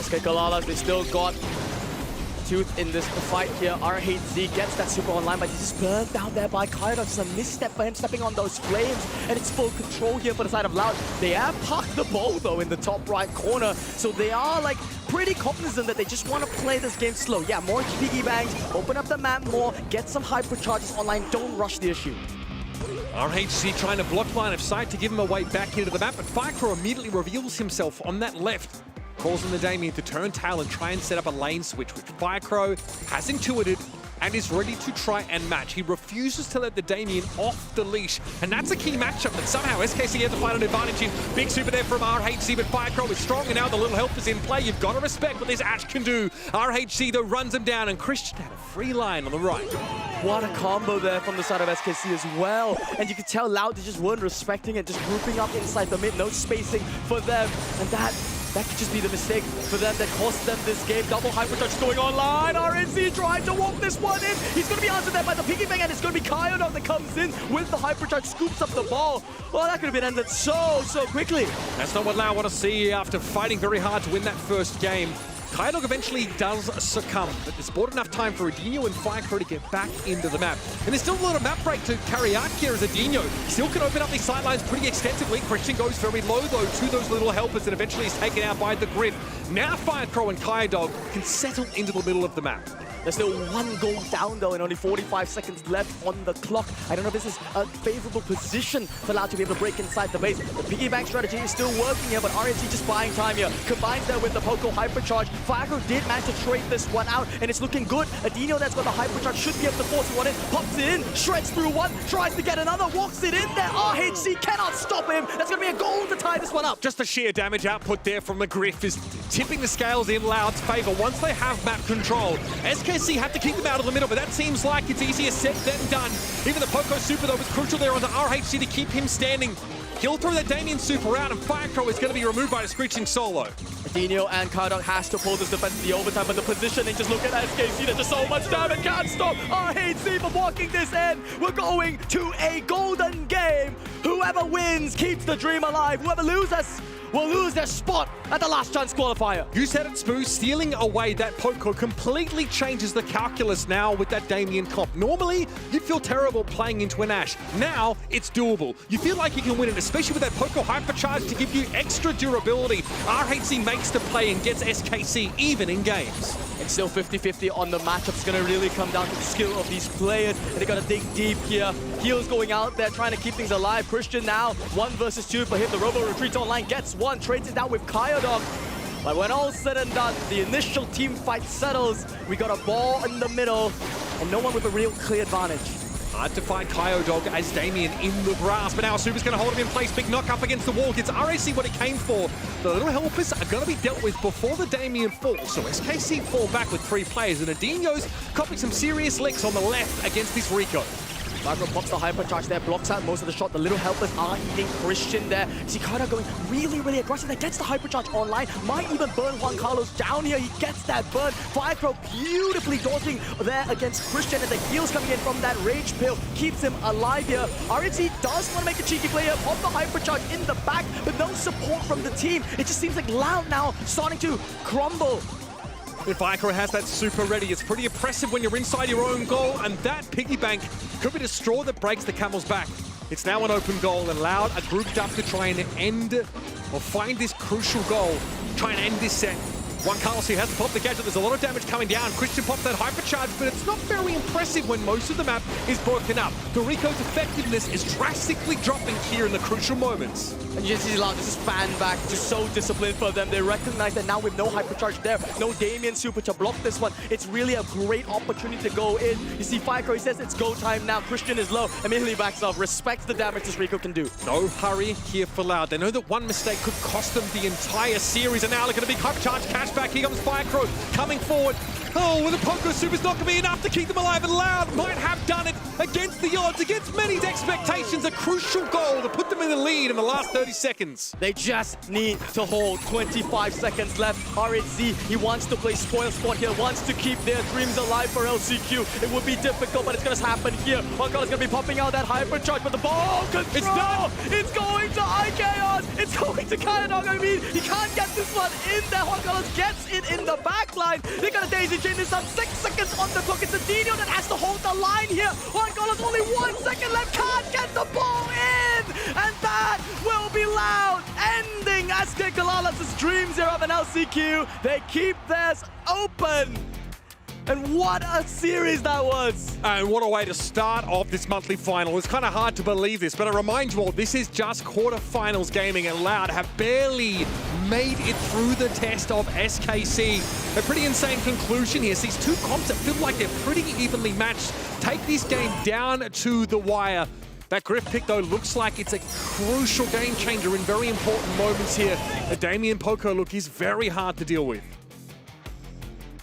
B: SK Kalalas, they still got tooth in this fight here. RHZ gets that super online, but he's just burned down there by Kyodog. Just a misstep for him stepping on those flames, and it's full control here for the side of Loud. They have parked the ball, though, in the top right corner, so they are, like, pretty cognizant that they just want to play this game slow. Yeah, more piggy banks, open up the map more, get some hypercharges online, don't rush the issue.
C: RHC trying to block line of sight to give him a way back into the map, but Firecrow immediately reveals himself on that left, causing the Damien to turn tail and try and set up a lane switch, which Firecrow has intuited and is ready to try and match. He refuses to let the Damien off the leash, and that's a key matchup that somehow SKC had to find an advantage in. Big super there from RHC, but Firecrow is strong, and now the little help is in play. You've got to respect what this Ashe can do. RHC, though, runs him down, and Christian had a free line on the right.
B: What a combo there from the side of SKC as well. And you can tell Loud, they just weren't respecting it, just grouping up inside the mid, no spacing for them. And that could just be the mistake for them that cost them this game. Double hypercharge going online. RNC trying to walk this one in. He's going to be answered there by the piggy bank, and it's going to be Kyodog that comes in with the hypercharge, scoops up the ball. Well, that could have been ended so quickly.
C: That's not what Loud want to see after fighting very hard to win that first game. Kaidog eventually does succumb, but it's bought enough time for Adinho and Firecrow to get back into the map. And there's still a lot of map break to carry out here as Adinho still can open up these sidelines pretty extensively. Christian goes very low though to those little helpers and eventually is taken out by the Griff. Now Firecrow and Kaidog can settle into the middle of the map.
B: There's still one goal down though and only 45 seconds left on the clock. I don't know if this is a favorable position for Loud to be able to break inside the base. The piggy bank strategy is still working here, but RNC just buying time here. Combines that with the Poco Hypercharge. Firecrow did manage to trade this one out and it's looking good. Adinho that's got the Hypercharge should be able to force one in. Pops it in, shreds through one, tries to get another, walks it in there. RHC cannot stop him. That's going to be a goal to tie this one up.
C: Just the sheer damage output there from the Griff is tipping the scales in Loud's favor once they have map control. SKC have to keep them out of the middle, but that seems like it's easier said than done. Even the Poco Super, though, was crucial there onto RHC to keep him standing. He'll throw that Damien Super out, and Firecrow is going to be removed by the Screeching Solo.
B: Adinho and Kaidog has to pull this defense to the overtime, but the positioning, just look at SKC, there's just so much damage, can't stop RHC from walking this in. We're going to a golden game. Whoever wins keeps the dream alive. Whoever loses will lose their spot at the last chance qualifier.
C: You said it, Spoo. Stealing away that Poco completely changes the calculus now with that Damien comp. Normally, you feel terrible playing into an Ashe. Now, it's doable. You feel like you can win it, especially with that Poco Hypercharge to give you extra durability. RHC makes the play and gets SKC even in games.
B: It's still 50-50 on the matchup. It's going to really come down to the skill of these players. And they got to dig deep here. Heels going out there, trying to keep things alive. Christian now, 1 versus 2 for him. The Robo retreats online, gets one, trades it down with Kaidog. But when all's said and done, the initial team fight settles. We got a ball in the middle, and no one with a real clear advantage.
C: Hard to find Kaidog as Damien in the grass, but now Super's going to hold him in place. Big knock up against the wall. Gets RAC what it came for. The little helpers are going to be dealt with before the Damien falls. So SKC fall back with 3 players, and Adinho's copying some serious licks on the left against this Rico.
B: Firecrow pops the Hypercharge there, blocks out most of the shot. The little helpers are eating Christian there. Zikata going really aggressive. That gets the Hypercharge online. Might even burn Juan Carlos down here. He gets that burn. Firecrow beautifully dodging there against Christian, and the heals coming in from that Rage Pill keeps him alive here. RNC does want to make a cheeky play here, pop the Hypercharge in the back, but no support from the team. It just seems like Loud now starting to crumble.
C: If Firecrow has that super ready, it's pretty impressive when you're inside your own goal, and that piggy bank could be the straw that breaks the camel's back. It's now an open goal, and Loud are grouped up to try and end or find this crucial goal, try and end this set. Juan Carlos here has to pop the gadget. There's a lot of damage coming down. Christian pops that Hypercharge, but it's not very impressive when most of the map is broken up. The Rico's effectiveness is drastically dropping here in the crucial moments.
B: And you just see Loud just fan back, just so disciplined for them. They recognize that now with no Hypercharge there, no Damien Super to block this one, it's really a great opportunity to go in. You see Firecrow, he says it's go time now. Christian is low, immediately backs off, respects the damage this Rico can do.
C: No hurry here for Loud. They know that one mistake could cost them the entire series, and now look at a big Hypercharge cashback. Here comes Firecrow coming forward. Oh, with a Poco Super's not going to be enough to keep them alive, and Loud might have done it against the odds, against many's expectations. A crucial goal to put them in the lead in the last 30 seconds.
B: They just need to hold. 25 seconds left. RHC, he wants to play spoil spot here, wants to keep their dreams alive for LCQ. It would be difficult, but it's going to happen here. Juan Carlos is going to be popping out that Hypercharge, but the ball control!
C: It's done!
B: It's going to IKOS! It's going to Kaidog. I mean, he can't get this one in there. Juan Carlos gets it in the backline. They got a daisy chain this up. 6 seconds on the clock. It's Adinho that has to hold the line here. Juan Carlos only 1 second left. Can't get the ball in! And that will be Loud, ending SK Kalalas' dreams here of an LCQ. They keep theirs open. And what a series that was!
C: And what a way to start off this monthly final. It's kind of hard to believe this, but I remind you all, this is just quarterfinals gaming, and Loud have barely made it through the test of SKC. A pretty insane conclusion here. These two comps that feel like they're pretty evenly matched take this game down to the wire. That Griff pick, though, looks like it's a crucial game changer in very important moments here. The Damien Poco look is very hard to deal with.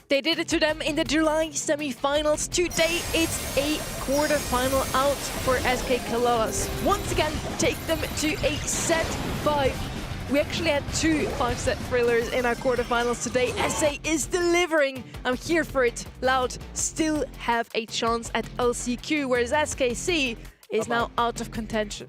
A: They did it to them in the July semi-finals. Today, it's a quarter-final out for SK Kalalas. Once again, take them to a set 5. We actually had 2 5-set thrillers in our quarterfinals today. SA is delivering. I'm here for it. Loud still have a chance at LCQ, whereas SKC is now out of contention.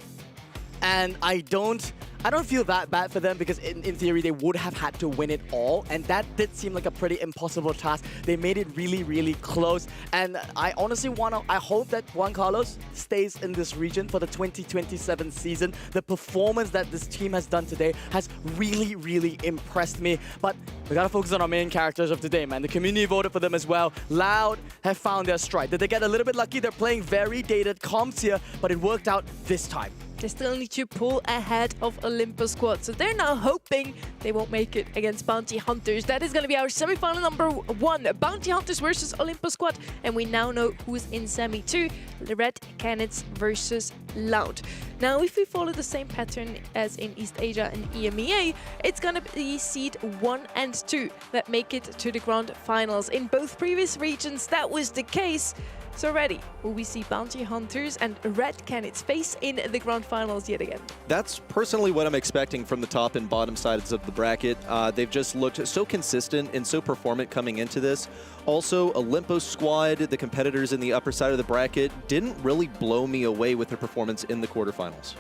B: And I don't I don't feel that bad for them because in theory they would have had to win it all, and that did seem like a pretty impossible task. They made it really, really close, and I honestly I hope that Juan Carlos stays in this region for the 2027 season. The performance that this team has done today has really, really impressed me, but we gotta focus on our main characters of today, man. The community voted for them as well. Loud have found their stride. Did they get a little bit lucky? They're playing very dated comps here, but it worked out this time.
A: They still need to pull ahead of Olympus Squad, so they're now hoping they won't make it against Bounty Hunters. That is going to be our semi-final number 1, Bounty Hunters versus Olympus Squad, and we now know who's in semi 2, the Red Canids versus Loud. Now, if we follow the same pattern as in East Asia and EMEA, it's going to be seed 1 and 2 that make it to the grand finals. In both previous regions, that was the case. So already, will we see Bounty Hunters and Red Canids face in the grand finals yet again?
G: That's personally what I'm expecting from the top and bottom sides of the bracket. They've just looked so consistent and so performant coming into this. Also, Olympus Squad, the competitors in the upper side of the bracket, didn't really blow me away with their performance in the quarterfinals.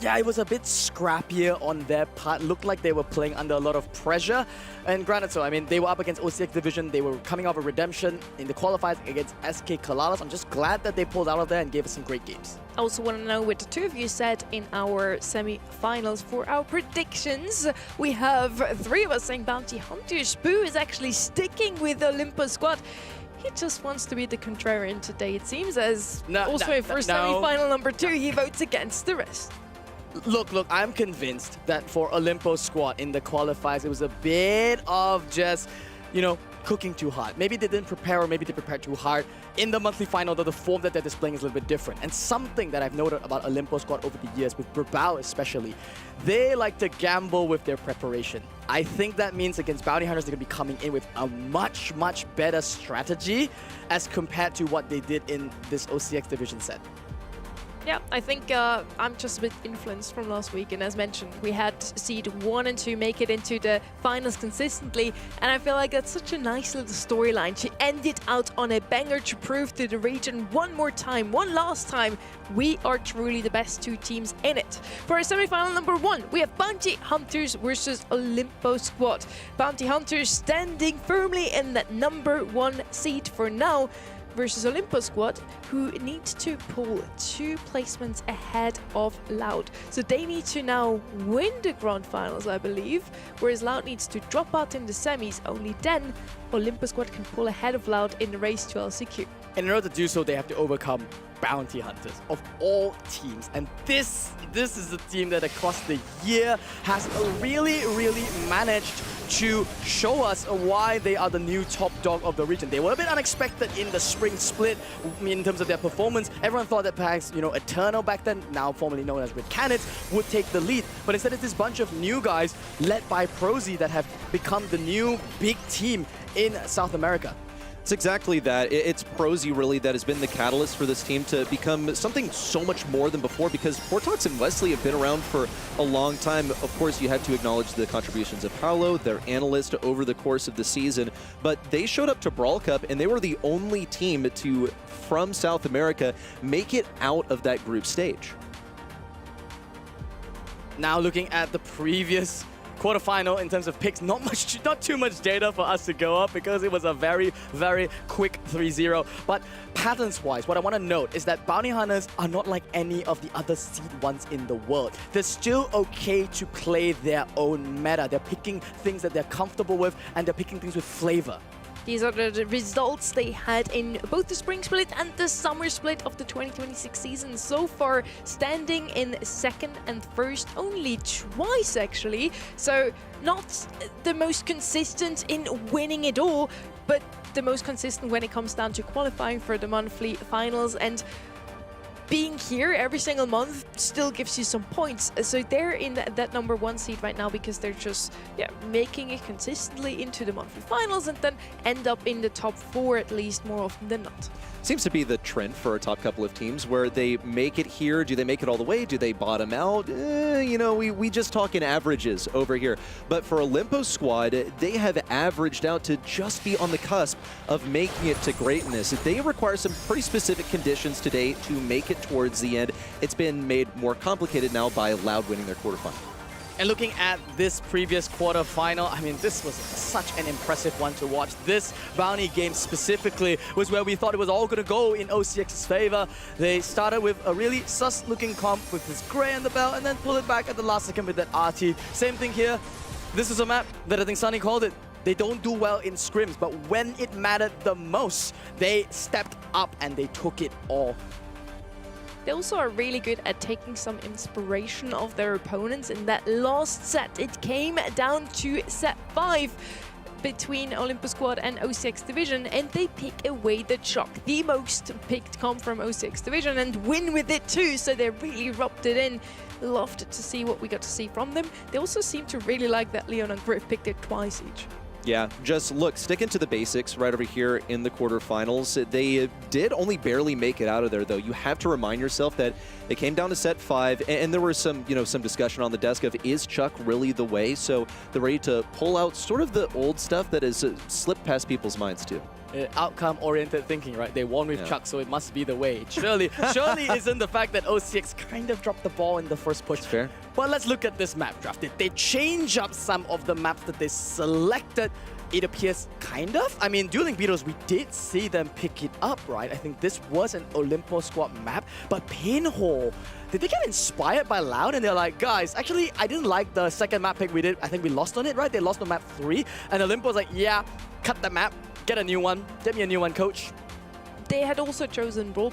B: Yeah, it was a bit scrappier on their part. Looked like they were playing under a lot of pressure. And granted, so I mean, they were up against OCX Division. They were coming off a redemption in the qualifiers against SK Kalalas. I'm just glad that they pulled out of there and gave us some great games.
A: I also want to know what the two of you said in our semi-finals for our predictions. We have 3 of us saying Bounty Hunters. Boo is actually sticking with the Olympus Squad. He just wants to be the contrarian today, it seems, as in semi-final number 2, he votes against the rest.
B: Look, I'm convinced that for Olympus Squad in the qualifiers, it was a bit of just, you know, cooking too hard. Maybe they didn't prepare, or maybe they prepared too hard. In the monthly final, though, the form that they're displaying is a little bit different. And something that I've noted about Olympus Squad over the years, with Brawl especially, they like to gamble with their preparation. I think that means against Bounty Hunters, they're going to be coming in with a much, much better strategy as compared to what they did in this OCX Division set.
A: Yeah, I think I'm just a bit influenced from last week, and as mentioned, we had seed 1 and 2 make it into the finals consistently, and I feel like that's such a nice little storyline to end it out on a banger to prove to the region one last time, we are truly the best 2 teams in it. For our semi-final number 1, we have Bounty Hunters versus Olympus Squad. Bounty Hunters standing firmly in that number 1 seed for now, versus Olympus Squad, who need to pull 2 placements ahead of Loud. So they need to now win the grand finals, I believe, whereas Loud needs to drop out in the semis. Only then Olympus Squad can pull ahead of Loud in the race to LCQ.
B: And in order to do so, they have to overcome Bounty Hunters of all teams. And this is a team that across the year has really, really managed to show us why they are the new top dog of the region. They were a bit unexpected in the spring split in terms of their performance. Everyone thought that perhaps, you know, Eternal back then, now formerly known as Red Canids, would take the lead. But instead it's this bunch of new guys led by Prosy that have become the new big team in South America.
G: It's exactly that. It's Prosy really that has been the catalyst for this team to become something so much more than before, because Portox and Wesley have been around for a long time. Of course, you have to acknowledge the contributions of Paolo, their analyst, over the course of the season, but they showed up to Brawl Cup and they were the only team to, from South America, make it out of that group stage.
B: Now looking at the previous quarterfinal in terms of picks, not too much data for us to go up because it was a very, very quick 3-0. But patterns-wise, what I want to note is that Bounty Hunters are not like any of the other seed ones in the world. They're still okay to play their own meta. They're picking things that they're comfortable with, and they're picking things with flavor.
A: These are the results they had in both the spring split and the summer split of the 2026 season. So far, standing in 2nd and 1st only twice, actually. So not the most consistent in winning it all, but the most consistent when it comes down to qualifying for the monthly finals. And being here every single month still gives you some points. So they're in that number 1 seed right now because they're just making it consistently into the monthly finals and then end up in the top 4 at least more often than not.
G: Seems to be the trend for a top couple of teams where they make it here. Do they make it all the way? Do they bottom out? You know, we just talk in averages over here. But for Olympus Squad, they have averaged out to just be on the cusp of making it to greatness. They require some pretty specific conditions today to make it towards the end. It's been made more complicated now by Loud winning their quarterfinal.
B: And looking at this previous quarterfinal, I mean, this was such an impressive one to watch. This Bounty game specifically was where we thought it was all going to go in OCX's favor. They started with a really sus-looking comp with this gray on the belt and then pull it back at the last second with that RT. Same thing here. This is a map that I think Sunny called it. They don't do well in scrims, but when it mattered the most, they stepped up and they took it all.
A: They also are really good at taking some inspiration of their opponents. In that last set, it came down to set 5 between Olympus Squad and OCX Division, and they pick away the chalk. The most picked comp from OCX Division and win with it too, so they really rubbed it in. Loved to see what we got to see from them. They also seem to really like that Leon and Griff picked it twice each.
G: Yeah, just look, sticking to the basics right over here in the quarterfinals. They did only barely make it out of there, though. You have to remind yourself that it came down to set 5, and there was some, some discussion on the desk of, is Chuck really the way? So they're ready to pull out sort of the old stuff that has slipped past people's minds, too.
B: Outcome-oriented thinking, right? They won with Chuck, so it must be the way. Surely isn't the fact that OCX kind of dropped the ball in the first push.
G: Fair.
B: But let's look at this map draft. Did they change up some of the maps that they selected? It appears kind of. I mean, Dueling Beetles, we did see them pick it up, right? I think this was an Olympus Squad map, but Pinhole, did they get inspired by Loud? And they're like, guys, actually, I didn't like the second map pick we did. I think we lost on it, right? They lost on map 3. And Olympus was like, yeah, cut the map, get a new one. Get me a new one, coach.
A: They had also chosen Brawl,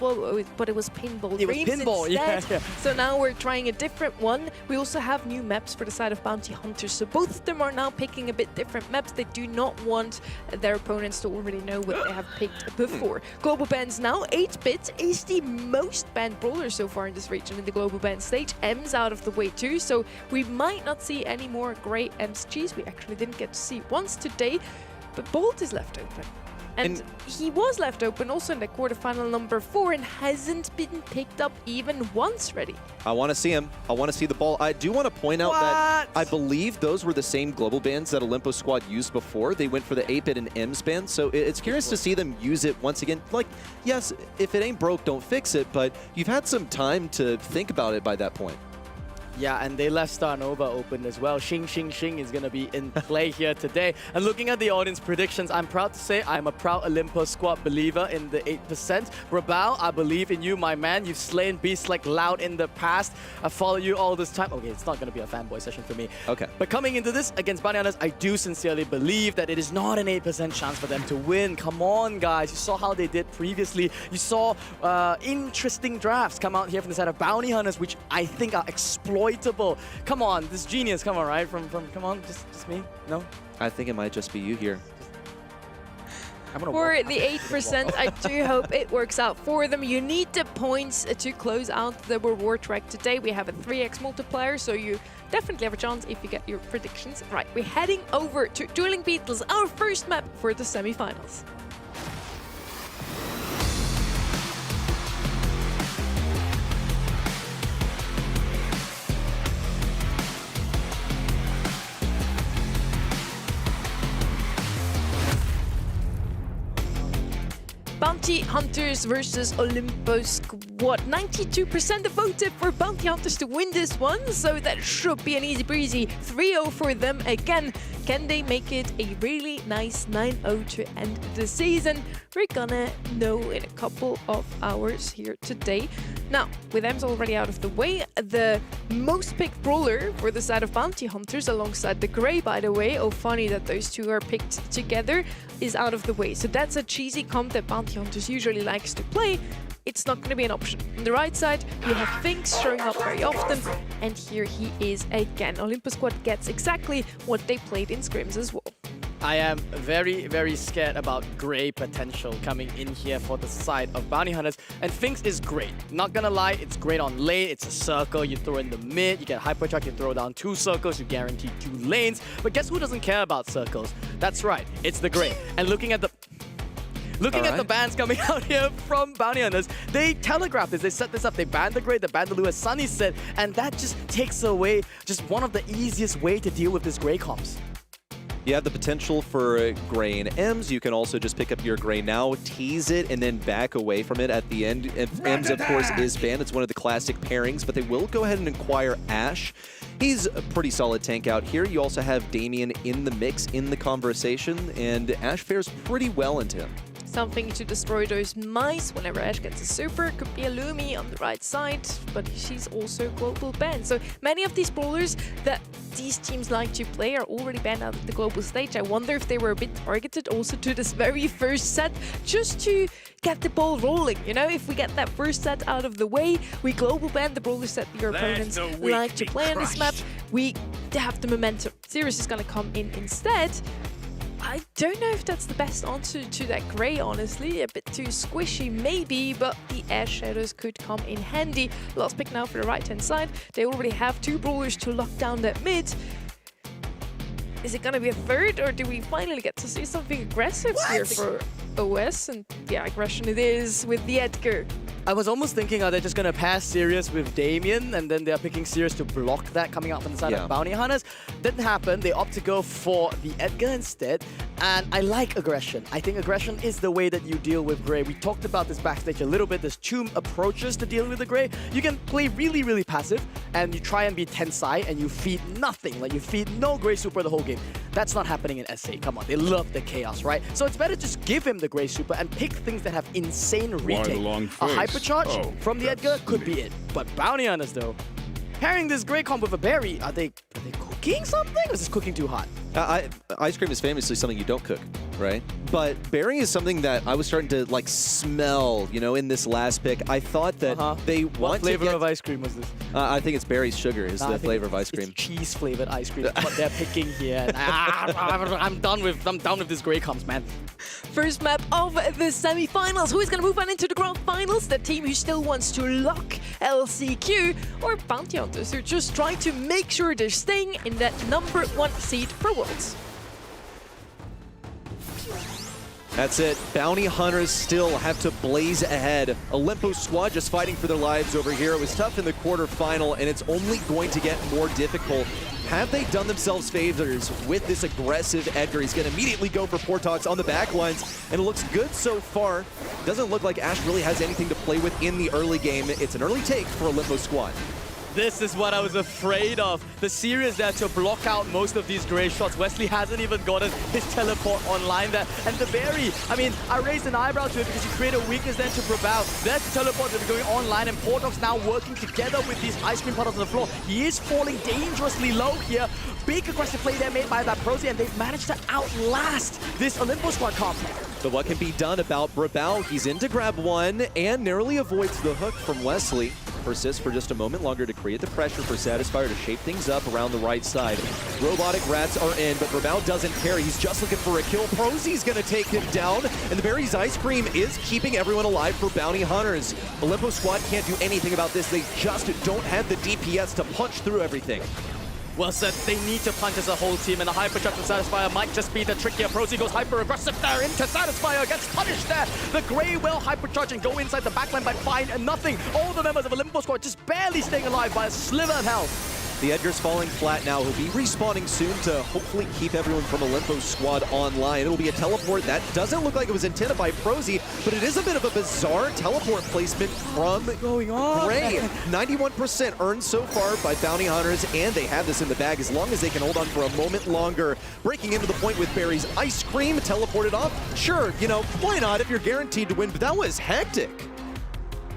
A: but it was Pinball
B: It was
A: Dreams
B: Pinball,
A: instead.
B: yeah.
A: So now we're trying a different one. We also have new maps for the side of Bounty Hunters. So both of them are now picking a bit different maps. They do not want their opponents to already know what they have picked before. Global bans now. 8-bit is the most banned brawler so far in this region in the global ban stage. M's out of the way too. So we might not see any more grey MSGs. We actually didn't get to see once today. But Bolt is left open. And he was left open also in the quarterfinal number 4 and hasn't been picked up even once ready.
G: I want to see him. I want to see the ball. I do want to point out that I believe those were the same global bans that Olympus Squad used before. They went for the 8-bit and M's ban, so it's curious to see them use it once again. Like, yes, if it ain't broke, don't fix it, but you've had some time to think about it by that point.
B: Yeah, and they left Star Nova open as well. Xing is going to be in play here today. And looking at the audience predictions, I'm proud to say I'm a proud Olympus Squad believer in the 8%. Rabal, I believe in you, my man. You've slain beasts like Loud in the past. I follow you all this time. Okay, it's not going to be a fanboy session for me.
G: Okay.
B: But coming into this against Bounty Hunters, I do sincerely believe that it is not an 8% chance for them to win. Come on, guys. You saw how they did previously. You saw interesting drafts come out here from the side of Bounty Hunters, which I think are exploitable. Come on, this genius, come on, right? Come on, just me? No?
G: I think it might just be you here.
A: For the 8%, I do hope it works out for them. You need the points to close out the reward track today. We have a 3x multiplier, so you definitely have a chance if you get your predictions right. We're heading over to Dueling Beetles, our first map for the semifinals. Bounty Hunters versus Olympus Squad. 92% voted for Bounty Hunters to win this one, so that should be an easy breezy 3-0 for them again. Can they make it a really nice 9-0 to end the season? We're gonna know in a couple of hours here today. Now, with M's already out of the way, the most picked brawler for the side of Bounty Hunters, alongside the Grey, by the way, oh funny that those two are picked together, is out of the way. So that's a cheesy comp that Bounty Hunters usually likes to play. It's not going to be an option. On the right side, you have Finks showing up very often, and here he is again. Olympus Squad gets exactly what they played in scrims as well.
B: I am very, very scared about Grey potential coming in here for the side of Bounty Hunters. And Finks is great. Not gonna lie, it's great on lane. It's a circle. You throw in the mid, you get Hypertruck, you throw down 2 circles, you guarantee 2 lanes. But guess who doesn't care about circles? That's right, it's the Grey. And looking at the bans coming out here from Bounty Hunters, they telegraphed this, they set this up, they banned the Grey, they banned the Lu, as Sunny said, and that just takes away just one of the easiest way to deal with this Grey comps.
G: You have the potential for Gray and Ems. You can also just pick up your Gray now, tease it, and then back away from it at the end. Ems, of course, is banned. It's one of the classic pairings, but they will go ahead and acquire Ashe. He's a pretty solid tank out here. You also have Damien in the mix, in the conversation, and Ashe fares pretty well into him.
A: Something to destroy those mice whenever Ashe gets a super. Could be a Lumi on the right side, but she's also global banned. So many of these brawlers that these teams like to play are already banned out of the global stage. I wonder if they were a bit targeted also to this very first set, just to get the ball rolling. You know, if we get that first set out of the way, we global ban the brawlers that your opponents like to play on this map, we have the momentum. Sirius is going to come in instead. I don't know if that's the best answer to that Gray, honestly. A bit too squishy, maybe, but the Ashe Shadows could come in handy. Last pick now for the right-hand side. They already have 2 brawlers to lock down that mid. Is it going to be a third, or do we finally get to see something aggressive here for OS? And yeah, aggression it is with the Edgar.
B: I was almost thinking, are they just going to pass Sirius with Damien, and then they're picking Sirius to block that coming out from the side of Bounty Hunters? Didn't happen. They opt to go for the Edgar instead, and I like aggression. I think aggression is the way that you deal with Gray. We talked about this backstage a little bit. There's 2 approaches to dealing with the Gray. You can play really, really passive, and you try and be Tensai, and you feed nothing. Like, you feed no Gray Super the whole game. That's not happening in SA. Come on, they love the chaos, right? So it's better just give him the Gray Super and pick things that have insane retake. A Hypercharge from the Edgar could be it. But Bounty Hunters, though, pairing this Gray comp with a Berry, are they cooking something, or is this cooking too hot?
G: Ice cream is famously something you don't cook, right? But berry is something that I was starting to like smell, you know, in this last pick. I thought that they want
B: What flavor
G: to get,
B: of ice cream was this?
G: I think it's berry sugar is the flavor of ice cream.
B: It's cheese flavored ice cream. That's what they're picking here. I'm done with this Gray comps, man.
A: First map of the semi-finals. Who is going to move on into the grand finals? The team who still wants to lock LCQ, or Bounty Hunters who just try to make sure they're staying in that #1 seed for Worlds.
G: That's it. Bounty Hunters still have to blaze ahead. Olympus squad just fighting for their lives over here. It was tough in the quarterfinal, and it's only going to get more difficult. Have they done themselves favors with this aggressive Edgar? He's going to immediately go for Portox on the backlines, and it looks good so far. Doesn't look like Ashe really has anything to play with in the early game. It's an early take for Olympus squad.
B: This is what I was afraid of. The Sirius there to block out most of these Gray shots. Wesley hasn't even gotten his teleport online there. And the Berry, I mean, I raised an eyebrow to it because you create a weakness then to Brawl. There's the teleport that are going online, and Portox now working together with these ice cream puddles on the floor. He is falling dangerously low here. Big aggressive play there made by that Prosy, and they've managed to outlast this Olympus squad comp.
G: But what can be done about Brawl? He's in to grab 1 and narrowly avoids the hook from Wesley. Persists for just a moment longer to create the pressure for Satisfier to shape things up around the right side. Robotic Rats are in, but Brawl doesn't care. He's just looking for a kill. Prosy's going to take him down, and the Berry's Ice Cream is keeping everyone alive for Bounty Hunters. Olympus squad can't do anything about this. They just don't have the DPS to punch through everything.
B: Well said, they need to punch as a whole team, and the Hypercharge from Satisfier might just be the trickier. Prosy goes hyper-aggressive there into Satisfier, gets punished there. The Gray will Hypercharge and go inside the backline by fine and nothing. All the members of Olympus squad just barely staying alive by a sliver of health.
G: The Edgar's falling flat now. He'll be respawning soon to hopefully keep everyone from Olympus squad online. It'll be a teleport that doesn't look like it was intended by Prosy, but it is a bit of a bizarre teleport placement from Gray. 91% earned so far by Bounty Hunters, and they have this in the bag as long as they can hold on for a moment longer. Breaking into the point with Berry's Ice Cream, teleported off. Sure, you know, why not if you're guaranteed to win, but that was hectic.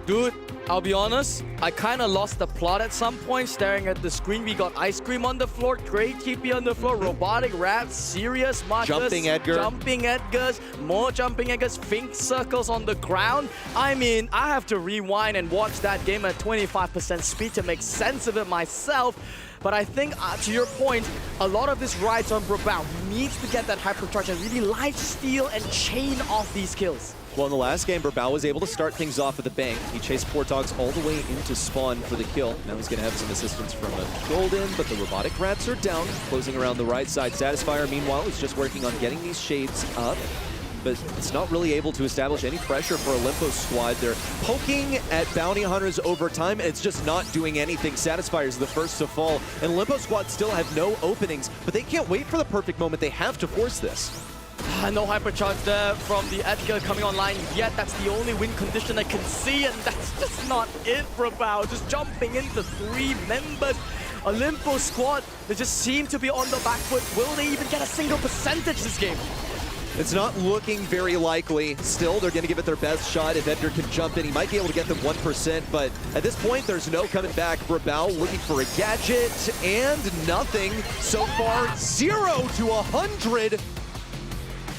B: Dude, I'll be honest, I kind of lost the plot at some point staring at the screen. We got Ice Cream on the floor, Gray TP on the floor, Robotic Rats, Sirius Marcus,
G: Jumping Edgar.
B: Jumping Edgars, more Jumping Edgars, Fink Circles on the ground. I mean, I have to rewind and watch that game at 25% speed to make sense of it myself. But I think, to your point, a lot of this rides on Brawl. He needs to get that Hypercharge and really lifesteal and chain off these kills.
G: Well, in the last game, Brawl was able to start things off at the bank. He chased Portox all the way into spawn for the kill. Now he's going to have some assistance from a Golden, but the Robotic Rats are down, closing around the right side. Satisfier, meanwhile, is just working on getting these shades up. but it's not really able to establish any pressure for Olympos squad. They're poking at Bounty Hunters over time, and it's just not doing anything. Satisfier is the first to fall, and Olympos squad still have no openings, but they can't wait for the perfect moment. They have to force this.
B: No hypercharge there from the Edgar coming online yet. That's the only win condition I can see, and that's just not it for Brawl. Just jumping into 3 members. Olympos squad, they just seem to be on the back foot. Will they even get a single percentage this game?
G: It's not looking very likely. Still, they're going to give it their best shot. If Edgar can jump in, he might be able to get them 1%, but at this point, there's no coming back. Brawl looking for a gadget, and nothing. So far, 0 to 100.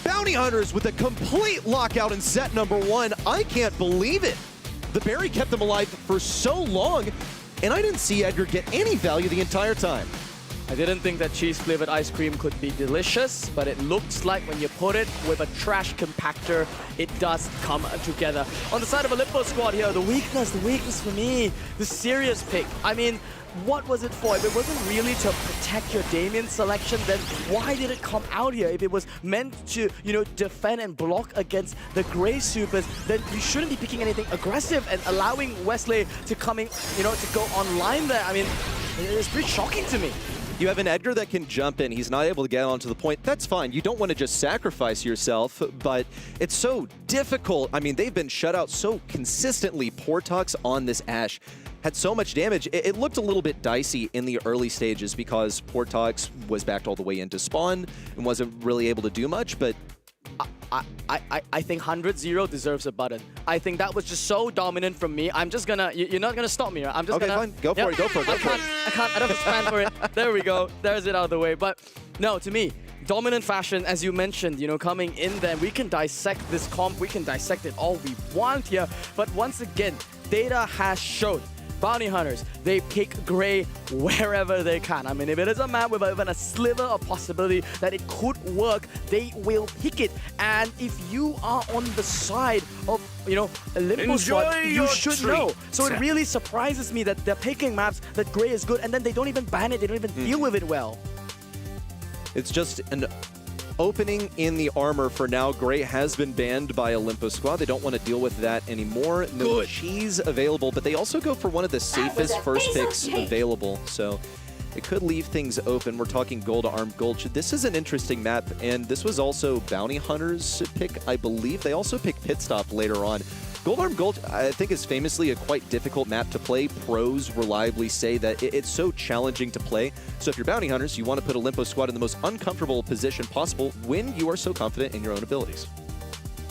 G: Bounty Hunters with a complete lockout in set number 1. I can't believe it. The berry kept them alive for so long, and I didn't see Edgar get any value the entire time.
B: I didn't think that cheese-flavored ice cream could be delicious, but it looks like when you put it with a trash compactor, it does come together. On the side of Olympos squad here, the weakness for me, the serious pick. I mean, what was it for? If it wasn't really to protect your Damien selection, then why did it come out here? If it was meant to, you know, defend and block against the Grey Supers, then you shouldn't be picking anything aggressive and allowing Wesley to come in, you know, to go online there. I mean, it's pretty shocking to me.
G: You have an Edgar that can jump in. He's not able to get onto the point. That's fine. You don't want to just sacrifice yourself, but it's so difficult. I mean, they've been shut out so consistently. Portox on this Ashe had so much damage. It looked a little bit dicey in the early stages because Portox was backed all the way into spawn and wasn't really able to do much, but
B: I think 100-0 deserves a button. I think that was just so dominant from me. I'm just gonna, you're not gonna stop me, right? I'm just
G: okay,
B: gonna...
G: fine. Go for it, go for it, go for it.
B: I don't have to stand for it. There we go. There's it out of the way. But no, to me, dominant fashion, as you mentioned, you know, coming in there, we can dissect this comp, we can dissect it all we want here. But once again, data has showed Bounty Hunters, they pick Grey wherever they can. I mean, if it is a map with even a sliver of possibility that it could work, they will pick it. And if you are on the side of, you know, Olympos squad, you should know. So it really surprises me that they're picking maps that Grey is good, and then they don't even ban it, they don't even deal with it well.
G: It's just an opening in the armor for now. Grey has been banned by Olympos squad. They don't want to deal with that anymore. No cheese available, but they also go for one of the safest first picks available. So it could leave things open. We're talking Gold Arm Gulch. This is an interesting map, and this was also Bounty Hunters pick, I believe. They also picked Pit Stop later on. Gold Arm Gulch, I think, is famously a quite difficult map to play. Pros reliably say that it's so challenging to play. So if you're Bounty Hunters, you want to put Olympos squad in the most uncomfortable position possible when you are so confident in your own abilities.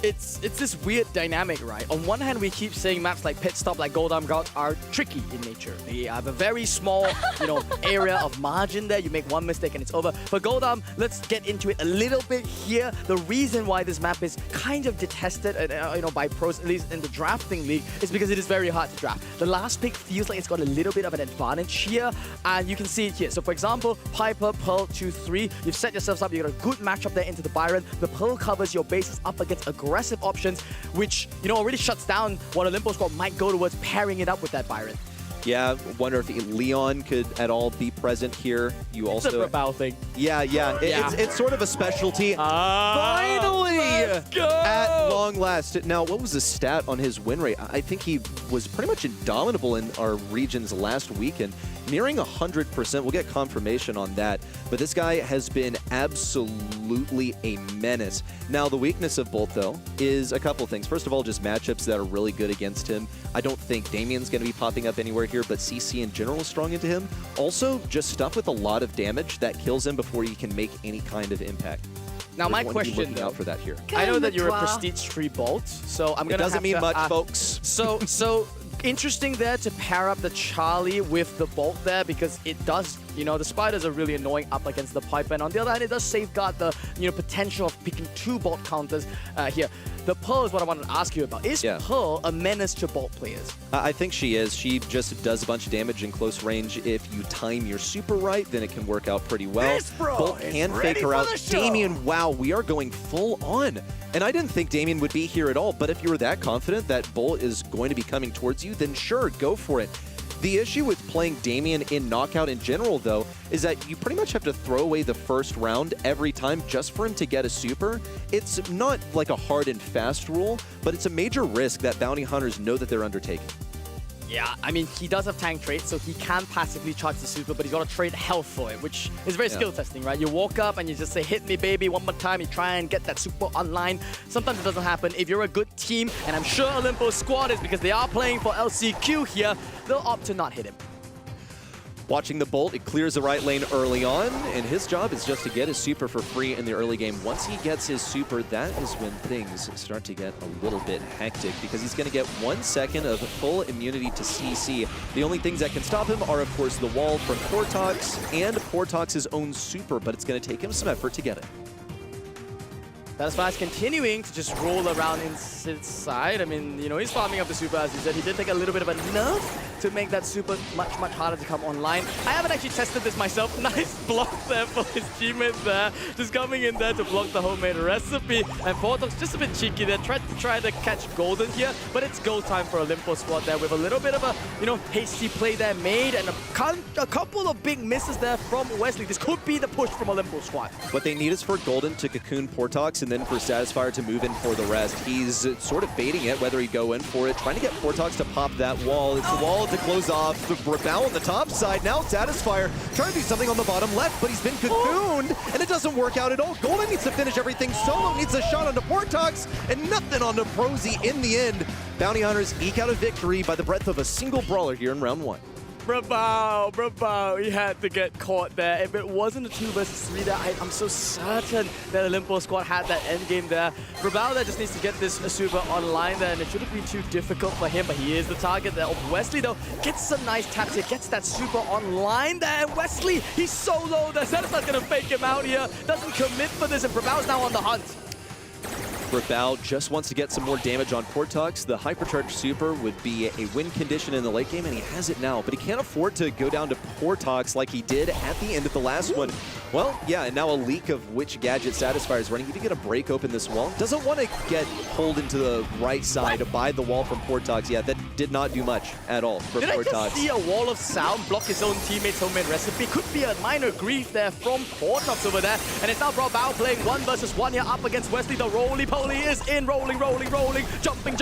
B: It's this weird dynamic, right? On one hand, we keep saying maps like Pit Stop, like Gold Arm Gulch are tricky in nature. They have a very small, you know, area of margin there. You make one mistake and it's over. But Gold Arm, let's get into it a little bit here. The reason why this map is kind of detested, you know, by pros, at least in the drafting league, is because it is very hard to draft. The last pick feels like it's got a little bit of an advantage here, and you can see it here. So, for example, Piper, Pearl, 2-3. You've set yourselves up. You got a good matchup there into the Byron. The Pearl covers your bases up against aggressive options, which, you know, already shuts down what Olympos squad might go towards pairing it up with that Byron.
G: Yeah, wonder if Leon could at all be present here. You also...
B: It's a Brawl thing.
G: Yeah. It's sort of a specialty. Finally! At long last. Now, what was the stat on his win rate? I think he was pretty much indomitable in our regions last weekend, nearing 100%. We'll get confirmation on that. But this guy has been absolutely a menace. Now, the weakness of Bolt, though, is a couple things. First of all, just matchups that are really good against him. I don't think Damien's going to be popping up anywhere here, but CC in general is strong into him. Also, just stuff with a lot of damage that kills him before he can make any kind of impact.
B: Now, my question, though,
G: out for that here.
B: I know that you're a Prestige 3 Bolt, so I'm going to
G: doesn't mean much, folks.
B: So interesting there to pair up the Charlie with the Bolt there, because it does, you know, the Spiders are really annoying up against the Piper, and on the other hand, it does safeguard the, you know, potential of picking 2 Bolt counters here. The Pearl is what I wanted to ask you about. Is Pearl a menace to Bolt players?
G: I think she is. She just does a bunch of damage in close range. If you time your super right, then it can work out pretty well. Bolt can fake her out. Damien, wow, we are going full on. And I didn't think Damien would be here at all, but if you were that confident that Bolt is going to be coming towards you, then sure, go for it. The issue with playing Damien in Knockout in general, though, is that you pretty much have to throw away the first round every time just for him to get a super. It's not like a hard and fast rule, but it's a major risk that bounty hunters know that they're undertaking.
B: Yeah, I mean, he does have tank traits, so he can passively charge the super, but he's got to trade health for it, which is very skill testing, right? You walk up and you just say, hit me, baby, one more time. You try and get that super online. Sometimes it doesn't happen. If you're a good team, and I'm sure Olimpo's squad is because they are playing for LCQ here, they'll opt to not hit him.
G: Watching the Bolt, it clears the right lane early on, and his job is just to get his super for free in the early game. Once he gets his super, that is when things start to get a little bit hectic, because he's going to get 1 second of full immunity to CC. The only things that can stop him are, of course, the wall from Portox and Portox's own super, but it's going to take him some effort to get it.
B: Satisfy's continuing to just roll around inside. I mean, you know, he's farming up the super, as you said. He did take a little bit of a nerf to make that super much, much harder to come online. I haven't actually tested this myself. Nice block there for his teammate there. Just coming in there to block the homemade recipe. And Portox just a bit cheeky there. Tried to catch Golden here, but it's go time for Olimpo squad there with a little bit of a, you know, hasty play there made and a couple of big misses there from Wesley. This could be the push from Olimpo squad.
G: What they need is for Golden to cocoon Portox and then for Satisfyer to move in for the rest. He's sort of baiting it, whether he go in for it, trying to get Portox to pop that wall. It's the wall to close off the Brawl on the top side. Now Satisfyer trying to do something on the bottom left, but he's been cocooned, and it doesn't work out at all. Golden needs to finish everything. Solo needs a shot onto Portox, and nothing onto Prosy in the end. Bounty Hunters eke out a victory by the breadth of a single brawler here in round 1.
B: Brawl, he had to get caught there. If it wasn't a 2 versus 3 there, I'm so certain that Olimpo squad had that end game there. Brawl there just needs to get this super online there, and it shouldn't be too difficult for him, but he is the target there. Wesley, though, gets some nice taps here, gets that super online there, and Wesley, he's so low there. Satisfy's gonna fake him out here, doesn't commit for this, and Bravow's now on the hunt.
G: Brawl just wants to get some more damage on Portox. The Hypercharge Super would be a win condition in the late game, and he has it now. But he can't afford to go down to Portox like he did at the end of the last one. Well, yeah, and now a leak of which gadget Satisfyer is running. He did get a break open this wall. Doesn't want to get pulled into the right side by the wall from Portox. Yeah, that did not do much at all for Portox.
B: Did I just see a wall of sound block his own teammate's homemade recipe? Could be a minor grief there from Portox over there. And it's now Brawl playing 1 versus 1 here up against Wesley. The roly-poly is in, rolling, jumping.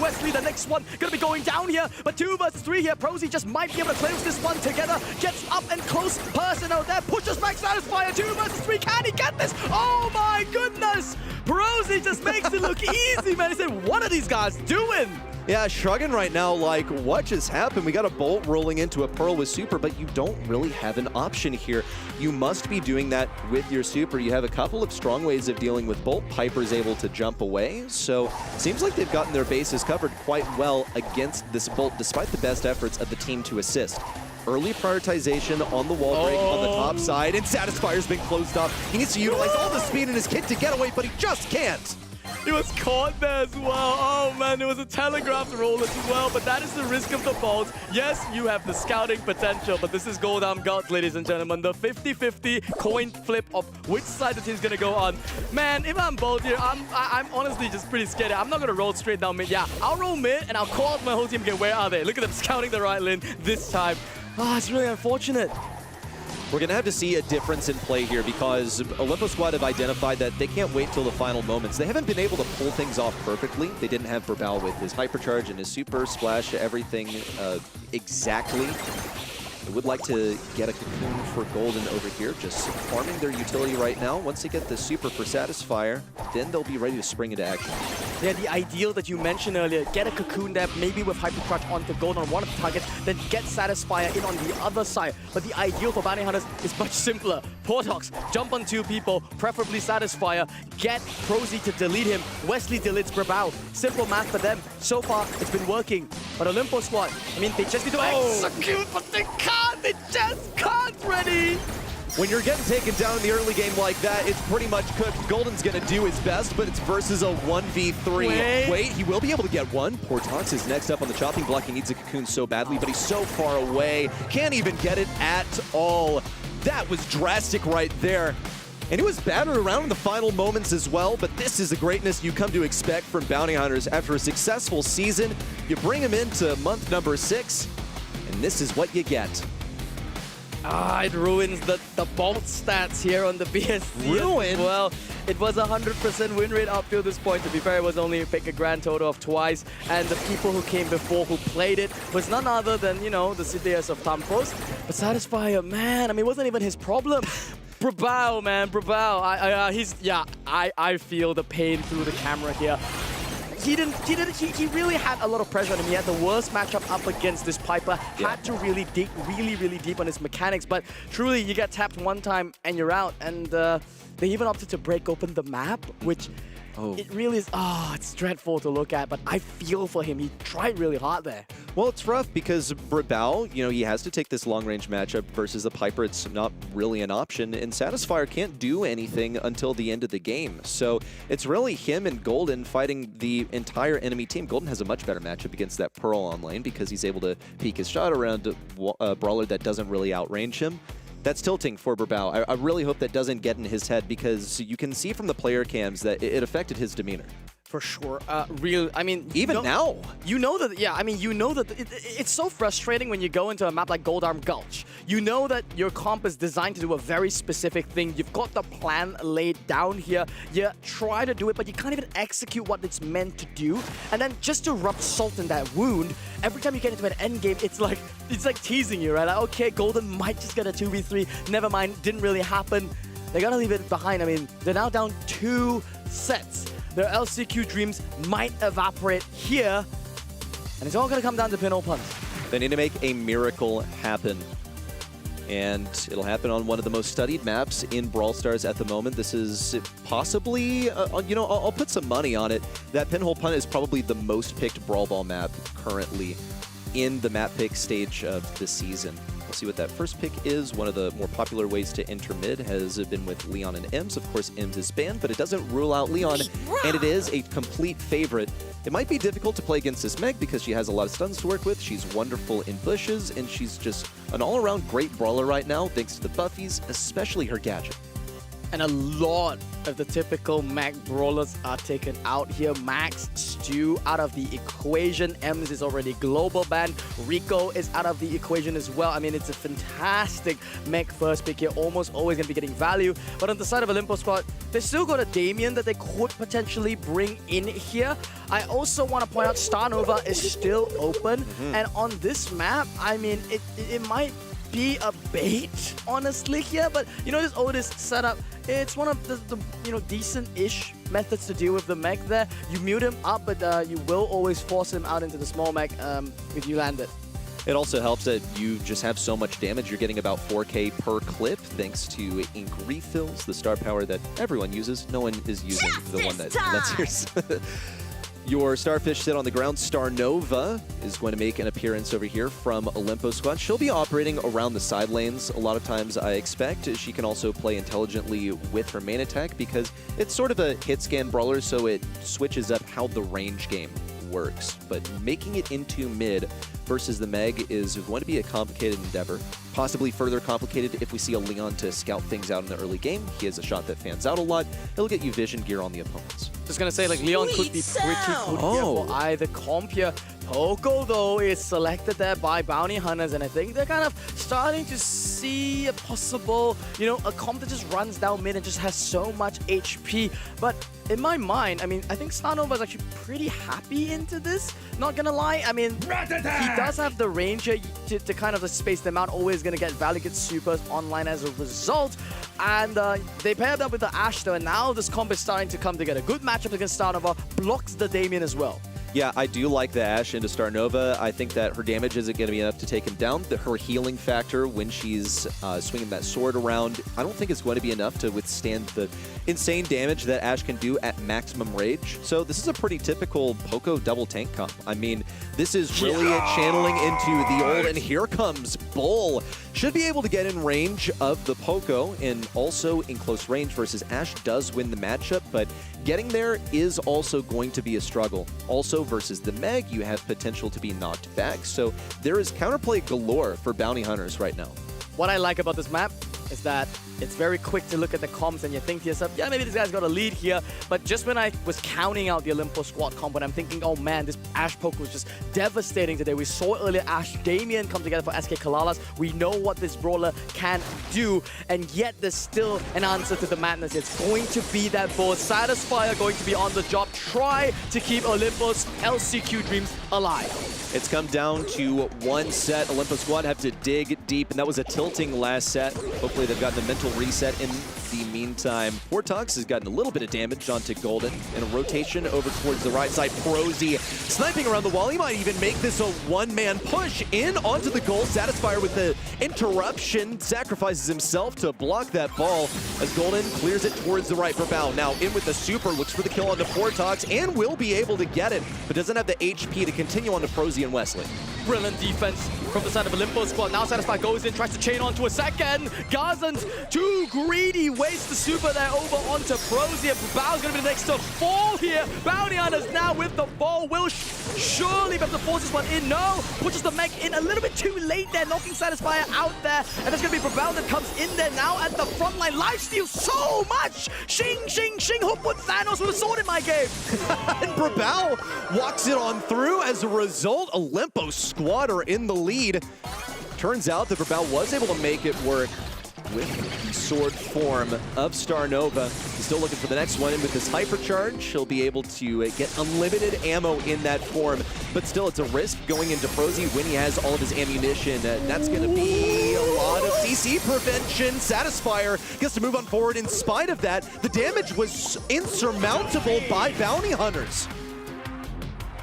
B: Wesley, the next one, gonna be going down here, but 2 versus 3 here. Prosy just might be able to close this one together. Gets up and close, person out there, pushes back Satisfyer, 2 versus 3, can he get this? Oh my goodness! Prosy just makes it look easy, man. He said, what are these guys doing?
G: Yeah, shrugging right now like, what just happened? We got a Bolt rolling into a Pearl with super, but you don't really have an option here. You must be doing that with your super. You have a couple of strong ways of dealing with Bolt. Piper's able to jump away, so seems like they've gotten their bases covered quite well against this Bolt, despite the best efforts of the team to assist. Early prioritization on the wall break on the top side, and Satisfyer's been closed off. He needs to utilize all the speed in his kit to get away, but he just can't.
B: He was caught there as well. Oh man, it was a telegraphed roll as well, but that is the risk of the Bolt. Yes, you have the scouting potential, but this is Goldam Gods, ladies and gentlemen. The 50-50 coin flip of which side the team's gonna go on. Man, if I'm Bolt here, I'm honestly just pretty scared. I'm not gonna roll straight down mid. Yeah, I'll roll mid and I'll call out my whole team again. Where are they? Look at them scouting the right lane this time. Ah, it's really unfortunate.
G: We're going to have to see a difference in play here because Olimpo squad have identified that they can't wait till the final moments. They haven't been able to pull things off perfectly. They didn't have Brawl with his hypercharge and his super splash, everything exactly. They would like to get a cocoon for Golden over here, just farming their utility right now. Once they get the super for Satisfyer, then they'll be ready to spring into action.
B: Yeah, the ideal that you mentioned earlier, get a cocoon there, maybe with Hypercharge onto Golden on one of the targets, then get Satisfyer in on the other side. But the ideal for Bounty Hunters is much simpler. Portox, jump on 2 people, preferably Satisfyer, get Prosy to delete him, Wesley deletes Brawl. Simple math for them. So far, it's been working. But Olimpo squad, I mean, they just need to execute, but they can't! They just can't, ready!
G: When you're getting taken down in the early game like that, it's pretty much cooked. Golden's going to do his best, but it's versus a 1v3. Wait, he will be able to get one. Portox is next up on the chopping block. He needs a cocoon so badly, but he's so far away. Can't even get it at all. That was drastic right there. And it was battered around in the final moments as well, but this is the greatness you come to expect from Bounty Hunters. After a successful season, you bring them into month number 6, and this is what you get.
B: It ruins the bolt stats here on the BSC
G: Ruin?
B: as well. It was 100% win rate up till this point. To be fair, it was only pick a grand total of twice. And the people who came before who played it was none other than, you know, the CTS of Tampos. But Satisfyer, man, I mean, it wasn't even his problem. Brawl, man, Brawl. I feel the pain through the camera here. He really had a lot of pressure on him. He had the worst matchup up against this Piper. Had to really dig really deep on his mechanics. But truly, you get tapped one time and you're out. And they even opted to break open the map, which it really is, it's dreadful to look at. But I feel for him. He tried really hard there.
G: Well, it's rough because Brawl, you know, he has to take this long-range matchup versus the Piper. It's not really an option, and Satisfyer can't do anything until the end of the game. So it's really him and Golden fighting the entire enemy team. Golden has a much better matchup against that Pearl on lane because he's able to peek his shot around a brawler that doesn't really outrange him. That's tilting for Brawl. I really hope that doesn't get in his head because you can see from the player cams that it affected his demeanor.
B: For sure.
G: Even now.
B: You know that, it's so frustrating when you go into a map like Goldarm Gulch. You know that your comp is designed to do a very specific thing. You've got the plan laid down here. You try to do it, but you can't even execute what it's meant to do. And then just to rub salt in that wound, every time you get into an end game, it's like teasing you, right? Like, okay, Golden might just get a 2v3. Never mind, didn't really happen. They gotta leave it behind. I mean, they're now down 2 sets. Their LCQ dreams might evaporate here, and it's all going to come down to pinhole punts.
G: They need to make a miracle happen, and it'll happen on one of the most studied maps in Brawl Stars at the moment. This is possibly, you know, I'll put some money on it. That pinhole punt is probably the most picked Brawl Ball map currently in the map pick stage of the season. We'll see what that first pick is. One of the more popular ways to enter mid has been with Leon and Ems. Of course, Ems is banned, but it doesn't rule out Leon, and it is a complete favorite. It might be difficult to play against this Meg because she has a lot of stuns to work with. She's wonderful in bushes, and she's just an all-around great brawler right now, thanks to the buffies, especially her gadget.
B: And a lot of the typical Mac brawlers are taken out here. Max, Stu out of the equation. Ems is already global banned. Rico is out of the equation as well. I mean, it's a fantastic Mac first pick here. Almost always going to be getting value. But on the side of Olympus squad, they still got a Damien that they could potentially bring in here. I also want to point out Starnova is still open. And on this map, I mean, it might be a bait, honestly, here. But, you know, this Otis setup, it's one of the you know, decent-ish methods to deal with the mech there. You mute him up, but you will always force him out into the small mech if you land it.
G: It also helps that you just have so much damage. You're getting about 4K per clip thanks to ink refills, the star power that everyone uses. No one is using the one that lets yours. Your Starfish sit on the ground. Starnova is going to make an appearance over here from Olympo Squad. She'll be operating around the side lanes a lot of times, I expect. She can also play intelligently with her main attack because it's sort of a hit scan brawler, so it switches up how the range game works. But making it into mid versus the Meg is going to be a complicated endeavor. Possibly further complicated if we see a Leon to scout things out in the early game. He has a shot that fans out a lot. He'll get you vision gear on the opponents.
B: Just gonna say, like, Leon could be pretty good here for either comp here. Poco, though, is selected there by Bounty Hunters, and I think they're kind of starting to see a possible, you know, a comp that just runs down mid and just has so much HP. But in my mind, I mean, I think Starnova is actually pretty happy into this. Not gonna lie, I mean, he does have the Ranger to kind of space them out. Always gonna get value, get supers online as a result. And they paired up with the Ashe, though, and now this comp is starting to come together. Good matchup against Starnova, blocks the Damien as well.
G: Yeah, I do like the Ashe into Starnova. I think that her damage isn't going to be enough to take him down. Her healing factor when she's swinging that sword around, I don't think it's going to be enough to withstand the insane damage that Ashe can do at maximum rage. So this is a pretty typical Poco double tank comp. I mean, this is really channeling into the old, and here comes Bull. Should be able to get in range of the Poco, and also in close range versus Ashe does win the matchup, but getting there is also going to be a struggle. Also versus the Meg, you have potential to be knocked back, so there is counterplay galore for Bounty Hunters right now.
B: What I like about this map, is that it's very quick to look at the comps and you think to yourself, yeah, maybe this guy's got a lead here. But just when I was counting out the Olympus squad comp, and I'm thinking, oh man, this Ashe poke was just devastating today. We saw earlier Ashe Damien come together for SK Kalalas. We know what this brawler can do, and yet there's still an answer to the madness. It's going to be that board. Satisfier going to be on the job. Try to keep Olympus LCQ dreams alive.
G: It's come down to one set. Olympus squad have to dig deep, and that was a tilting last set. Hopefully they've gotten a mental reset in the meantime. Portox has gotten a little bit of damage onto Golden, and a rotation over towards the right side. Prosy sniping around the wall. He might even make this a one-man push in onto the goal. Satisfier with the interruption sacrifices himself to block that ball as Golden clears it towards the right for Bao. Now in with the super, looks for the kill onto Portox and will be able to get it, but doesn't have the HP to continue onto Prosy and Wesley.
B: Brilliant defense from the side of Olympus squad. Now Satisfy goes in, tries to chain onto a second. Gazant, too greedy, wastes the super there over onto Prosy. Bao's going to be the next to fall here. Bounty Hunters now with the ball. Will surely be able to force this one in. No, pushes the mech in a little bit too late there, knocking Satisfyer out there. And there's going to be Brawl that comes in there now at the front line. Lifesteal so much. Shing, shing, shing. Who put Thanos with a sword in my game?
G: And Brawl walks it on through. As a result, Olympus squad are in the lead. Turns out that Brawl was able to make it work with the sword form of Starnova. He's still looking for the next one, and with his hypercharge, he'll be able to get unlimited ammo in that form. But still, it's a risk going into Prosy when he has all of his ammunition. That's going to be a lot of CC prevention. Satisfier gets to move on forward. In spite of that, the damage was insurmountable by Bounty Hunters.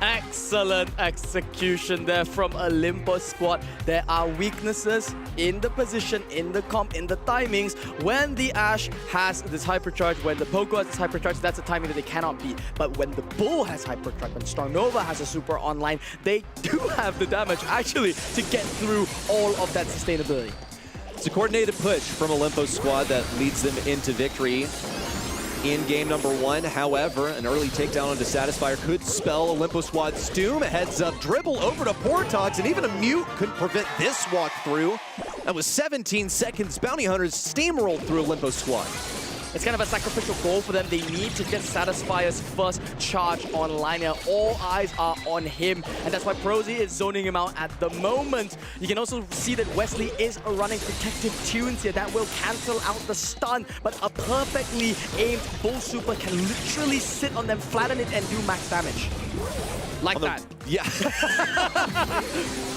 B: Excellent execution there from Olympus squad. There are weaknesses in the position, in the comp, in the timings. When the Ashe has this hypercharge, when the Poco has this hypercharge, that's a timing that they cannot beat. But when the Bull has hypercharge, when Starnova has a super online, they do have the damage actually to get through all of that sustainability.
G: It's a coordinated push from Olympus squad that leads them into victory in game number one. However, an early takedown onto Satisfier could spell Olympus squad's doom. A heads up dribble over to Portox, and even a mute couldn't prevent this walkthrough. That was 17 seconds. Bounty Hunters steamrolled through Olympus squad.
B: It's kind of a sacrificial goal for them. They need to get Satisfier's first charge online here. All eyes are on him, and that's why Prosy is zoning him out at the moment. You can also see that Wesley is running protective tunes here. That will cancel out the stun, but a perfectly aimed Bull Super can literally sit on them, flatten it, and do max damage. Like that.
G: Yeah.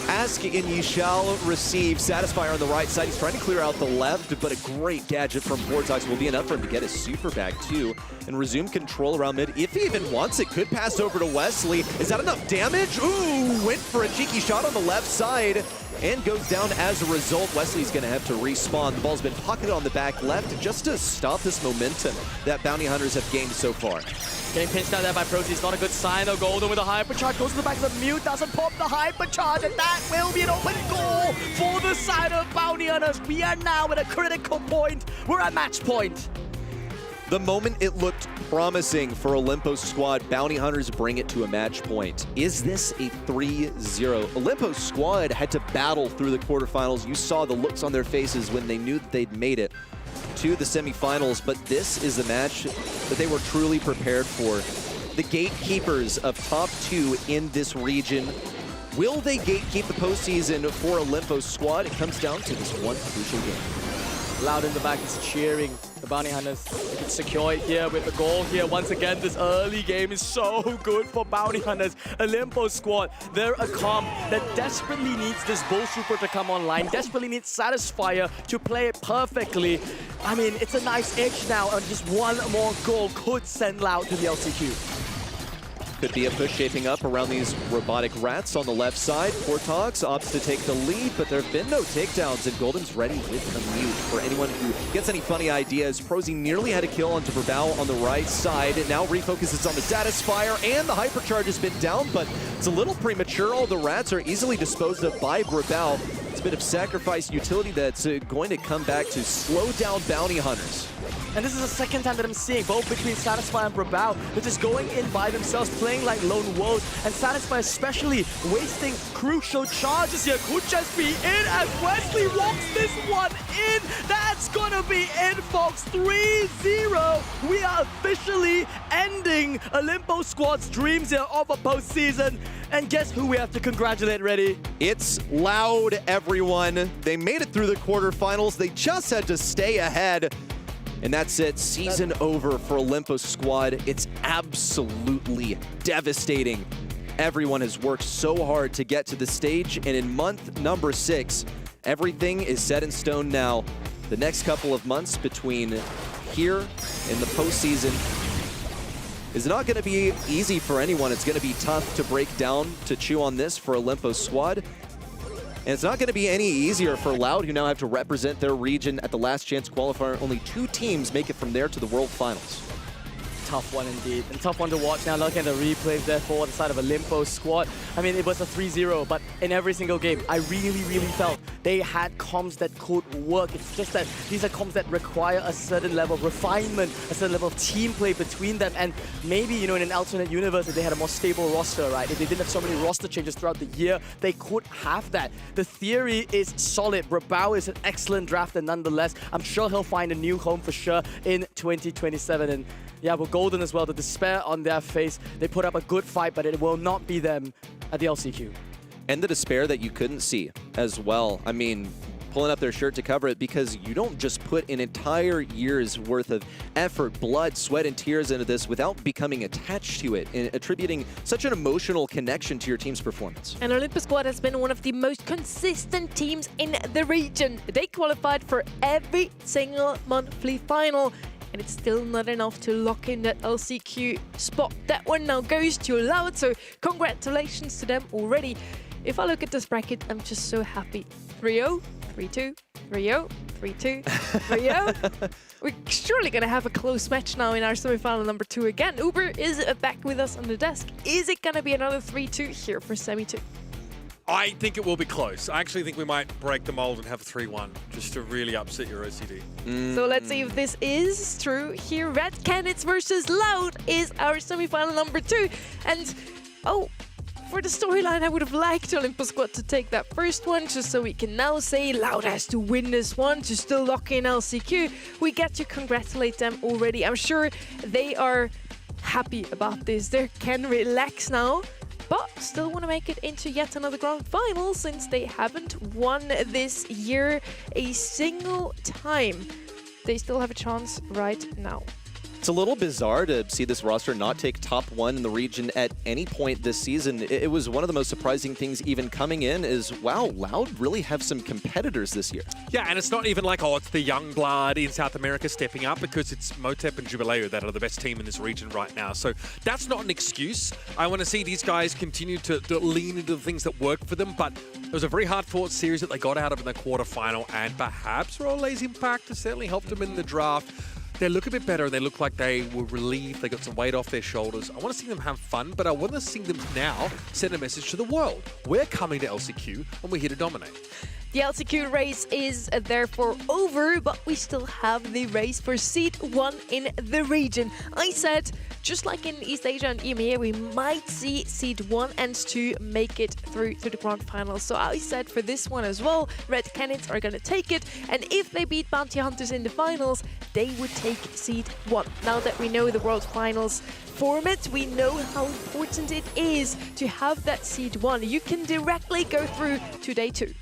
G: Ask and ye shall receive. Satisfier on the right side. He's trying to clear out the left, but a great gadget from Portox will be enough for him to get his super back too and resume control around mid. If he even wants it, could pass over to Wesley. Is that enough damage? Ooh, went for a cheeky shot on the left side and goes down as a result. Wesley's going to have to respawn. The ball's been pocketed on the back left just to stop this momentum that Bounty Hunters have gained so far.
B: Getting pinched out there by Prosy is not a good sign though. Golden with a hypercharge goes to the back of the mute, doesn't pop the hypercharge, and that will be an open goal for the side of Bounty Hunters. We are now at a critical point. We're at match point.
G: The moment it looked promising for Olympus squad, Bounty Hunters bring it to a match point. Is this a 3-0? Olympus squad had to battle through the quarterfinals. You saw the looks on their faces when they knew that they'd made it to the semifinals, but this is the match that they were truly prepared for. The gatekeepers of top two in this region. Will they gatekeep the postseason for Olympus squad? It comes down to this one crucial game.
B: Loud in the back is cheering. The Bounty Hunters, they can secure it here with the goal here. Once again, this early game is so good for Bounty Hunters. Olympus squad, they're a comp that desperately needs this Bull Super to come online, desperately needs Satisfier to play it perfectly. I mean, it's a nice edge now, and just one more goal could send Loud to the LCQ.
G: Could be a push shaping up around these robotic rats on the left side. Portox opts to take the lead, but there have been no takedowns, and Golden's ready with a mute. For anyone who gets any funny ideas, Prosy nearly had a kill onto Brawl on the right side, and now refocuses on the Satisfier, and the hypercharge has been down, but it's a little premature. All the rats are easily disposed of by Brawl. It's a bit of sacrifice utility that's going to come back to slow down Bounty Hunters.
B: And this is the second time that I'm seeing both between Satisfy and Brawl. They're just going in by themselves, playing like lone wolves. And Satisfy especially wasting crucial charges here. Could just be in as Wesley walks this one in. That's gonna be in, folks. 3-0. We are officially ending Olimpo Squad's dreams here of a postseason. And guess who we have to congratulate, Reddy?
G: It's Loud, everyone. They made it through the quarterfinals. They just had to stay ahead. And that's it. Season over for Olimpo Squad. It's absolutely devastating. Everyone has worked so hard to get to the stage, and in month number 6, everything is set in stone now. The next couple of months between here and the postseason is not going to be easy for anyone. It's going to be tough to break down, to chew on this for Olimpo Squad. And it's not going to be any easier for Loud, who now have to represent their region at the last chance qualifier. Only 2 teams make it from there to the World Finals.
B: Tough one indeed, and tough one to watch now. Looking at the replays there for the side of Olimpo Squad. I mean, it was a 3-0, but in every single game, I really felt they had comms that could work. It's just that these are comms that require a certain level of refinement, a certain level of team play between them, and maybe, you know, in an alternate universe, if they had a more stable roster, right? If they didn't have so many roster changes throughout the year, they could have that. The theory is solid. Brawl is an excellent drafter nonetheless. I'm sure he'll find a new home for sure in 2027, and yeah, but Golden as well, the despair on their face. They put up a good fight, but it will not be them at the LCQ.
G: And the despair that you couldn't see as well. I mean, pulling up their shirt to cover it, because you don't just put an entire year's worth of effort, blood, sweat, and tears into this without becoming attached to it and attributing such an emotional connection to your team's performance.
A: And Olimpo Squad has been one of the most consistent teams in the region. They qualified for every single monthly final. And it's still not enough to lock in that LCQ spot. That one now goes to Loud, so congratulations to them already. If I look at this bracket, I'm just so happy. 3-0, 3-2, 3-0, 3-2, 3-0. We're surely going to have a close match now in our semifinal number 2 again. Uber is back with us on the desk. Is it going to be another 3-2 here for semi 2?
C: I think it will be close. I actually think we might break the mold and have a 3-1 just to really upset your OCD.
A: So let's see if this is true here. Red Canids versus Loud is our semifinal number 2. And, oh, for the storyline, I would have liked Olimpo Squad to take that first one, just so we can now say Loud has to win this one to still lock in LCQ. We get to congratulate them already. I'm sure they are happy about this. They can relax now, but still want to make it into yet another grand final, since they haven't won this year a single time. They still have a chance right now.
G: It's a little bizarre to see this roster not take top 1 in the region at any point this season. It was one of the most surprising things even coming in is, wow, Loud really have some competitors this year.
C: Yeah, and it's not even like, oh, it's the young blood in South America stepping up, because it's Motep and Jubileo that are the best team in this region right now. So that's not an excuse. I want to see these guys continue to lean into the things that work for them, but it was a very hard-fought series that they got out of in the quarterfinal, and perhaps Rolle's impact has certainly helped them in the draft. They look a bit better, and they look like they were relieved. They got some weight off their shoulders. I want to see them have fun, but I want to see them now send a message to the world. We're coming to LCQ, and we're here to dominate.
A: The LCQ race is therefore over, but we still have the race for Seed 1 in the region. I said, just like in East Asia and EMEA, we might see Seed 1 and 2 make it through to the grand finals. So I said for this one as well, Red Canids are going to take it. And if they beat Bounty Hunters in the finals, they would take Seed 1. Now that we know the World Finals format, we know how important it is to have that Seed 1. You can directly go through to day 2.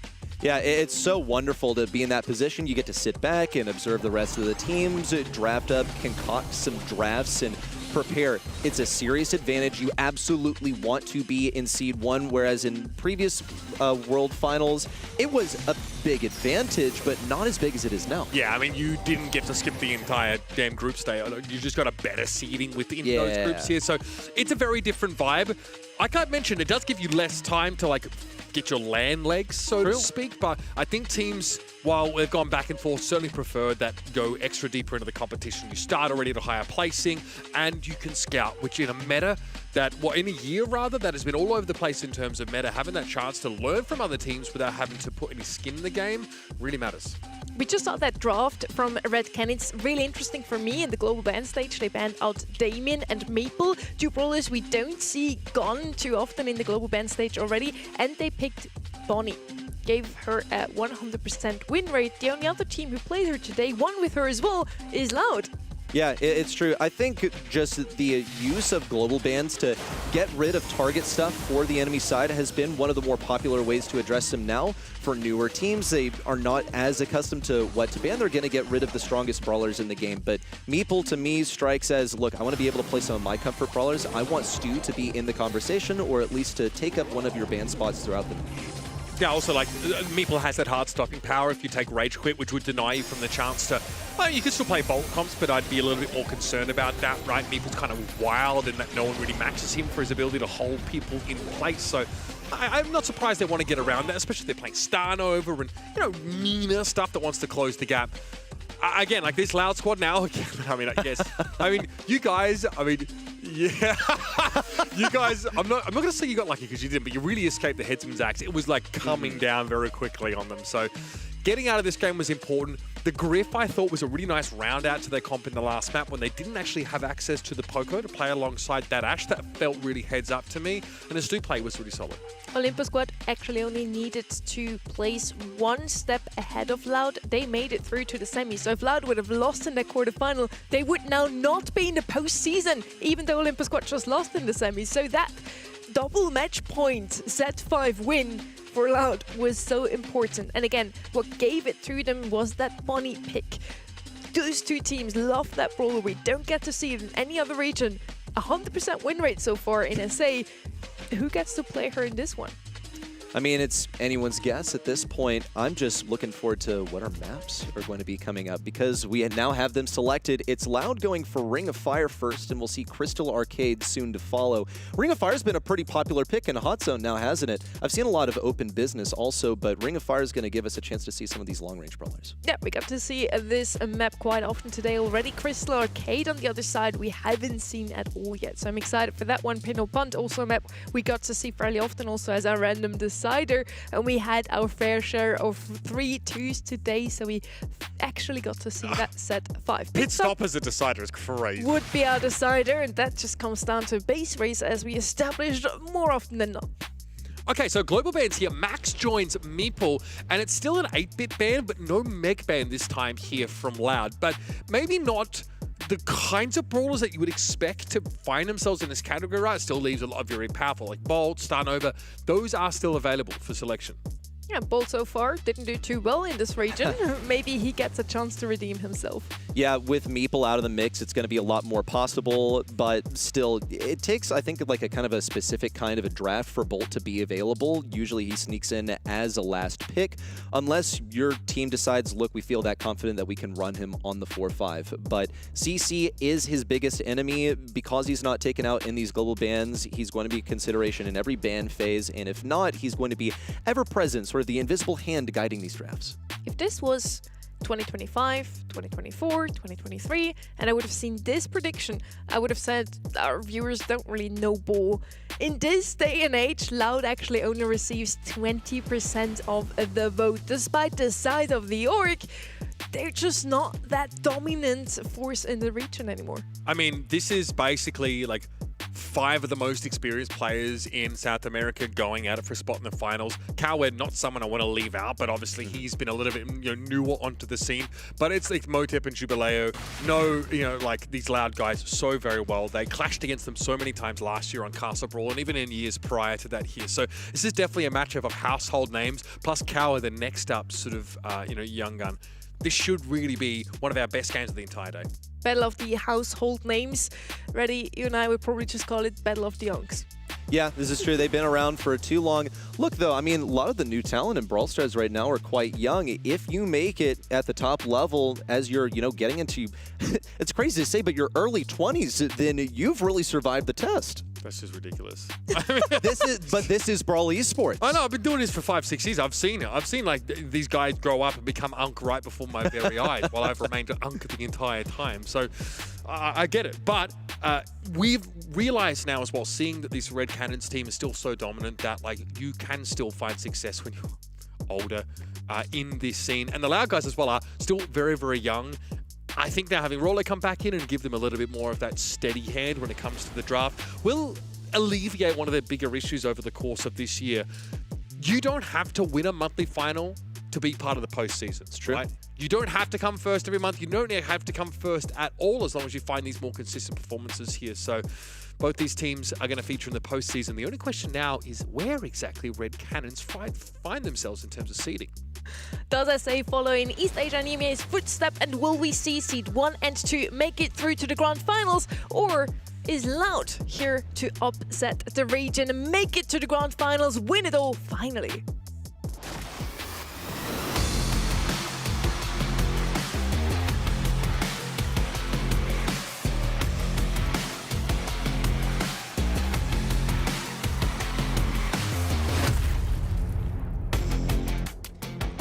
G: Yeah, it's so wonderful to be in that position. You get to sit back and observe the rest of the teams, draft up, concoct some drafts, and prepare. It's a serious advantage. You absolutely want to be in Seed 1, whereas in previous World Finals, it was a big advantage, but not as big as it is now.
C: Yeah, I mean, you didn't get to skip the entire damn group stage. You just got a better seeding within those groups here. So it's a very different vibe. Like I mentioned, it does give you less time to, like, get your land legs, so to speak. But I think teams, while we've gone back and forth, certainly prefer that go extra deeper into the competition. You start already at a higher placing, and you can scout, which in a meta that, well, in a year rather, that has been all over the place in terms of meta, having that chance to learn from other teams without having to put any skin in the game really matters.
A: We just saw that draft from Red Cannon. It's really interesting for me in the global ban stage. They banned out Damien and Maple, two brawlers we don't see gone too often in the global ban stage already. And they picked Bonnie, gave her a 100% win rate. The only other team who played her today, won with her as well, is Loud.
G: Yeah, it's true. I think just the use of global bans to get rid of target stuff for the enemy side has been one of the more popular ways to address them now. For newer teams, they are not as accustomed to what to ban. They're going to get rid of the strongest brawlers in the game. But Meeple, to me, strikes as, look, I want to be able to play some of my comfort brawlers. I want Stu to be in the conversation, or at least to take up one of your ban spots throughout the match.
C: Yeah, also, like, Meeple has that hard stopping power if you take Rage Quit, which would deny you from the chance to... Well, you could still play Bolt comps, but I'd be a little bit more concerned about that, right? Meeple's kind of wild in that no one really matches him for his ability to hold people in place, so... I'm not surprised they want to get around that, especially if they're playing Starnova and, you know, meaner stuff that wants to close the gap. Again, like this Loud squad now, I mean, I guess, I mean, you guys, I mean, yeah, you guys, I'm not going to say you got lucky because you didn't, but you really escaped the headsman's axe. It was like coming down very quickly on them. So getting out of this game was important. The Griff, I thought, was a really nice round out to their comp in the last map when they didn't actually have access to the Poco to play alongside that Ashe. That felt really heads up to me. And the Stu play was really solid.
A: Olympus Squad actually only needed to place one step ahead of Loud. They made it through to the semis. So if Loud would have lost in their quarterfinal, they would now not be in the postseason, even though Olympus Squad just lost in the semis. So that double match point, set 5 win for Loud was so important. And again, what gave it through them was that Bonnie pick. Those two teams love that brawler. We don't get to see it in any other region. 100% win rate so far in SA. Who gets to play her in this one?
G: I mean, it's anyone's guess at this point. I'm just looking forward to what our maps are going to be coming up because we now have them selected. It's Loud going for Ring of Fire first, and we'll see Crystal Arcade soon to follow. Ring of Fire's been a pretty popular pick in Hot Zone now, hasn't it? I've seen a lot of open business also, but Ring of Fire is going to give us a chance to see some of these long-range brawlers.
A: Yeah, we got to see this map quite often today already. Crystal Arcade on the other side we haven't seen at all yet, so I'm excited for that one. Pin or Punt, also a map we got to see fairly often also as our random decider, and we had our fair share of 3 2s today, so we actually got to see that set 5.
C: Pit stop as a decider is crazy.
A: Would be our decider, and that just comes down to base race as we established more often than not.
C: Okay, so global bans here. Max joins Meeple, and it's still an 8-bit ban, but no mech ban this time here from Loud. But maybe not the kinds of brawlers that you would expect to find themselves in this category, right? It still leaves a lot of very powerful, like Bolt, Starnova. Those are still available for selection.
A: Yeah, Bolt so far didn't do too well in this region. Maybe he gets a chance to redeem himself.
G: Yeah, with Meeple out of the mix, it's going to be a lot more possible, but still, it takes, I think, like a kind of a specific kind of a draft for Bolt to be available. Usually he sneaks in as a last pick, unless your team decides, look, we feel that confident that we can run him on the 4-5. But CC is his biggest enemy. Because he's not taken out in these global bans, he's going to be a consideration in every ban phase, and if not, he's going to be ever-present, sort of the invisible hand guiding these drafts.
A: If this was 2025, 2024, 2023, and I would have seen this prediction, I would have said our viewers don't really know ball. In this day and age, Loud actually only receives 20% of the vote. Despite the size of the org, they're just not that dominant force in the region anymore.
C: I mean, this is basically like 5 of the most experienced players in South America going at it for a spot in the finals. Coward, not someone I want to leave out, but obviously he's been a little bit newer onto the scene. But it's like Motep and Jubileo know, like these Loud guys so very well. They clashed against them so many times last year on Castle Brawl and even in years prior to that here. So this is definitely a matchup of household names, plus Coward, the next up sort of, young gun. This should really be one of our best games of the entire day.
A: Battle of the household names. Reddy, you and I would probably just call it Battle of the Yonks.
G: Yeah, this is true. They've been around for too long. Look, though, I mean, a lot of the new talent in Brawl Stars right now are quite young. If you make it at the top level as you're, getting into, it's crazy to say, but your early 20s, then you've really survived the test.
C: That's just ridiculous.
G: This is Brawl Esports.
C: I know, I've been doing this for 5-6 years. I've seen it. I've seen like these guys grow up and become Unk right before my very eyes while I've remained Unk the entire time. So I get it. But we've realized now as well, seeing that this Red Cannons team is still so dominant that like you can still find success when you older in this scene. And the Loud guys as well are still very, very young. I think now having Rollo come back in and give them a little bit more of that steady hand when it comes to the draft will alleviate one of their bigger issues over the course of this year. You don't have to win a monthly final to be part of the postseason. It's
G: true.
C: Right? You don't have to come first every month. You don't have to come first at all as long as you find these more consistent performances here. So both these teams are going to feature in the postseason. The only question now is where exactly Red Cannons find themselves in terms of seeding.
A: Does SA follow in East Asia Anime's footstep, and will we see seed 1 and 2 make it through to the grand finals, or is Loud here to upset the region and make it to the grand finals, win it all finally?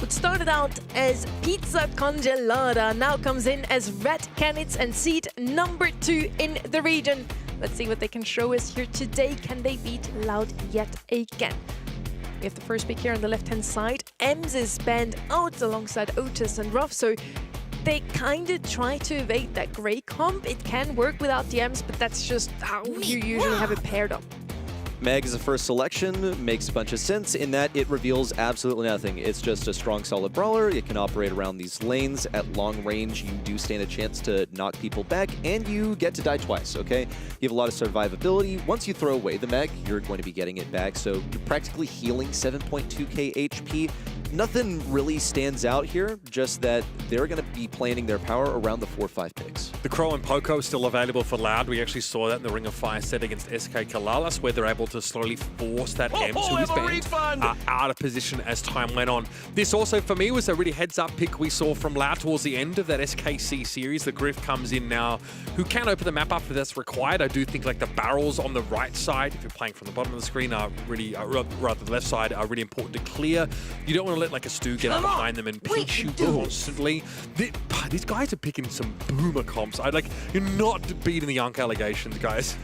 A: Started out as Pizza Congelada, now comes in as Red Canids and seed number 2 in the region. Let's see what they can show us here today. Can they beat Loud yet again? We have the first pick here on the left-hand side. Ems is banned out alongside Otis and Ruff, so they kind of try to evade that grey comp. It can work without the Ems, but that's just how you usually have it paired up.
G: Meg is the first selection, makes a bunch of sense in that it reveals absolutely nothing. It's just a strong, solid brawler. It can operate around these lanes. At long range, you do stand a chance to knock people back, and you get to die twice, okay? You have a lot of survivability. Once you throw away the Meg, you're going to be getting it back, so you're practically healing 7.2k HP. Nothing really stands out here, just that they're going to be planning their power around the 4-5 picks.
C: The Crow and Poco is still available for Loud. We actually saw that in the Ring of Fire set against SK Kalalas, where they're able to slowly force that Ems, who is banned, out of position as time went on. This also, for me, was a really heads-up pick we saw from Loud towards the end of that SKC series. The Griff comes in now, who can open the map up if that's required. I do think like the barrels on the right side, if you're playing from the bottom of the screen, are really, rather the left side, are really important to clear. You don't want to let like a Stu get up behind them and pinch you constantly. These guys are picking some boomer comps. You're not beating the Yunk allegations, guys.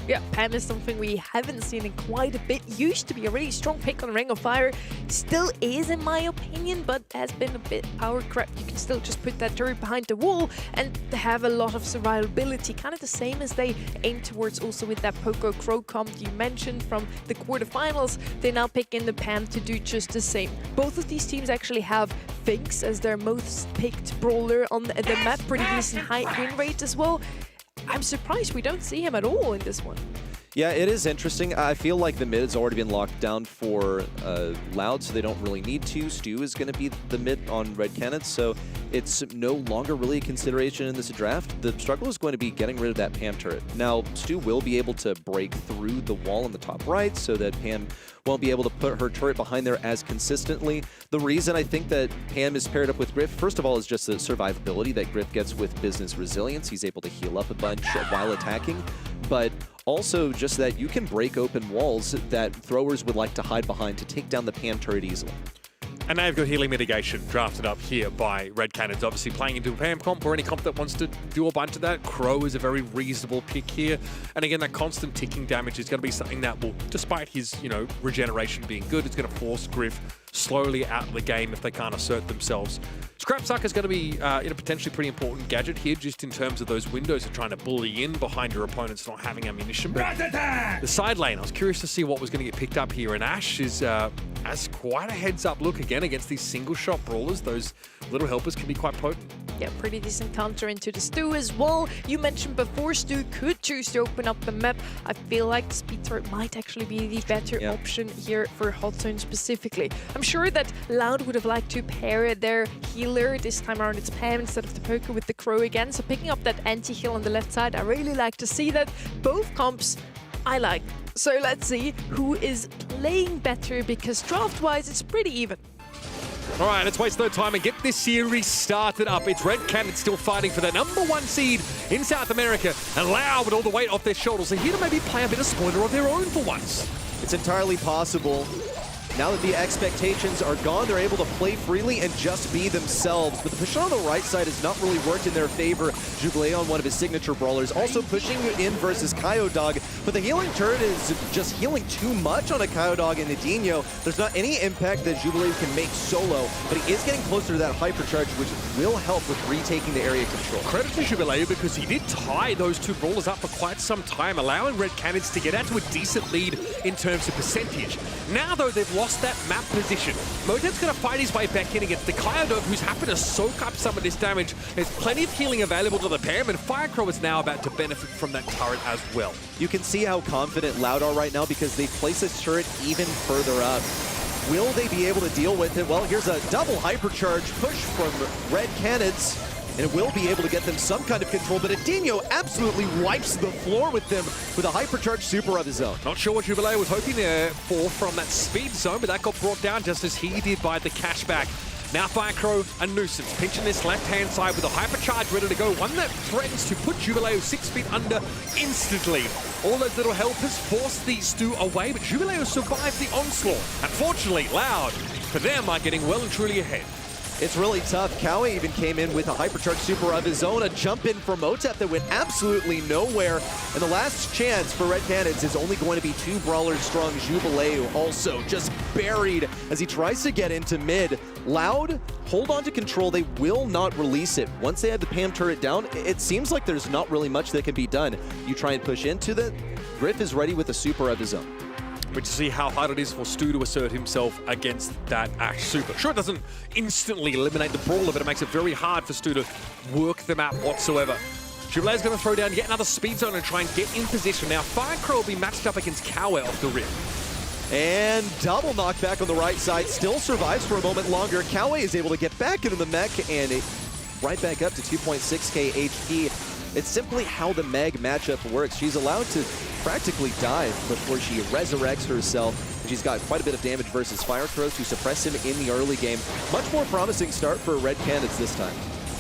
A: Yeah, Pam is something we haven't seen in quite a bit. Used to be a really strong pick on Ring of Fire. Still is, in my opinion, but has been a bit power crept. You can still just put that turret behind the wall and have a lot of survivability. Kind of the same as they aim towards also with that Poco Crow comp you mentioned from the quarterfinals. They now pick in the Pam to do just the same. Both of these teams actually have Finks as their most picked brawler on the map. Pretty decent high win rate as well. I'm surprised we don't see him at all in this one.
G: Yeah, it is interesting. I feel like the mid has already been locked down for Loud, so they don't really need to. Stu is going to be the mid on Red Cannons, so it's no longer really a consideration in this draft. The struggle is going to be getting rid of that Pam turret. Now, Stu will be able to break through the wall in the top right so that Pam won't be able to put her turret behind there as consistently. The reason I think that Pam is paired up with Griff, first of all, is just the survivability that Griff gets with business resilience. He's able to heal up a bunch while attacking, but also just that you can break open walls that throwers would like to hide behind to take down the Pam turret easily.
C: And they've got healing mitigation drafted up here by Red Cannons, obviously playing into a Pam comp or any comp that wants to do a bunch of that. Crow is a very reasonable pick here. And again, that constant ticking damage is going to be something that will, despite his, regeneration being good, it's going to force Griff slowly out of the game if they can't assert themselves. Scrapsucker is going to be potentially pretty important gadget here, just in terms of those windows of trying to bully in behind your opponents not having ammunition. But the side lane, I was curious to see what was going to get picked up here, and Ash is has quite a heads-up look again against these single-shot brawlers. Those little helpers can be quite potent.
A: Yeah, pretty decent counter into the Stu as well. You mentioned before Stu could choose to open up the map. I feel like the speed turret might actually be the better option here for Hot Zone specifically. I'm sure that Loud would have liked to pair their healer. This time around it's Pam instead of the Poker with the Crow again. So picking up that anti-heal on the left side, I really like to see that. Both comps I like. So let's see who is playing better, because draft-wise it's pretty even.
C: All right, let's waste no time and get this series started up. It's Red Cannons still fighting for the #1 seed in South America, and Loud with all the weight off their shoulders are here to maybe play a bit of spoiler of their own for once.
G: It's entirely possible. Now that the expectations are gone, they're able to play freely and just be themselves. But the push on the right side has not really worked in their favor. Jubilee on one of his signature brawlers, also pushing in versus Kyodog. But the healing turret is just healing too much on a Kyodog and Edinho. There's not any impact that Jubilee can make solo, but he is getting closer to that hypercharge, which will help with retaking the area control.
C: Credit to Jubilee because he did tie those two brawlers up for quite some time, allowing Red Canids to get out to a decent lead in terms of percentage. Now, though, they've lost that map position. Motep's going to fight his way back in against the Kyodog, who's happy to soak up some of this damage. There's plenty of healing available to the pair, and Firecrow is now about to benefit from that turret as well.
G: You can see how confident Loud are right now because they place this turret even further up. Will they be able to deal with it? Well, here's a double hypercharge push from Red Canids, and it will be able to get them some kind of control, but Edinho absolutely wipes the floor with them with a hypercharge super of his own.
C: Not sure what Jubilee was hoping for from that speed zone, but that got brought down just as he did by the cashback. Now Firecrow, a nuisance, pinching this left-hand side with a hypercharge ready to go, one that threatens to put Jubilee 6 feet under instantly. All those little helpers force these two away, but Jubilee survived the onslaught. Unfortunately, Loud, for them, are getting well and truly ahead.
G: It's really tough. Kawe even came in with a hypercharge super of his own, a jump in from Motep that went absolutely nowhere. And the last chance for Red Canids is only going to be 2 brawlers strong. Jubilee also just buried as he tries to get into mid. Loud, hold on to control. They will not release it. Once they have the Pam turret down, it seems like there's not really much that can be done. You try and push into the Griff is ready with a super of his own.
C: But to see how hard it is for Stu to assert himself against that Ash super. Sure, it doesn't instantly eliminate the brawler, but it makes it very hard for Stu to work the map whatsoever. Jubilee's going to throw down yet another speed zone and try and get in position. Now, Firecrow will be matched up against Kawe off the rip.
G: And double knockback on the right side, still survives for a moment longer. Kawe is able to get back into the mech and right back up to 2.6k HP. It's simply how the Meg matchup works. She's allowed to practically die before she resurrects herself. And she's got quite a bit of damage versus Firecrow to suppress him in the early game. Much more promising start for Red Canids this time.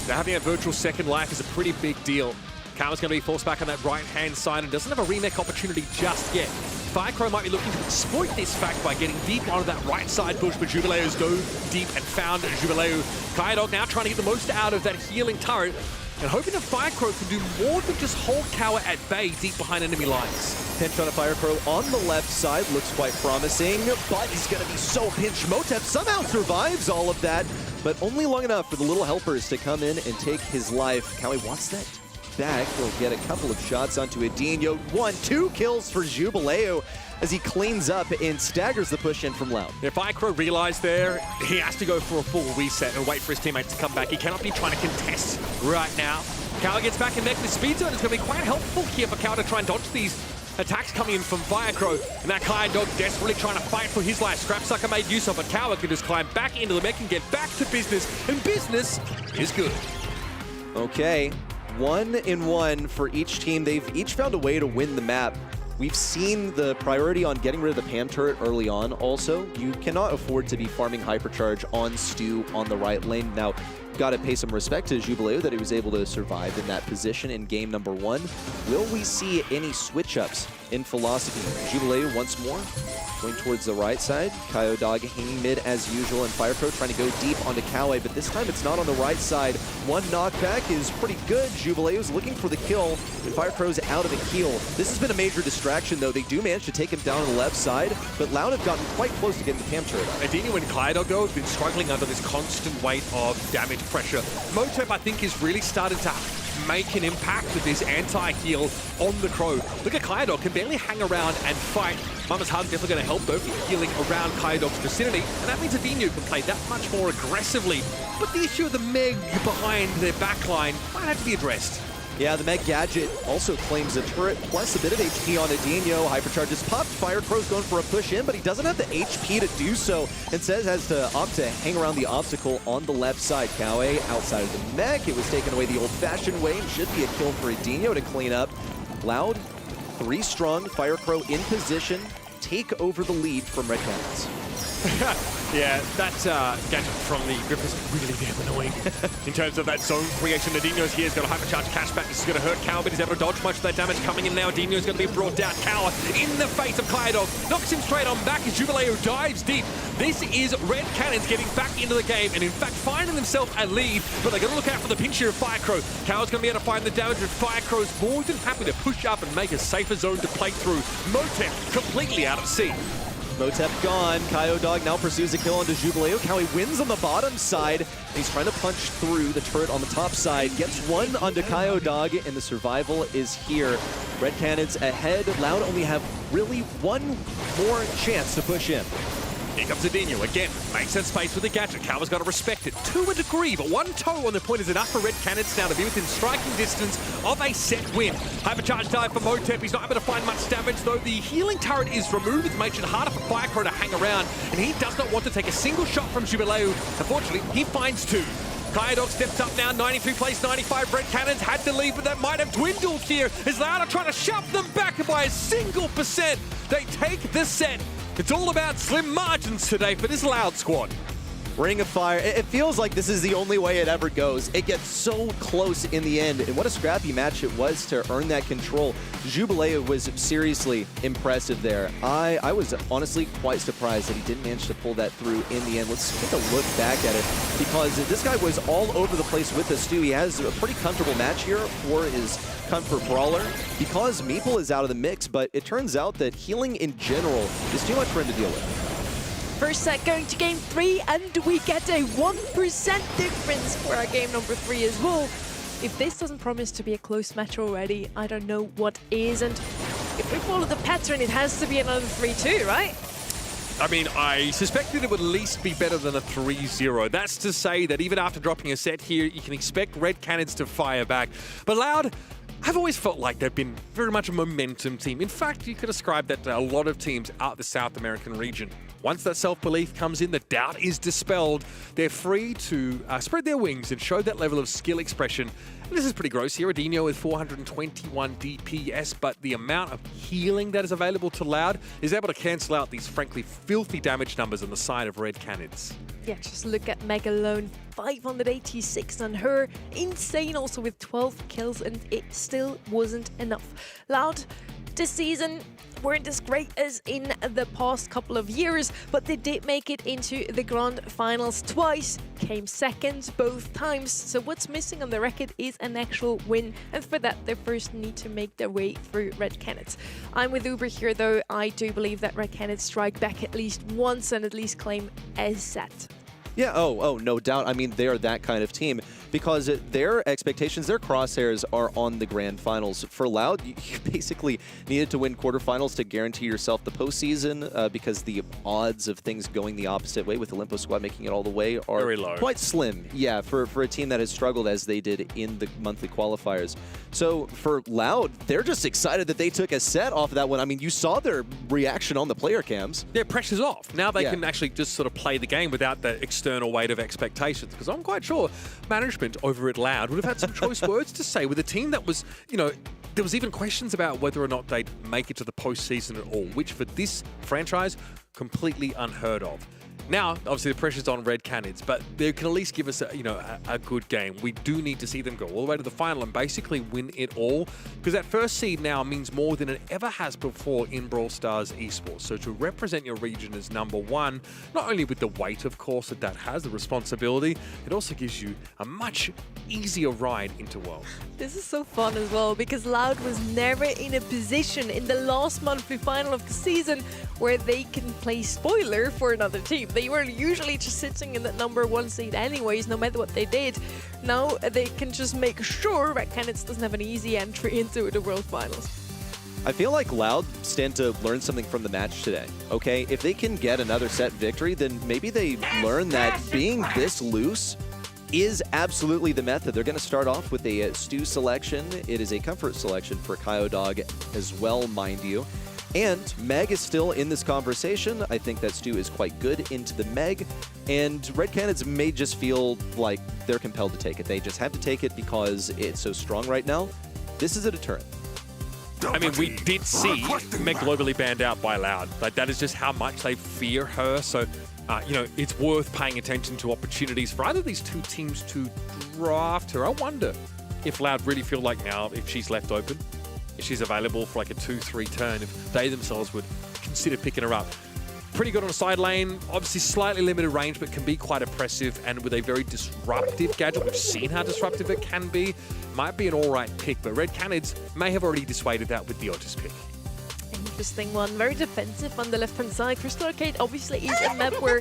C: Now, having a virtual second life is a pretty big deal. Kawa's going to be forced back on that right-hand side and doesn't have a remake opportunity just yet. Firecrow might be looking to exploit this fact by getting deep onto that right side bush, but Jubilee's go deep and found Jubilee. Kyodog now trying to get the most out of that healing turret and hoping that Firecrow can do more than just hold Kawa at bay deep behind enemy lines.
G: Pinch on a Firecrow on the left side looks quite promising, but he's going to be so pinched. Motep somehow survives all of that, but only long enough for the little helpers to come in and take his life. Kawe wants that back. He'll get a couple of shots onto Edinho. 1-2 kills for Jubilee as he cleans up and staggers the push in from Loud.
C: If Firecrow realized there, he has to go for a full reset and wait for his teammates to come back. He cannot be trying to contest right now. Kawa gets back in mech with speed zone. It's going to be quite helpful here for Kawa to try and dodge these attacks coming in from Firecrow. And that Kyodog desperately trying to fight for his life. Scrapsucker made use of it. Kawa can just climb back into the mech and get back to business. And business is good.
G: Okay, 1-1 for each team. They've each found a way to win the map. We've seen the priority on getting rid of the Pam turret early on. Also, you cannot afford to be farming hypercharge on Stu on the right lane. Now, got to pay some respect to Jubilee that he was able to survive in that position in game number 1. Will we see any switch-ups in philosophy? Jubilee once more going towards the right side. Kyodog hanging mid as usual, and Firecrow trying to go deep onto Kawe, but this time it's not on the right side. One knockback is pretty good. Jubilee was looking for the kill, and Firecrow's out of the heal. This has been a major distraction, though. They do manage to take him down on the left side, but Loud have gotten quite close to getting the Pam turret up.
C: Edinho and Kyodog, though, have been struggling under this constant weight of damage pressure. Motep, I think, is really starting to make an impact with this anti-heal on the Crow. Look at Kyodog, can barely hang around and fight. Mama's Hug definitely going to help, though, for healing around Kyodog's vicinity, and that means Edinho can play that much more aggressively. But the issue of the Meg behind their backline might have to be addressed.
G: Yeah, the Meg Gadget also claims a turret plus a bit of HP on Edinho. Hypercharge is popped. Firecrow's going for a push in, but he doesn't have the HP to do so. Instead, has to opt to hang around the obstacle on the left side. Kawe outside of the mech. It was taken away the old-fashioned way and should be a kill for Edinho to clean up. Loud, 3 strong. Firecrow in position. Take over the lead from Red Canids.
C: Yeah, that gadget from the Grip is really damn annoying in terms of that zone creation. Nadino's here, he's got a hypercharge cashback. This is going to hurt Cow, but he's able to dodge much of that damage coming in now. Dino's going to be brought down. Cow in the face of Kyodog, knocks him straight on back as Jubileo dives deep. This is Red Cannons getting back into the game and in fact finding themselves a lead, but they're going to look out for the pinch here of Firecrow. Cow's going to be able to find the damage, and Firecrow's more than happy to push up and make a safer zone to play through. Motep completely out at sea.
G: Motep gone. Kyodog now pursues a kill onto Jubileo. Cowie wins on the bottom side. He's trying to punch through the turret on the top side. Gets one onto Kyodog, and the survival is here. Red Cannons ahead. Loud only have really one more chance to push in.
C: Here comes Adinho again, makes that space with the gadget. Calva's got to respect it to a degree, but one toe on the point is enough for Red Cannons now to be within striking distance of a set win. Hypercharge dive for Motep, he's not able to find much damage though. The healing turret is removed, it makes it harder for Firecrow to hang around, and he does not want to take a single shot from Jubileo. Unfortunately, he finds two. Kyodog steps up now, 93 plays 95. Red Cannons had to leave, but that might have dwindled here as Loud are trying to shove them back by a single percent. They take the set. It's all about slim margins today for this Loud squad.
G: Ring of Fire. It feels like this is the only way it ever goes. It gets so close in the end, and what a scrappy match it was to earn that control. Jubileo was seriously impressive there. I was honestly quite surprised that he didn't manage to pull that through in the end. Let's take a look back at it, because this guy was all over the place with the Stu. He has a pretty comfortable match here for his comfort brawler because Meeple is out of the mix, but it turns out that healing in general is too much for him to deal with.
A: First set going to game 3, and we get a 1% difference for our game number 3 as well. If this doesn't promise to be a close match already, I don't know what is. And if we follow the pattern, it has to be another 3-2, right?
C: I mean, I suspected it would at least be better than a 3-0. That's to say that even after dropping a set here, you can expect Red Cannons to fire back. But Loud, I've always felt like they've been very much a momentum team. In fact, you could ascribe that to a lot of teams out the South American region. Once that self-belief comes in, the doubt is dispelled. They're free to spread their wings and show that level of skill expression. And this is pretty gross here. Adinho with 421 DPS, but the amount of healing that is available to Loud is able to cancel out these frankly filthy damage numbers on the side of Red Cannons.
A: Yeah, just look at Meg alone. 586 on her. Insane also with 12 kills, and it still wasn't enough. Loud this season weren't as great as in the past couple of years, but they did make it into the grand finals twice, came second both times. So what's missing on the record is an actual win, and for that they first need to make their way through Red Cannons. I'm with Uber here though. I do believe that Red Cannons strike back at least once and at least claim a set.
G: Yeah, oh, no doubt. I mean, they are that kind of team because their expectations, their crosshairs are on the grand finals. For Loud, you basically needed to win quarterfinals to guarantee yourself the postseason because the odds of things going the opposite way with the Olympus squad making it all the way are
C: very low.
G: Quite slim. Yeah, for a team that has struggled as they did in the monthly qualifiers. So for Loud, they're just excited that they took a set off of that one. I mean, you saw their reaction on the player cams.
C: Their pressure's off. Now they can actually just sort of play the game without the external weight of expectations, because I'm quite sure management over at Loud would have had some choice words to say with a team that was, you know, there was even questions about whether or not they'd make it to the postseason at all, which for this franchise, completely unheard of. Now, obviously, the pressure's on Red Cannons, but they can at least give us a good game. We do need to see them go all the way to the final and basically win it all, because that first seed now means more than it ever has before in Brawl Stars Esports. So to represent your region as #1, not only with the weight, of course, that has, the responsibility, it also gives you a much easier ride into Worlds.
A: This is so fun as well, because Loud was never in a position in the last monthly final of the season where they can play spoiler for another team. They were usually just sitting in that #1 seed anyways, no matter what they did. Now they can just make sure Red Cannons doesn't have an easy entry into the World Finals.
G: I feel like Loud stand to learn something from the match today, okay? If they can get another set victory, then maybe they learn that being this loose is absolutely the method. They're going to start off with a Stu selection. It is a comfort selection for Kyodog as well, mind you. And Meg is still in this conversation. I think that Stu is quite good into the Meg, and Red Cannons may just feel like they're compelled to take it. They just have to take it because it's so strong right now. This is a deterrent.
C: I mean, we did see Meg globally banned out by Loud. Like, that is just how much they fear her. So you know, it's worth paying attention to opportunities for either of these two teams to draft her. I wonder if Loud really feel like now, if she's left open, if she's available for like a 2-3 turn, if they themselves would consider picking her up. Pretty good on a side lane, obviously slightly limited range, but can be quite oppressive, and with a very disruptive gadget. We've seen how disruptive it can be. Might be an all right pick, but Red Canids may have already dissuaded that with the Otis pick.
A: Interesting one. Very defensive on the left-hand side. Crystal Arcade obviously is a map where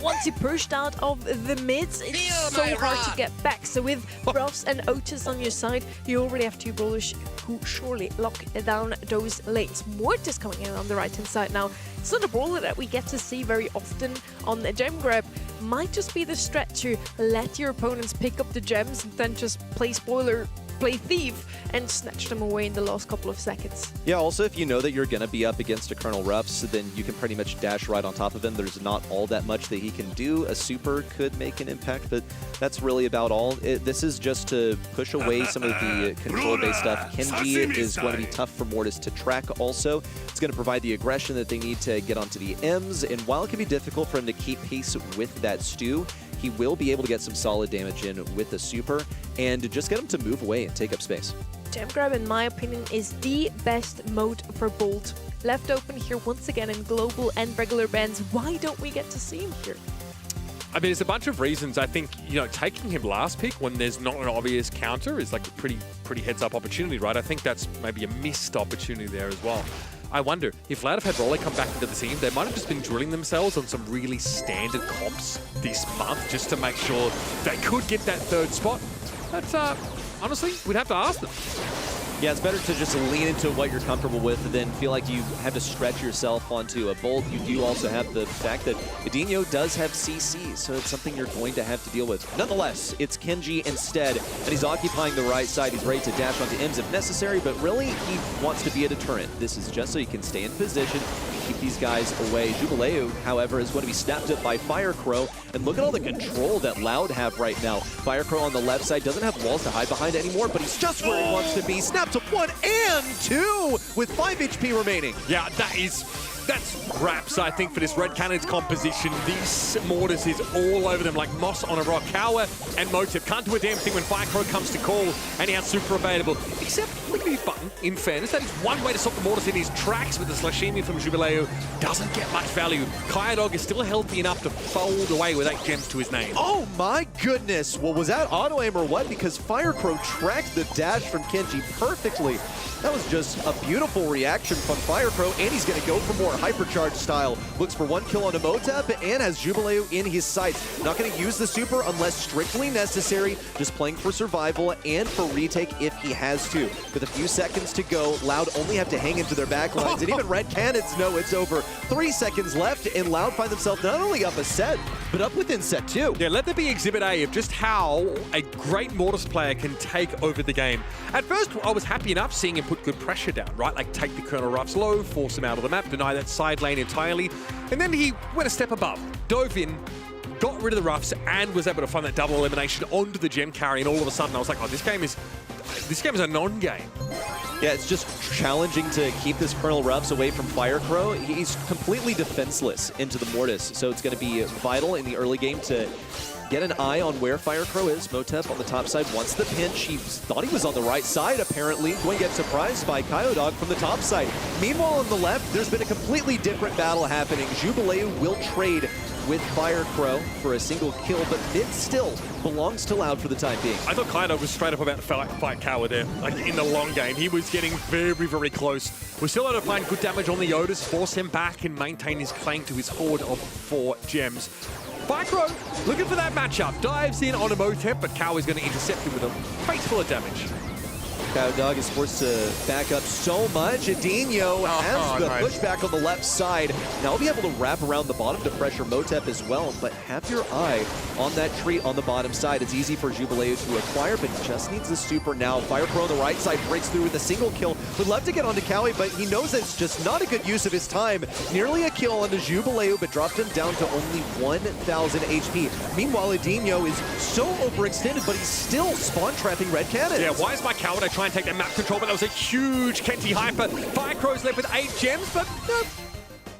A: once you pushed out of the mids, it's so hard to get back. So with Ruffs and Otis on your side, you already have two brawlers who surely lock down those lanes. Mortis coming in on the right-hand side now. It's not a brawler that we get to see very often on the gem grab. Might just be the strat to let your opponents pick up the gems and then just play spoiler, play thief, and snatch them away in the last couple of seconds.
G: Yeah, also if you know that you're going to be up against a Colonel Ruffs, then you can pretty much dash right on top of him. There's not all that much that he can do. A super could make an impact, but that's really about all. This is just to push away some of the control-based stuff. Kenji is going to be tough for Mortis to track also. It's going to provide the aggression that they need to get onto the M's, and while it can be difficult for him to keep pace with that stew, he will be able to get some solid damage in with the super and just get him to move away and take up space.
A: Gem grab, in my opinion, is the best mode for Bolt. Left open here once again in global and regular bans. Why don't we get to see him here?
C: I mean, there's a bunch of reasons. I think, you know, taking him last pick when there's not an obvious counter is like a pretty heads-up opportunity, right? I think that's maybe a missed opportunity there as well. I wonder, if Loud have had Rolly come back into the team, they might have just been drilling themselves on some really standard comps this month just to make sure they could get that third spot. But honestly, we'd have to ask them.
G: Yeah, it's better to just lean into what you're comfortable with than feel like you have to stretch yourself onto a Bolt. You do also have the fact that Edinho does have CC, so it's something you're going to have to deal with. Nonetheless, it's Kenji instead, and he's occupying the right side. He's ready to dash onto M's if necessary, but really he wants to be a deterrent. This is just so he can stay in position and keep these guys away. Jubileu, however, is going to be snapped up by Firecrow, and look at all the control that Loud have right now. Firecrow on the left side doesn't have walls to hide behind anymore, but he's just where he wants to be. Snap to 1 and 2 with 5 HP remaining.
C: Yeah, that's raps, I think, for this Red Cannon's composition. These Mortis is all over them like moss on a rock. Kawa and Motep can't do a damn thing when Firecrow comes to call, and he has super available. Except, look at his button, in fairness. That is one way to stop the Mortis in his tracks, with the Slashimi from Jubileu. Doesn't get much value. Kyodog is still healthy enough to fold away with 8 gems to his name.
G: Oh my goodness! Well, was that auto-aim or what? Because Firecrow tracked the dash from Kenji perfectly. That was just a beautiful reaction from Firecrow, and he's going to go for more hypercharge style. Looks for 1 kill on Emotep and has Jubileu in his sights. Not going to use the super unless strictly necessary, just playing for survival and for retake if he has to. With a few seconds to go, Loud only have to hang into their backlines, and even Red Canids know it's over. 3 seconds left, and Loud find themselves not only up a set, but up within set 2.
C: Yeah, let there be Exhibit A of just how a great Mortis player can take over the game. At first, I was happy enough seeing him put good pressure down, right? Like take the Colonel Ruffs low, force him out of the map, deny that side lane entirely. And then he went a step above, dove in, got rid of the Ruffs, and was able to find that double elimination onto the gem carry. And all of a sudden, I was like, oh, this game is a non-game.
G: Yeah, it's just challenging to keep this Colonel Ruffs away from Firecrow. He's completely defenseless into the Mortis, so it's going to be vital in the early game to get an eye on where Firecrow is. Motep on the top side wants the pinch. He thought he was on the right side, apparently. Going to get surprised by Kyodog from the top side. Meanwhile, on the left, there's been a completely different battle happening. Jubileu will trade with Firecrow for a single kill, but mid still belongs to Loud for the time being.
C: I thought Kyodog was straight up about to fight Kawa there, like in the long game. He was getting very, very close. We're still able to find good damage on the Otis, force him back and maintain his claim to his hoard of 4 gems. Firecrow looking for that matchup. Dives in on Emotep, but Kawa is going to intercept him with a face full of damage.
G: Kyodog is forced to back up so much. Edinho has the pushback on the left side. Now he'll be able to wrap around the bottom to pressure Motep as well, but have your eye on that tree on the bottom side. It's easy for Jubileu to acquire, but he just needs the super now. Firecrow on the right side breaks through with a single kill. Would love to get onto Cowie, but he knows that it's just not a good use of his time. Nearly a kill onto Jubileu, but dropped him down to only 1,000 HP. Meanwhile, Edinho is so overextended, but he's still spawn trapping Red Cannons.
C: Yeah, why is my Coward? I try and take that map control, but that was a huge Kenty hyper. Firecrow's left with 8 gems, but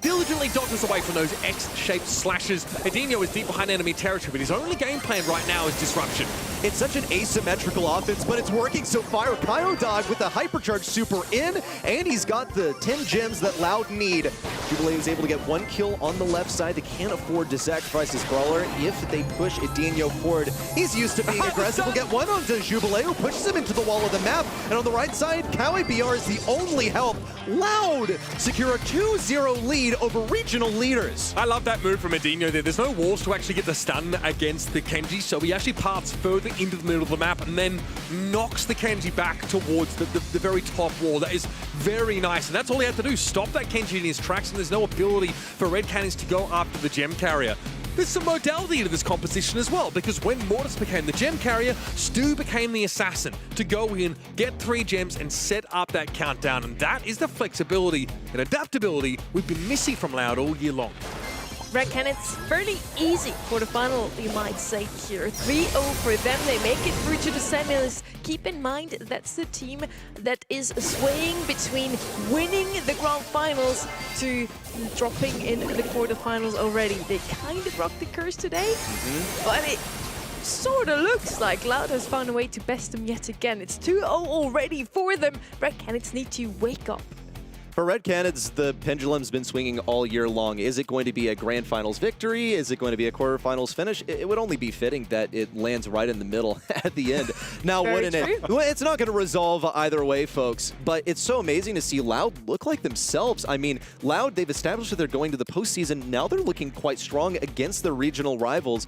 C: diligently dodges away from those X-shaped slashes. Edinho is deep behind enemy territory, but his only game plan right now is disruption.
G: It's such an asymmetrical offense, but it's working so far. Kyodog with the hypercharge super in, and he's got the 10 gems that Loud need. Jubilee was able to get 1 kill on the left side. They can't afford to sacrifice his brawler if they push Edinho forward. He's used to being aggressive. We'll get one onto Jubilee, who pushes him into the wall of the map. And on the right side, Kawi BR is the only help. Loud secure a 2-0 lead over regional leaders.
C: I love that move from Edinho there. There's no walls to actually get the stun against the Kenji, so he actually parts further into the middle of the map and then knocks the Kenji back towards the very top wall. That is very nice, and that's all he had to do. Stop that Kenji in his tracks, and there's no ability for Red Cannons to go after the gem carrier. There's some modality to this composition as well, because when Mortis became the gem carrier, Stu became the assassin to go in, get 3 gems, and set up that countdown. And that is the flexibility and adaptability we've been missing from Loud all year long.
A: Red Cannons, fairly easy for the final, you might say here. 3-0 for them. They make it through to the semis. Keep in mind, that's the team that is swaying between winning the grand finals to dropping in the quarterfinals already. They kind of rocked the curse today, but it sort of looks like Loud has found a way to best them yet again. It's 2-0 already for them. Red Cannons need to wake up.
G: For Red Cannons, the pendulum's been swinging all year long. Is it going to be a grand finals victory? Is it going to be a quarterfinals finish? It would only be fitting that it lands right in the middle at the end. Now, wouldn't it? Well, it's not going to resolve either way, folks, but it's so amazing to see Loud look like themselves. I mean, Loud, they've established that they're going to the postseason. Now they're looking quite strong against their regional rivals.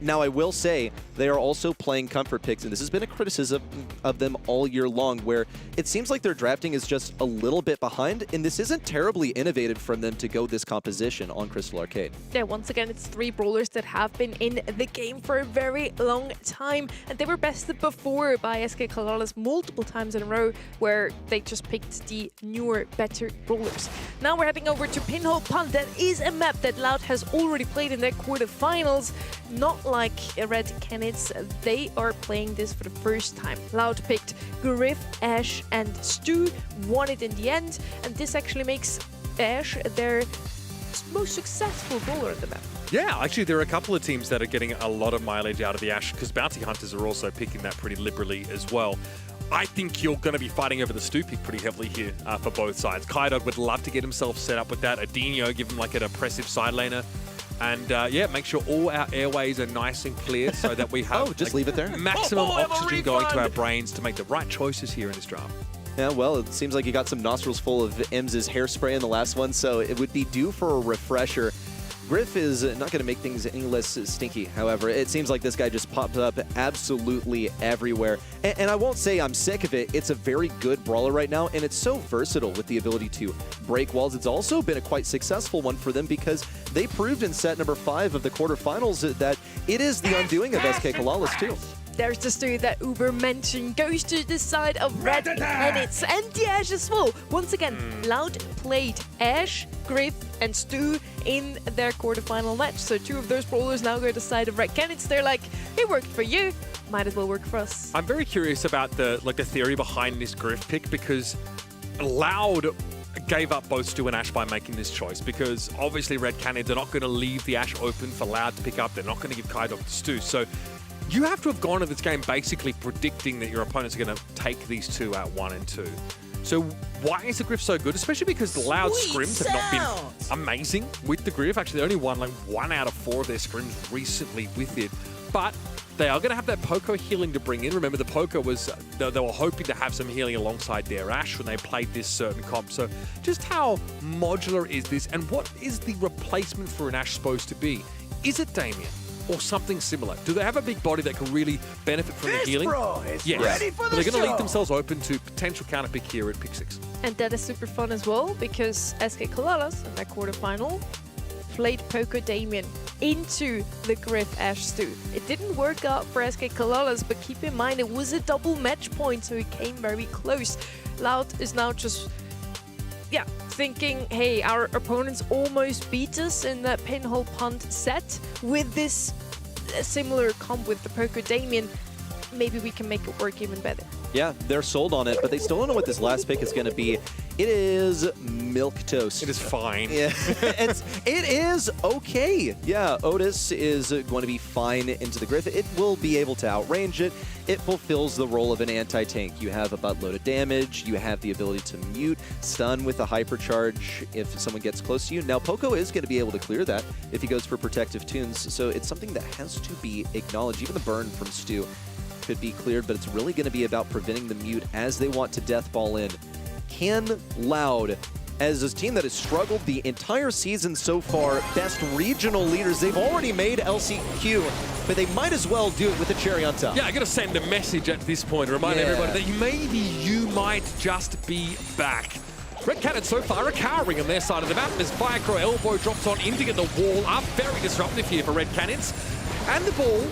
G: Now, I will say they are also playing comfort picks, and this has been a criticism of them all year long, where it seems like their drafting is just a little bit behind, and this isn't terribly innovative from them to go this composition on Crystal Arcade.
A: Yeah, once again, it's 3 brawlers that have been in the game for a very long time, and they were bested before by SK Kalalas multiple times in a row, where they just picked the newer, better brawlers. Now we're heading over to Pinhole Pond. That is a map that Loud has already played in their quarterfinals. Not like Red Cannons, they are playing this for the first time. Loud picked Griff, Ash, and Stu, won it in the end, and this actually makes Ash their most successful brawler at the map.
C: Yeah, actually, there are a couple of teams that are getting a lot of mileage out of the Ash, because Bounty Hunters are also picking that pretty liberally as well. I think you're going to be fighting over the Stu pick pretty heavily here for both sides. Kaidog would love to get himself set up with that. Edinho, give him like an oppressive side laner. And yeah, make sure all our airways are nice and clear so that we have
G: just leave it there.
C: Maximum oxygen going to our brains to make the right choices here in this draft.
G: Yeah, well, it seems like you got some nostrils full of Ems's hairspray in the last one, so it would be due for a refresher. Griff is not going to make things any less stinky, however. It seems like this guy just popped up absolutely everywhere. And I won't say I'm sick of it. It's a very good brawler right now, and it's so versatile with the ability to break walls. It's also been a quite successful one for them because they proved in set number 5 of the quarterfinals that it is the undoing of SK Kalalas too.
A: There's the Stu that Uber mentioned, goes to the side of Red Cannons and the Ash as well. Once again, Loud played Ash, Griff, and Stu in their quarterfinal match. So 2 of those brawlers now go to the side of Red Cannons. They're like, it worked for you, might as well work for us.
C: I'm very curious about the theory behind this Griff pick, because Loud gave up both Stu and Ash by making this choice, because obviously Red Cannons are not going to leave the Ash open for Loud to pick up. They're not going to give Kaidog to Stu. So you have to have gone to this game basically predicting that your opponents are going to take these 2 at 1 and 2. So why is the Griff so good? Especially because the Loud scrims have not been amazing with the Griff. Actually, they only won like 1 out of 4 of their scrims recently with it. But they are going to have that Poco healing to bring in. Remember, the Poco was, they were hoping to have some healing alongside their Ash when they played this certain comp. So just how modular is this, and what is the replacement for an Ash supposed to be? Is it Damien or something similar? Do they have a big body that can really benefit from the healing? Yes.
I: Ready for the
C: But they're going to
I: show.
C: leave themselves open to potential counter pick here at pick 6.
A: And that is super fun as well, because SK Kalalas in their quarterfinal played Poco Damien into the Griff Ash Stu. It didn't work out for SK Kalalas, but keep in mind it was a double match point, so it came very close. Loud is now just, yeah, thinking, hey, our opponents almost beat us in that Pinhole Pond set. With this similar comp with the Poco Damien, maybe we can make it work even better.
G: Yeah, they're sold on it, but they still don't know what this last pick is going to be. It is milquetoast.
C: It is fine.
G: Yeah, it is okay. Yeah, Otis is going to be fine into the Griff. It will be able to outrange it. It fulfills the role of an anti-tank. You have a buttload of damage. You have the ability to mute, stun with a hypercharge if someone gets close to you. Now, Poco is going to be able to clear that if he goes for protective tunes, so it's something that has to be acknowledged. Even the burn from Stu could be cleared, but it's really going to be about preventing the mute as they want to deathball in. Can Loud, as a team that has struggled the entire season so far, best regional leaders, they've already made LCQ, but they might as well do it with a cherry on top.
C: Yeah, I got to send a message at this point to remind everybody that maybe you might just be back. Red Cannon so far are cowering on their side of the map as Firecrow elbow drops on in to get the wall up. Very disruptive here for Red Cannons. And the ball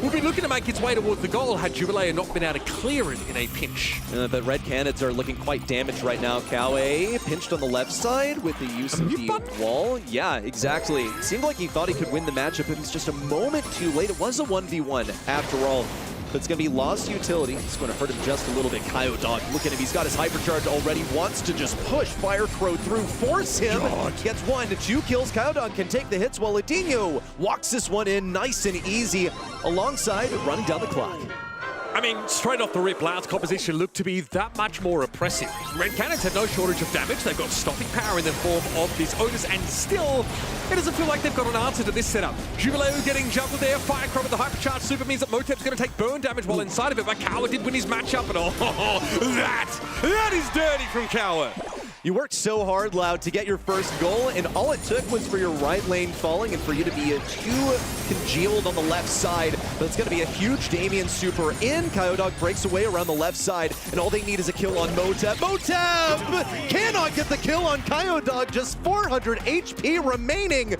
C: will be looking to make its way towards the goal had Jubilee not been able to clear it in a pinch.
G: But Red Cannons are looking quite damaged right now. Kawe pinched on the left side with the use of the wall. Yeah, exactly. Seemed like he thought he could win the matchup. It was just a moment too late. It was a 1v1 after all. But it's going to be lost utility. It's going to hurt him just a little bit. Dog, look at him. He's got his hypercharge already. Wants to just push Firecrow through, force him. Gets 1 to 2 kills. Dog can take the hits while Adinho walks this one in nice and easy alongside running down the clock.
C: I mean, straight off the rip, Loud's composition looked to be that much more oppressive. Red Cannons had no shortage of damage. They've got stopping power in the form of this Otis, and still, it doesn't feel like they've got an answer to this setup. Jubilee getting juggled there. Firecrow with the hypercharge super means that Motep's going to take burn damage while inside of it, but Kawa did win his matchup, and that is dirty from Kawa.
G: You worked so hard, Loud, to get your first goal, and all it took was for your right lane falling and for you to be too congealed on the left side. But it's going to be a huge Damien super in. Dog breaks away around the left side, and all they need is a kill on Motep. Motep cannot get the kill on Dog. Just 400 HP remaining.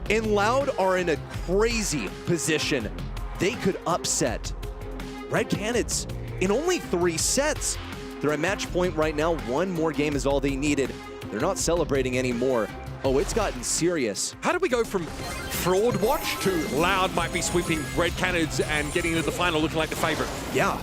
G: And Loud are in a crazy position. They could upset Red Cannons in only 3 sets. They're at match point right now. 1 more game is all they needed. They're not celebrating anymore. Oh, it's gotten serious.
C: How did we go from fraud watch to Loud might be sweeping Red Cannons and getting into the final looking like the favorite?
G: Yeah.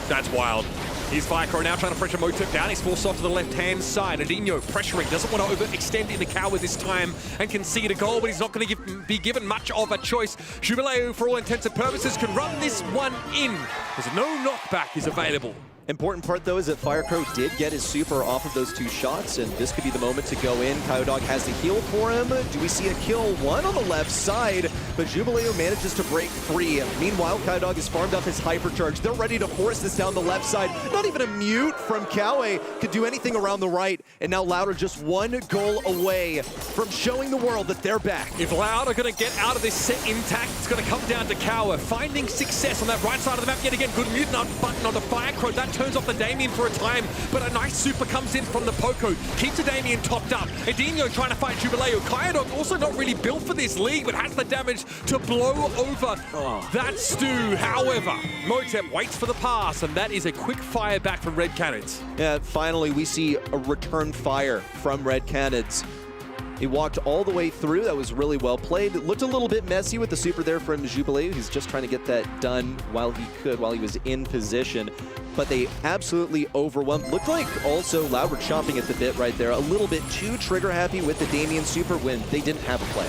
C: That's wild. Here's Firecrow now trying to pressure Motep down. He's forced off to the left-hand side. Adinho pressuring, doesn't want to overextend into Kawa this time and concede a goal, but he's not going to be given much of a choice. Jubilee, for all intents and purposes, can run this one in. There's no knockback is available.
G: Important part, though, is that Firecrow did get his super off of those 2 shots, and this could be the moment to go in. Dog has the heal for him. Do we see a kill? 1 on the left side, but Jubilee manages to break free. Meanwhile, Dog has farmed up his hypercharge. They're ready to force this down the left side. Not even a mute from Kawe could do anything around the right, and now Loud are just 1 goal away from showing the world that they're back.
C: If Loud are going to get out of this set intact, it's going to come down to Kawa finding success on that right side of the map yet again. Good mute button on the Firecrow. That turns off the Damien for a time, but a nice super comes in from the Poco. Keeps the Damien topped up. Adinho trying to fight Jubilee. Dog also not really built for this league, but has the damage to blow over that Stu. However, Motep waits for the pass, and that is a quick fire back from Red Cannons.
G: Yeah, finally we see a return fire from Red Cannons. He walked all the way through. That was really well played. It looked a little bit messy with the super there from Jubilee. He's just trying to get that done while he could, while he was in position. But they absolutely overwhelmed. Looked like also Loud were chomping at the bit right there. A little bit too trigger happy with the Damien super when they didn't have a play.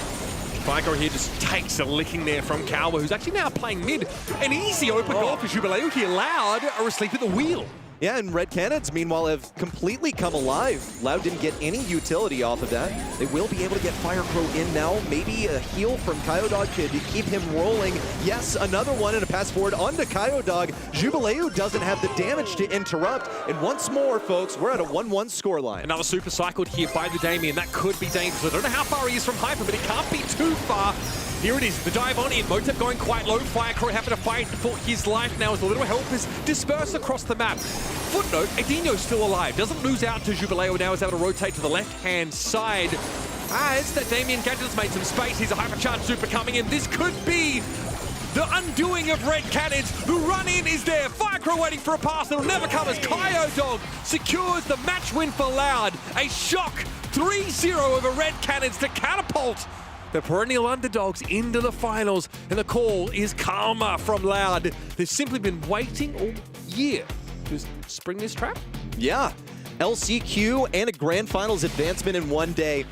C: Firecrow here just takes a licking there from Kawa, who's actually now playing mid. An easy open goal for Jubilee here. Loud are asleep at the wheel.
G: Yeah, and Red Cannons, meanwhile, have completely come alive. Loud didn't get any utility off of that. They will be able to get Firecrow in now. Maybe a heal from Dog could keep him rolling. Yes, another one and a pass forward onto Dog. Jubilee doesn't have the damage to interrupt. And once more, folks, we're at a 1-1 scoreline.
C: Another super cycled here by the Damien. That could be dangerous. I don't know how far he is from Hyper, but it can't be too far. Here it is, the dive on in. Motep going quite low. Firecrow having to fight for his life now as a little help is dispersed across the map. Footnote, Adinho's still alive. Doesn't lose out to Jubilee, now is able to rotate to the left-hand side. As that Damien Gadget's made some space. He's a hypercharge super coming in. This could be the undoing of Red Cannons. The run-in is there. Firecrow waiting for a pass. It'll never come as Dog secures the match win for Loud. A shock 3-0 over Red Cannons to catapult the perennial underdogs into the finals. And the call is karma from Loud. They've simply been waiting all year to spring this trap.
G: Yeah, LCQ and a Grand Finals advancement in one day.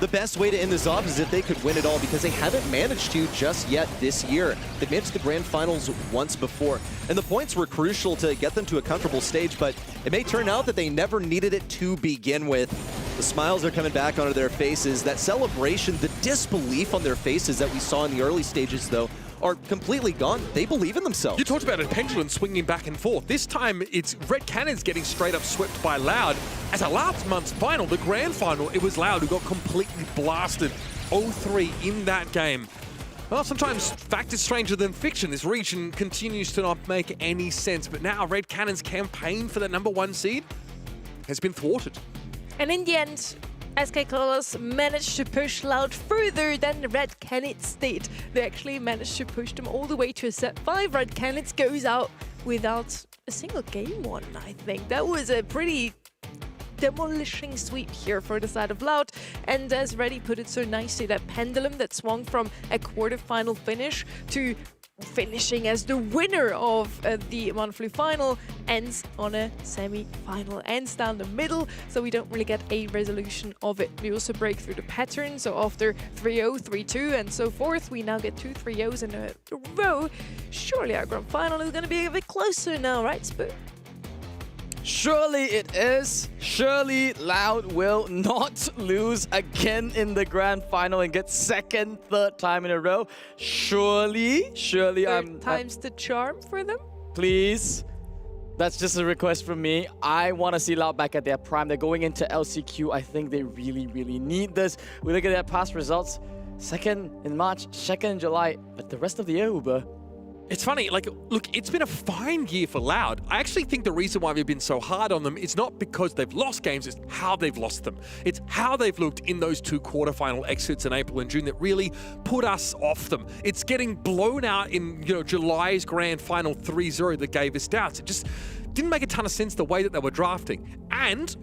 G: The best way to end this off is if they could win it all, because they haven't managed to just yet this year. They've managed the Grand Finals once before, and the points were crucial to get them to a comfortable stage, but it may turn out that they never needed it to begin with. The smiles are coming back onto their faces. That celebration, the disbelief on their faces that we saw in the early stages, though, are completely gone. They believe in themselves.
C: You talked about a pendulum swinging back and forth. This time, it's Red Cannons getting straight up swept by Loud. As a last month's final, the grand final, it was Loud who got completely blasted. 0-3 in that game. Well, sometimes fact is stranger than fiction. This region continues to not make any sense. But now Red Cannons' campaign for the #1 seed has been thwarted.
A: And in the end, SK Colors managed to push Loud further than Red Canids did. They actually managed to push them all the way to a set 5. Red Canids goes out without a single game won, I think. That was a pretty demolishing sweep here for the side of Loud. And as Reddy put it so nicely, that pendulum that swung from a quarterfinal finish to finishing as the winner of the monthly final ends on a semi-final, ends down the middle, so we don't really get a resolution of it. We also break through the pattern, so after 3-0, 3-2 and so forth, we now get 2 3-0s in a row. Surely our grand final is going to be a bit closer now, right, Spoon?
B: Surely it is. Surely Loud will not lose again in the grand final and get second, third time in a row. Surely
A: Third time's the charm for them?
B: Please. That's just a request from me. I want to see Loud back at their prime. They're going into LCQ. I think they really, really need this. We look at their past results. Second in March, second in July. But the rest of the year, Uber.
C: It's funny, like, look, it's been a fine year for Loud. I actually think the reason why we've been so hard on them is not because they've lost games, it's how they've lost them. It's how they've looked in those 2 quarterfinal exits in April and June that really put us off them. It's getting blown out in, July's grand final 3-0 that gave us doubts. It just didn't make a ton of sense the way that they were drafting. And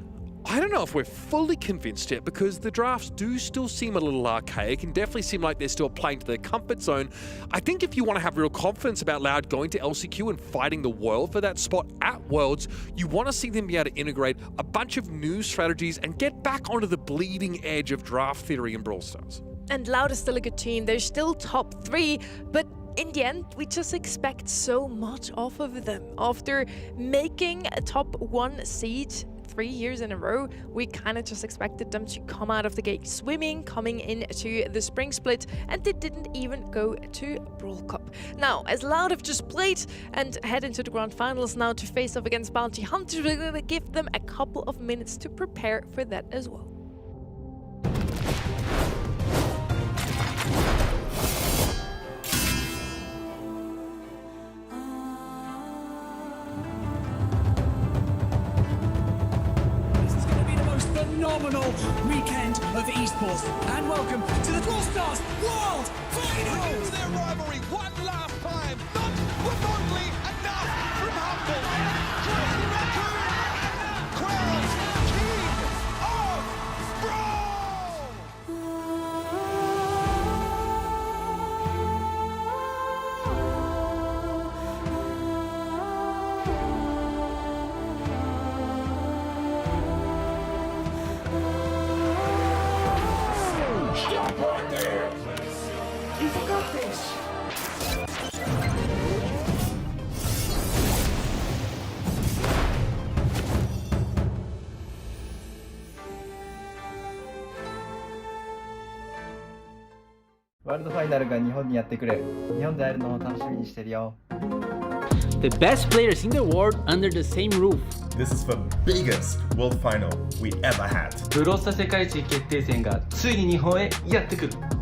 C: I don't know if we're fully convinced yet, because the drafts do still seem a little archaic and definitely seem like they're still playing to their comfort zone. I think if you want to have real confidence about Loud going to LCQ and fighting the world for that spot at Worlds, you want to see them be able to integrate a bunch of new strategies and get back onto the bleeding edge of draft theory in Brawl Stars.
A: And Loud is still a good team. They're still top 3, but in the end, we just expect so much off of them. After making a top 1 seed 3 years in a row, we kind of just expected them to come out of the gate swimming, coming into the spring split, and they didn't even go to Brawl Cup. Now, as Loud have just played and head into the grand finals now to face off against Bounty Hunters, we're going to give them a couple of minutes to prepare for that as well.
I: Phenomenal weekend of esports, and welcome to the Brawl Stars World Finals!
J: Their rivalry one last time, not remotely enough from Humble. Crazy Raccoon crowns King of Brawl!
I: Stop right there! You've got this!
K: The best players in the world under the same roof.
L: This is the biggest world final we ever had.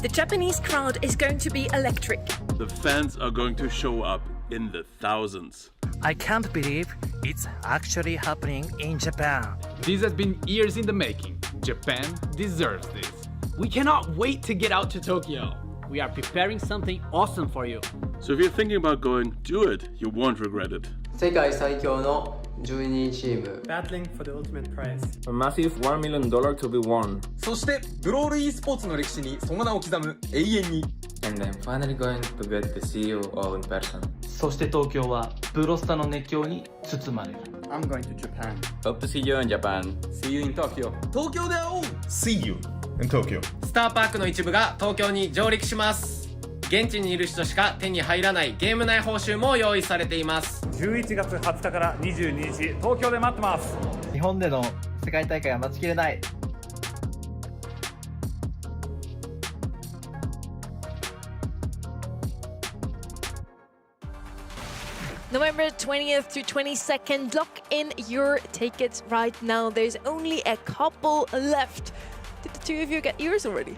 A: The Japanese crowd is going to be electric.
M: The fans are going to show up in the thousands.
N: I can't believe it's actually happening in Japan.
O: This has been years in the making. Japan deserves this. We cannot wait to get out to Tokyo.
K: We are preparing something awesome for you.
M: So if you're thinking about going, do it. You won't regret it.
P: 世界最強の12チーム
Q: Battling for the ultimate prize.
R: A massive $1 million to be won.
Q: そしてブロール e スポーツの歴史にその名を刻む永遠に
P: and then finally going to get to see you all in person.
K: そして東京はブロスタの熱狂に包まれる。
Q: I'm going to Japan.
P: Hope to see you in Japan.
N: See you in Tokyo.
I: 東京で会おう
L: See you in Tokyo.
R: スターパークの一部が東京に上陸します。現地にいる人しか手に入らないゲーム内報酬も用意されています。
S: 11月20日から22日、東京で待ってます。
Q: 日本での世界大会は待ちきれない。
A: November 20th to 22nd, lock in your tickets right now. There's only a couple left. Did the two of you get yours already?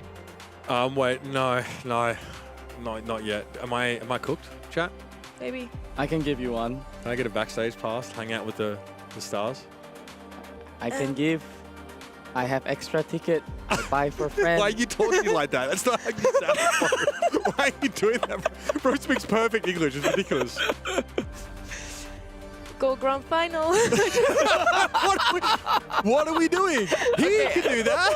C: Wait, no, not yet. Am I cooked, chat?
A: Maybe.
B: I can give you one.
C: Can I get a backstage pass, hang out with the stars?
B: I can give. I have extra ticket. I buy for friends.
C: Why are you talking like that? That's not how you sound, bro. Why are you doing that? Bro speaks perfect English. It's ridiculous.
A: Go grand final.
C: What are we doing? He can do that.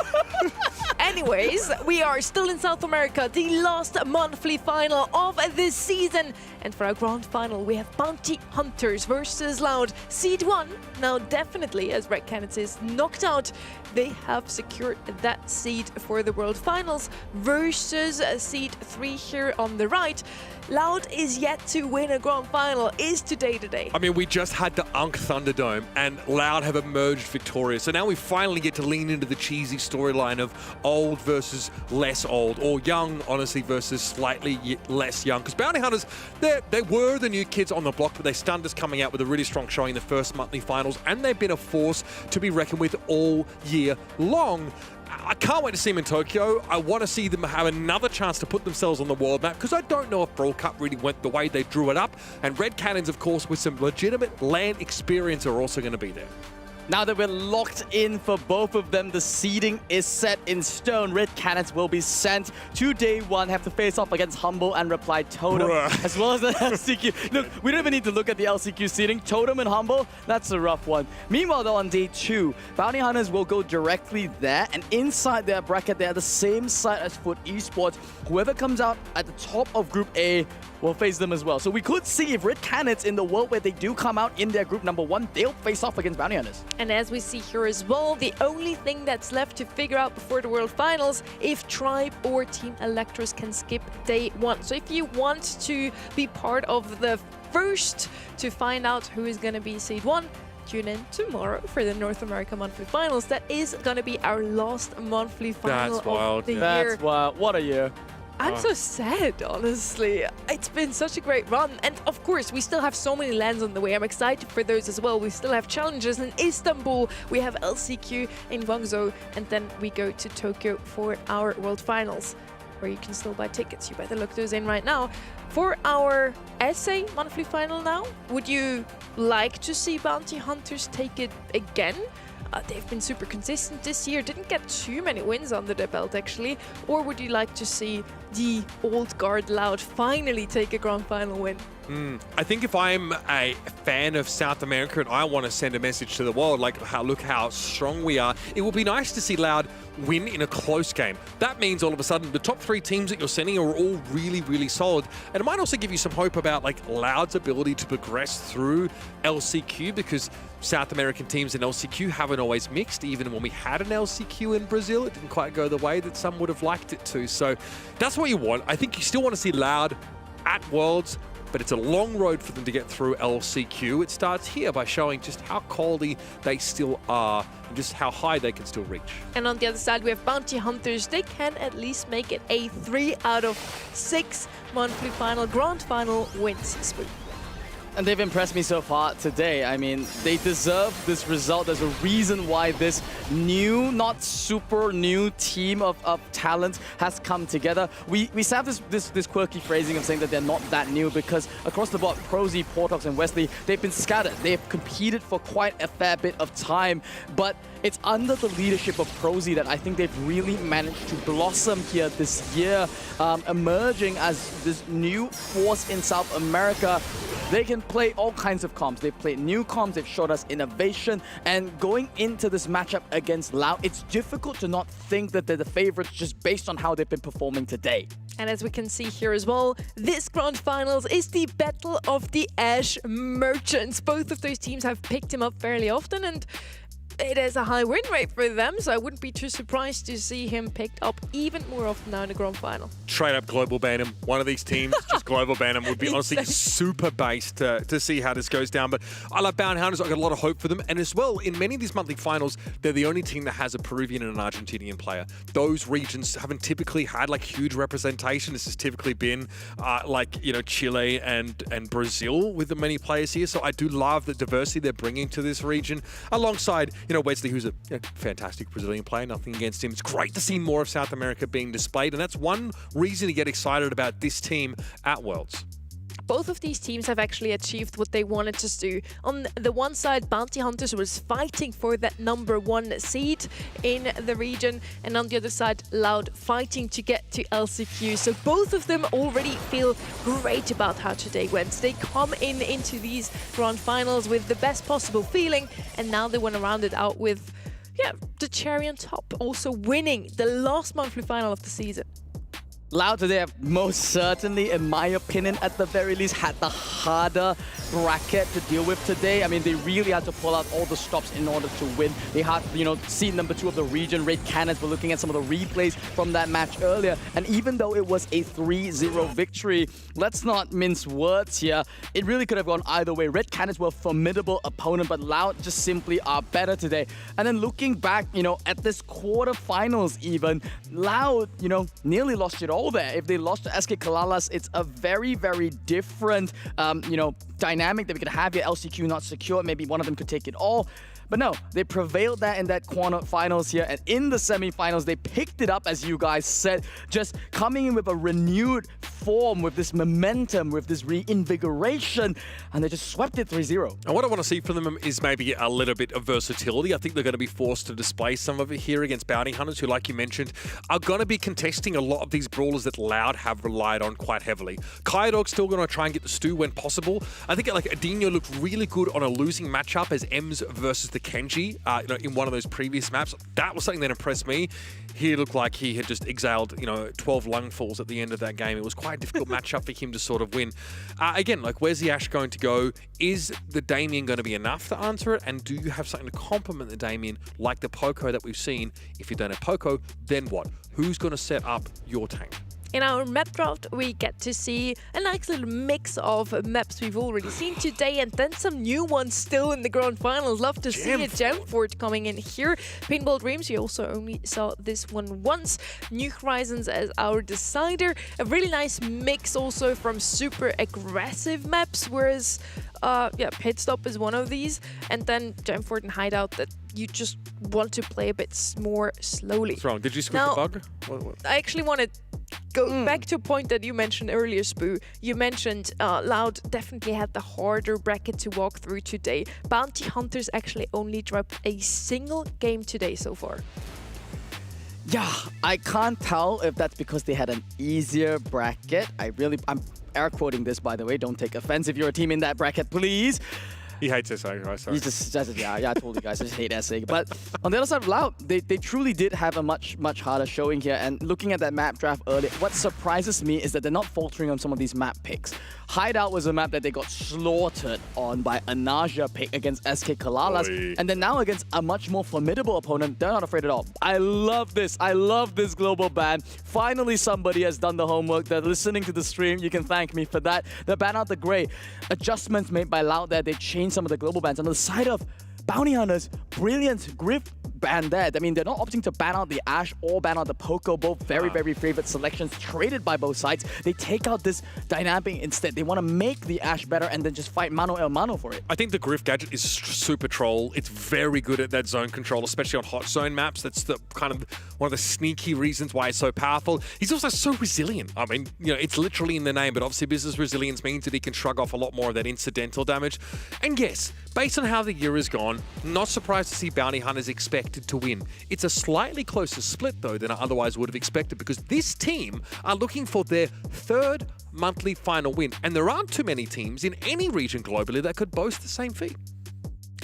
A: Anyways, we are still in South America, the last monthly final of this season. And for our grand final, we have Bounty Hunters versus Loud. Seed 1, now definitely, as Red Canids is knocked out, they have secured that seed for the World Finals versus Seed 3 here on the right. Loud is yet to win a grand final. Is today the day?
C: I mean, we just had the Unk Thunderdome and Loud have emerged victorious. So now we finally get to lean into the cheesy storyline of old versus less old, or young, honestly, versus slightly less young. Because Bounty Hunters, they were the new kids on the block, but they stunned us coming out with a really strong showing in the first monthly finals, and they've been a force to be reckoned with all year long. I can't wait to see them in Tokyo. I want to see them have another chance to put themselves on the world map, because I don't know if Brawl Cup really went the way they drew it up. And Red Cannons, of course, with some legitimate LAN experience, are also going to be there.
B: Now that we're locked in for both of them, the seeding is set in stone. Red Cannons will be sent to day 1, have to face off against Humble and Reply Totem, as well as the LCQ. Look, we don't even need to look at the LCQ seeding. Totem and Humble, that's a rough one. Meanwhile, though, on day 2, Bounty Hunters will go directly there, and inside their bracket, they're the same side as Foot Esports. Whoever comes out at the top of Group A will face them as well. So we could see if Red Cannons, in the world where they do come out in their group number 1, they'll face off against Bounty Hunters.
A: And as we see here as well, the only thing that's left to figure out before the World Finals, if Tribe or Team Electros can skip day 1. So if you want to be part of the first to find out who is going to be Seed 1, tune in tomorrow for the North America Monthly Finals. That is going to be our last monthly final of the year.
B: That's wild. What a year.
A: I'm so sad, honestly. It's been such a great run. And of course, we still have so many lands on the way. I'm excited for those as well. We still have challenges in Istanbul. We have LCQ in Guangzhou. And then we go to Tokyo for our World Finals, where you can still buy tickets. You better look those in right now. For our SA monthly final now, would you like to see Bounty Hunters take it again? They've been super consistent this year, didn't get too many wins under their belt actually. Or would you like to see the old guard Loud finally take a grand final win?
C: I think if I'm a fan of South America and I want to send a message to the world, like look how strong we are, it would be nice to see Loud win in a close game. That means all of a sudden the top 3 teams that you're sending are all really, really solid. And it might also give you some hope about like Loud's ability to progress through LCQ, because South American teams in LCQ haven't always mixed. Even when we had an LCQ in Brazil, it didn't quite go the way that some would have liked it to. So that's what you want. I think you still want to see Loud at Worlds, but it's a long road for them to get through LCQ. It starts here by showing just how quality they still are and just how high they can still reach.
A: And on the other side, we have Bounty Hunters. They can at least make it a 3 out of 6 monthly final, grand final wins. Spoon.
B: And they've impressed me so far today. I mean, they deserve this result. There's a reason why this new, not super new team of talent has come together. We have this quirky phrasing of saying that they're not that new, because across the board, Prosy, Portox, and Wesley, they've been scattered. They've competed for quite a fair bit of time, but it's under the leadership of Prosy that I think they've really managed to blossom here this year, emerging as this new force in South America. They can play all kinds of comps. They've played new comps, they've showed us innovation, and going into this matchup against Loud, it's difficult to not think that they're the favorites just based on how they've been performing today.
A: And as we can see here as well, this grand finals is the battle of the Ash Merchants. Both of those teams have picked him up fairly often, and it is a high win rate for them, so I wouldn't be too surprised to see him picked up even more often now in the grand final.
C: Straight up global ban him. One of these teams, just global ban him would be honestly super based to see how this goes down. But I love Bounty Hunters. I've got a lot of hope for them. And as well, in many of these monthly finals, they're the only team that has a Peruvian and an Argentinian player. Those regions haven't typically had like huge representation. This has typically been Chile and Brazil with the many players here. So I do love the diversity they're bringing to this region alongside Wesley, who's a fantastic Brazilian player, nothing against him. It's great to see more of South America being displayed, and that's one reason to get excited about this team at Worlds.
A: Both of these teams have actually achieved what they wanted to do. On the one side, Bounty Hunters was fighting for that #1 seed in the region, and on the other side, Loud fighting to get to LCQ. So both of them already feel great about how today went. They come into these grand finals with the best possible feeling, and now they want to round it out with the cherry on top, also winning the last monthly final of the season.
B: Loud today have most certainly, in my opinion, at the very least, had the harder bracket to deal with today. I mean, they really had to pull out all the stops in order to win. They had, seed #2 of the region, Red Cannons. We're looking at some of the replays from that match earlier. And even though it was a 3-0 victory, let's not mince words here. It really could have gone either way. Red Cannons were a formidable opponent, but Loud just simply are better today. And then looking back, at this quarterfinals even, Loud, nearly lost it all there. If they lost to SK Kalalas, it's a very, very different, dynamic that we could have here. LCQ not secure, maybe one of them could take it all. But no, they prevailed there in that quarterfinals here, and in the semifinals, they picked it up, as you guys said, just coming in with a renewed form, with this momentum, with this reinvigoration, and they just swept it 3-0.
C: And what I want to see from them is maybe a little bit of versatility. I think they're going to be forced to display some of it here against Bounty Hunters, who, like you mentioned, are going to be contesting a lot of these brawlers that Loud have relied on quite heavily. Kyodog's still going to try and get the stew when possible. I think Adinho looked really good on a losing matchup as Ems versus the Kenji, in one of those previous maps. That was something that impressed me. He looked like he had just exhaled, 12 lungfuls at the end of that game. It was quite a difficult matchup for him to sort of win. Again, where's the Ashe going to go? Is the Damien going to be enough to answer it? And do you have something to complement the Damien, like the Poco that we've seen? If you don't have Poco, then what? Who's going to set up your tank?
A: In our map draft, we get to see a nice little mix of maps we've already seen today, and then some new ones still in the grand finals. Love to see a Gemfort coming in here. Paintball Dreams, we also only saw this one once. New Horizons as our decider. A really nice mix also from super aggressive maps, whereas Pit Stop is one of these, and then Gemfort and Hideout that you just want to play a bit more slowly.
C: What's wrong? Did you script a bug? What?
A: I actually want to go back to a point that you mentioned earlier, Spoo. You mentioned Loud definitely had the harder bracket to walk through today. Bounty Hunters actually only dropped a single game today so far.
B: Yeah, I can't tell if that's because they had an easier bracket. I'm air quoting this, by the way. Don't take offense if you're a team in that bracket, please.
C: He hates essay, right? Sorry.
B: He just I told you guys, I just hate essay. But on the other side of Loud, they truly did have a much harder showing here. And looking at that map draft earlier, what surprises me is that they're not faltering on some of these map picks. Hideout was a map that they got slaughtered on by a Naja pick against SK Kalalas.
C: Oy.
B: And then now against a much more formidable opponent, they're not afraid at all. I love this. I love this global ban. Finally, somebody has done the homework. They're listening to the stream. You can thank me for that. They ban out the gray. Adjustments made by Loud there. They changed some of the global bans. On the side of Bounty Hunters, brilliant Griff ban there. I mean, they're not opting to ban out the Ashe or ban out the Poco, both very, very favorite selections traded by both sides. They take out this dynamic instead. They want to make the Ashe better and then just fight mano el mano for it.
C: I think the Griff gadget is super troll. It's very good at that zone control, especially on hot zone maps. That's the kind of one of the sneaky reasons why it's so powerful. He's also so resilient. I mean, it's literally in the name, but obviously business resilience means that he can shrug off a lot more of that incidental damage. And yes, based on how the year has gone, not surprised to see Bounty Hunters expected to win. It's a slightly closer split, though, than I otherwise would have expected, because this team are looking for their third monthly final win, and there aren't too many teams in any region globally that could boast the same feat.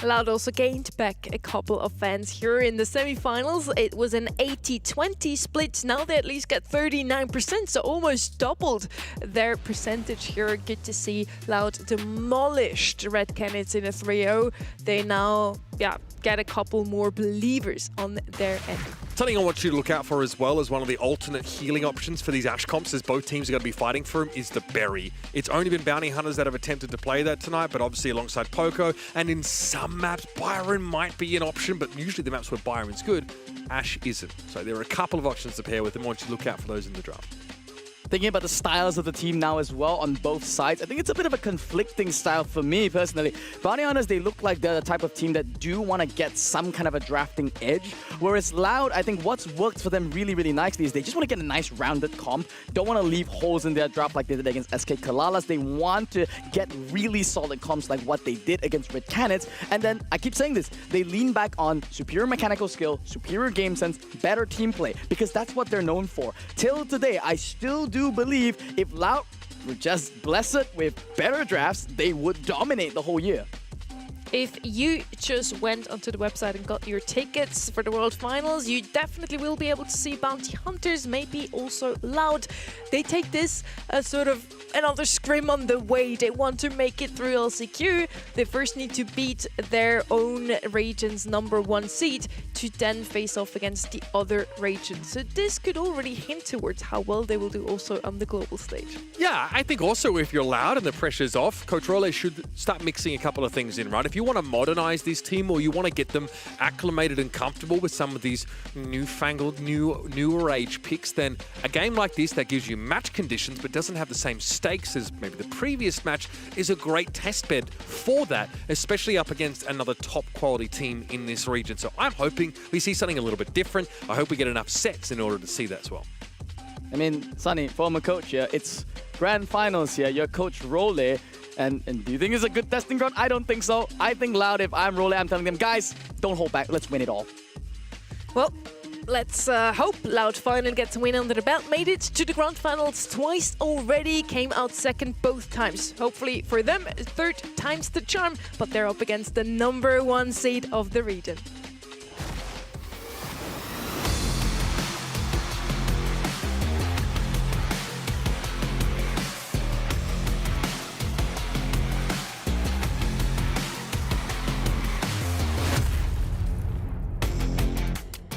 A: Loud also gained back a couple of fans here in the semi-finals. It was an 80-20 split. Now they at least get 39%, so almost doubled their percentage here. Good to see Loud demolished Red Canids in a 3-0. They now, get a couple more believers on their end.
C: Something I want you to look out for as well as one of the alternate healing options for these Ashe comps, as both teams are going to be fighting for him, is the Berry. It's only been Bounty Hunters that have attempted to play that tonight, but obviously alongside Poco, and in some maps, Byron might be an option, but usually the maps where Byron's good, Ashe isn't. So there are a couple of options to pair with, and I want you to look out for those in the draft.
B: Thinking about the styles of the team now as well on both sides, I think it's a bit of a conflicting style for me personally. Bounty Hunters, they look like they're the type of team that do want to get some kind of a drafting edge, whereas Loud, I think what's worked for them really, really nicely is they just want to get a nice rounded comp, don't want to leave holes in their draft like they did against SK Kalalas. They want to get really solid comps like what they did against Red Canids, and then, I keep saying this, they lean back on superior mechanical skill, superior game sense, better team play, because that's what they're known for. Till today, I still do believe if Loud were just blessed with better drafts, they would dominate the whole year.
A: If you just went onto the website and got your tickets for the World Finals, you definitely will be able to see Bounty Hunters, maybe also Loud. They take this as sort of another scrim on the way. They want to make it through LCQ. They first need to beat their own region's #1 seed to then face off against the other region. So this could already hint towards how well they will do also on the global stage.
C: Yeah, I think also if you're Loud and the pressure's off, Coach Role should start mixing a couple of things in, right? If you want to modernize this team or you want to get them acclimated and comfortable with some of these newfangled, newer age picks, then a game like this that gives you match conditions but doesn't have the same stakes as maybe the previous match is a great test bed for that, especially up against another top quality team in this region. So I'm hoping we see something a little bit different. I hope we get enough sets in order to see that as well.
B: I mean, Sunny, former coach here, it's grand finals here. You're Coach Role. And do you think it's a good testing ground? I don't think so. I think Loud, if I'm Role, I'm telling them, guys, don't hold back. Let's win it all.
A: Well, let's hope Loud finally gets a win under the belt. Made it to the grand finals twice already. Came out second both times. Hopefully for them, third time's the charm. But they're up against the #1 seed of the region.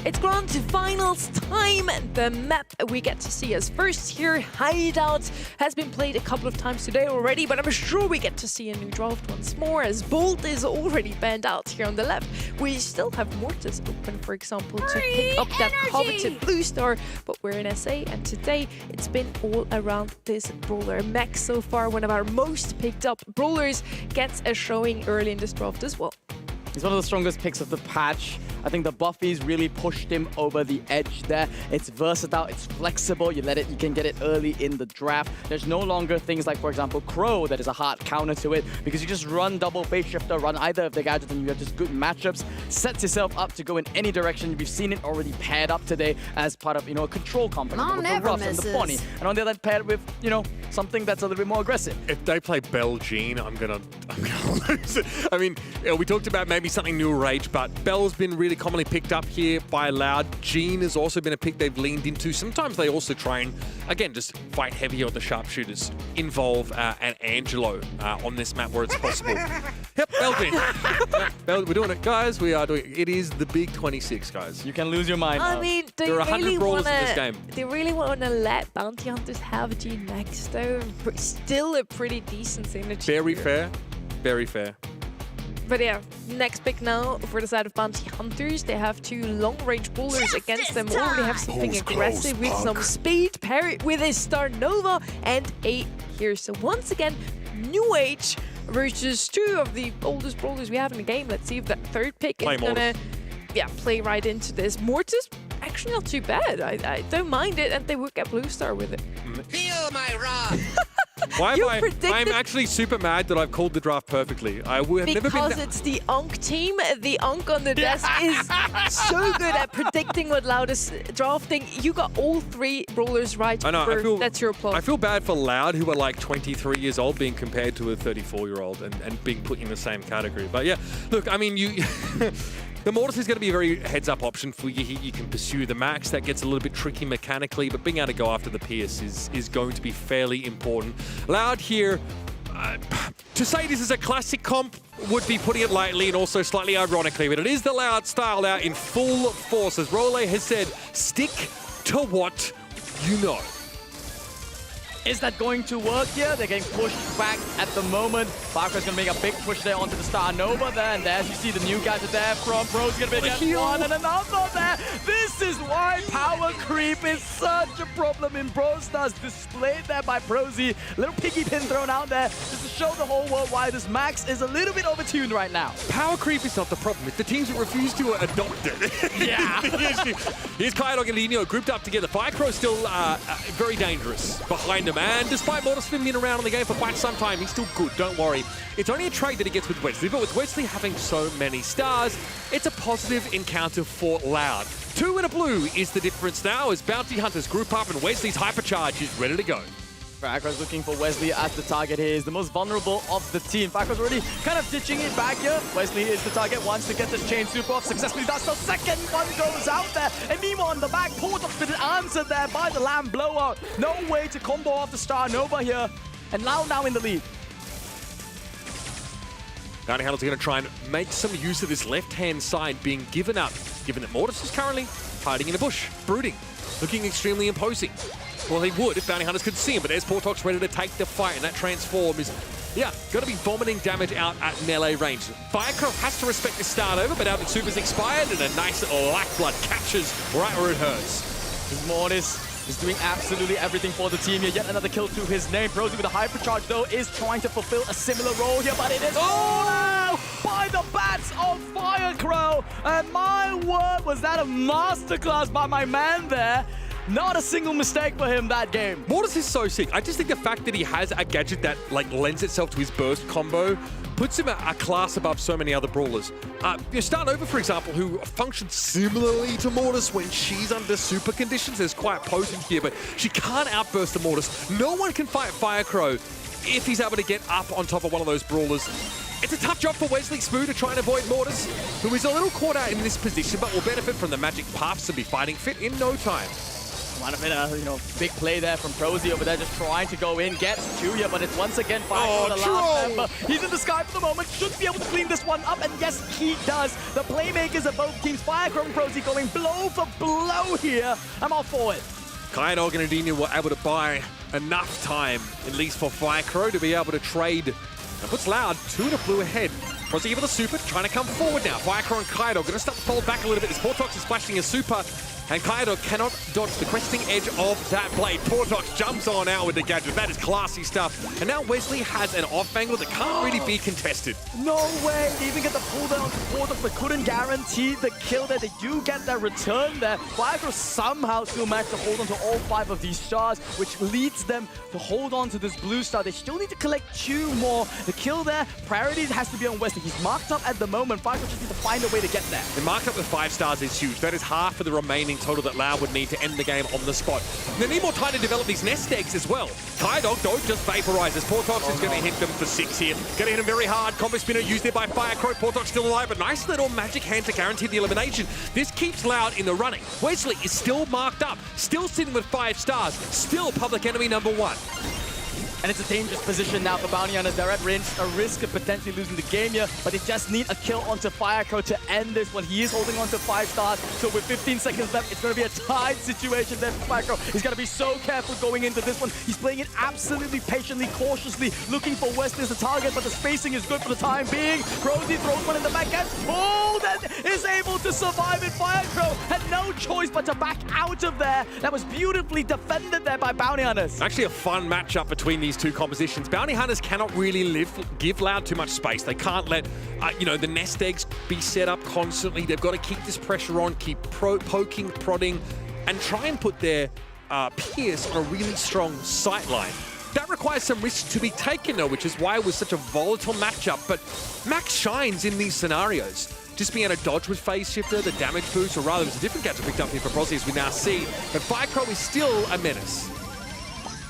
A: It's grand finals time. The map we get to see as first here, Hideout, has been played a couple of times today already, but I'm sure we get to see a new draft once more, as Bolt is already banned out here on the left. We still have Mortis open, for example, to pick up that coveted blue star, but we're in SA, and today it's been all around this brawler. Max, so far one of our most picked up brawlers, gets a showing early in this draft as well.
B: He's one of the strongest picks of the patch. I think the buffies really pushed him over the edge there. It's versatile, it's flexible, you can get it early in the draft. There's no longer things like, for example, Crow, that is a hard counter to it, because you just run double phase shifter, run either of the gadgets, and you have just good matchups. Sets yourself up to go in any direction. We've seen it already paired up today as part of, a control comp with the Ruffs and the Bonnie. And on the other hand, paired with, something that's a little bit more aggressive.
C: If they play Bell Jean, I'm gonna lose it. I mean, we talked about maybe something new rage, but Bell's been really commonly picked up here by Loud. Jean has also been a pick they've leaned into. Sometimes they also try and, again, just fight heavier on the sharpshooters. Involve an Angelo on this map where it's possible. Yep, Bell Jean. Bell, we're doing it, guys. We are doing it. It is the big 26, guys.
B: You can lose your mind.
A: I mean,
C: there are 100 brawlers in this game.
A: They really want to let Bounty Hunters have Jean Max, though. Still a pretty decent synergy.
C: Very fair. Very fair.
A: But yeah, next pick now for the side of Bounty Hunters. They have two long-range brawlers against them. Already have something aggressive with some speed. Pair it with a Star Nova and a here. So once again, New Age versus two of the oldest brawlers we have in the game. Let's see if that third pick is gonna play right into this. Mortis, actually not too bad. I don't mind it, and they would get Blue Star with it.
J: Feel my wrath!
C: Why
A: You
C: am
A: predicted-
C: I'm actually super mad that I've called the draft perfectly. I would have never been.
A: Because it's the Unk team. The Unk on the desk is so good at predicting what Loud is drafting. You got all 3 brawlers right.
C: I know.
A: That's your applause.
C: I feel bad for Loud, who are like 23 years old, being compared to a 34-year-old and being put in the same category. But yeah, look, I mean, you. The Mortis is going to be a very heads-up option for you here. You can pursue the Max. That gets a little bit tricky mechanically, but being able to go after the Pierce is going to be fairly important. Loud here, to say this is a classic comp would be putting it lightly and also slightly ironically, but it is the Loud style out in full force. As Role has said, stick to what you know.
B: Is that going to work here? They're getting pushed back at the moment. Firecrow's going to make a big push there onto the Star Nova there. And as you see, the new guys are there from Bro's going to be against one and another there. This is why power creep is such a problem in Brawl Stars. Displayed there by Prosy. Little piggy pin thrown out there just to show the whole world why this Max is a little bit overtuned right now.
C: Power creep is not the problem. It's the teams that refuse to adopt it.
B: Yeah.
C: Here's Kaidog and Dino grouped up together. Firecrow's still very dangerous behind him. And despite Mortis been around in the game for quite some time, he's still good, don't worry. It's only a trade that he gets with Wesley, but with Wesley having so many stars, it's a positive encounter for Loud. 2 and a blue is the difference now as Bounty Hunters group up and Wesley's hypercharge is ready to go.
B: Firecrow's looking for Wesley as the target here. He's the most vulnerable of the team. Firecrow's already kind of ditching it back here. Wesley is the target, wants to get this chain super off. Successfully does so. Second one goes out there. And Nemo on the back. Portox been answered there by the Lamb blowout. No way to combo off the Star Nova here. And Lau now in the lead.
C: Bounty Hunter's going to try and make some use of this left-hand side being given up, given that Mortis is currently hiding in the bush, brooding, looking extremely imposing. Well, he would if Bounty Hunters could see him, but there's Portox ready to take the fight, and that transform is, yeah, going to be vomiting damage out at melee range. Firecrow has to respect the start over, but Alvin Super's expired, and a nice lifeblood catches right where it hurts.
B: Mortis is doing absolutely everything for the team here. Yet another kill to his name. Prosy with a hypercharge, though, is trying to fulfill a similar role here, but it is all by the bats of Firecrow. And my word, was that a masterclass by my man there. Not a single mistake for him that game.
C: Mortis is so sick. I just think the fact that he has a gadget that lends itself to his burst combo puts him a class above so many other brawlers. Star Nova, for example, who functions similarly to Mortis when she's under super conditions, is quite potent here, but she can't outburst the Mortis. No one can fight Firecrow if he's able to get up on top of one of those brawlers. It's a tough job for Wesley Smooth to try and avoid Mortis, who is a little caught out in this position, but will benefit from the magic puffs and be fighting fit in no time.
B: Might have been a big play there from Prosy over there, just trying to go in, gets Julia, but it's once again Firecrow, the last member. He's in the sky for the moment, should be able to clean this one up, and yes, he does. The playmakers of both teams, Firecrow and Prosy, going blow for blow here. I'm all for it.
C: Kaidog and Adina were able to buy enough time, at least for Firecrow, to be able to trade. That puts Loud 2 and a blue ahead. Prosy give it a super, trying to come forward now. Firecrow and Kaidog going to start to fold back a little bit as Portox is flashing a super. And Kaidog cannot dodge the questing edge of that blade. Portox jumps on out with the gadget. That is classy stuff. And now Wesley has an off angle that can't really be contested.
B: No way. They even get the pull down to Portox, but couldn't guarantee the kill there. They do get that return there. Firecrow somehow still managed to hold on to all 5 of these stars, which leads them to hold on to this blue star. They still need to collect 2 more. The kill there, priority has to be on Wesley. He's marked up at the moment. Firecrow just needs to find a way to get there.
C: The mark up with 5 stars is huge. That is half of the remaining total that Lau would need to end the game on the spot. They need more time to develop these nest eggs as well. Kaidog, though, just vaporizes. Portox is going to hit them for 6 here. Going to hit him very hard. Combo spinner used there by Firecrow. Portox still alive, but nice little magic hand to guarantee the elimination. This keeps Loud in the running. Wesley is still marked up, still sitting with 5 stars, still public enemy #1.
B: And it's a dangerous position now for Bounty Hunters. They're at a risk of potentially losing the game here, but they just need a kill onto Firecrow to end this one. He is holding on to 5 stars, so with 15 seconds left, it's going to be a tied situation there for Firecrow. He's got to be so careful going into this one. He's playing it absolutely patiently, cautiously, looking for Wesley as the target, but the spacing is good for the time being. Prosy throws one in the back, gets pulled, and is able to survive it. Firecrow had no choice but to back out of there. That was beautifully defended there by Bounty Hunters.
C: Actually a fun matchup between these 2 compositions. Bounty Hunters cannot really give Loud too much space. They can't let, the nest eggs be set up constantly. They've got to keep this pressure on, keep poking, prodding, and try and put their Pierce on a really strong sight line. That requires some risk to be taken, though, which is why it was such a volatile matchup. But Max shines in these scenarios. Just being able to dodge with Phase Shifter, the damage boost, or rather it was a different gadget picked up here for Prosy, as we now see. But Firecrow is still a menace.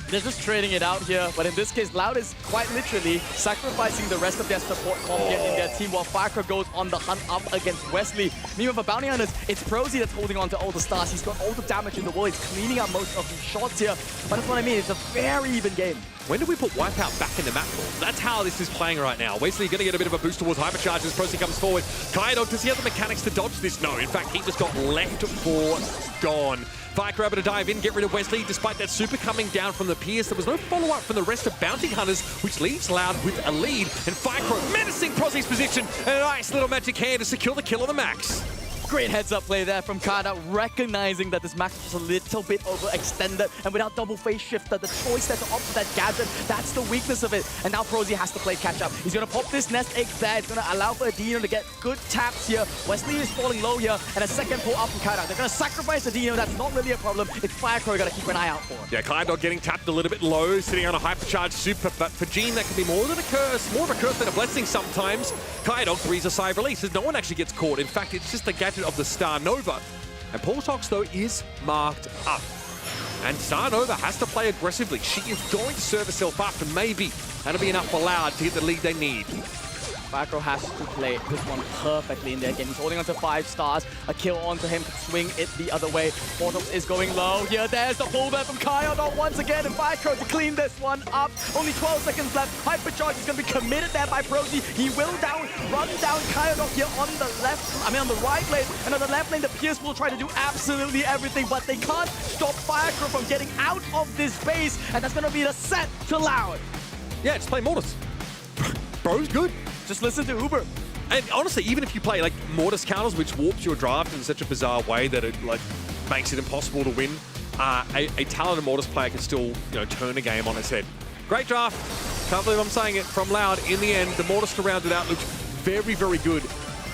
B: They're just trading it out here, but in this case, Loud is quite literally sacrificing the rest of their support comp here in their team while Firecrow goes on the hunt up against Wesley. Meanwhile, for Bounty Hunters, it's Prosy that's holding on to all the stars. He's got all the damage in the world. He's cleaning up most of these shots here. But that's what I mean. It's a very even game.
C: When do we put Wipeout back in the map for? That's how this is playing right now. Wesley going to get a bit of a boost towards Hypercharge as Prosy comes forward. Kaidog, does he have the mechanics to dodge this? No, in fact, he just got left for gone. Firecrow able to dive in, get rid of Wesley. Despite that super coming down from the Pierce, there was no follow-up from the rest of Bounty Hunters, which leaves Loud with a lead. And Firecrow menacing Prosy's position, and a nice little magic hand to secure the kill on the Max.
B: Great heads-up play there from Kada, recognizing that this Max was a little bit overextended, and without double Phase Shifter, the choice there to opt for that gadget, that's the weakness of it. And now Prosy has to play catch-up. He's going to pop this Nest Egg there. It's going to allow for Adino to get good taps here. Wesley is falling low here, and a second pull up from Kada. They're going to sacrifice Adino. That's not really a problem. It's Firecrow got to keep an eye out for.
C: Yeah, Kaidog getting tapped a little bit low, sitting on a hypercharged super, but for Gene, that can be more than a curse, more of a curse than a blessing sometimes. Kaidog breathes a sigh of release as no one actually gets caught. In fact, it's just the gadget of the Star Nova. And Politox, though, is marked up. And Star Nova has to play aggressively. She is going to serve herself up, and maybe that'll be enough for Loud to get the lead they need.
B: Firecrow has to play this one perfectly in their game. He's holding on to 5 stars. A kill onto him could swing it the other way. Portals is going low. Here, there's the pullback from Kyodon once again, and Firecrow to clean this one up. Only 12 seconds left. Hypercharge is going to be committed there by Prosy. He will run down Kyodon here on the on the right lane. And on the left lane, the Pierce will try to do absolutely everything, but they can't stop Firecrow from getting out of this base. And that's going to be the set to Loud.
C: Yeah, just play Mortis. Bro's good.
B: Just listen to Uber.
C: And honestly, even if you play like Mortis counters, which warps your draft in such a bizarre way that it like makes it impossible to win, a talented Mortis player can still turn a game on its head. Great draft. Can't believe I'm saying it. From Loud, in the end, the Mortis to round it out looked very, very good.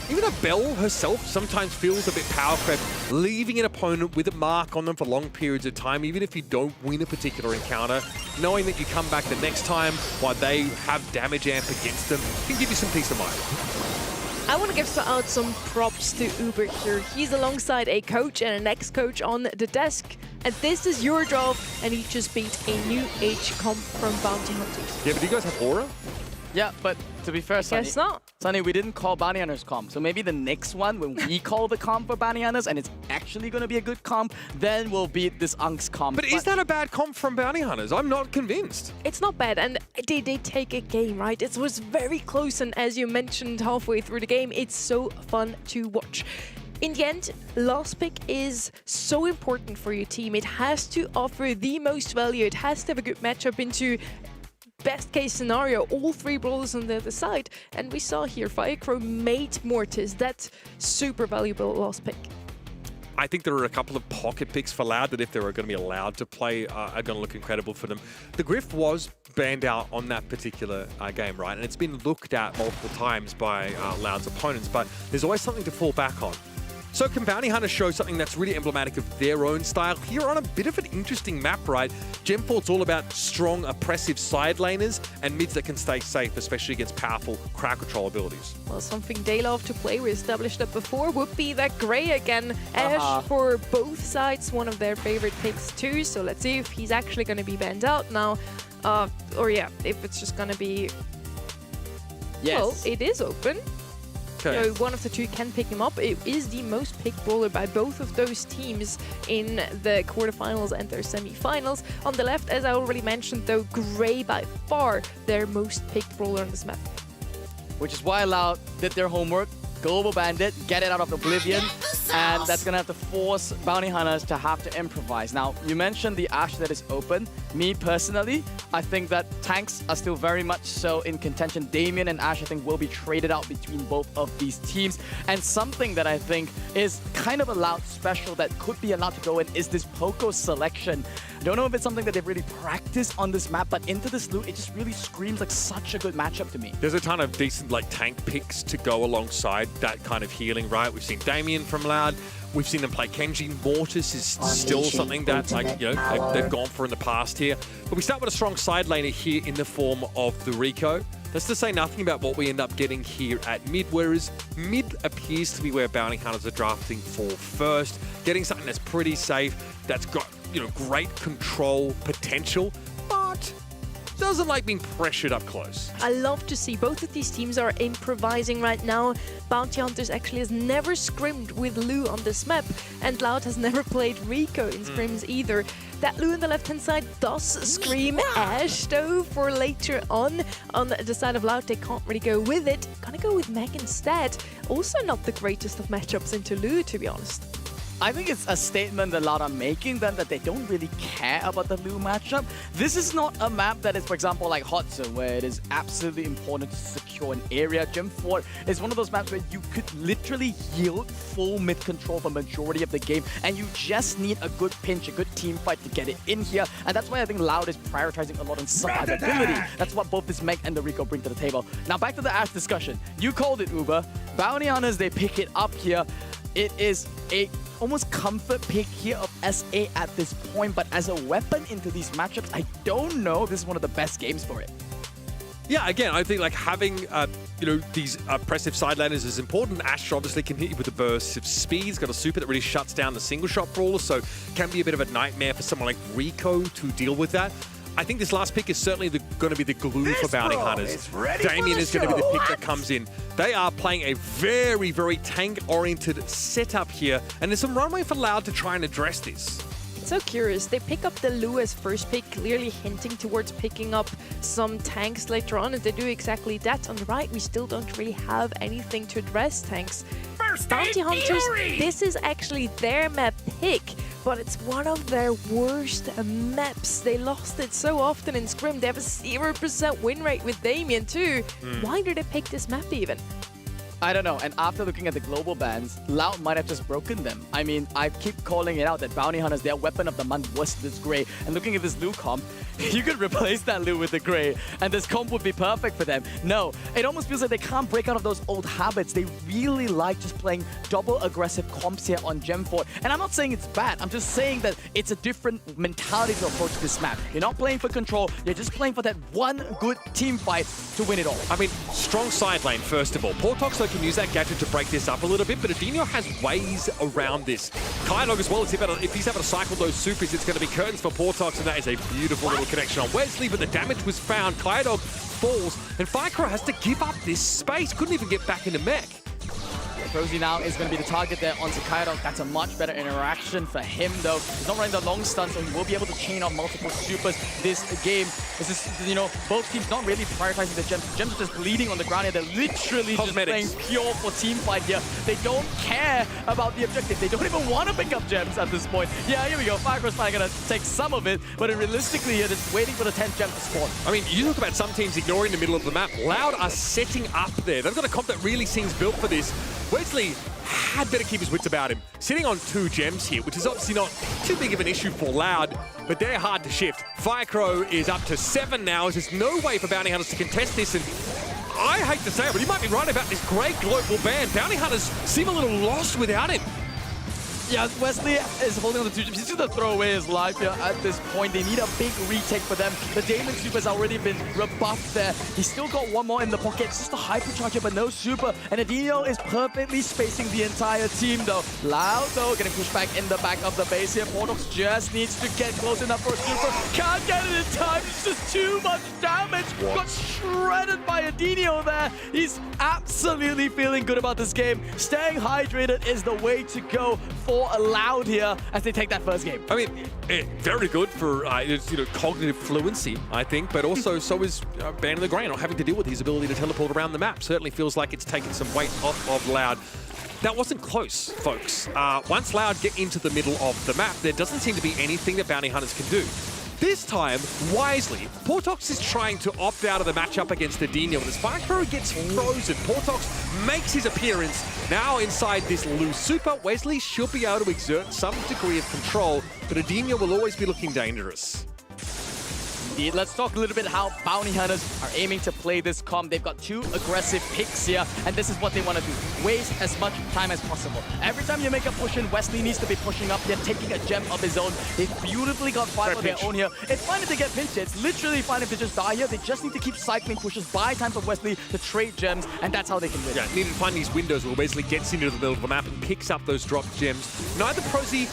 C: Even a Belle herself sometimes feels a bit power creep, leaving an opponent with a mark on them for long periods of time, even if you don't win a particular encounter. Knowing that you come back the next time while they have damage amp against them can give you some peace of mind.
A: I want to give out some props to Uber here. He's alongside a coach and an ex-coach on the desk. And this is your job, and he just beat a new age comp from Bounty Hunters.
C: Yeah, but do you guys have Aura?
B: Yeah, but to be fair, Sunny,
A: Guess not.
B: Sunny, we didn't call Bounty Hunters comp. So maybe the next one, when we call the comp for Bounty Hunters and it's actually going to be a good comp, then we'll beat this Unks comp.
C: But is that a bad comp from Bounty Hunters? I'm not convinced.
A: It's not bad, and they take a game, right? It was very close, and as you mentioned halfway through the game, it's so fun to watch. In the end, last pick is so important for your team. It has to offer the most value. It has to have a good matchup into best case scenario, all 3 brawlers on the other side. And we saw here, Firecrow made Mortis. That's super valuable last pick.
C: I think there are a couple of pocket picks for Loud that if they were going to be allowed to play are going to look incredible for them. The Griff was banned out on that particular game, right? And it's been looked at multiple times by Loud's opponents, but there's always something to fall back on. So can Bounty Hunter show something that's really emblematic of their own style here on a bit of an interesting map, right? Gemport's all about strong, oppressive side laners and mids that can stay safe, especially against powerful crowd control abilities.
A: Well, something they love to play, we established that before, would be that Grey again. Ash for both sides, one of their favorite picks too. So let's see if he's actually going to be banned out now. Or yeah, if it's just going to be...
B: Yes.
A: Well, it is open.
C: Okay.
A: So one of the 2 can pick him up. It is the most picked brawler by both of those teams in the quarterfinals and their semi-finals. On the left, as I already mentioned, though, Grey by far their most picked brawler on this map.
B: Which is why Loud did their homework. Global Bandit, get it out of Oblivion, and that's going to have to force Bounty Hunters to have to improvise. Now, you mentioned the Ashe that is open. Me, personally, I think that tanks are still very much so in contention. Damien and Ashe, I think, will be traded out between both of these teams. And something that I think is kind of a Loud special that could be allowed to go in is this Poco selection. I don't know if it's something that they've really practiced on this map, but into this loot, it just really screams like such a good matchup to me.
C: There's a ton of decent like tank picks to go alongside that kind of healing, right? We've seen Damien from Loud. Loud. We've seen them play Kenji. Mortis is still something that, like, you know, they've gone for in the past here. But we start with a strong side laner here in the form of the Rico. That's to say nothing about what we end up getting here at mid, whereas mid appears to be where Bounty Hunters are drafting for first. Getting something that's pretty safe, that's got, you know, great control potential, but doesn't like being pressured up close.
A: I love to see both of these teams are improvising right now. Bounty Hunters actually has never scrimmed with Lu on this map, and Loud has never played Rico in scrims either. That Lu on the left-hand side does scream Ash, though, for later on the side of Loud. They can't really go with it. Gonna go with Meg instead. Also not the greatest of matchups into Lu, to be honest.
B: I think it's a statement that Loud are making then that they don't really care about the Lu matchup. This is not a map that is, for example, like Hot Zone, where it is absolutely important to secure an area. Gem Fort is one of those maps where you could literally yield full mid control for majority of the game, and you just need a good pinch, a good team fight to get it in here. And that's why I think Loud is prioritizing a lot on survivability. That's what both this Meg and the Rico bring to the table. Now back to the Ash discussion. You called it, Uber. Bounty Hunters, they pick it up here. It is a almost comfort pick here of SA at this point, but as a weapon into these matchups, I don't know if this is one of the best games for it.
C: Yeah, again, I think like having you know, these oppressive side laners is important. Ash obviously can hit you with a burst of speed. He's got a super that really shuts down the single shot brawler, so can be a bit of a nightmare for someone like Rico to deal with that. I think this last pick is certainly going to be the glue for Bounty Hunters. Damien is going to be the pick that comes in. They are playing a very, very tank-oriented setup here, and there's some runway for Loud to try and address this.
A: So curious. They pick up the Lu as first pick, clearly hinting towards picking up some tanks later on, and they do exactly that. On the right, we still don't really have anything to address tanks. Bounty Hunters, this is actually their map pick, but it's one of their worst maps. They lost it so often in Scrim. They have a 0% win rate with Damien too. Why did they pick this map even?
B: I don't know, and after looking at the global bans, Loud might have just broken them. I mean, I keep calling it out that Bounty Hunters, their weapon of the month was this Grey. And looking at this Lu comp, you could replace that Lu with the Grey, and this comp would be perfect for them. No, it almost feels like they can't break out of those old habits. They really like just playing double aggressive comps here on Gem Fort. And I'm not saying it's bad, I'm just saying that it's a different mentality to approach this map. You're not playing for control, you're just playing for that one good team fight to win it all.
C: I mean, strong side lane, first of all. Portox can use that gadget to break this up a little bit, but Adinio has ways around this. Kaidog as well, if he's able to cycle those supers, it's going to be curtains for Portox, and that is a beautiful little connection on Wesley, but the damage was found. Kaidog falls, and Fikro has to give up this space. Couldn't even get back into mech.
B: Rosie now is going to be the target there on Kaidog. That's a much better interaction for him, though. He's not running the long stun, so he will be able to chain off multiple supers this game. This is, you know, both teams not really prioritizing the gems. Gems are just bleeding on the ground here. They're literally just playing pure for team fight here. They don't care about the objective. They don't even want to pick up gems at this point. Yeah, here we go. Firecross finally going to take some of it, but realistically here, just waiting for the 10th gem to spawn.
C: I mean, you talk about some teams ignoring the middle of the map. Loud are setting up there. They've got a comp that really seems built for this. Wesley had better keep his wits about him. Sitting on 2 gems here, which is obviously not too big of an issue for Loud, but they're hard to shift. Firecrow is up to 7 now. There's no way for Bounty Hunters to contest this, and I hate to say it, but you might be right about this great global ban. Bounty Hunters seem a little lost without him.
B: Yeah, Wesley is holding on to 2 gems. He's just going to throw away his life here at this point. They need a big retake for them. The Damon Super's already been rebuffed there. He's still got one more in the pocket. It's just a hypercharger, but no super. And Adinio is perfectly spacing the entire team, though. Loud, though, getting pushed back in the back of the base here. Portox just needs to get close enough for a super. Can't get it in time. It's just too much damage. Got shredded by Adinio there. He's absolutely feeling good about this game. Staying hydrated is the way to go for Loud here as they take that first game.
C: I mean, very good for you know, cognitive fluency, I think, but also so is Ban the Grey not having to deal with his ability to teleport around the map. Certainly feels like it's taken some weight off of Loud. That wasn't close, folks. Once Loud get into the middle of the map, there doesn't seem to be anything that Bounty Hunters can do. This time, wisely, Portox is trying to opt out of the matchup against Adinio, and as Fikro gets frozen, Portox makes his appearance. Now inside this Lu super, Wesley should be able to exert some degree of control, but Adinio will always be looking dangerous.
B: indeed. Let's talk a little bit how Bounty Hunters are aiming to play this comp. They've got 2 aggressive picks here, and this is what they want to do. Waste as much time as possible. Every time you make a push in, Wesley needs to be pushing up here, taking a gem of his own. They've beautifully got 5 of their own here. It's fine if they get pinched. It's literally fine if they just die here. They just need to keep cycling pushes, buy time for Wesley to trade gems, and that's how they can win.
C: Yeah, need to find these windows where Wesley gets into the middle of the map and picks up those dropped gems. Neither Prosy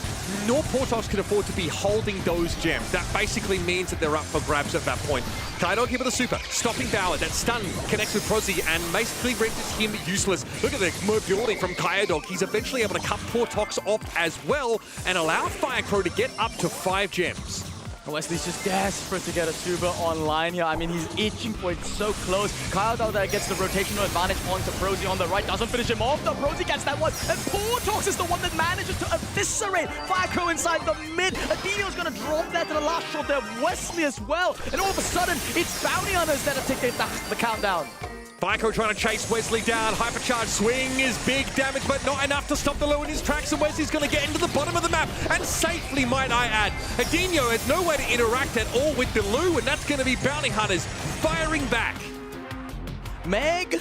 C: nor Portox can afford to be holding those gems. That basically means that they're up for grabs at that point. Kaidog here with a super, stopping Bauer. That stun connects with Prosy and basically renders him useless. Look at the mobility from Kaidog. He's eventually able to cut Portox off as well and allow Firecrow to get up to 5 gems.
B: Wesley's just desperate to get a super online here. I mean, he's itching for it so close. Kaidog that gets the rotational advantage onto Prosy on the right. Doesn't finish him off, though. Prosy gets that one. And Portox is the one that manages to eviscerate Firecrow inside the mid. Adino's going to drop that to the last shot there. Wesley as well. And all of a sudden, it's Bounty Hunters that are taking the countdown.
C: Firecrow trying to chase Wesley down. Hypercharge swing is big damage, but not enough to stop the low in his tracks, and Wesley's going to get into the bottom of the map, and safely, might I add. Adino has no way to interact at all with the Lou, and that's going to be Bounty Hunters firing back.
B: Meg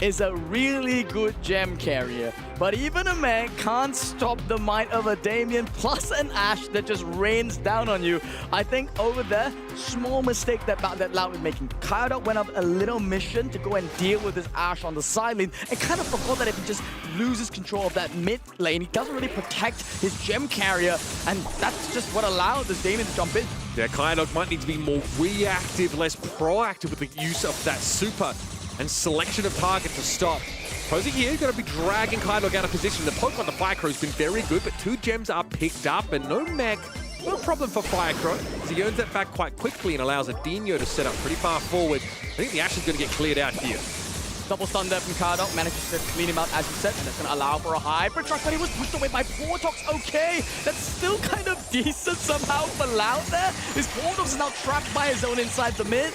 B: is a really good gem carrier, but even a Meg can't stop the might of a Damien plus an Ashe that just rains down on you. I think over there, small mistake that Loud was making. Kaidog went up a little mission to go and deal with his Ashe on the side lane and kind of forgot that if he just loses control of that mid lane, he doesn't really protect his gem carrier, and that's just what allowed this Damien to jump in.
C: Yeah, Kaidog might need to be more reactive, less proactive with the use of that super and selection of target to stop. Prosy here going to be dragging Kaidog out of position. The poke on the Firecrow has been very good, but 2 gems are picked up and no Meg. No problem for Firecrow. He earns that back quite quickly and allows Adino to set up pretty far forward. I think the Ashe is going to get cleared out here.
B: Double stun there from Kaidog, manages to clean him out as you said, and that's going to allow for a hyper truck, but he was pushed away by Portox. Okay, that's still kind of decent somehow for Loud there. His Portox is now trapped by his own inside the mid.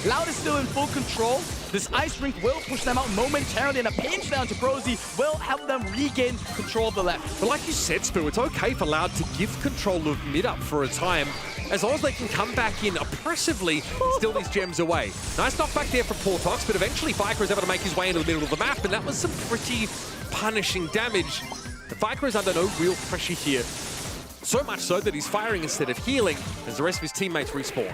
B: Loud is still in full control. This Ice Rink will push them out momentarily, and a pinch down to Prosy will help them regain control of the left.
C: But like you said, Spoo, it's okay for Loud to give control of mid up for a time, as long as they can come back in oppressively and steal these gems away. Nice knockback there from Portox, but eventually Firecrow is able to make his way into the middle of the map, and that was some pretty punishing damage. The Firecrow is under no real pressure here. So much so that he's firing instead of healing as the rest of his teammates respawn.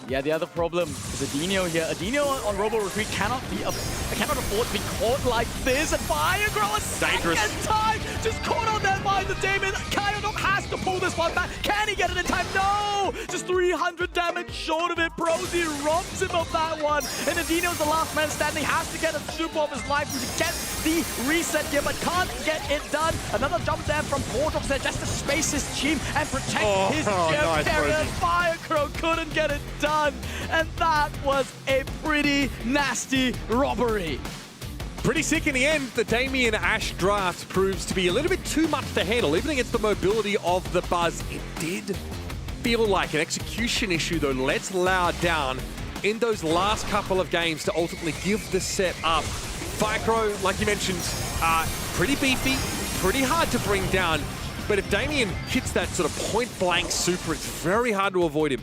B: Yeah, the other problem is Adino here. Adino on Robo Retreat cannot afford to be caught like this. And Firecrow a second time just caught on that by the Damien. Kaidog has to pull this one back. Can he get it in time? No! Just 300 damage short of it. Prosy robs him of that one. And Adino's the last man standing. Has to get a super of his life to get the reset here, but can't get it done. Another jump there from Portox there just to space his team and protect his gem carrier. Firecrow couldn't get it done. And that was a pretty nasty robbery.
C: Pretty sick in the end. The Damien Ashe draft proves to be a little bit too much to handle, even against the mobility of the Buzz. It did feel like an execution issue, though. Let's Loud down in those last couple of games to ultimately give the set up. Firecrow, like you mentioned, pretty beefy, pretty hard to bring down. But if Damien hits that sort of point-blank super, it's very hard to avoid him.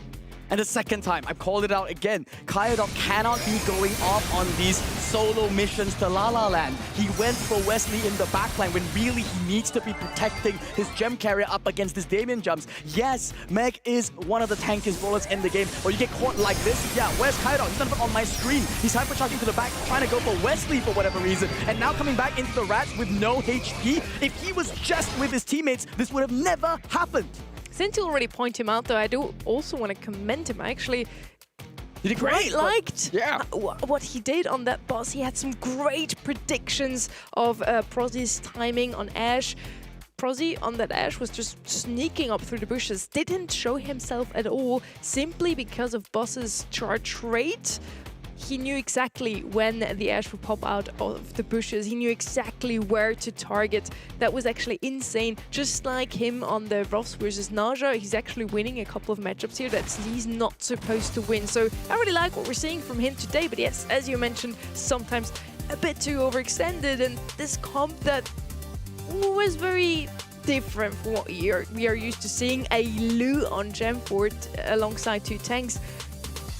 B: And the second time, I've called it out again. Kaidog cannot be going off on these solo missions to La La Land. He went for Wesley in the backline when really he needs to be protecting his gem carrier up against his Damien jumps. Yes, Meg is one of the tankiest brawlers in the game. Or you get caught like this. Yeah, where's Kaidog? He's not even on my screen. He's hypercharging to the back, trying to go for Wesley for whatever reason. And now coming back into the rats with no HP. If he was just with his teammates, this would have never happened.
A: Since you already point him out, though, I do also want to commend him. I actually
B: quite
A: liked what he did on that boss. He had some great predictions of Prosy's timing on Ashe. Prosy on that Ashe was just sneaking up through the bushes, didn't show himself at all, simply because of Boss's charge rate. He knew exactly when the Ashe would pop out of the bushes. He knew exactly where to target. That was actually insane. Just like him on the Ross versus Naja, he's actually winning a couple of matchups here that he's not supposed to win. So I really like what we're seeing from him today. But yes, as you mentioned, sometimes a bit too overextended. And this comp that was very different from what we are used to seeing. A Lu on Gemfort alongside 2 tanks.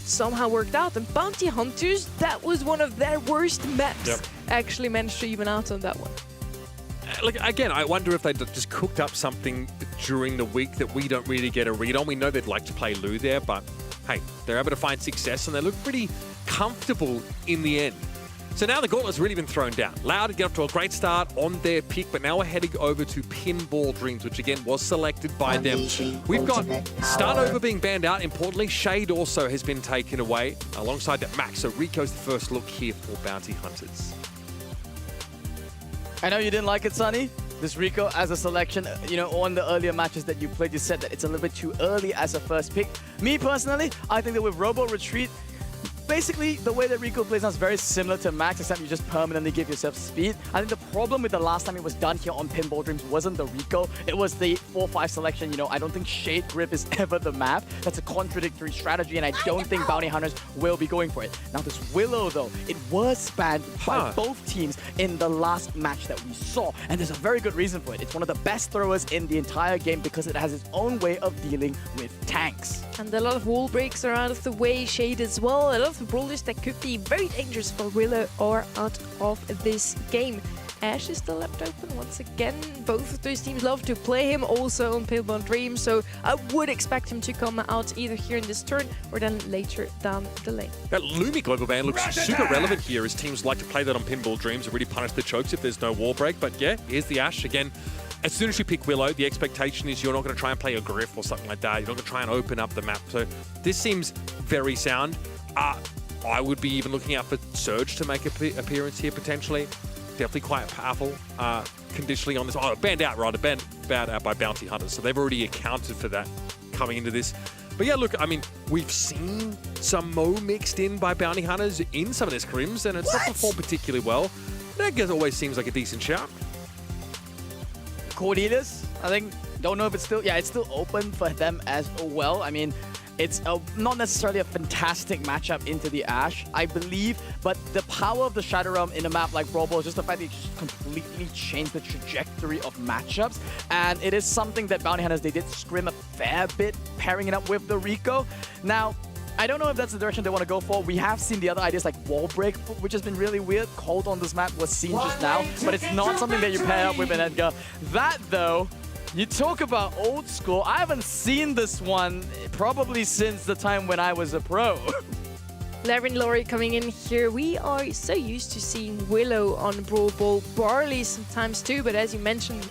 A: somehow worked out. And Bounty Hunters, that was one of their worst maps. Actually managed to even out on that one.
C: Like, again, I wonder if they just cooked up something during the week that we don't really get a read on. We know they'd like to play Lou there, but hey, they're able to find success and they look pretty comfortable in the end. So now the gauntlet's really been thrown down. Loud to get off to a great start on their pick, but now we're heading over to Pinball Dreams, which again was selected by them. We've got Start Over being banned out. Importantly, Shade also has been taken away alongside that Max. So Rico's the first look here for Bounty Hunters.
B: I know you didn't like it, Sonny. This Rico as a selection, you know, on the earlier matches that you played, you said that it's a little bit too early as a first pick. Me personally, I think that with Robo Retreat, basically, the way that Rico plays now is very similar to Max, except you just permanently give yourself speed. I think the problem with the last time it was done here on Pinball Dreams wasn't the Rico, it was the 4-5 selection. You know, I don't think Shade Grip is ever the map. That's a contradictory strategy, and I don't think Bounty Hunters will be going for it. Now, this Willow, though, it was banned by both teams in the last match that we saw, and there's a very good reason for it. It's one of the best throwers in the entire game because it has its own way of dealing with tanks.
A: And a lot of wall breaks are out of the way, Shade as well. A lot of brawlers that could be very dangerous for Willow are out of this game. Ash is still left open once again. Both of those teams love to play him also on Pinball Dream, so I would expect him to come out either here in this turn or then later down the lane.
C: That Lumi global ban looks super relevant here as teams like to play that on Pinball Dreams and really punish the chokes if there's no wall break. But yeah, here's the Ash again. As soon as you pick Willow, the expectation is you're not going to try and play a Griff or something like that. You're not going to try and open up the map. So this seems very sound. I would be even looking out for Surge to make an appearance here potentially. Definitely quite powerful conditionally on this. Oh, banned out rather, banned out by Bounty Hunters. So they've already accounted for that coming into this. But yeah, look, I mean, we've seen some Mo mixed in by Bounty Hunters in some of this scrims, and it's not performed particularly well. That always seems like a decent shout.
B: Cordelis, I think, don't know if it's still, it's still open for them as well. I mean, it's not necessarily a fantastic matchup into the Ash, I believe, but the power of the Shadow Realm in a map like Brawl is just the fact that it just completely changed the trajectory of matchups, and it is something that Bounty Hunters, they did scrim a fair bit, pairing it up with the Rico. Now, I don't know if that's the direction they want to go for. We have seen the other ideas like Wall Break, which has been really weird. Cold on this map was seen just now, but it's not something that you pair up with an Edgar. That, though, you talk about old school. I haven't seen this one probably since the time when I was a pro.
A: Laren Laurie coming in here. We are so used to seeing Willow on Brawl Ball, Barley sometimes too, but as you mentioned,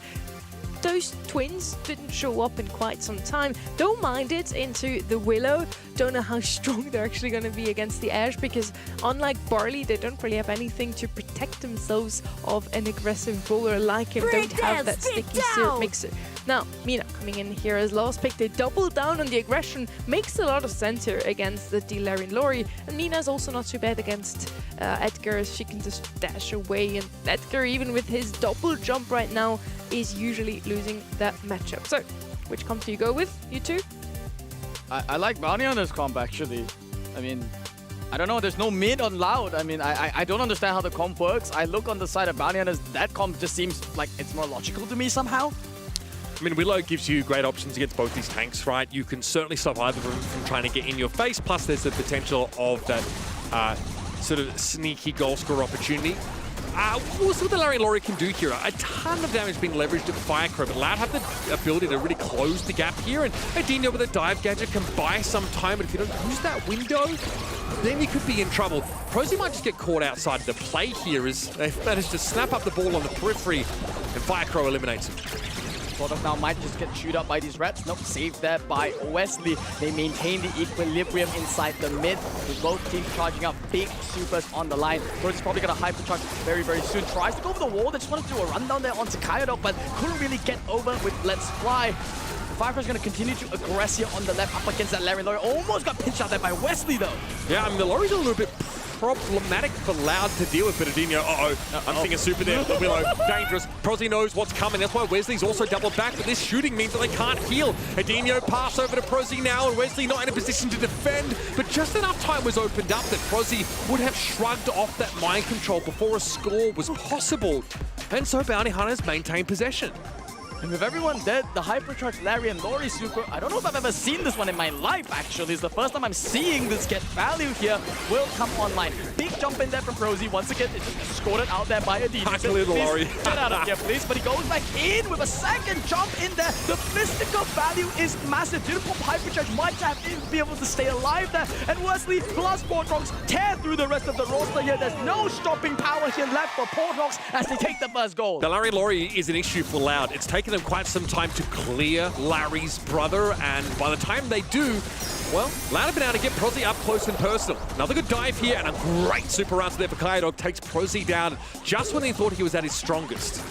A: those twins didn't show up in quite some time. Don't mind it into the Willow. Don't know how strong they're actually going to be against the Ash because unlike Barley, they don't really have anything to protect themselves of an aggressive brawler like him. Don't have that sticky syrup mixer. Now, Mina coming in here as last pick. They double down on the aggression. Makes a lot of sense here against the Laren Laurie. And Mina's also not too bad against Edgar. She can just dash away. And Edgar, even with his double jump right now, is usually losing that matchup. So, which comp do you go with, you two?
B: I like Bounty Hunter's comp, actually. I mean, I don't know, there's no mid on Loud. I mean, I don't understand how the comp works. I look on the side of Bounty Hunters, that comp just seems like it's more logical to me somehow.
C: I mean, Willow gives you great options against both these tanks, right? You can certainly stop either of them from trying to get in your face, plus there's the potential of that sort of sneaky goal score opportunity. We'll see what the Laren Laurie can do here. A ton of damage being leveraged at Firecrow, but Loud have the ability to really close the gap here, and Adino with a dive gadget can buy some time, but if you don't use that window, then you could be in trouble. Prosy might just get caught outside of the play here as they managed to snap up the ball on the periphery, and Firecrow eliminates him.
B: Sort of now might just get chewed up by these rats. Nope, saved there by Wesley. They maintain the equilibrium inside the mid with both teams charging up big supers on the line. Bro's probably going to hypercharge very, very soon. Tries to go over the wall. They just wanted to do a run down there onto Kaido, but couldn't really get over with Let's Fly. Firecrow's going to continue to aggress here on the left up against that Laren Laurie. Almost got pinched out there by Wesley, though.
C: Yeah, I mean, the Laurie's a little bit problematic for Loud to deal with, but Adino, I'm seeing a super there, the Willow, dangerous. Prosy knows what's coming, that's why Wesley's also doubled back, but this shooting means that they can't heal. Adino pass over to Prosy now, and Wesley not in a position to defend, but just enough time was opened up that Prosy would have shrugged off that mind control before a score was possible, and so Bounty Hunters maintain possession.
B: And with everyone dead, the Hypercharged Larry and Lori super, I don't know if I've ever seen this one in my life, actually. It's the first time I'm seeing this get value here. Will come online. Big jump in there from Prosy. Once again, it's just scored it out there by Adina.
C: Actually, Lori.
B: Get out of here, please. But he goes back in with a second jump in there. The mystical value is massive. Beautiful Hypercharge might have to be able to stay alive there. And Wesley plus Portrox tear through the rest of the roster here. There's no stopping power here left for Portrox as they take the first goal.
C: The Larry Lori is an issue for Loud. It's taken them quite some time to clear Larry's brother, and by the time they do, well, Loud have been able to get Prosy up close and personal. Another good dive here, and a great super answer there for Kyodog. Takes Prosy down just when he thought he was at his strongest.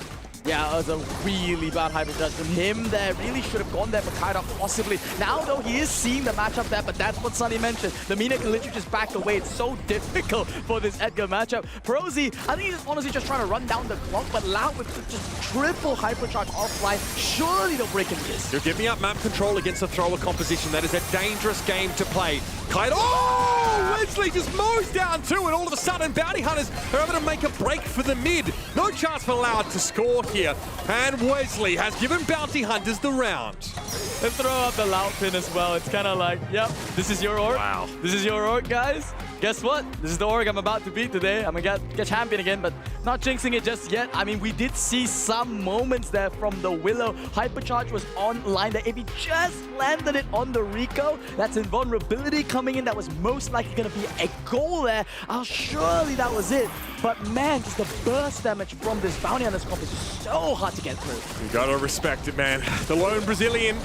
B: Yeah, it was a really bad Hypercharge from him there. Really should have gone there for Kaida, possibly. Now, though, he is seeing the matchup there, but that's what Sunny mentioned. The Mina can literally just back away. It's so difficult for this Edgar matchup. Prosy, I think he's honestly just trying to run down the clock, but Loud with just triple Hypercharge offline. Surely they'll break into this.
C: You're giving up map control against a thrower composition. That is a dangerous game to play. Kaida, oh! Wesley just mows down two, and all of a sudden, Bounty Hunters are able to make a break for the mid. No chance for Loud to score here, and Wesley has given Bounty Hunters the round.
B: They throw out the Loud pin as well. It's kind of like, yep, this is your org.
C: Wow.
B: This is your org, guys. Guess what? This is the org I'm about to beat today. I'm gonna get champion again, but not jinxing it just yet. I mean, we did see some moments there from the Willow. Hypercharge was online there. If he just landed it on the Rico, that's invulnerability coming in. That was most likely gonna be a goal there. Oh, surely that was it. But man, just the burst damage from this Bounty Hunter's comp is so hard to get through.
C: You gotta respect it, man. The lone Brazilian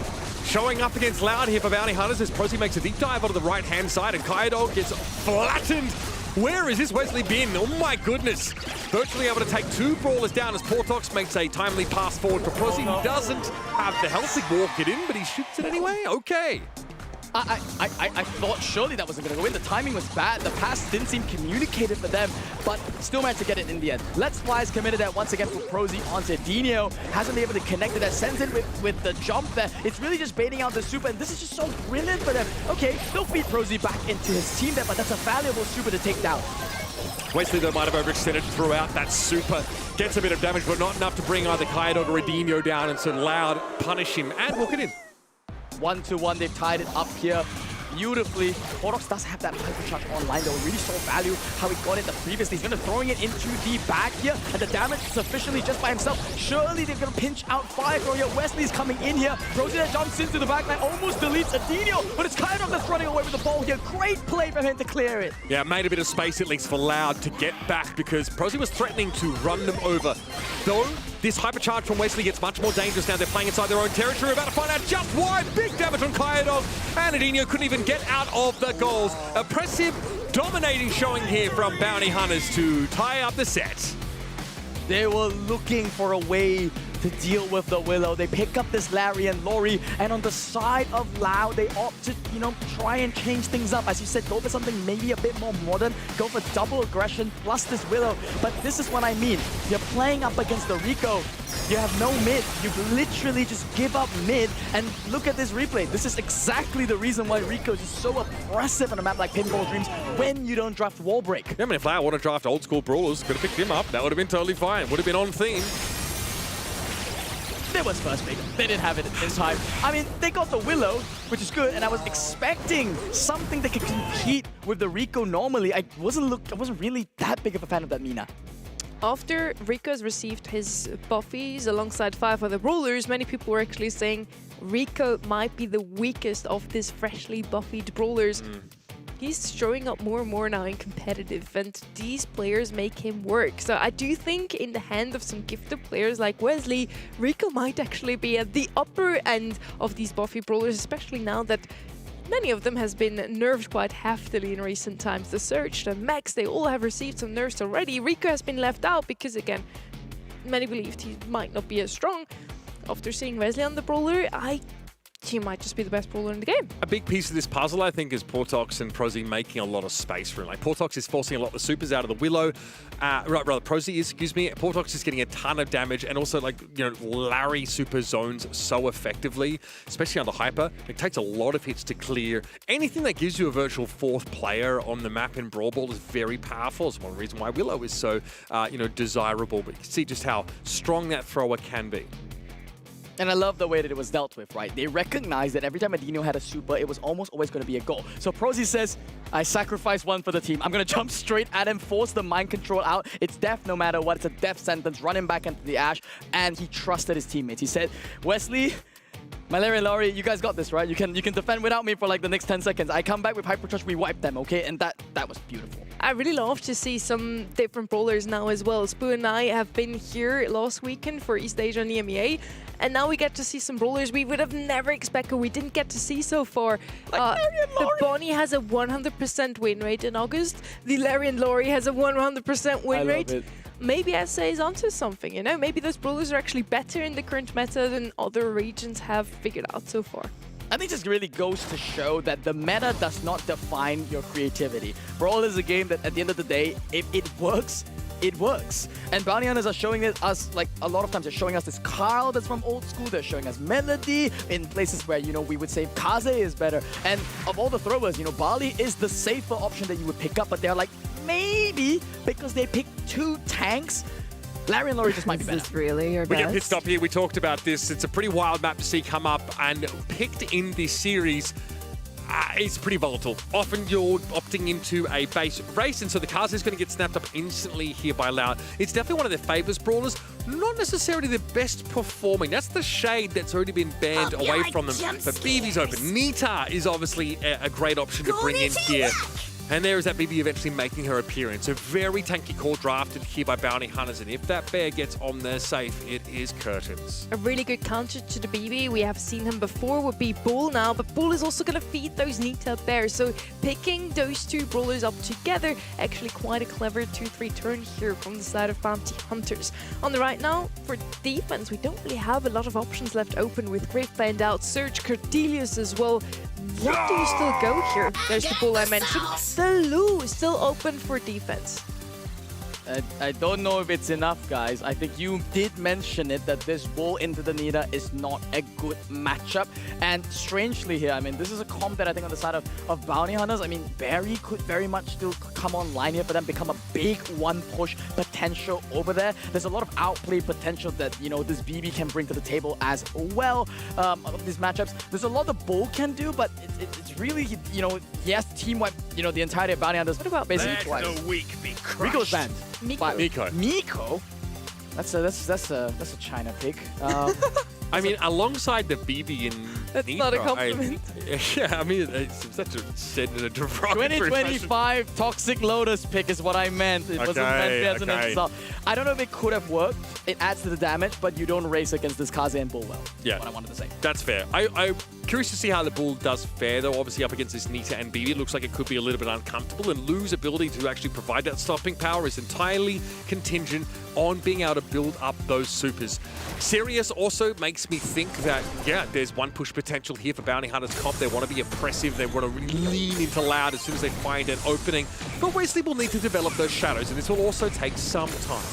C: showing up against Loud here for Bounty Hunters as Prosy makes a deep dive onto the right-hand side, and Kyodog gets flattened. Where has this Wesley been? Oh my goodness. Virtually able to take two brawlers down as Portrox makes a timely pass forward for Prosy, who doesn't have the health to walk it in, but he shoots it anyway. Okay.
B: I thought surely that wasn't going to go in. The timing was bad. The pass didn't seem communicated for them, but still managed to get it in the end. Let's Fly is committed that once again for Prosy onto Dino. Hasn't been able to connect it. That sends it with the jump there. It's really just baiting out the super, and this is just so brilliant for them. Okay, they'll feed Prosy back into his team there, but that's a valuable super to take down.
C: Wesley, though, might have overextended throughout. That super gets a bit of damage, but not enough to bring either Kyodog or Edinho down, and so Loud punish him and walk it in.
B: 1-1, they've tied it up here beautifully. Portrox does have that Hypercharge online though. We really saw value how he got it the previously. He's gonna throwing it into the back here, and the damage sufficiently just by himself. Surely they're gonna pinch out Firethrow here. Wesley's coming in here. Prosy that jumps into the backline, almost deletes Adinho, but it's Kyodog that's running away with the ball here. Great play for him to clear it.
C: Yeah, made a bit of space at least for Loud to get back because Prosy was threatening to run them over. Though, this Hypercharge from Wesley gets much more dangerous now. They're playing inside their own territory. We're about to find out just why. Big damage on Kyodog, and Adinho couldn't even get out of the goals. Oppressive, dominating showing here from Bounty Hunters to tie up the set.
B: They were looking for a way to deal with the Willow. They pick up this Larry and Lori, and on the side of Loud, they opt to, try and change things up. As you said, go for something maybe a bit more modern, go for double aggression plus this Willow. But this is what I mean. You're playing up against the Rico. You have no mid. You literally just give up mid, and look at this replay. This is exactly the reason why Rico is so oppressive on a map like Pinball Dreams when you don't draft wall break.
C: Yeah, I mean, if Loud wanted to draft old school brawlers, could have picked him up. That would have been totally fine. Would have been on theme.
B: There was first pick. They didn't have it in time. I mean, they got the Willow, which is good, and I was expecting something that could compete with the Rico normally. I wasn't really that big of a fan of that Mina.
A: After Rico's received his buffies alongside 5 other brawlers, many people were actually saying Rico might be the weakest of these freshly buffied brawlers. He's showing up more and more now in competitive, and these players make him work. So I do think in the hand of some gifted players like Wesley, Rico might actually be at the upper end of these buffy brawlers, especially now that many of them has been nerfed quite heftily in recent times. The Surge, the Max, they all have received some nerfs already. Rico has been left out because, again, many believed he might not be as strong. After seeing Wesley on the brawler, he might just be the best brawler in the game.
C: A big piece of this puzzle, I think, is Portrox and Prosy making a lot of space for him. Like, Portrox is forcing a lot of the supers out of the Willow. Prosy is, Portrox is getting a ton of damage, and also, Larry super zones so effectively, especially on the Hyper. It takes a lot of hits to clear. Anything that gives you a virtual fourth player on the map in Brawl Ball is very powerful. It's one reason why Willow is so, desirable. But you can see just how strong that thrower can be.
B: And I love the way that it was dealt with, right? They recognized that every time Adino had a super, it was almost always going to be a goal. So Prosy says, I sacrificed one for the team. I'm going to jump straight at him, force the mind control out. It's death no matter what. It's a death sentence. Run him back into the ash. And he trusted his teammates. He said, Wesley, Malaria and Laurie, you guys got this, right? You can defend without me for like the next 10 seconds. I come back with Hypercharge, we wipe them, okay? And that was beautiful.
A: I really love to see some different brawlers now as well. Spoo and I have been here last weekend for East Asia and EMEA, and now we get to see some brawlers we would have never expected, we didn't get to see so far. The Bonnie has a 100% win rate in August. The Larry and Laurie has a 100% win rate.
B: It.
A: Maybe SA is onto something, you know? Maybe those brawlers are actually better in the current meta than other regions have figured out so far.
B: I think this really goes to show that the meta does not define your creativity. Brawl is a game that at the end of the day, if it works, it works. And Bounty Hunters are showing us, like a lot of times they're showing us this Carl that's from old school, they're showing us Melody in places where, you know, we would say Kaze is better. And of all the throwers, you know, Bali is the safer option that you would pick up, but they're like, maybe because they picked 2 tanks, Larry and Laurie just might be better.
A: Is this really your
C: We
A: best?
C: get pissed off here. We talked about this. It's a pretty wild map to see come up, and picked in this series. It's pretty volatile. Often you're opting into a base race, and so the Kaze is going to get snapped up instantly here by Loud. It's definitely one of their favorites brawlers, not necessarily the best performing. That's the shade that's already been banned away from them. But BB's open. Nita is obviously a great option to bring in here. And there is that BB eventually making her appearance. A very tanky core drafted here by Bounty Hunters, and if that bear gets on their safe, it is curtains.
A: A really good counter to the BB. We have seen him before would be Bull now, but Bull is also going to feed those Nita bears. So picking those 2 brawlers up together, actually quite a clever 2-3 turn here from the side of Bounty Hunters. On the right now, for defense, we don't really have a lot of options left open with Griff banned out, Surge, Cordelius as well. What do you still go here? There's the Bull I mentioned. The Lu is still open for defense.
B: I don't know if it's enough, guys. I think you did mention it, that this Bull into the Nita is not a good matchup. And strangely here, I mean, this is a comp that I think on the side of Bounty Hunters, I mean, Barry could very much still come online here for them, become a big one-push potential over there. There's a lot of outplay potential that, you know, this BB can bring to the table as well of these matchups. There's a lot the Bull can do, but it's really, you know, he has to team wipe, you know, the entirety of Bounty Hunters. What about basically twice?
J: Let the weak be crushed.
B: Rico's banned.
C: Miko.
B: Miko? That's a China pick.
C: I mean, alongside the BB and
A: That's
C: Nita,
A: not a compliment.
C: I mean, it's such a said in a derogatory
B: 2025 Toxic Lotus pick is what I meant. It wasn't meant as an insult. I don't know if it could have worked. It adds to the damage, but you don't race against this Kaze and Bull well.
C: Yeah,
B: what I wanted to say.
C: That's fair. I'm curious to see how the Bull does fare, though. Obviously, up against this Nita and BB, it looks like it could be a little bit uncomfortable, and Lu's ability to actually provide that stopping power is entirely contingent on being able to build up those supers. Sirius also makes me think that, yeah, there's one push potential here for Bounty Hunters comp. They want to be oppressive. They want to really lean into Loud as soon as they find an opening. But Wesley will need to develop those shadows, and this will also take some time.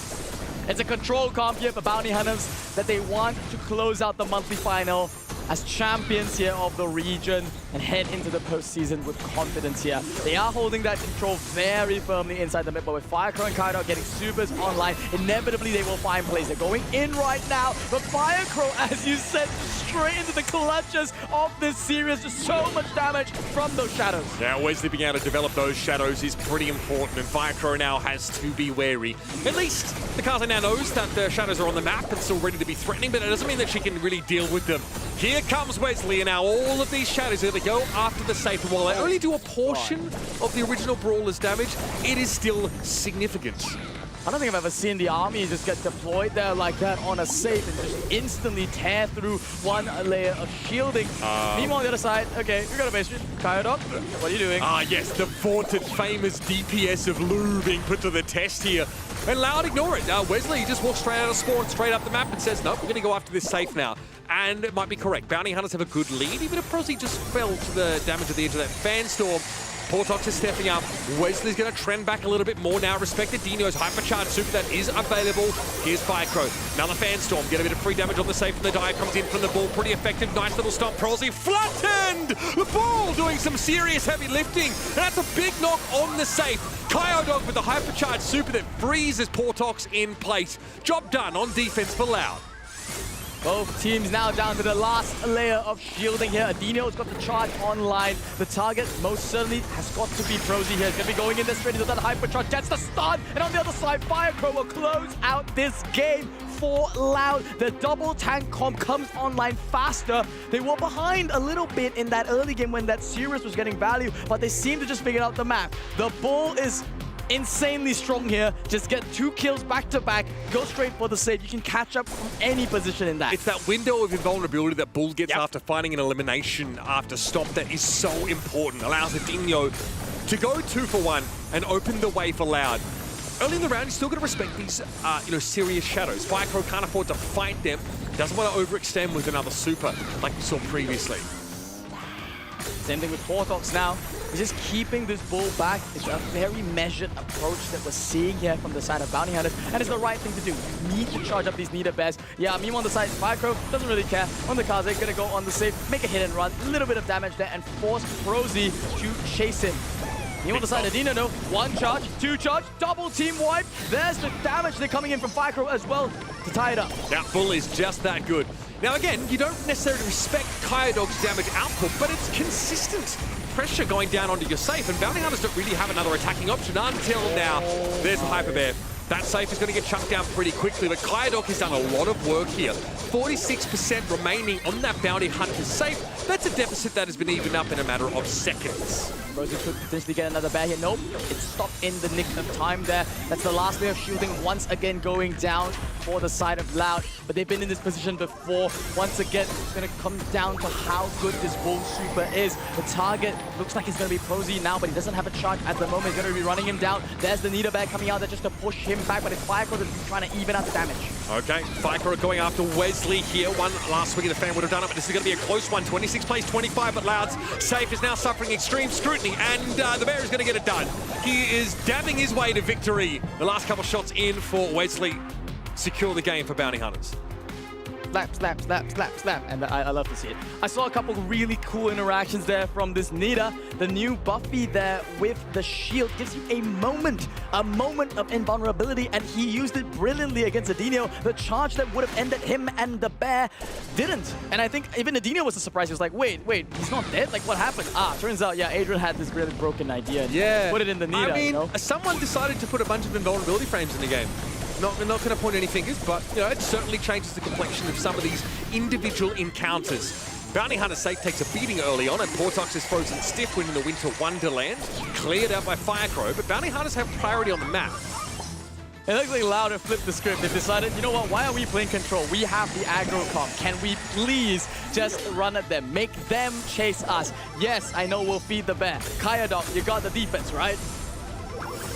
B: It's a control comp here for Bounty Hunters that they want to close out the monthly final as champions here of the region and head into the postseason with confidence here. They are holding that control very firmly inside the mid, but with Firecrow and Kaido getting supers online, inevitably they will find plays. They're going in right now, but Firecrow, as you said, straight into the clutches of this series. Just so much damage from those shadows.
C: Now, Wesley being able to develop those shadows is pretty important, and Firecrow now has to be wary. At least the Kaze now knows that the shadows are on the map and still ready to be threatening, but it doesn't mean that she can really deal with them. Here comes Wesley, and now all of these shadows are going to go after the safe. And while they only do a portion of the original Brawler's damage, it is still significant.
B: I don't think I've ever seen the army just get deployed there like that on a safe and just instantly tear through one layer of shielding. Nemo on the other side. Okay, we got a base street. Kaido, what are you doing?
C: Ah, yes, the vaunted famous DPS of Lu being put to the test here. And Loud ignore it. Wesley just walks straight out of spawn, straight up the map and says, nope, we're going to go after this safe now. And it might be correct. Bounty Hunters have a good lead, even if Prosy just fell to the damage at the edge of that fan storm. Portox is stepping up. Wesley's going to trend back a little bit more now. Respected Dino's hypercharged super that is available. Here's Firecrow. Another fan storm. Get a bit of free damage on the safe, and the dive comes in from the Bull. Pretty effective. Nice little stomp. Prosy flattened! The Bull doing some serious heavy lifting. And that's a big knock on the safe. Kyodog with the hypercharged super that freezes Portox in place. Job done on defense for Loud.
B: Both teams now down to the last layer of shielding here. Adino's got the charge online. The target most certainly has got to be Prosy here. He's going to be going in there straight into that hypercharge. Gets the stun. And on the other side, Firecrow will close out this game for Loud. The double tank comp comes online faster. They were behind a little bit in that early game when that Sirius was getting value, but they seem to just figure out the map. The Bull is insanely strong here. Just get 2 kills back to back, go straight for the save. You can catch up from any position in that.
C: It's that window of invulnerability that Bull gets after finding an elimination after stop that is so important. Allows Adino to go 2 for 1 and open the way for Loud. Early in the round, you're still going to respect these, serious shadows. Firecrow can't afford to fight them. Doesn't want to overextend with another super like we saw previously.
B: Same thing with Portox now. He's just keeping this Bull back. It's a very measured approach that we're seeing here from the side of Bounty Hunters, and it's the right thing to do. You need to charge up these Nita bears. Yeah, meanwhile on the side, Firecrow doesn't really care. On the Kaze, gonna go on the save, make a hit and run, a little bit of damage there, and force Prosy to chase him. You on the side of Adino, no. 1 charge, 2 charge, double team wipe. There's the damage they're coming in from Firecrow as well to tie it up.
C: That Bull is just that good. Now again, you don't necessarily respect Kyodog's damage output, but it's consistent pressure going down onto your safe, and Bounty Hunters don't really have another attacking option until now. There's the Hyper Bear. That safe is going to get chucked down pretty quickly, but Kyodog has done a lot of work here. 46% remaining on that Bounty Hunter's safe. That's a deficit that has been evened up in a matter of seconds.
B: Prosy could potentially get another bear here. Nope, it's stopped in the nick of time there. That's the last layer of shielding once again going down for the side of Loud. But they've been in this position before. Once again, it's going to come down to how good this Bull Super is. The target looks like it's going to be Prosy now, but he doesn't have a charge at the moment. He's going to be running him down. There's the Nita bear coming out there just to push him back, but it's Firecrow that's trying to even out the damage.
C: Okay, Firecrow going after Wesley here. One last swing of the fan would have done it, but this is going to be a close one. 26 plays 25, but Loud's safe is now suffering extreme scrutiny, and the bear is going to get it done. He is dabbing his way to victory. The last couple shots in for Wesley secure the game for Bounty Hunters.
B: Slap, slap, slap, slap, slap. And I love to see it. I saw a couple really cool interactions there from this Nita. The new Buffy there with the shield gives you a moment of invulnerability, and he used it brilliantly against Adino. The charge that would have ended him and the bear didn't. And I think even Adino was surprised. He was like, wait, he's not dead? Like, what happened? Turns out, yeah, Adrian had this really broken idea. And put it in the Nita,
C: I mean,
B: you know?
C: Someone decided to put a bunch of invulnerability frames in the game. Not going to point any fingers, but it certainly changes the complexion of some of these individual encounters. Bounty Hunter safe takes a beating early on, and Portox is frozen stiff when in the Winter Wonderland. Cleared out by Firecrow, but Bounty Hunters have priority on the map.
B: It looks like Loud have flipped the script. They've decided, you know what, why are we playing control? We have the aggro comp. Can we please just run at them? Make them chase us. Yes, I know we'll feed the bear. Kyodog, you got the defense, right?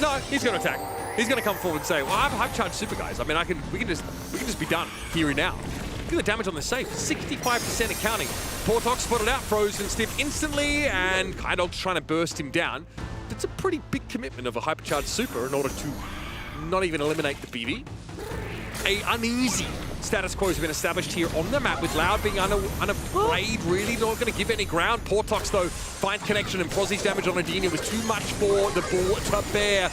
C: No, he's going to attack. He's going to come forward and say, well, I've charged super guys. I mean, we can just be done here and now. Look at the damage on the safe, 65% accounting. Portox spotted out, frozen stiff instantly, and Kyodog's trying to burst him down. It's a pretty big commitment of a hypercharged super in order to not even eliminate the BB. A uneasy status quo has been established here on the map, with Loud being unafraid, really not going to give any ground. Portox, though, finds connection, and Prosy's damage on Adino was too much for the Bull to bear.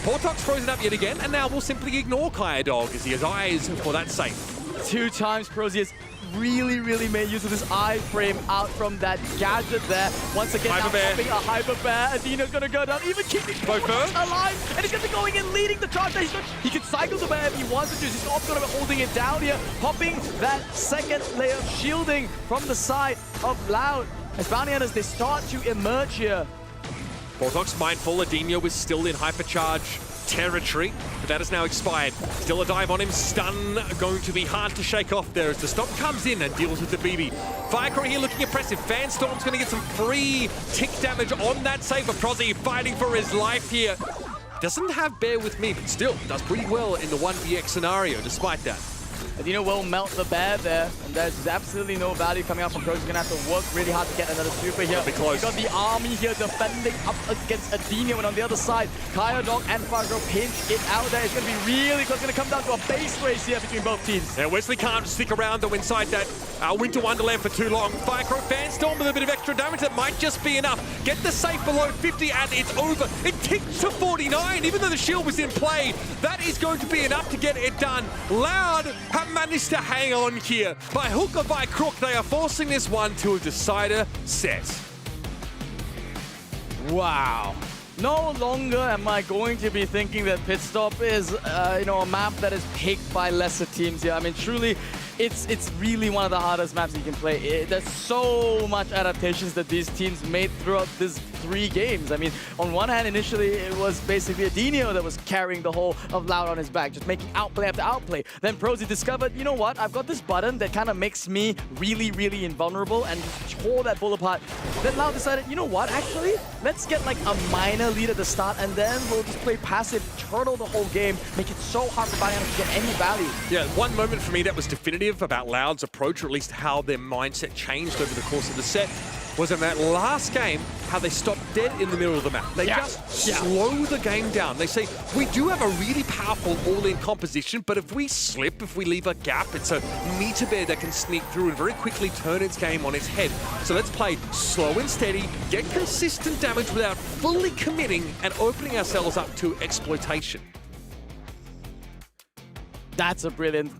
C: Portox frozen up yet again, and now we'll simply ignore Kyodog as he has eyes for that safe.
B: 2 times Prosy has really made use of this iframe out from that gadget there. Once again, now popping a Hyper Bear. Adino's gonna go down, even keeping Portox alive, and he's gonna be going in, leading the charge. He can cycle the bear if he wants to. He's also gonna be holding it down here, popping that second layer of shielding from the side of Loud. As Bounty Hunters, they start to emerge here.
C: Portox mindful, Adino was still in hypercharge territory, but that has now expired. Still a dive on him, stun going to be hard to shake off there as the stop comes in and deals with the BB. Firecrow here looking impressive. Fanstorm's going to get some free tick damage on that save, but Prosy fighting for his life here. Doesn't have Bear with me, but still does pretty well in the 1vx scenario despite that.
B: Adino will melt the bear there, and there's absolutely no value coming out from Prosy. He's going to have to work really hard to get another super here.
C: Be close.
B: We've got the army here defending up against Adino, and on the other side, Kyodog and Firecrow pinch it out there. It's going to be really close. It's going to come down to a base race here between both teams.
C: Yeah, Wesley can't stick around though inside that Winter Wonderland for too long. Firecrow Fanstorm with a bit of extra damage that might just be enough. Get the safe below 50 and it's over. It ticked to 49, even though the shield was in play. That is going to be enough to get it done. Loud have managed to hang on here. By hook or by crook, they are forcing this one to a decider set.
B: Wow. No longer am I going to be thinking that Pit Stop is, a map that is picked by lesser teams here. I mean, truly, it's really one of the hardest maps you can play. There's so much adaptations that these teams made throughout these 3 games. I mean, on one hand, initially, it was basically Adinio that was carrying the whole of Loud on his back, just making outplay after outplay. Then Prosy discovered, you know what, I've got this button that kind of makes me really, really invulnerable and just tore that bull apart. Then Loud decided, you know what, actually, let's get like a minor lead at the start and then we'll just play passive, turtle the whole game, make it so hard for Bounty Hunter to get any value.
C: Yeah, one moment for me that was definitive about Loud's approach, or at least how their mindset changed over the course of the set, was in that last game, how they stopped dead in the middle of the map. They just slow the game down. They say, we do have a really powerful all-in composition, but if we slip, if we leave a gap, it's a meter bear that can sneak through and very quickly turn its game on its head. So let's play slow and steady, get consistent damage without fully committing and opening ourselves up to exploitation.
B: That's a brilliant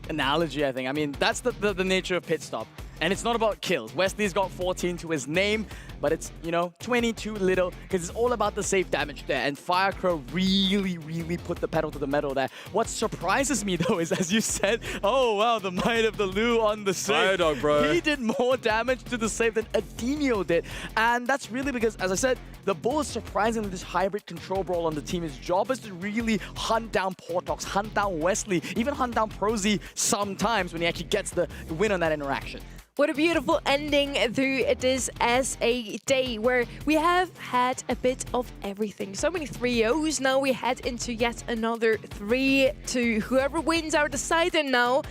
B: analogy, I think. I mean, that's the nature of Pit Stop. And it's not about kills. Wesley's got 14 to his name, but it's, 22 little, because it's all about the safe damage there. And Firecrow really, really put the pedal to the metal there. What surprises me, though, is, as you said, oh, wow, the might of the Lu on the save.
C: Fire dog, bro.
B: He did more damage to the save than Adinio did. And that's really because, as I said, the Bull is surprisingly this hybrid control brawl on the team. His job is to really hunt down Portox, hunt down Wesley, even hunt down Prosy sometimes when he actually gets the win on that interaction.
A: What a beautiful ending through this as a day where we have had a bit of everything. So many 3-0s. Now we head into yet another 3-2. Whoever wins our decider now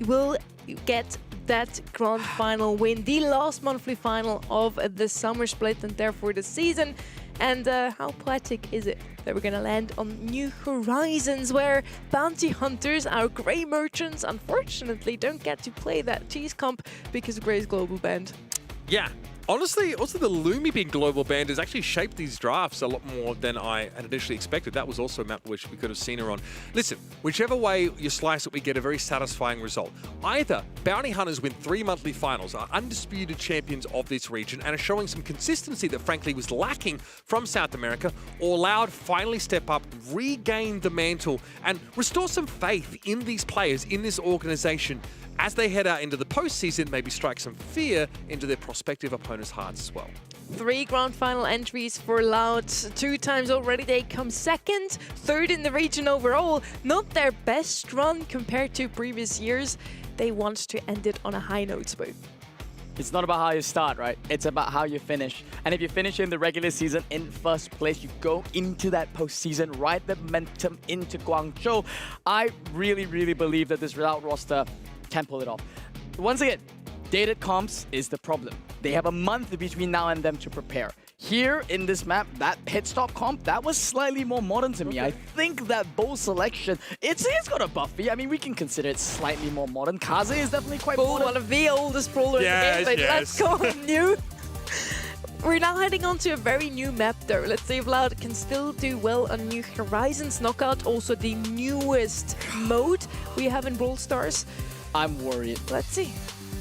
A: will get that grand final win, the last monthly final of the summer split and therefore the season. And how poetic is it that we're gonna land on New Horizons, where bounty hunters, our Grey merchants, unfortunately don't get to play that cheese comp because of Grey's global banned.
C: Yeah. Honestly, also the Lumi being global banned has actually shaped these drafts a lot more than I had initially expected. That was also a map which we could have seen her on. Listen, whichever way you slice it, we get a very satisfying result. Either Bounty Hunters win 3 monthly finals, are undisputed champions of this region, and are showing some consistency that frankly was lacking from South America, or Loud finally step up, regain the mantle, and restore some faith in these players, in this organization, as they head out into the postseason, maybe strike some fear into their prospective opponents' hearts as well.
A: 3 grand final entries for Loud. 2 times already they come second, 3rd in the region overall. Not their best run compared to previous years. They want to end it on a high note, Spoo.
B: It's not about how you start, right? It's about how you finish. And if you finish in the regular season in first place, you go into that postseason, ride the momentum into Guangzhou. I really, really believe that this Loud roster can pull it off. Once again, dated comps is the problem. They have a month between now and them to prepare. Here in this map, that pit stop comp, that was slightly more modern to me. I think that Bull selection, it's got a buffy. I mean, we can consider it slightly more modern. Kaze is definitely quite
A: Bull,
B: modern.
A: one of the oldest brawlers in the game, but let's go on new. We're now heading on to a very new map though. Let's see if Loud can still do well on New Horizons. Knockout, also the newest mode we have in Brawl Stars.
B: I'm worried.
A: Let's see.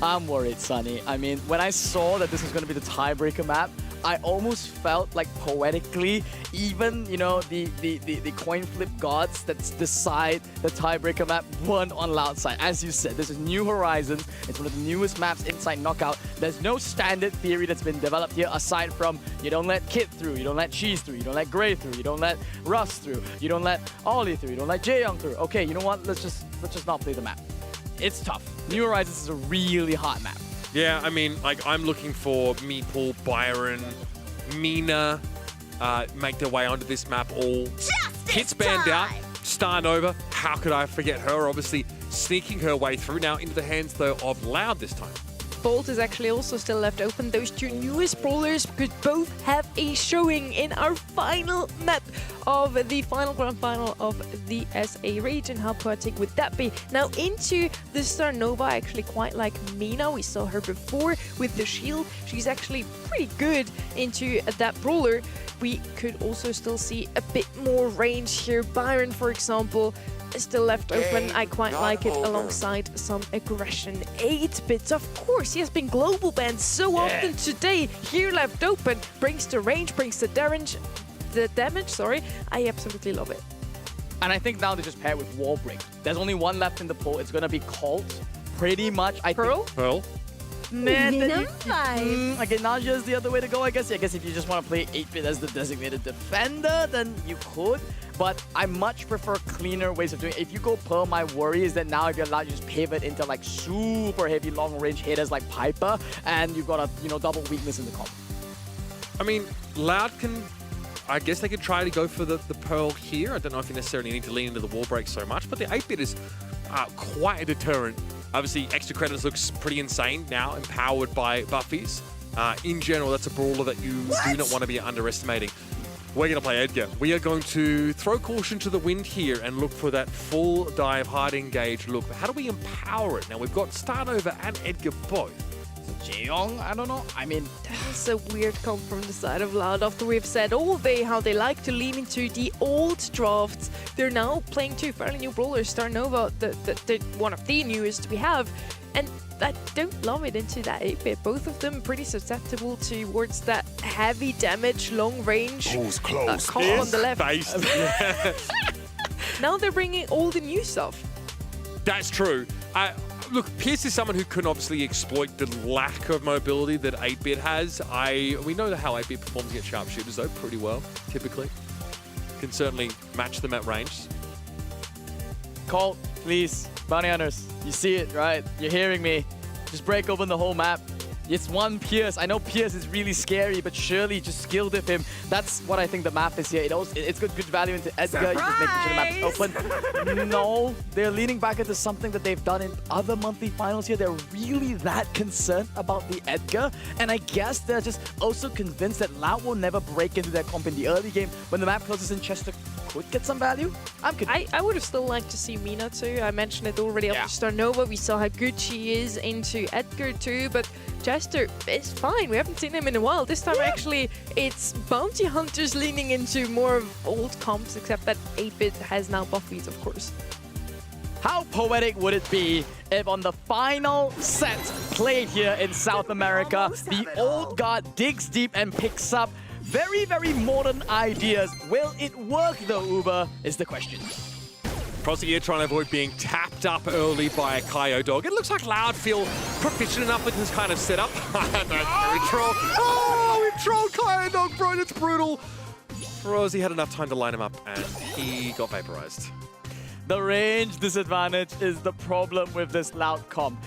B: I'm worried, Sunny. I mean, when I saw that this was going to be the tiebreaker map, I almost felt like poetically, even, the coin flip gods that decide the tiebreaker map won on Loud side. As you said, this is New Horizons. It's one of the newest maps inside Knockout. There's no standard theory that's been developed here aside from you don't let Kit through, you don't let Cheese through, you don't let Grey through, you don't let Russ through, you don't let Ollie through, you don't let Jaeyoung through. Okay, you know what? Let's just not play the map. It's tough. New Horizons is a really hot map.
C: Yeah, I mean, I'm looking for Meeple, Byron, Mina, make their way onto this map all. Kit's banned out. Star Nova, how could I forget her? Obviously sneaking her way through now into the hands, though, of Loud this time.
A: Bolt is actually also still left open. Those 2 newest brawlers could both have a showing in our final map of the final grand final of the SA region. How poetic would that be? Now into the Star Nova. I actually quite like Mina. We saw her before with the shield. She's actually pretty good into that brawler. We could also still see a bit more range here. Byron, for example, still left open. I quite like it alongside some aggression. 8-bits, of course, he has been global banned so often today. Here left open, brings the range, brings the damage, I absolutely love it.
B: And I think now they just pair it with Wall Break. There's only one left in the pool. It's going to be Colt. Pretty much, I think.
C: Pearl?
A: Man,
B: okay, Naja is the other way to go, I guess. I guess if you just want to play 8-bit as the designated defender, then you could. But I much prefer cleaner ways of doing it. If you go Pearl, my worry is that now if you're allowed, you just pivot into like super heavy long-range hitters like Piper, and you've got a double weakness in the comp.
C: I mean, Loud can... I guess they could try to go for the Pearl here. I don't know if you necessarily need to lean into the wall break so much, but the 8-bit is quite a deterrent. Obviously, Extra Credits looks pretty insane now, empowered by buffies. In general, that's a brawler that you do not want to be underestimating. We're going to play Edgar. We are going to throw caution to the wind here and look for that full dive, hard engage look. But how do we empower it? Now, we've got Starnova and Edgar both.
B: Jeong, I don't know. I mean,
A: that is a weird comp from the side of Loud. After we've said all day how they like to lean into the old drafts, they're now playing two fairly new brawlers. Starnova, the one of the newest we have, and I don't love it into that 8-bit. Both of them pretty susceptible towards that heavy damage, long range comp on the left. Now they're bringing all the new stuff.
C: That's true. Look, Pierce is someone who can obviously exploit the lack of mobility that 8-bit has. We know how 8-bit performs against sharpshooters, though, pretty well, typically. Can certainly match them at range.
B: Colt, please, bounty hunters, you see it, right? You're hearing me. Just break open the whole map. It's one Pierce. I know Pierce is really scary, but surely just skill dip him. That's what I think the map is here. It's got good value into Edgar. You just making sure the map's open. No, they're leaning back into something that they've done in other monthly finals here. They're really that concerned about the Edgar. And I guess they're just also convinced that Loud will never break into their comp in the early game. When the map closes in, Chester could get some value. I
A: would have still liked to see Mina too. I mentioned it already after Starnova. We saw how good she is into Edgar too, but Chester is fine. We haven't seen him in a while. This time actually it's bounty hunters leaning into more of old comps, except that 8-bit has now buffies, of course.
B: How poetic would it be if on the final set played here in South America, the old guard digs deep and picks up very, very modern ideas. Will it work though, Uber, is the question.
C: Prosy trying to avoid being tapped up early by a Kaio dog. It looks like Loud feel proficient enough with this kind of setup. That's very troll. Oh, we've trolled Kaio dog, bro. That's brutal. Prosy had enough time to line him up, and he got vaporized.
B: The range disadvantage is the problem with this Loud comp.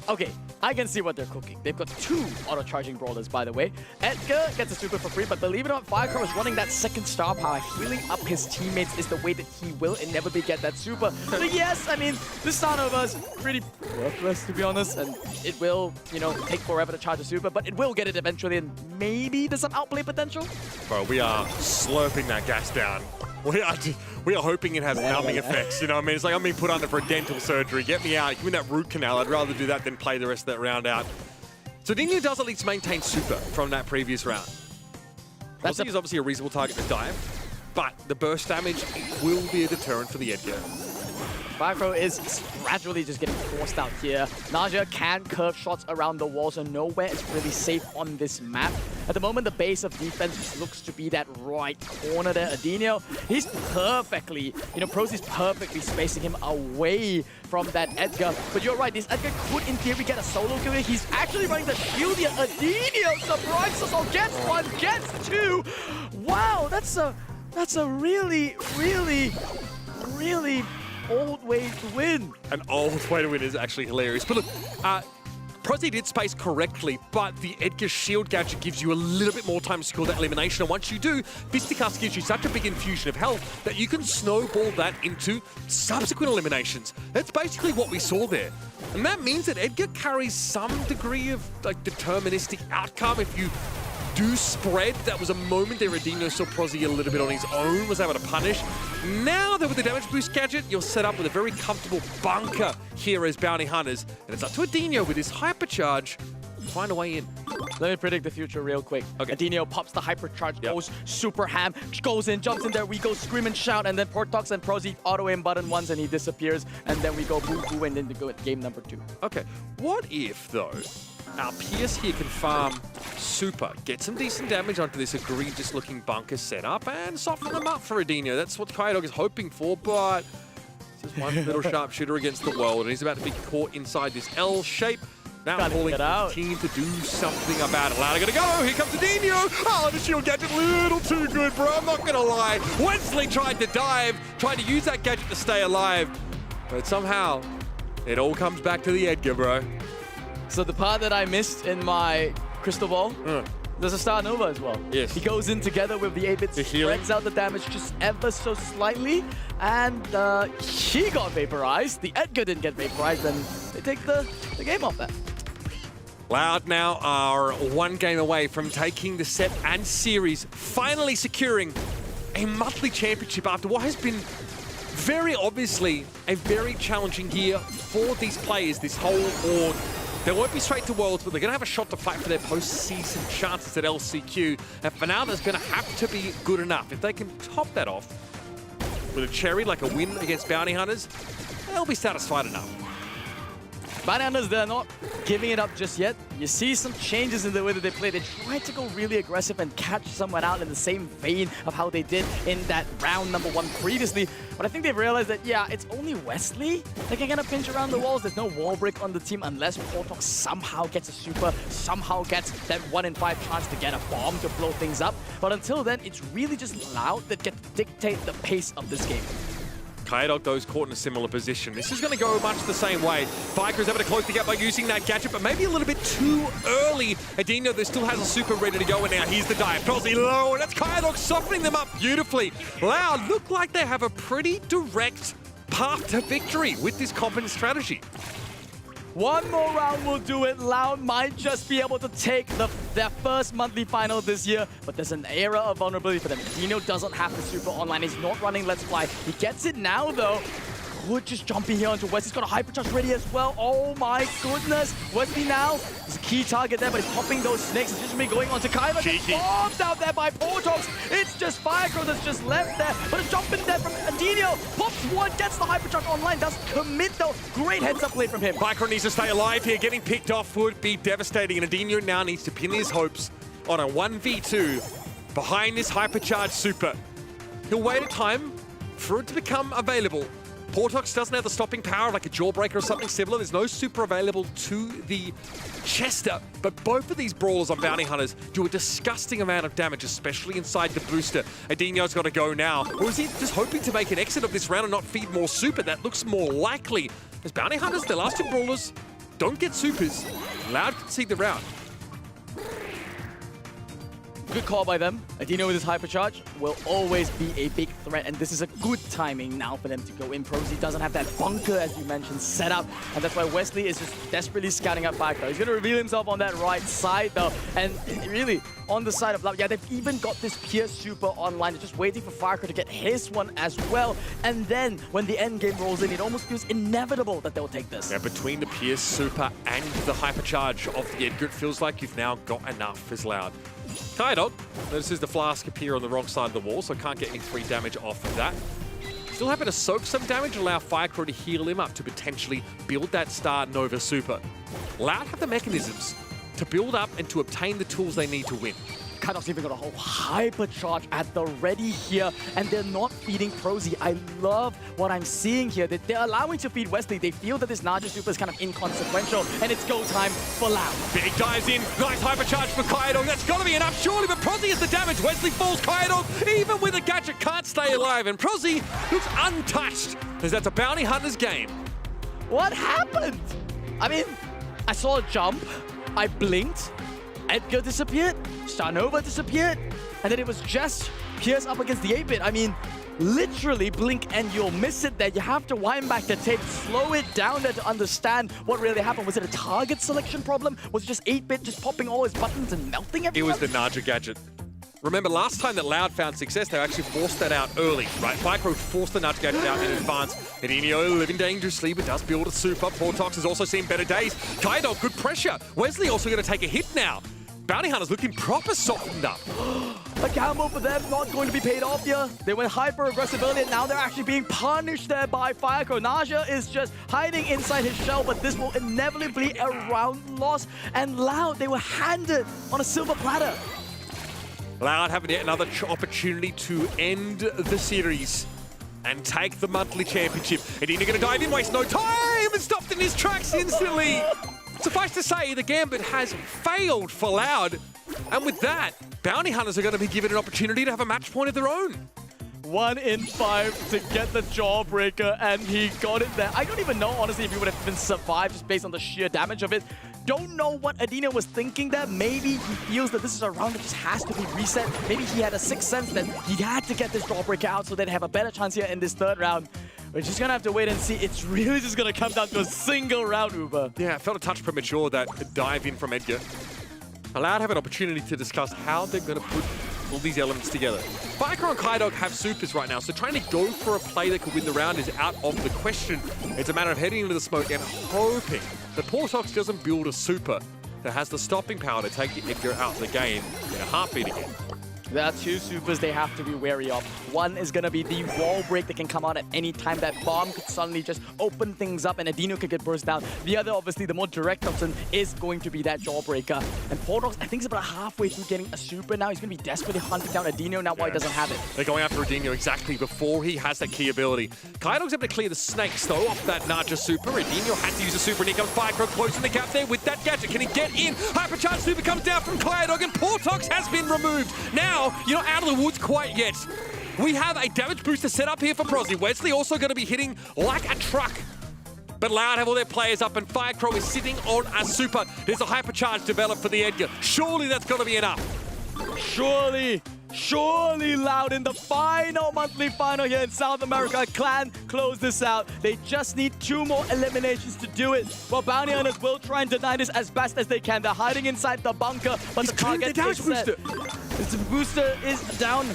B: Okay, I can see what they're cooking. They've got two auto-charging brawlers, by the way. Edgar gets a super for free, but believe it or not, Firecrow is running that second star power. Healing up his teammates is the way that he will inevitably get that super. But yes, I mean, this Starnova is pretty worthless, to be honest, and it will, take forever to charge a super, but it will get it eventually, and maybe there's some outplay potential.
C: Bro, we are slurping that gas down. We are hoping it has numbing effects, you know what I mean? It's like I'm being put under for a dental surgery. Get me out, give me that root canal. I'd rather do that than play the rest of that round out. So Dino does at least maintain super from that previous round. Prosy is obviously a reasonable target to dive, but the burst damage will be a deterrent for the Edgar.
B: Firecrow is gradually just getting forced out here. Naja can curve shots around the wall, so nowhere is really safe on this map. At the moment, the base of defense looks to be that right corner there. Adinio, he's perfectly, Prosy's perfectly spacing him away from that Edgar. But you're right, this Edgar could, in theory, get a solo kill here. He's actually running the shield here. Adinio surprises us all, gets one, gets two. Wow, that's a really, really, really old way to win.
C: An old way to win is actually hilarious. But look, Prosy did space correctly, but the Edgar shield gadget gives you a little bit more time to score that elimination. And once you do, Fisticuffs gives you such a big infusion of health that you can snowball that into subsequent eliminations. That's basically what we saw there. And that means that Edgar carries some degree of deterministic outcome. If you do spread, that was a moment there Adino saw Prosy a little bit on his own, was able to punish. Now that with the damage boost gadget, you're set up with a very comfortable bunker here as bounty hunters. And it's up to Adino with his hypercharge find a way in.
B: Let me predict the future real quick.
C: Okay.
B: Adinio pops the hypercharge, goes super ham, goes in, jumps in there, we go scream and shout, and then Portox and Prosy auto aim button once and he disappears, and then we go boo boo and then we go at game number 2.
C: Okay, what if though our Pierce here can farm super, get some decent damage onto this egregious looking bunker setup and soften them up for Adinio? That's what Kaidog is hoping for, but it's just one little sharpshooter against the world and he's about to be caught inside this L shape. Now calling for the team to do something about it. Loud, gonna go. Here comes Adinio. Oh, the shield gadget, little too good, bro. I'm not gonna lie. Wesley tried to dive, tried to use that gadget to stay alive, but somehow it all comes back to the Edgar, bro.
B: So the part that I missed in my crystal ball, there's a Star Nova as well.
C: Yes.
B: He goes in together with the 8-bit, spreads out the damage just ever so slightly, and he got vaporized. The Edgar didn't get vaporized, and they take the game off that.
C: Loud now are one game away from taking the set and series, finally securing a monthly championship after what has been very obviously a very challenging year for these players, this whole org. They won't be straight to Worlds, but they're going to have a shot to fight for their postseason chances at LCQ. And for now, there's going to have to be good enough. If they can top that off with a cherry, like a win against Bounty Hunters, they'll be satisfied enough.
B: Bounty Hunters, they're not giving it up just yet. You see some changes in the way that they play. They try to go really aggressive and catch someone out in the same vein of how they did in that round number 1 previously. But I think they've realized that, yeah, it's only Wesley that can kind of pinch around the walls. There's no wall break on the team unless Portox somehow gets a super, somehow gets that 1 in 5 chance to get a bomb to blow things up. But until then, it's really just Loud that get to dictate the pace of this game.
C: Kaidog, though, is caught in a similar position. This is going to go much the same way. Viker is able to close the gap by using that gadget, but maybe a little bit too early. Adinio, there still has a super ready to go, and now here's the dive. Prosy low, and that's Kaidog softening them up beautifully. Loud look like they have a pretty direct path to victory with this competent strategy.
B: One more round will do it. Loud might just be able to take their first monthly final this year, but there's an era of vulnerability for them. Dino doesn't have the super online. He's not running Let's Fly. He gets it now, though. Could just jump in here onto West. He's got a hypercharge ready as well. Oh my goodness. Wesley now is a key target there, but he's popping those snakes. It's just been going on to Kaiba. Bombed out there by Portox. It's just Firecrow that's just left there. But a jump in there from Adinio. Pops one, gets the hypercharge online. Does commit though. Great heads up play from him.
C: Firecrow needs to stay alive here. Getting picked off would be devastating. And Adinio now needs to pin his hopes on a 1v2 behind this hypercharge super. He'll wait a time for it to become available. Portox doesn't have the stopping power like a Jawbreaker or something similar. There's no super available to the Chester, but both of these brawlers on Bounty Hunters do a disgusting amount of damage, especially inside the booster. Adinio's got to go now. Or is he just hoping to make an exit of this round and not feed more super? That looks more likely. As Bounty Hunters, the last 2 brawlers don't get supers. Loud concede the round.
B: Good call by them. Adinio with his hypercharge will always be a big threat, and this is a good timing now for them to go in. Prosy doesn't have that bunker, as you mentioned, set up, and that's why Wesley is just desperately scouting out Firecrow. He's going to reveal himself on that right side, though, and really, on the side of Loud, yeah, they've even got this Pierce super online. They're just waiting for Firecrow to get his one as well, and then when the end game rolls in, it almost feels inevitable that they'll take this.
C: Yeah, between the Pierce super and the hypercharge of the Edgar, it feels like you've now got enough as Loud. Kaidog notices the flask appear on the wrong side of the wall, so can't get any free damage off of that. Still happy to soak some damage and allow Firecrow to heal him up to potentially build that Star Nova super. Loud have the mechanisms to build up and to obtain the tools they need to win.
B: Kaidog's even got a whole hypercharge at the ready here, and they're not feeding Prosy. I love what I'm seeing here. They're allowing to feed Wesley. They feel that this Naja super is kind of inconsequential, and it's go time for Loud.
C: Big dives in, nice hypercharge for Kaidog. That's got to be enough, surely, but Prosy is the damage. Wesley falls, Kaidog, even with a gadget, can't stay alive, and Prosy looks untouched, as that's a Bounty Hunters game.
B: What happened? I mean, I saw a jump, I blinked, Edgar disappeared, Star Nova disappeared, and then it was just Pierce up against the 8-bit. I mean, literally blink and you'll miss it there. You have to wind back the tape, slow it down there to understand what really happened. Was it a target selection problem? Was it just 8-bit just popping all his buttons and melting everyone?
C: It was the Naja gadget. Remember, last time that Loud found success, they actually forced that out early, right? Fycro forced the nudge gate out in advance. Edinio living dangerously, but does build a super. Portox has also seen better days. Kaido, good pressure. Wesley also going to take a hit now. Bounty Hunter's looking proper softened up.
B: A gamble for them, not going to be paid off here. They went hyper-aggressive early, and now they're actually being punished there by Fycro. Naja is just hiding inside his shell, but this will inevitably be a round loss. And Loud, they were handed on a silver platter.
C: Loud having yet another opportunity to end the series and take the monthly championship. Edina going to dive in, waste no time, and stopped in his tracks instantly. Suffice to say, the gambit has failed for Loud. And with that, Bounty Hunters are going to be given an opportunity to have a match point of their own.
B: 1 in 5 to get the Jawbreaker, and he got it there. I don't even know, honestly, if he would have been survived just based on the sheer damage of it. Don't know what Edina was thinking there. Maybe he feels that this is a round that just has to be reset. Maybe he had a sixth sense that he had to get this Jawbreaker out so they'd have a better chance here in this third round. We're just going to have to wait and see. It's really just going to come down to a single round, Uber.
C: Yeah, it felt a touch premature, that dive in from Edgar. Allowed to have an opportunity to discuss how they're going to put all these elements together. Fycro and Kaidog have supers right now, so trying to go for a play that could win the round is out of the question. It's a matter of heading into the smoke and hoping that Portox doesn't build a super that has the stopping power to take the Edgar out of the game in a heartbeat again.
B: There are 2 supers they have to be wary of. One is going to be the wall break that can come out at any time. That bomb could suddenly just open things up and Edino could get burst down. The other, obviously, the more direct option is going to be that Jawbreaker. And Portox, I think, is about halfway through getting a super now. He's going to be desperately hunting down Edino now while he doesn't have it.
C: They're going after Edino exactly before he has that key ability. Kaidog's able to clear the snakes, though, off that Naja super. Edino had to use a super, and here comes Fycro closing the gap there with that gadget. Can he get in? Hypercharge super comes down from Kaidog, and Portox has been removed. Now, you're not out of the woods quite yet. We have a damage booster set up here for Prosy. Wesley also going to be hitting like a truck. But Loud have all their players up, and Fycro is sitting on a super. There's a hypercharge developed for the Edgar. Surely that's got to be enough.
B: Surely Loud in the final monthly final here in South America. Clan close this out. They just need 2 more eliminations to do it. Well, Bounty Hunters will try and deny this as best as they can. They're hiding inside the bunker, but the target is set. The booster is down.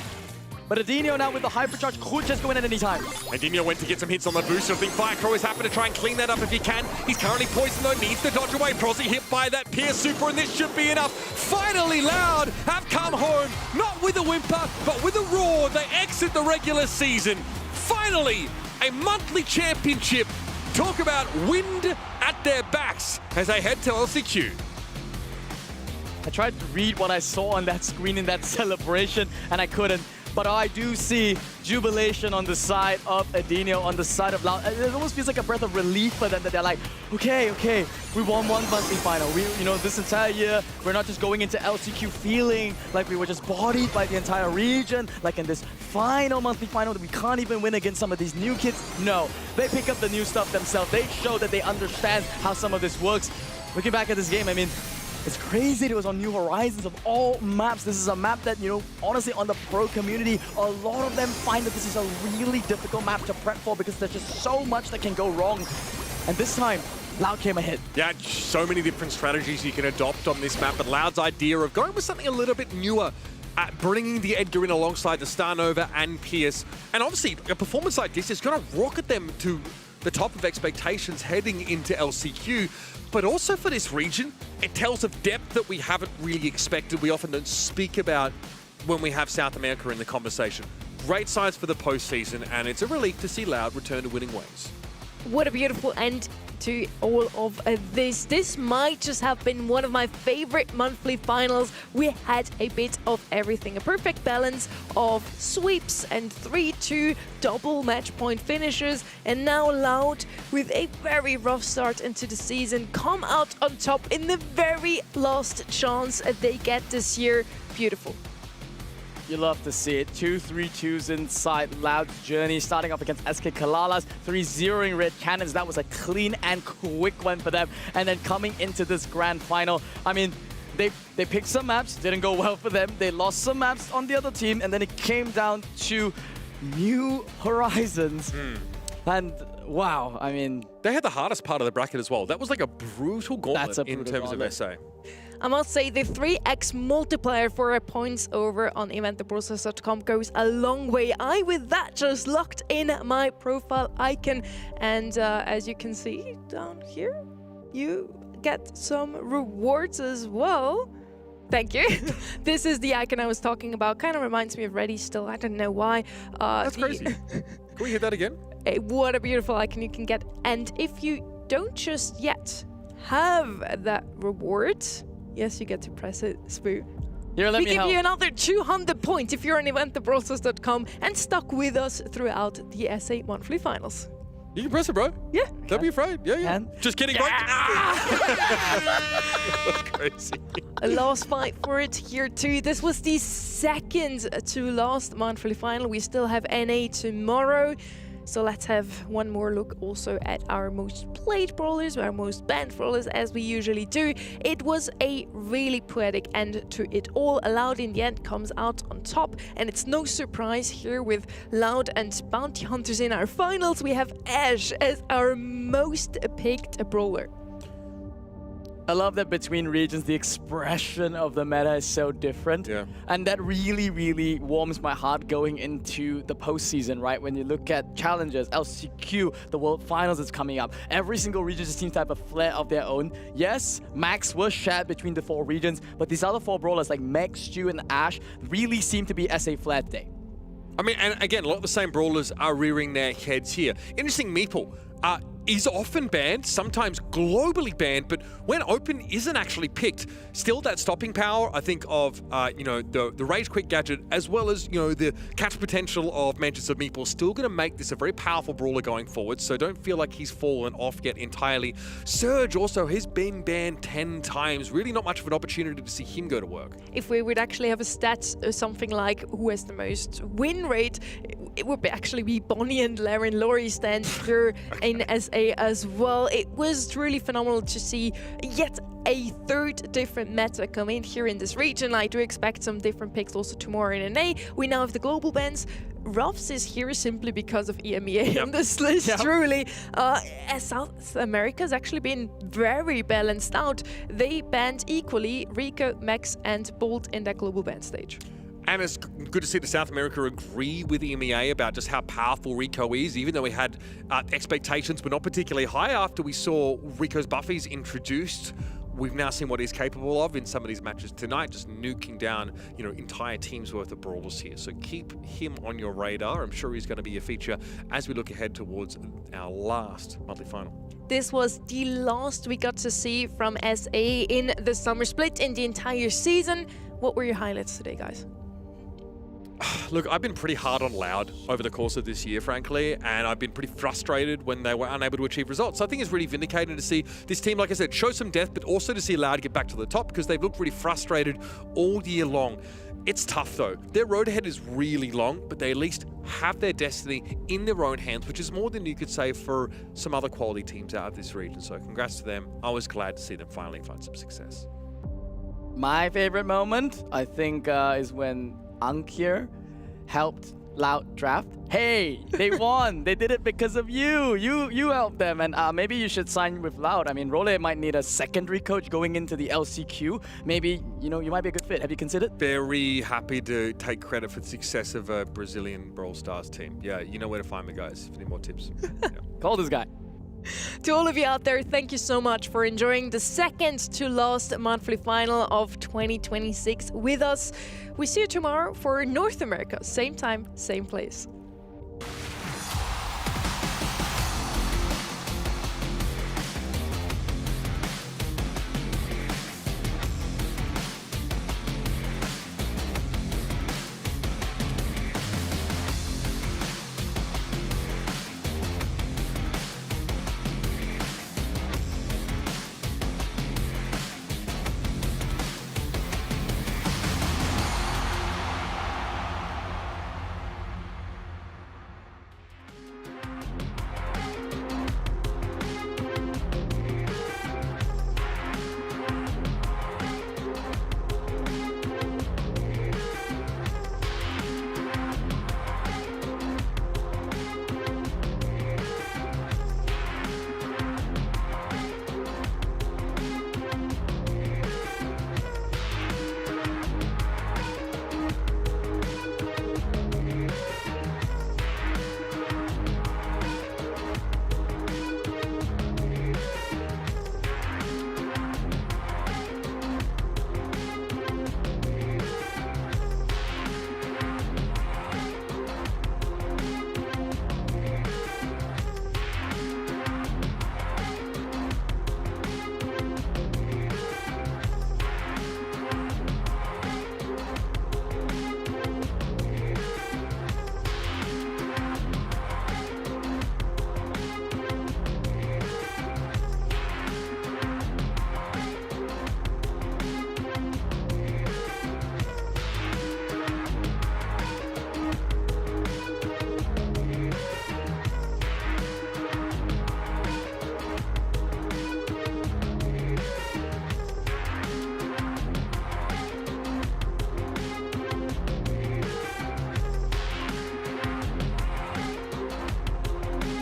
B: But Edinio now with the hypercharge could just go in at any time.
C: Edinio went to get some hits on the booster. I think Fycro is happy to try and clean that up if he can. He's currently poisoned though, needs to dodge away. Prosy hit by that Pierce super, and this should be enough. Finally, Loud have come home, not with a whimper, but with a roar. They exit the regular season. Finally, a monthly championship. Talk about wind at their backs as they head to LCQ.
B: I tried to read what I saw on that screen in that celebration, and I couldn't. But I do see jubilation on the side of Edinio, on the side of Loud. It almost feels like a breath of relief for them that they're like, okay, we won 1 monthly final. This entire year, we're not just going into LCQ feeling like we were just bodied by the entire region, like in this final monthly final that we can't even win against some of these new kids. No, they pick up the new stuff themselves. They show that they understand how some of this works. Looking back at this game, I mean, it's crazy it was on New Horizons of all maps. This is a map that, honestly, on the pro community, a lot of them find that this is a really difficult map to prep for because there's just so much that can go wrong. And this time, Loud came ahead.
C: Yeah, so many different strategies you can adopt on this map, but Loud's idea of going with something a little bit newer, at bringing the Edgar in alongside the Starnova and Pierce. And obviously, a performance like this is going to rocket them to the top of expectations heading into LCQ. But also for this region, it tells of depth that we haven't really expected. We often don't speak about when we have South America in the conversation. Great signs for the postseason, and it's a relief to see Loud return to winning ways.
A: What a beautiful end to all of this. This might just have been one of my favorite monthly finals. We had a bit of everything. A perfect balance of sweeps and 3-2 double match point finishes. And now Loud, with a very rough start into the season, come out on top in the very last chance they get this year. Beautiful.
B: You love to see it. 2 3-2s inside Loud's journey, starting off against SK Kalalas, 3-0ing Red Cannons. That was a clean and quick one for them. And then coming into this grand final, I mean, they picked some maps, didn't go well for them. They lost some maps on the other team, and then it came down to New Horizons. And wow, I mean,
C: they had the hardest part of the bracket as well. That was like a brutal gauntlet in terms of SA.
A: I must say the 3x multiplier for our points over on eventthebrawlstars.com goes a long way. I, with that, just locked in my profile icon. And as you can see down here, you get some rewards as well. Thank you. This is the icon I was talking about. Kind of reminds me of Ready still. I don't know why.
C: That's crazy. Can we hit that again?
A: What a beautiful icon you can get. And if you don't just yet have that reward, yes, you get to press it, Spoo.
B: Here, let
A: we
B: me
A: give
B: help.
A: you another 200 points if you're on eventthebrawlstars.com and stuck with us throughout the SA Monthly Finals.
C: You can press it, bro.
A: Yeah.
C: Don't be afraid. Yeah. Just kidding, bro. Crazy.
A: A last fight for it here too. This was the second to last monthly final. We still have NA tomorrow. So let's have one more look also at our most played brawlers, our most banned brawlers, as we usually do. It was a really poetic end to it all. Loud in the end comes out on top, and it's no surprise here with Loud and Bounty Hunters in our finals. We have Ash as our most picked brawler.
B: I love that between regions, the expression of the meta is so different.
C: Yeah.
B: And that really, really warms my heart going into the postseason, right? When you look at challenges, LCQ, the World Finals is coming up. Every single region just seems to have a flair of their own. Yes, Max was shared between the 4 regions, but these other 4 brawlers like Meg, Stu, and Ash really seem to be SA flair today.
C: I mean, and again, a lot of the same brawlers are rearing their heads here. Interesting, Meeple is often banned, sometimes globally banned, but when open isn't actually picked, still that stopping power, I think, of, the Rage Quit gadget, as well as, the catch potential of Manchester Meeple, still going to make this a very powerful brawler going forward, so don't feel like he's fallen off yet entirely. Surge also has been banned 10 times, really not much of an opportunity to see him go to work.
A: If we would actually have a stat, something like who has the most win rate, it would actually be Bonnie and Laren. Laurie stand here in SA as well. It was truly phenomenal to see yet a third different meta come in here in this region. I do expect some different picks also tomorrow in NA. We now have the global bans. Ruffs is here simply because of EMEA on this list, truly. South America has actually been very balanced out. They banned equally Rico, Max, and Bolt in that global ban stage.
C: And it's good to see the South America agree with EMEA about just how powerful Rico is, even though we had expectations but not particularly high after we saw Rico's buffies introduced. We've now seen what he's capable of in some of these matches tonight, just nuking down, entire teams worth of brawlers here. So keep him on your radar. I'm sure he's going to be a feature as we look ahead towards our last monthly final.
A: This was the last we got to see from SA in the summer split in the entire season. What were your highlights today, guys?
C: Look, I've been pretty hard on Loud over the course of this year, frankly, and I've been pretty frustrated when they were unable to achieve results. So I think it's really vindicating to see this team, like I said, show some depth, but also to see Loud get back to the top because they've looked really frustrated all year long. It's tough, though. Their road ahead is really long, but they at least have their destiny in their own hands, which is more than you could say for some other quality teams out of this region. So congrats to them. I was glad to see them finally find some success.
B: My favorite moment, I think, is when Ankir helped Loud draft. Hey, they won. They did it because of you. You helped them, and maybe you should sign with Loud. I mean, Role might need a secondary coach going into the LCQ. Maybe, you might be a good fit. Have you considered?
C: Very happy to take credit for the success of a Brazilian Brawl Stars team. Yeah, you know where to find me, guys, if you need more tips. Yeah.
B: Call this guy.
A: To all of you out there, thank you so much for enjoying the second to last monthly final of 2026 with us. We see you tomorrow for North America. Same time, same place.